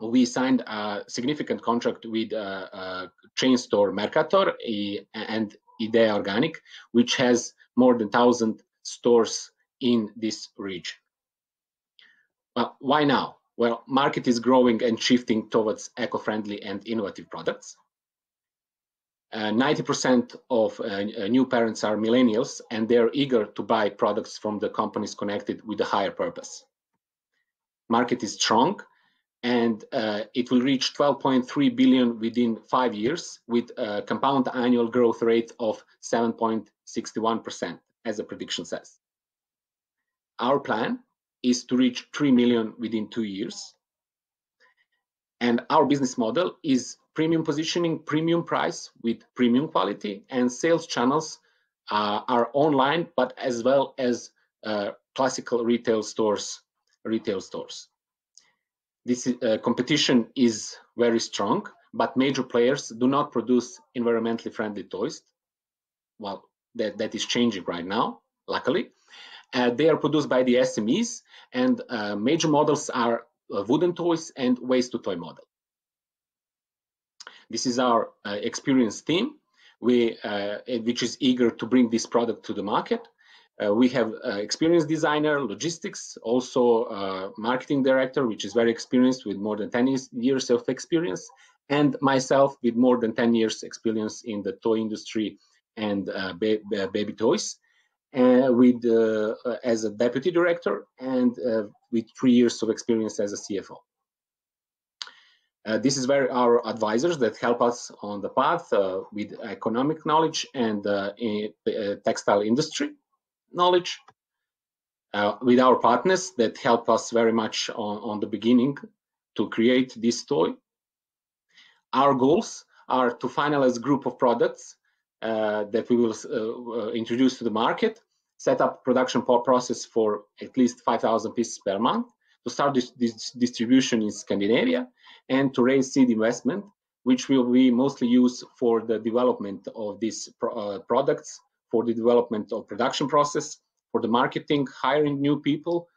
we signed a significant contract with chain store Mercator and Idea Organic, which has more than 1,000 stores in this region. Well, why now? Well, market is growing and shifting towards eco-friendly and innovative products. 90% of new parents are millennials, and they're eager to buy products from the companies connected with a higher purpose. Market is strong, and it will reach 12.3 billion within 5 years, with a compound annual growth rate of 7.61%, as the prediction says. Our plan is to reach 3 million within 2 years. And our business model is premium positioning, premium price with premium quality, and sales channels are online, but as well as classical retail stores. This competition is very strong, but major players do not produce environmentally friendly toys. Well, that is changing right now, luckily. They are produced by the SMEs, and major models are wooden toys and waste-to-toy model. This is our experienced team, which is eager to bring this product to the market. We have experienced designer, logistics, also marketing director, which is very experienced with more than 10 years of experience, and myself with more than 10 years experience in the toy industry and baby toys, as a deputy director and with 3 years of experience as a CFO. This is where our advisors that help us on the path with economic knowledge and textile industry knowledge, with our partners that help us very much on the beginning to create this toy. Our goals are to finalize a group of products that we will introduce to the market, set up production process for at least 5,000 pieces per month, to start this distribution in Scandinavia, and to raise seed investment, which will be mostly used for the development of these products for the development of production process, for the marketing, hiring new people,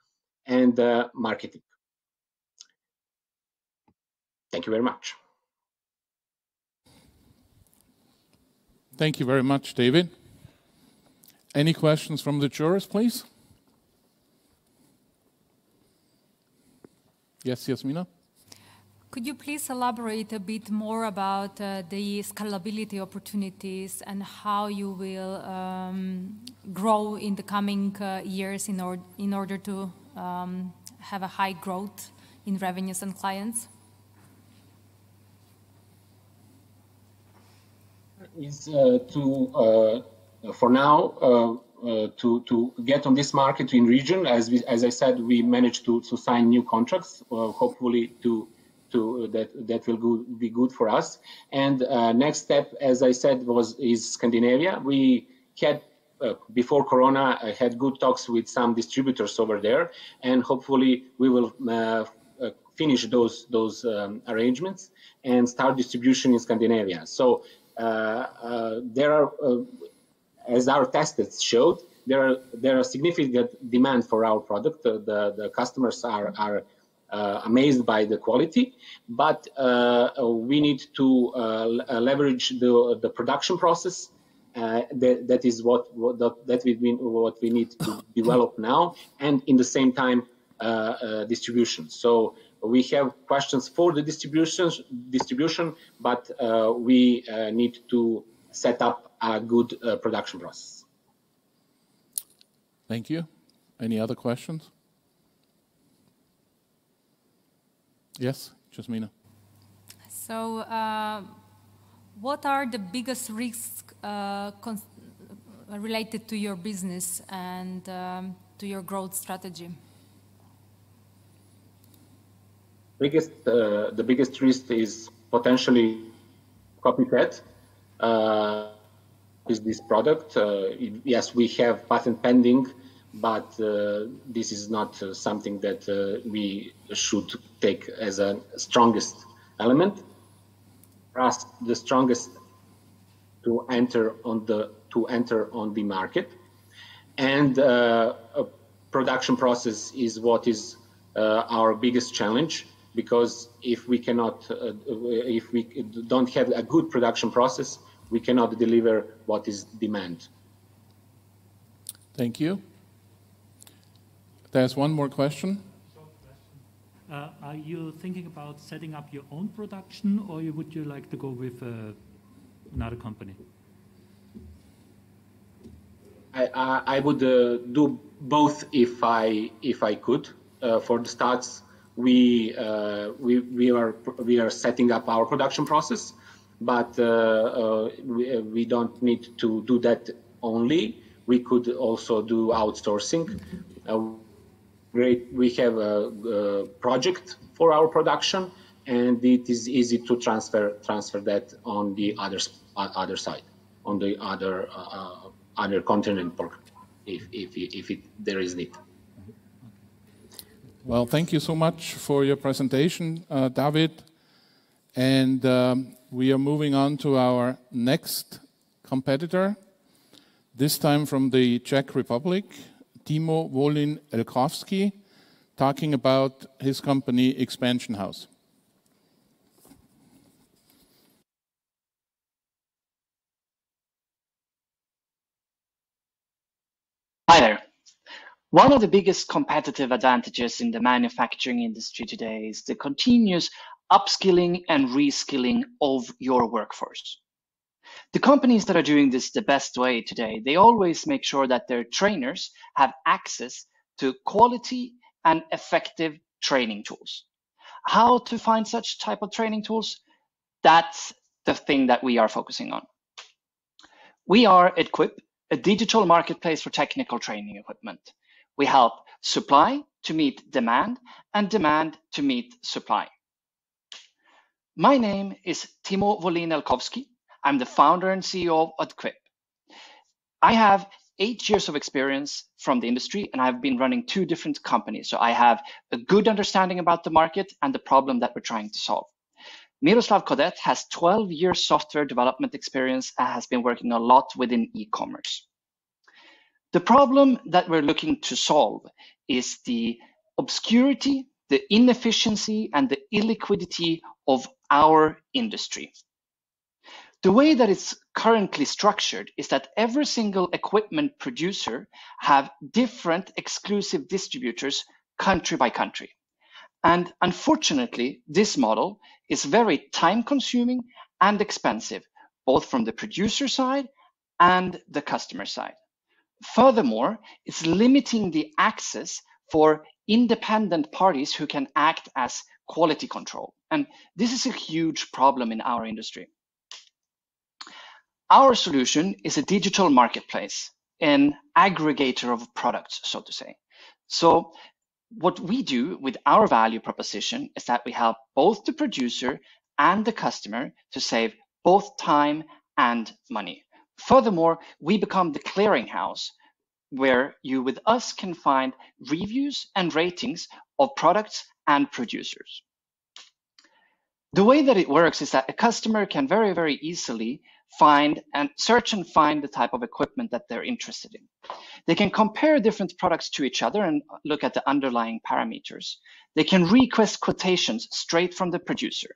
and marketing. Thank you very much. Thank you very much, David. Any questions from the jurors, please? Yes, Yasmina? Could you please elaborate a bit more about the scalability opportunities and how you will grow in the coming years in order to have a high growth in revenues and clients? Is for now to get on this market in region. As I said, we managed to sign new contracts. Hopefully, that will be good for us. And next step, as I said, is Scandinavia. We had before Corona, I had good talks with some distributors over there, and hopefully we will finish those arrangements and start distribution in Scandinavia. So there are, as our tests showed, there are significant demand for our product. The customers are amazed by the quality, but we need to leverage the production process. That is what we need to develop now, and in the same time distribution. So we have questions for the distribution, but we need to set up a good production process. Thank you. Any other questions? Yes, Jasmina. So, what are the biggest risks related to your business and to your growth strategy? The biggest risk is potentially copycat. Is this product? Yes, we have patent pending, but this is not something that we should take as a strongest element. For us, the strongest to enter on the market, and production process is what is our biggest challenge. Because if we don't have a good production process, we cannot deliver what is demand. Thank you. There's one more question. Are you thinking about setting up your own production, or would you like to go with another company? I would do both if I could. For the starts, we are setting up our production process, but we don't need to do that only. We could also do outsourcing. We have a project for our production, and it is easy to transfer that on the other side, on the other continent, if there is need. Well, thank you so much for your presentation, David. And we are moving on to our next competitor, this time from the Czech Republic, Timo Wolin-Elkovský, talking about his company, Expansion House. Hi there. One of the biggest competitive advantages in the manufacturing industry today is the continuous upskilling and reskilling of your workforce. The companies that are doing this the best way today, they always make sure that their trainers have access to quality and effective training tools. How to find such type of training tools? That's the thing that we are focusing on. We are at Quip, a digital marketplace for technical training equipment. We help supply to meet demand and demand to meet supply. My name is Timo Wolin-Elkovský. I'm the founder and CEO of Quip. I have 8 years of experience from the industry, and I've been running 2 different companies. So I have a good understanding about the market and the problem that we're trying to solve. Miroslav Kodet has 12 years software development experience and has been working a lot within e-commerce. The problem that we're looking to solve is the obscurity, the inefficiency, and the illiquidity of our industry. The way that it's currently structured is that every single equipment producer have different exclusive distributors country by country. And unfortunately, this model is very time-consuming and expensive, both from the producer side and the customer side. Furthermore, it's limiting the access for independent parties who can act as quality control. And this is a huge problem in our industry. Our solution is a digital marketplace, an aggregator of products, so to say. So what we do with our value proposition is that we help both the producer and the customer to save both time and money. Furthermore, we become the clearinghouse where you with us can find reviews and ratings of products and producers. The way that it works is that a customer can very, very easily search and find the type of equipment that they're interested in. They can compare different products to each other and look at the underlying parameters. They can request quotations straight from the producer.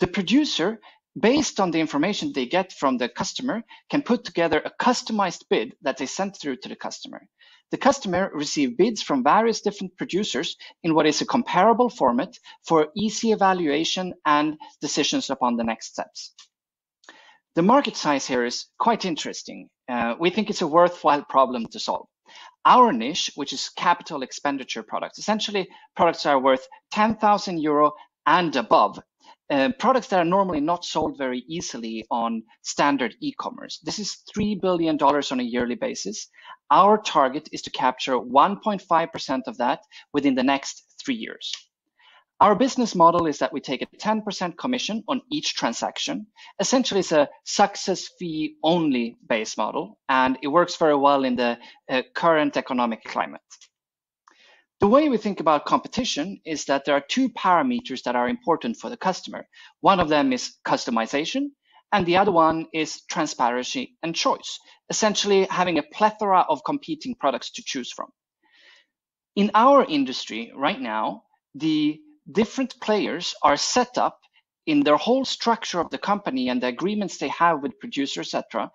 The producer, based on the information they get from the customer, can put together a customized bid that they send through to the customer. The customer receives bids from various different producers in what is a comparable format for easy evaluation and decisions upon the next steps. The market size here is quite interesting. We think it's a worthwhile problem to solve. Our niche, which is capital expenditure products, essentially products that are worth 10,000 euro and above, products that are normally not sold very easily on standard e-commerce. This is $3 billion on a yearly basis. Our target is to capture 1.5% of that within the next 3 years. Our business model is that we take a 10% commission on each transaction. Essentially, it's a success fee only base model, and it works very well in the current economic climate. The way we think about competition is that there are two parameters that are important for the customer. One of them is customization, and the other one is transparency and choice, essentially having a plethora of competing products to choose from. In our industry right now, the different players are set up in their whole structure of the company and the agreements they have with producers, etc.,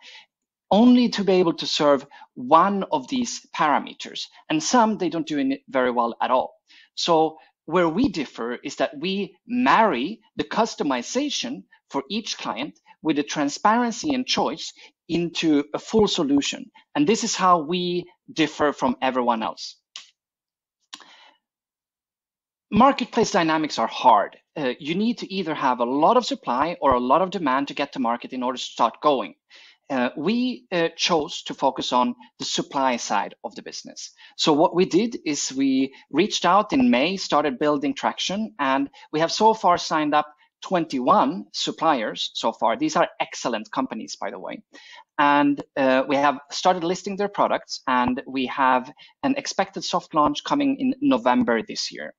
only to be able to serve one of these parameters. And some, they don't do it very well at all. So where we differ is that we marry the customization for each client with the transparency and choice into a full solution. And this is how we differ from everyone else. Marketplace dynamics are hard. You need to either have a lot of supply or a lot of demand to get to market in order to start going. We chose to focus on the supply side of the business. So what we did is we reached out in May, started building traction, and we have so far signed up 21 suppliers so far. These are excellent companies, by the way. And we have started listing their products, and we have an expected soft launch coming in November this year.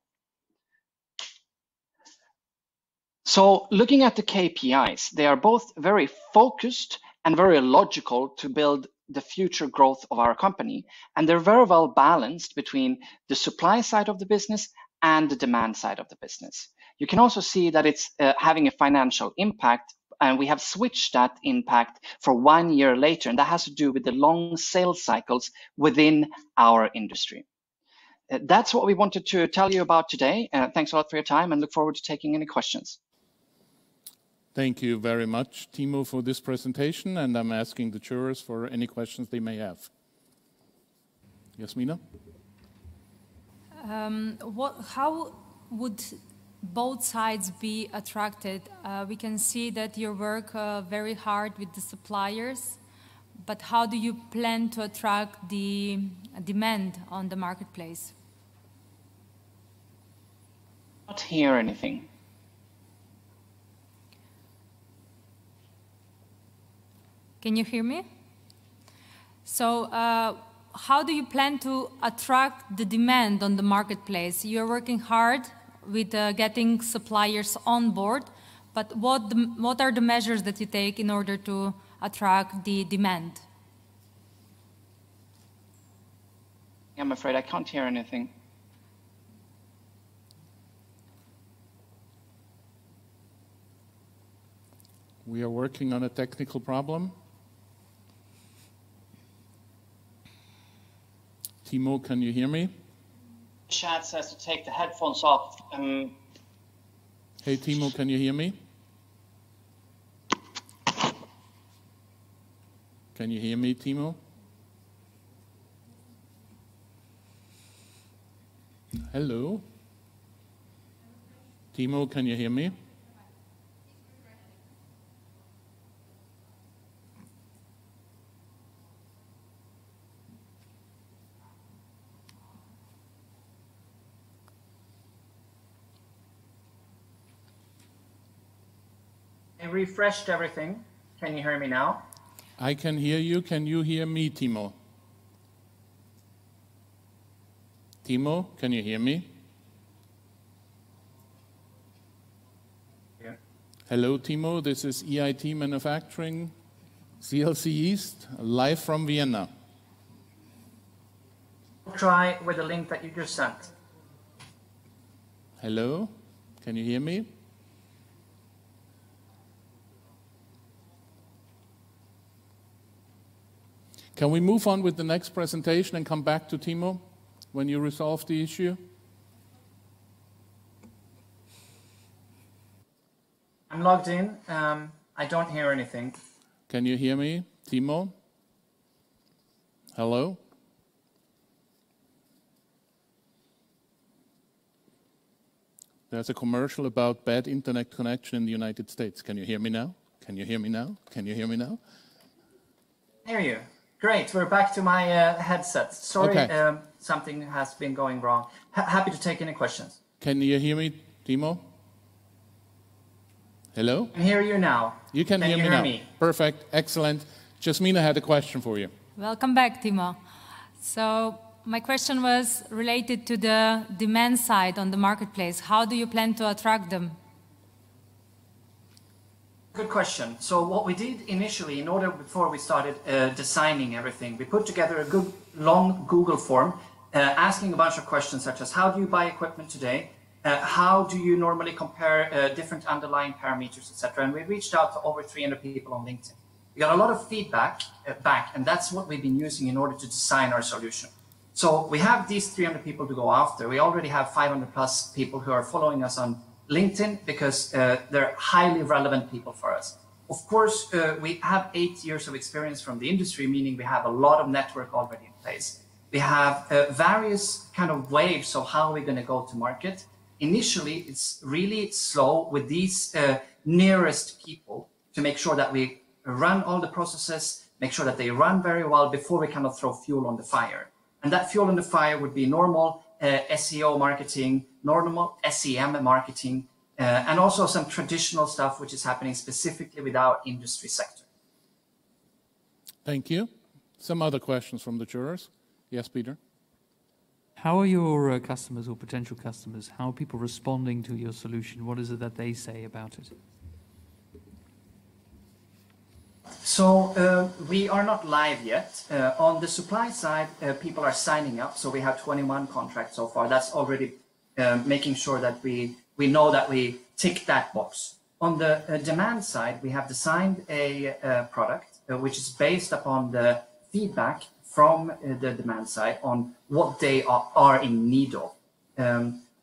So looking at the KPIs, they are both very focused and very logical to build the future growth of our company. And they're very well balanced between the supply side of the business and the demand side of the business. You can also see that it's having a financial impact, and we have switched that impact for 1 year later. And that has to do with the long sales cycles within our industry. That's what we wanted to tell you about today. Thanks a lot for your time, and look forward to taking any questions. Thank you very much, Timo, for this presentation, and I'm asking the jurors for any questions they may have. Jasmina? How would both sides be attracted? We can see that you work very hard with the suppliers, but how do you plan to attract the demand on the marketplace? Not hear anything. Can you hear me? So how do you plan to attract the demand on the marketplace? You're working hard with getting suppliers on board, but what are the measures that you take in order to attract the demand? I'm afraid I can't hear anything. We are working on a technical problem. Timo, can you hear me? Chat says to take the headphones off. Hey, Timo, can you hear me? Can you hear me, Timo? Hello? Timo, can you hear me? I refreshed everything. Can you hear me now? I can hear you. Can you hear me, Timo? Timo, can you hear me? Yeah. Hello, Timo. This is EIT Manufacturing, CLC East, live from Vienna. Try with the link that you just sent. Hello, can you hear me? Can we move on with the next presentation and come back to Timo when you resolve the issue? I'm logged in. I don't hear anything. Can you hear me, Timo? Hello? There's a commercial about bad internet connection in the United States. Can you hear me now? Can you hear me now? Can you hear me now? I hear you. Great, we're back to my headset. Sorry, Okay. Something has been going wrong. Happy to take any questions. Can you hear me, Timo? Hello? I can hear you now. You can hear me now. Perfect, excellent. Jasmina had a question for you. Welcome back, Timo. So my question was related to the demand side on the marketplace. How do you plan to attract them? Good question. So what we did initially, before we started designing everything, we put together a good long Google form asking a bunch of questions such as how do you buy equipment today? How do you normally compare different underlying parameters, etc. And we reached out to over 300 people on LinkedIn. We got a lot of feedback back, and that's what we've been using in order to design our solution. So we have these 300 people to go after. We already have 500 plus people who are following us on LinkedIn because they're highly relevant people for us. Of course, we have 8 years of experience from the industry, meaning we have a lot of network already in place. We have various kind of waves of how we're going to go to market. Initially, it's really slow with these nearest people to make sure that we run all the processes, make sure that they run very well before we kind of throw fuel on the fire. And that fuel on the fire would be normal SEO marketing, normal SEM marketing, and also some traditional stuff which is happening specifically with our industry sector. Thank you. Some other questions from the jurors? Yes, Peter? How are your customers or potential customers, how are people responding to your solution? What is it that they say about it? So we are not live yet. On the supply side, people are signing up. So we have 21 contracts so far. That's already making sure that we know that we tick that box. On the demand side, we have designed a product which is based upon the feedback from the demand side on what they are in need of.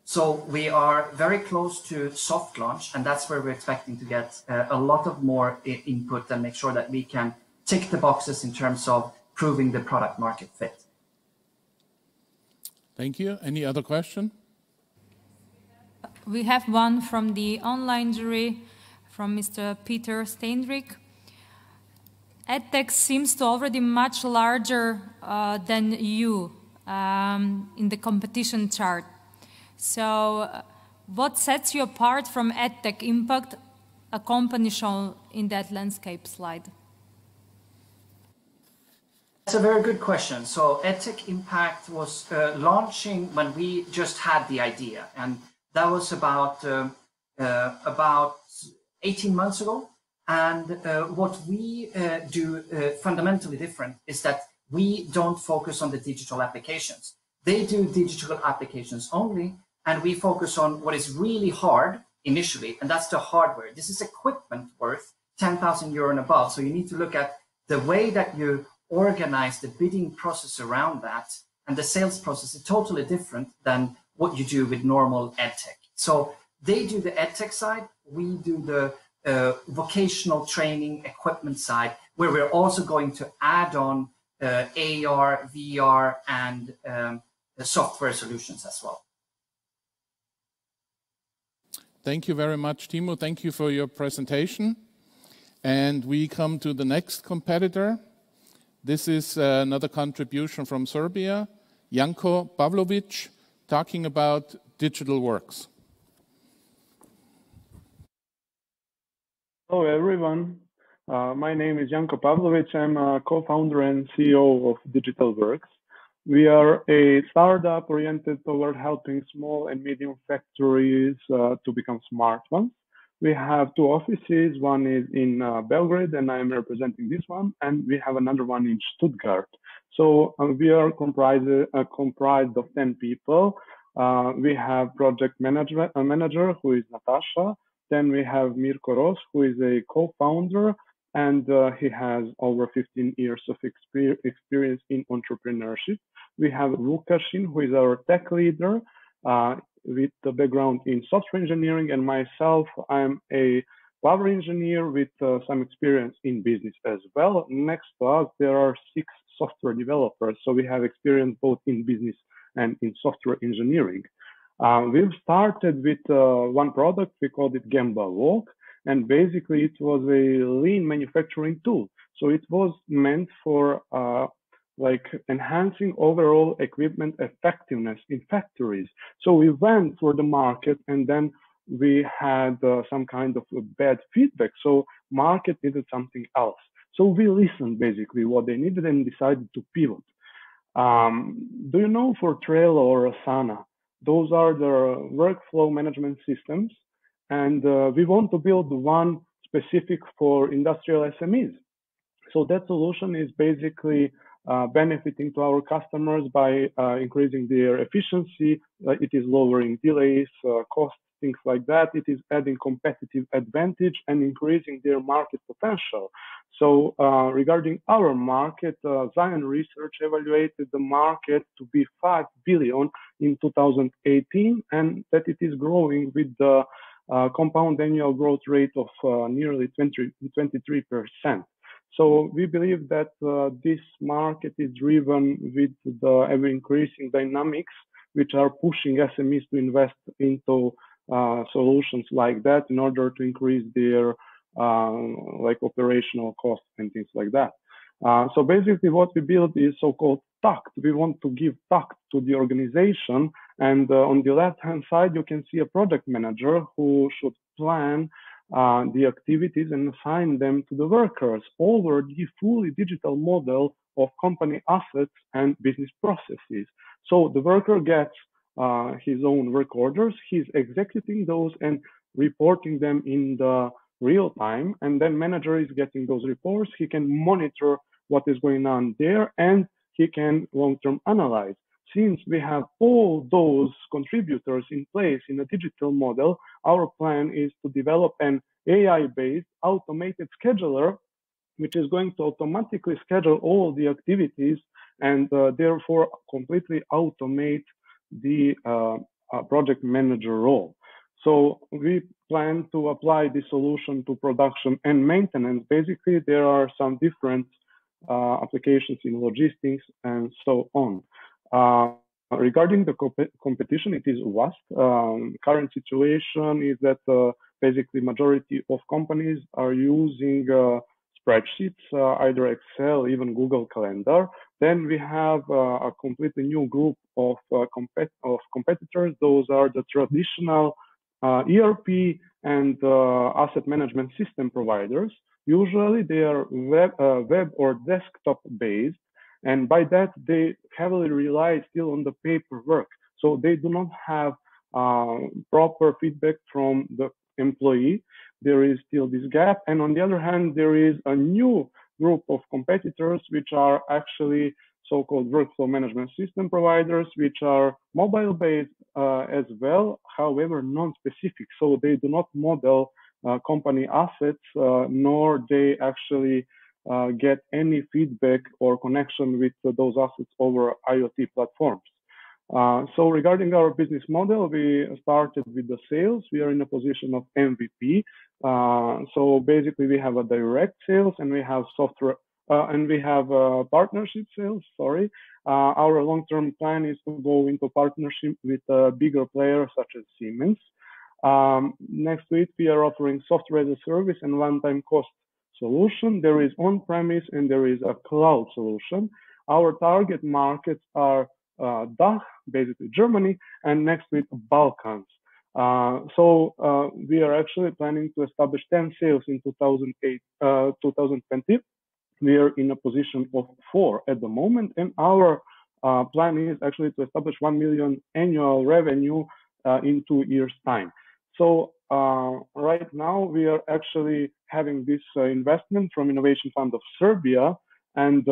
So we are very close to soft launch, and that's where we're expecting to get a lot of more input and make sure that we can tick the boxes in terms of proving the product market fit. Thank you. Any other question? We have one from the online jury, from Mr. Peter Steindrich. EdTech seems to already much larger than you in the competition chart. So what sets you apart from EdTech Impact, a company shown in that landscape slide? That's a very good question. So EdTech Impact was launching when we just had the idea, and that was about 18 months ago. And what we do fundamentally different is that we don't focus on the digital applications. They do digital applications only, and we focus on what is really hard initially, and that's the hardware. This is equipment worth 10,000 euro and above. So you need to look at the way that you organize the bidding process around that, and the sales process is totally different than what you do with normal edtech. So they do the edtech side, we do the vocational training equipment side, where we're also going to add on AR, VR, and the software solutions as well. Thank you very much, Timo. Thank you for your presentation. And we come to the next competitor. This is another contribution from Serbia, Janko Pavlovic, talking about digital works. Hello, everyone. My name is Janko Pavlovic. I'm a co-founder and CEO of Digital Works. We are a startup oriented toward helping small and medium factories to become smart ones. We have two offices. One is in Belgrade, and I'm representing this one, and we have another one in Stuttgart. So we are comprised of 10 people. We have project manager, who is Natasha. Then we have Mirko Ros, who is a co-founder, and he has over 15 years of experience in entrepreneurship. We have Lukashin, who is our tech leader with the background in software engineering, and myself, I'm a power engineer with some experience in business as well. Next to us, there are 6 software developers, so we have experience both in business and in software engineering. We've started with one product, we called it Gemba Walk, and basically it was a lean manufacturing tool. So it was meant for like enhancing overall equipment effectiveness in factories. So we went for the market, and then we had some kind of bad feedback. So market needed something else. So we listened basically what they needed and decided to pivot. Do you know for Trello or Asana? Those are the workflow management systems. And we want to build one specific for industrial SMEs. So that solution is basically benefiting to our customers by increasing their efficiency. It is lowering delays, costs, things like that. It is adding competitive advantage and increasing their market potential. So regarding our market, Zion Research evaluated the market to be 5 billion in 2018, and that it is growing with the compound annual growth rate of nearly 23%. So we believe that this market is driven with the ever-increasing dynamics, which are pushing SMEs to invest into solutions like that in order to increase their like operational costs and things like that. So basically what we build is so-called tact. We want to give tact to the organization. And on the left-hand side, you can see a project manager who should plan the activities and assign them to the workers over the fully digital model of company assets and business processes. So the worker gets his own work orders, he's executing those and reporting them in the real time, and then manager is getting those reports. He can monitor what is going on there, and he can long-term analyze. Since we have all those contributors in place in a digital model, our plan is to develop an AI-based automated scheduler, which is going to automatically schedule all the activities and therefore completely automate the project manager role. So we plan to apply this solution to production and maintenance. Basically, there are some different applications in logistics and so on. Regarding the competition, it is vast. Current situation is that basically majority of companies are using spreadsheets, either Excel, even Google Calendar. Then we have a completely new group of competitors. Those are the traditional ERP and asset management system providers. Usually they are web or desktop based, and by that they heavily rely still on the paperwork. So they do not have proper feedback from the employee. There is still this gap. And on the other hand, there is a new group of competitors which are actually so-called workflow management system providers, which are mobile-based as well, however, non-specific. So they do not model company assets, nor they actually get any feedback or connection with those assets over IoT platforms. So regarding our business model, we started with the sales. We are in a position of MVP. So basically, we have a direct sales and we have software and we have partnership sales. Sorry, our long-term plan is to go into partnership with bigger players such as Siemens. Next to it, we are offering software as a service and one-time cost solution. There is on-premise and there is a cloud solution. Our target markets are DACH, basically Germany, and next to it, Balkans. So we are actually planning to establish 10 sales in 2020. We are in a position of 4 at the moment, and our plan is actually to establish 1 million annual revenue in 2 years' time. So right now we are actually having this investment from Innovation Fund of Serbia, and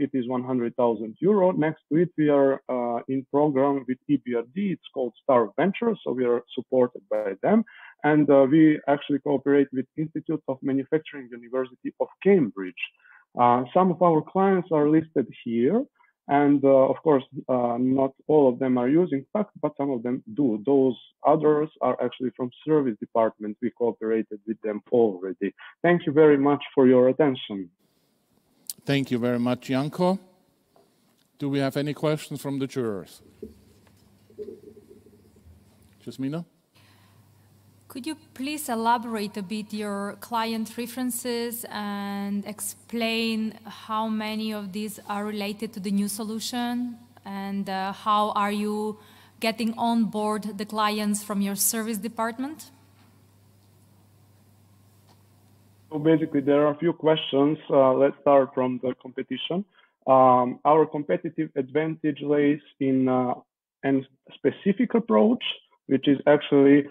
it is 100,000 euro. Next to it, we are in program with EBRD. It's called Star Ventures, so we are supported by them, and we actually cooperate with Institute of Manufacturing, University of Cambridge. Some of our clients are listed here, and of course, not all of them are using PACT, but some of them do. Those others are actually from service department. We cooperated with them already. Thank you very much for your attention. Thank you very much, Janko. Do we have any questions from the jurors? Jasmina? Could you please elaborate a bit your client references and explain how many of these are related to the new solution, and how are you getting on board the clients from your service department? So basically, there are a few questions. Let's start from the competition. Our competitive advantage lays in a specific approach, which is actually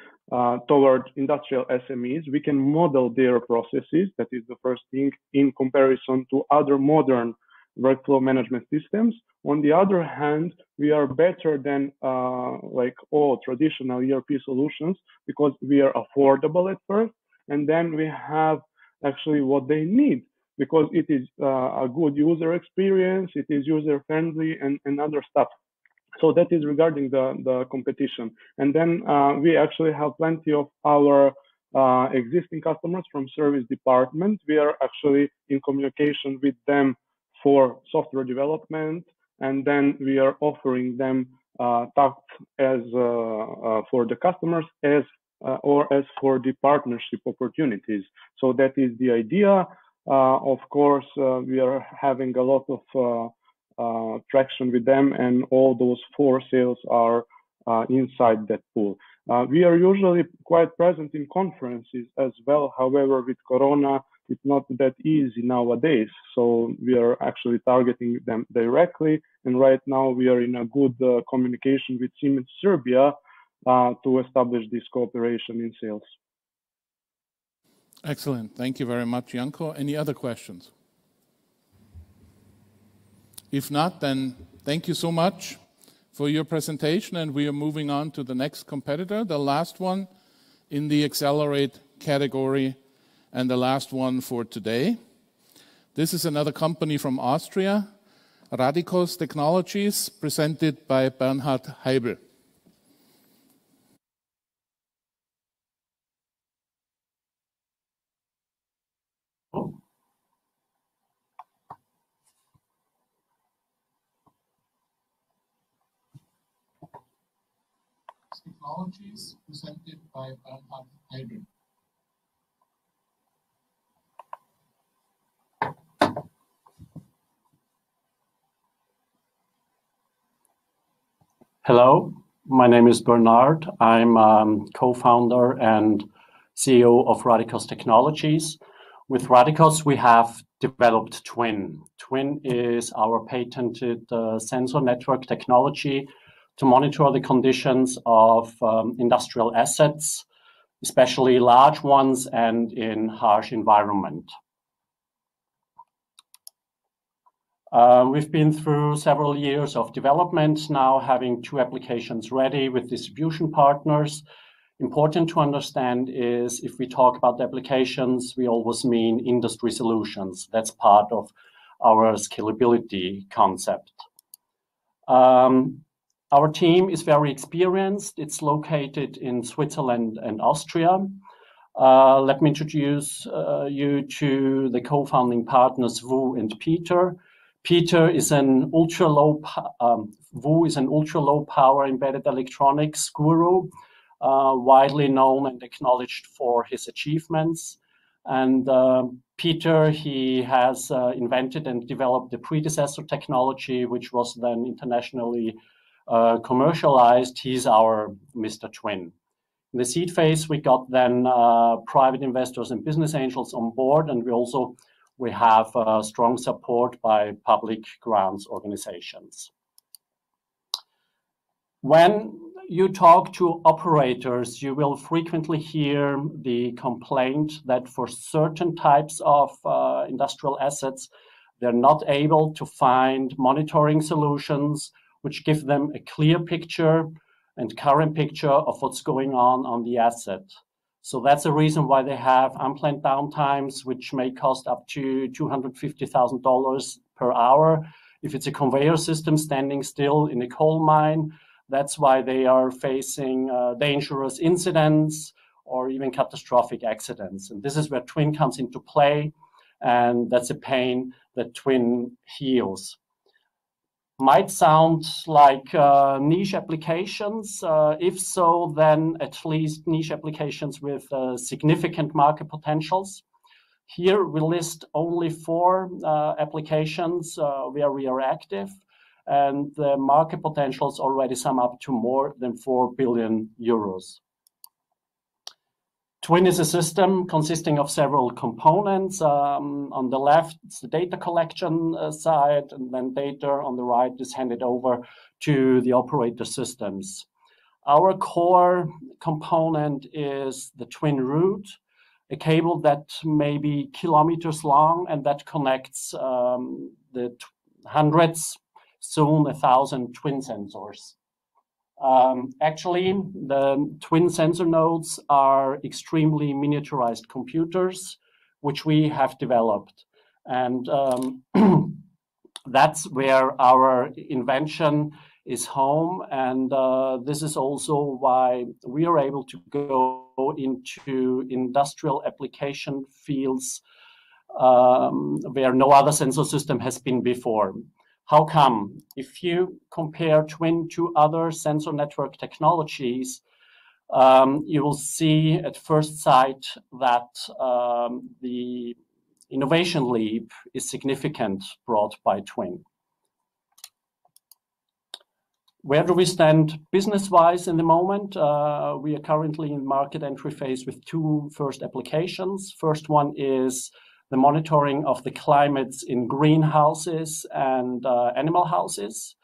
toward industrial SMEs. We can model their processes. That is the first thing in comparison to other modern workflow management systems. On the other hand, we are better than like all traditional ERP solutions because we are affordable at first, and then we have actually what they need, because it is a good user experience, it is user friendly, and other stuff. So that is regarding the competition. And then we actually have plenty of our existing customers from service department. We are actually in communication with them for software development, and then we are offering them TACT as for the customers as or as for the partnership opportunities. So that is the idea. Of course, we are having a lot of traction with them, and all those 4 sales are inside that pool. We are usually quite present in conferences as well. However, with Corona, it's not that easy nowadays. So we are actually targeting them directly. And right now we are in a good communication with Siemens Serbia to establish this cooperation in sales. Excellent. Thank you very much, Janko. Any other questions? If not, then thank you so much for your presentation, and we are moving on to the next competitor, the last one in the Accelerate category and the last one for today. This is another company from Austria, Radikos Technologies, presented by Bernhard Heibel. Technologies, presented by Bernhard Heibel. Hello, my name is Bernard. I'm co-founder and CEO of Radikos Technologies. With Radikos, we have developed Twin. Twin is our patented sensor network technology to monitor the conditions of industrial assets, especially large ones and in harsh environment. We've been through several years of development, now having 2 applications ready with distribution partners. Important to understand is if we talk about the applications, we always mean industry solutions. That's part of our scalability concept. Our team is very experienced. It's located in Switzerland and Austria. Let me introduce you to the co-founding partners, Wu and Peter. Peter is an ultra-low power embedded electronics guru, widely known and acknowledged for his achievements. And Peter, he has invented and developed the predecessor technology, which was then internationally commercialized. He's our Mr. Twin. In the seed phase, we got then private investors and business angels on board, and we have strong support by public grants organizations. When you talk to operators, you will frequently hear the complaint that for certain types of industrial assets, they're not able to find monitoring solutions which give them a clear picture and current picture of what's going on the asset. So that's the reason why they have unplanned downtimes, which may cost up to $250,000 per hour. If it's a conveyor system standing still in a coal mine, that's why they are facing dangerous incidents or even catastrophic accidents. And this is where Twin comes into play, and that's a pain that Twin heals. Might sound like niche applications. If so, then at least niche applications with significant market potentials. Here we list only 4 applications where we are active, and the market potentials already sum up to more than 4 billion euros. Twin is a system consisting of several components. On the left, it's the data collection side, and then data on the right is handed over to the operator systems. Our core component is the Twin route, a cable that may be kilometers long and that connects the hundreds, soon 1,000 Twin sensors. Actually, the Twin sensor nodes are extremely miniaturized computers, which we have developed. And that's where our invention is home. And this is also why we are able to go into industrial application fields where no other sensor system has been before. How come? If you compare Twin to other sensor network technologies, you will see at first sight that the innovation leap is significant brought by Twin. Where do we stand business-wise in the moment? We are currently in market entry phase with 2 first applications. First one is the monitoring of the climates in greenhouses and animal houses.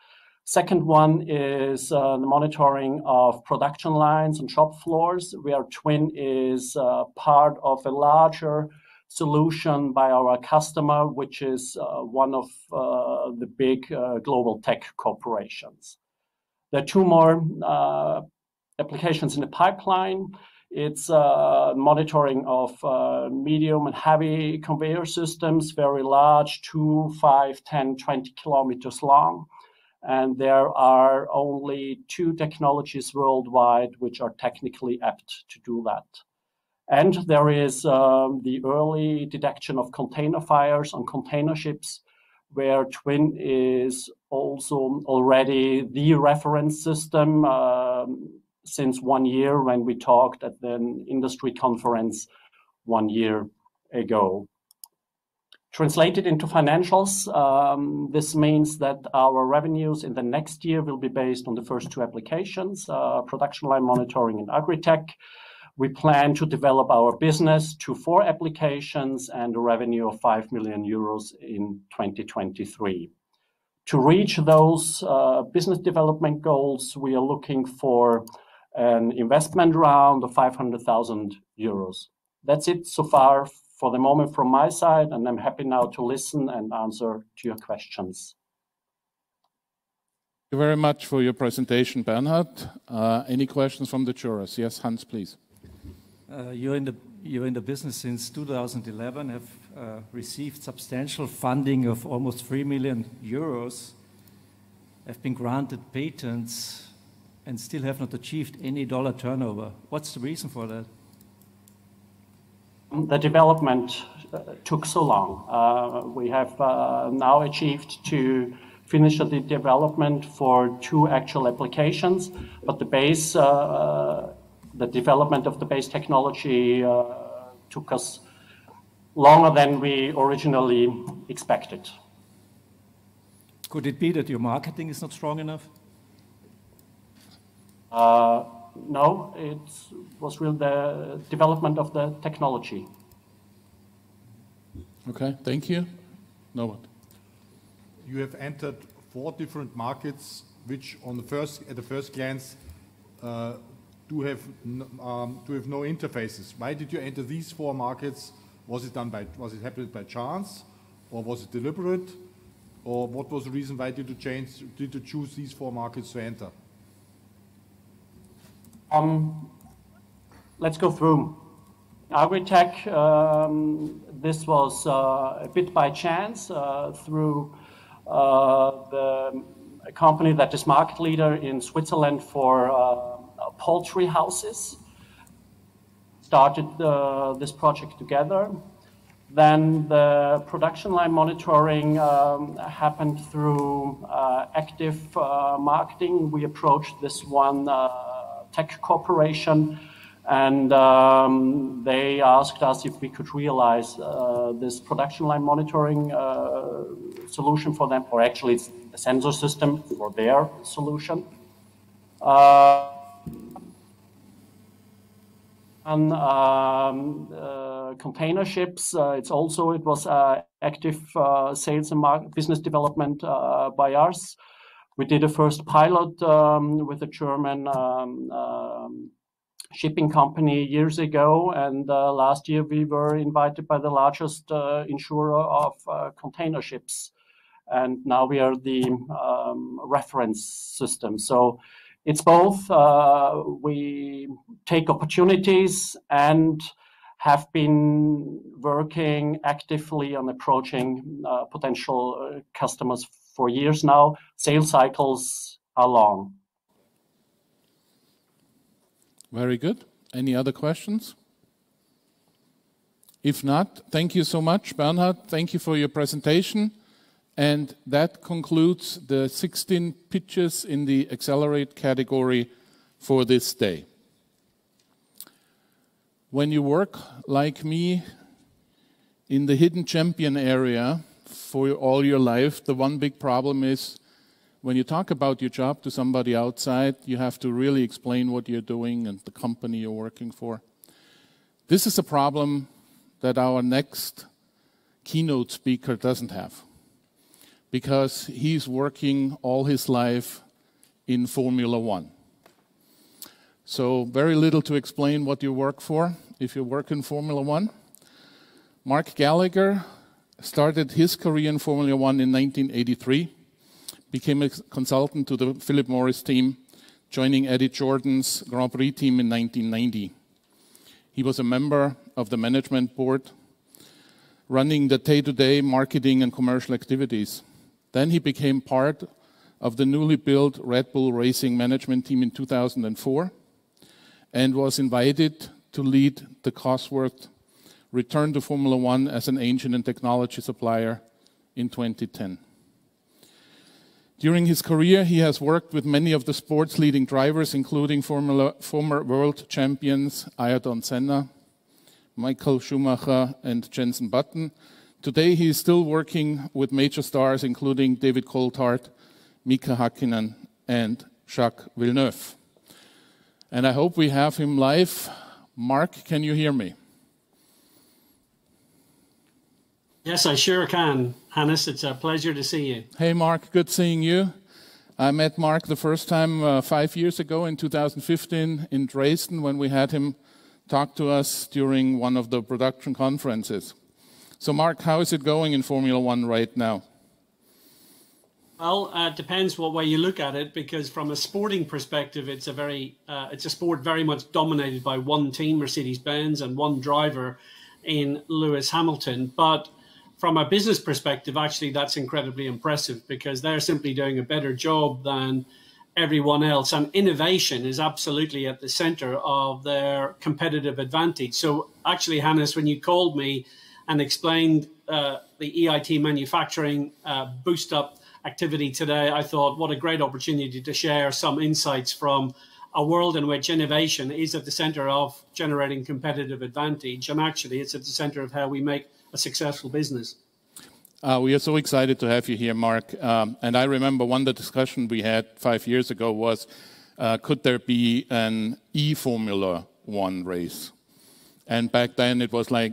Second one is the monitoring of production lines and shop floors, where Twin is part of a larger solution by our customer, which is one of the big global tech corporations. There are 2 more applications in the pipeline. It's monitoring of medium and heavy conveyor systems, very large, 2, 5, 10, 20 kilometers long. And there are only 2 technologies worldwide which are technically apt to do that. And there is the early detection of container fires on container ships, where Twin is also already the reference system since 1 year when we talked at the industry conference 1 year ago. Translated into financials, this means that our revenues in the next year will be based on the first 2 applications, production line monitoring and agri-tech. We plan to develop our business to 4 applications and a revenue of 5 million euros in 2023. To reach those business development goals, we are looking for an investment round of 500,000 euros. That's it so far for the moment from my side, and I'm happy now to listen and answer to your questions. Thank you very much for your presentation, Bernhard. Any questions from the jurors? Yes, Hans, please. You're in the business since 2011, have received substantial funding of almost 3 million euros, have been granted patents, and still have not achieved any dollar turnover. What's the reason for that? The development took so long. We have now achieved to finish the development for 2 actual applications, but the base, the development of the base technology took us longer than we originally expected. Could it be that your marketing is not strong enough? No, it was really the development of the technology. Okay, thank you. Norbert. You have entered 4 different markets, which at the first glance do have no interfaces. Why did you enter these 4 markets? Was it happened by chance, or was it deliberate, or what was the reason? Why did you choose these 4 markets to enter? Let's go through. Agritech, this was a bit by chance through a company that is market leader in Switzerland for poultry houses. Started this project together. Then the production line monitoring happened through active marketing. We approached this one tech corporation, and they asked us if we could realize this production line monitoring solution for them, or actually it's a sensor system for their solution. Container ships, it was active sales and business development by us. We did a first pilot with a German shipping company years ago, and last year we were invited by the largest insurer of container ships, and now we are the reference system. So it's both. We take opportunities and have been working actively on approaching potential customers for years now. Sales cycles are long. Very good. Any other questions? If not, thank you so much, Bernhard. Thank you for your presentation. And that concludes the 16 pitches in the Accelerate category for this day. When you work like me in the hidden champion area for all your life, the one big problem is when you talk about your job to somebody outside, you have to really explain what you're doing and the company you're working for. This is a problem that our next keynote speaker doesn't have, because he's working all his life in Formula One. So very little to explain what you work for if you work in Formula One. Mark Gallagher started his career in Formula One in 1983, became a consultant to the Philip Morris team, joining Eddie Jordan's Grand Prix team in 1990. He was a member of the management board, running the day-to-day marketing and commercial activities. Then he became part of the newly built Red Bull Racing management team in 2004 and was invited to lead the Cosworth return to Formula One as an engine and technology supplier in 2010. During his career, he has worked with many of the sport's leading drivers, including former world champions Ayrton Senna, Michael Schumacher, and Jenson Button. Today, he is still working with major stars, including David Coulthard, Mika Hakkinen, and Jacques Villeneuve. And I hope we have him live. Mark, can you hear me? Yes, I sure can. Hannes, it's a pleasure to see you. Hey, Mark, good seeing you. I met Mark the first time 5 years ago in 2015 in Dresden when we had him talk to us during one of the production conferences. So Mark, how is it going in Formula One right now? Well, it depends what way you look at it, because from a sporting perspective, it's a sport very much dominated by one team, Mercedes-Benz, and one driver in Lewis Hamilton. But from a business perspective, actually, that's incredibly impressive, because they're simply doing a better job than everyone else. And innovation is absolutely at the center of their competitive advantage. So actually, Hannes, when you called me and explained the EIT Manufacturing BoostUp activity today, I thought, what a great opportunity to share some insights from a world in which innovation is at the center of generating competitive advantage. And actually, it's at the center of how we make a successful business. We are so excited to have you here, Mark. And I remember one of the discussion we had 5 years ago was, could there be an e-Formula One race? And back then it was like,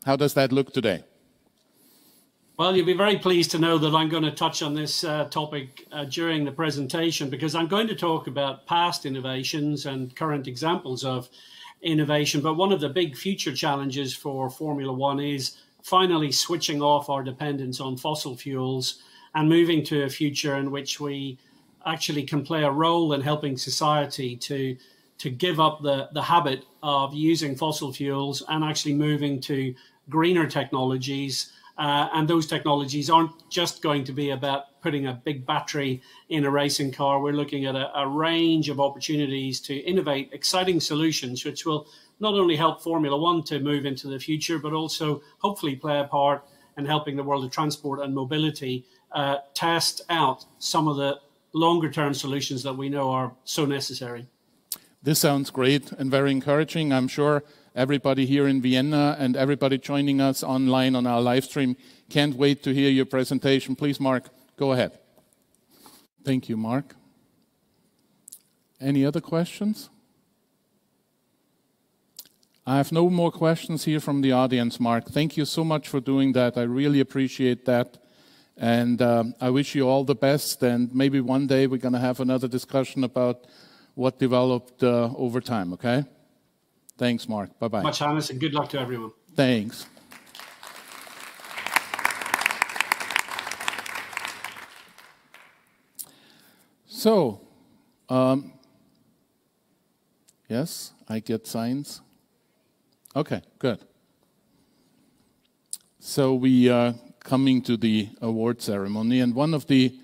how does that look today? Well, you'll be very pleased to know that I'm going to touch on this topic during the presentation, because I'm going to talk about past innovations and current examples of innovation. But one of the big future challenges for Formula One is finally switching off our dependence on fossil fuels and moving to a future in which we actually can play a role in helping society to give up the habit of using fossil fuels and actually moving to greener technologies. And those technologies aren't just going to be about putting a big battery in a racing car. We're looking at a range of opportunities to innovate exciting solutions, which will not only help Formula One to move into the future, but also hopefully play a part in helping the world of transport and mobility test out some of the longer-term solutions that we know are so necessary. This sounds great and very encouraging. I'm sure everybody here in Vienna and everybody joining us online on our live stream can't wait to hear your presentation. Please, Mark, go ahead. Thank you, Mark. Any other questions? I have no more questions here from the audience, Mark. Thank you so much for doing that. I really appreciate that. And I wish you all the best. And maybe one day we're going to have another discussion about what developed over time, okay? Thanks, Mark. Bye-bye. Much, Hannes, and good luck to everyone. Thanks. So, yes, I get signs. Okay, good. So we are coming to the award ceremony, and one of the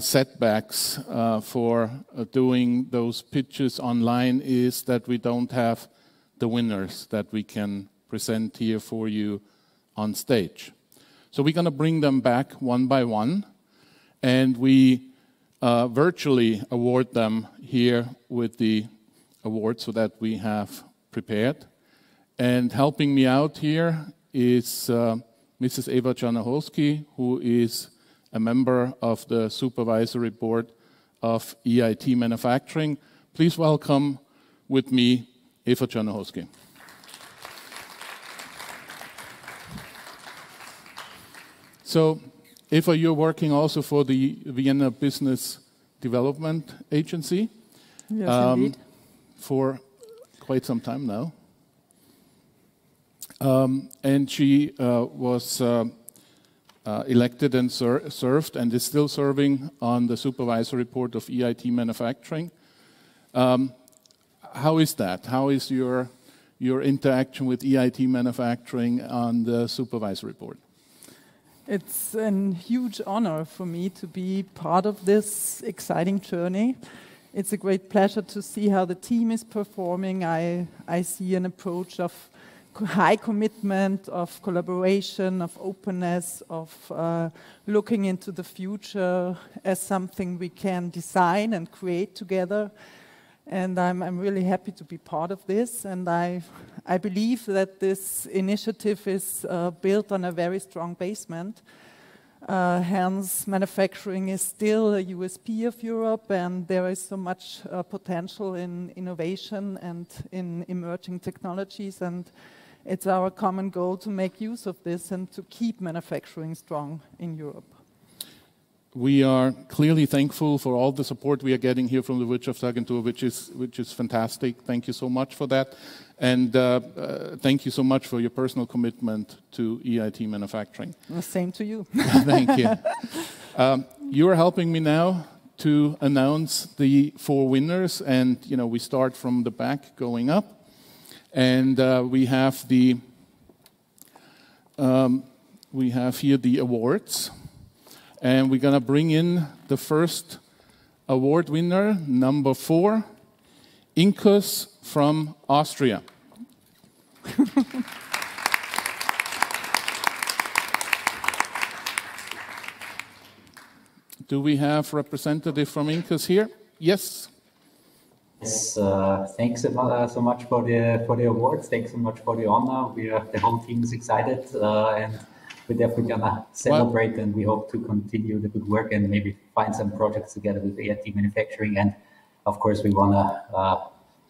setbacks for doing those pitches online is that we don't have the winners that we can present here for you on stage. So we're going to bring them back one by one, and we virtually award them here with the awards so that we have prepared. And helping me out here is Mrs. Eva Czarnochowski, who is a member of the supervisory board of EIT Manufacturing. Please welcome with me Eva Czarnochowski. So, Eva, you're working also for the Vienna Business Development Agency. Yes, indeed. For quite some time now. And she was elected and served and is still serving on the supervisory board of EIT Manufacturing. How is that? How is your interaction with EIT Manufacturing on the supervisory board? It's a huge honor for me to be part of this exciting journey. It's a great pleasure to see how the team is performing. I see an approach of high commitment, of collaboration, of openness, of looking into the future as something we can design and create together. And I'm really happy to be part of this. And I believe that this initiative is built on a very strong basement. Hence, manufacturing is still a USP of Europe, and there is so much potential in innovation and in emerging technologies. And it's our common goal to make use of this and to keep manufacturing strong in Europe. we are clearly thankful for all the support we are getting here from the Wirtschaftsagentur, which is fantastic. Thank you so much for that. And thank you so much for your personal commitment to EIT Manufacturing. The same to you. Thank you. You are helping me now to announce the 4 winners, and we start from the back going up, and we have here the awards, and we're gonna bring in the first award winner, number 4, Inkus from Austria. Do we have representative from Inkus here? Yes. Yes, thanks so much for the awards. Thanks so much for the honor. The whole team is excited, and we're definitely gonna celebrate. And we hope to continue the good work and maybe find some projects together with EIT Manufacturing. And of course, we wanna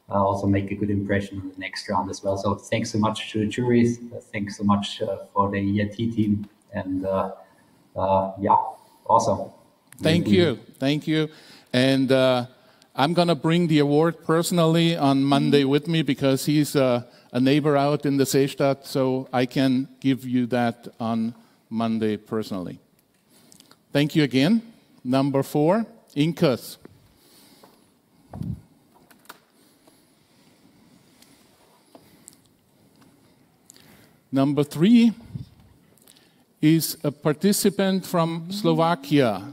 also make a good impression on the next round as well. So thanks so much to the juries. Thanks so much for the EIT team. And yeah, awesome. Thank you. And I'm going to bring the award personally on Monday with me because he's a neighbor out in the Seestadt, so I can give you that on Monday personally. Thank you again. Number 4, Inkus. Number 3 is a participant from Slovakia.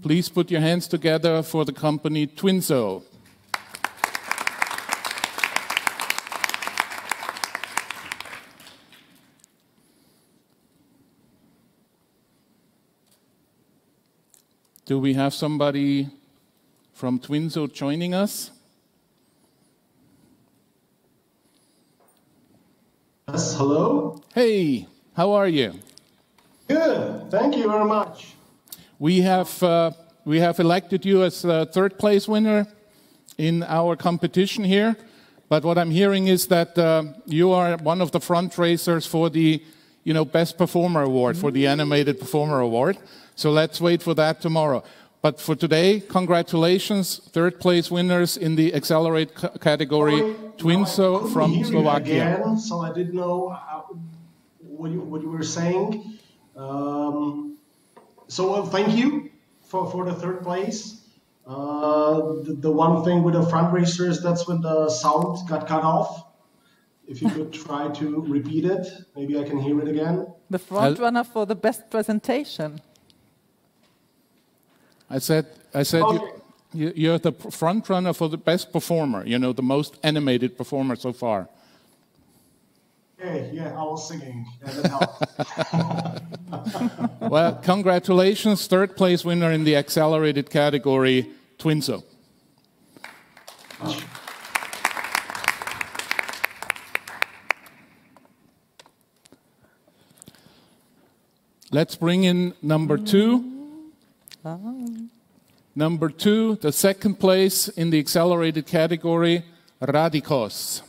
Please put your hands together for the company Twinso. Do we have somebody from Twinso joining us? Yes, hello. Hey, how are you? Good, thank you very much. We have elected you as the 3rd place winner in our competition here, but what I'm hearing is that you are one of the front racers for the Best Performer Award, for the Animated Performer Award. So let's wait for that tomorrow. But for today, congratulations, 3rd place winners in the Accelerate category, Twinso from Slovakia. Again, so I didn't know what you were saying. So thank you for the 3rd place. The one thing with the front racers, that's when the sound got cut off. If you could try to repeat it, maybe I can hear it again. The front runner for the best presentation. I said okay. You're the front runner for the best performer, the most animated performer so far. Okay, yeah, I was singing. Yeah, that helped. Well, congratulations, 3rd place winner in the accelerated category, Twinso. Let's bring in number 2. Number 2, the 2nd place in the accelerated category, Radikos.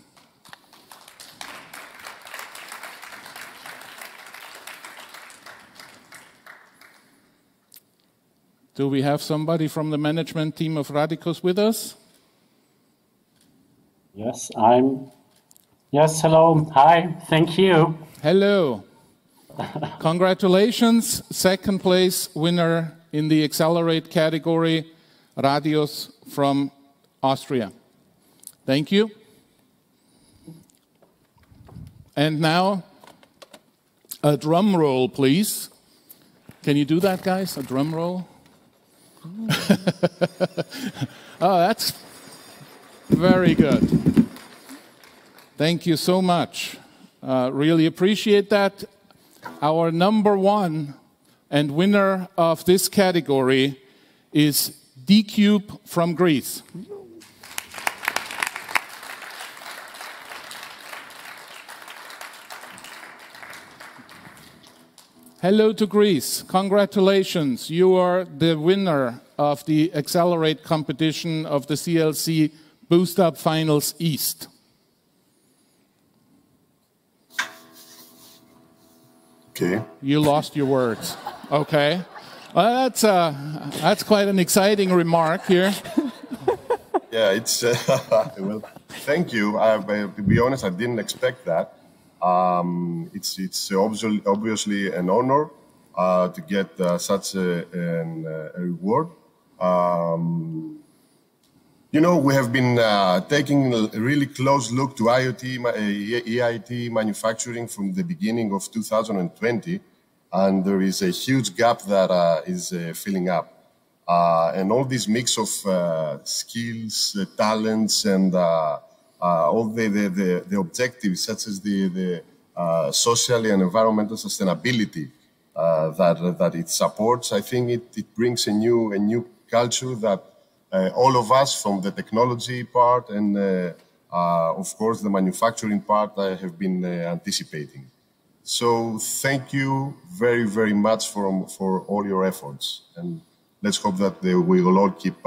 Do we have somebody from the management team of Radikos with us? Yes, Yes, hello. Hi, thank you. Hello. Congratulations, 2nd place winner in the Accelerate category, Radios from Austria. Thank you. And now, a drum roll, please. Can you do that, guys? A drum roll? Oh, that's very good. Thank you so much. Really appreciate that. Our number 1 and winner of this category is D-Cube from Greece. Hello to Greece. Congratulations. You are the winner of the Accelerate competition of the CLC BoostUp Finals East. Okay. You lost your words. Okay. Well, that's quite an exciting remark here. Yeah, it's well. Thank you. To be honest, I didn't expect that. It's obviously an honor to get such a reward. You know, we have been taking a really close look to EIT manufacturing from the beginning of 2020, and there is a huge gap that is filling up. And all this mix of skills, talents, and all the objectives, such as the social and environmental sustainability that it supports, I think it brings a new culture that all of us, from the technology part and of course the manufacturing part, have been anticipating. So thank you very, very much for all your efforts, and let's hope that we will all keep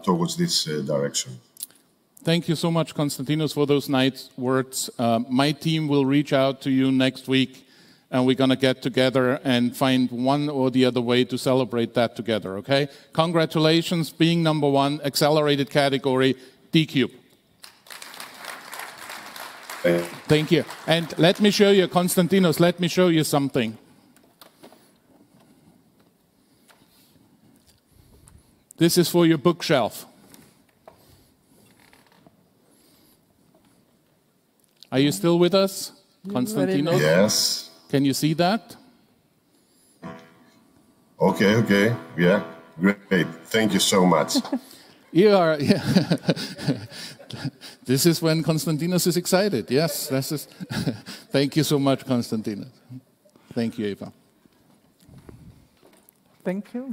towards this direction. Thank you so much, Konstantinos, for those nice words. My team will reach out to you next week, and we're going to get together and find one or the other way to celebrate that together, okay? Congratulations, being number one, accelerated category, D-Cube. Thank you. And let me show you, Konstantinos, let me show you something. This is for your bookshelf. Are you still with us, Konstantinos? Yes. Can you see that? Okay. Yeah, great. Thank you so much. Yeah. This is when Konstantinos is excited. Yes, this is. Thank you so much, Konstantinos. Thank you, Eva. Thank you.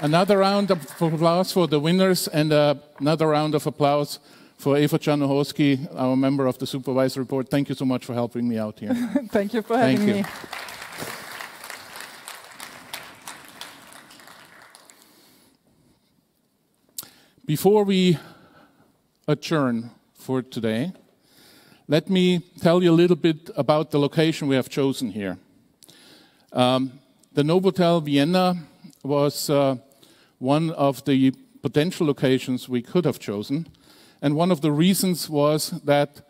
Another round of applause for the winners, and another round of applause for Eva Czarnochowski, our member of the supervisory board. Thank you so much for helping me out here. Thank you for having me. Before we adjourn for today, let me tell you a little bit about the location we have chosen here. The Novotel Vienna was one of the potential locations we could have chosen. And one of the reasons was that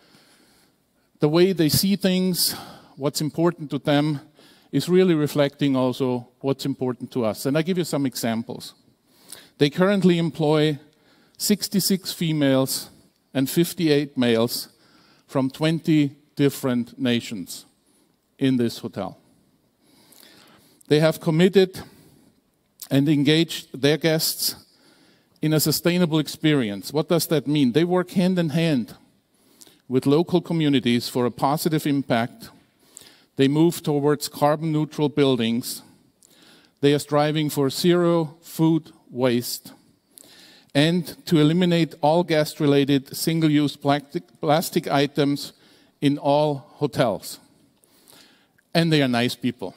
the way they see things, what's important to them, is really reflecting also what's important to us. And I give you some examples. They currently employ 66 females and 58 males from 20 different nations in this hotel. They have committed and engaged their guests in a sustainable experience. What does that mean? They work hand in hand with local communities for a positive impact. They move towards carbon neutral buildings. They are striving for zero food waste and to eliminate all guest-related single-use plastic items in all hotels. And they are nice people.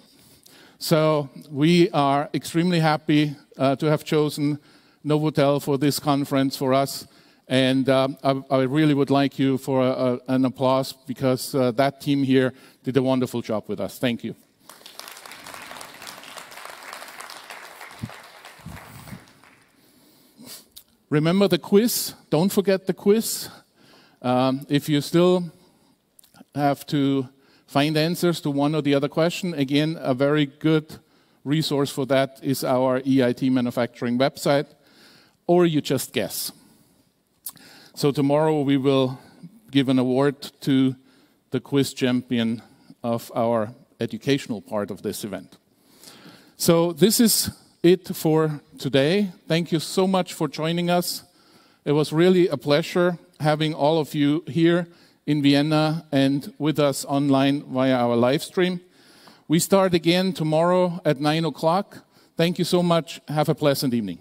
So we are extremely happy to have chosen Novotel for this conference for us. And I really would like you for an applause, because that team here did a wonderful job with us. Thank you. Remember the quiz. Don't forget the quiz. If you still have to find answers to one or the other question, again, a very good resource for that is our EIT Manufacturing website, or you just guess. So tomorrow we will give an award to the quiz champion of our educational part of this event. So this is it for today. Thank you so much for joining us. It was really a pleasure having all of you here in Vienna and with us online via our live stream. We start again tomorrow at 9 o'clock. Thank you so much. Have a pleasant evening.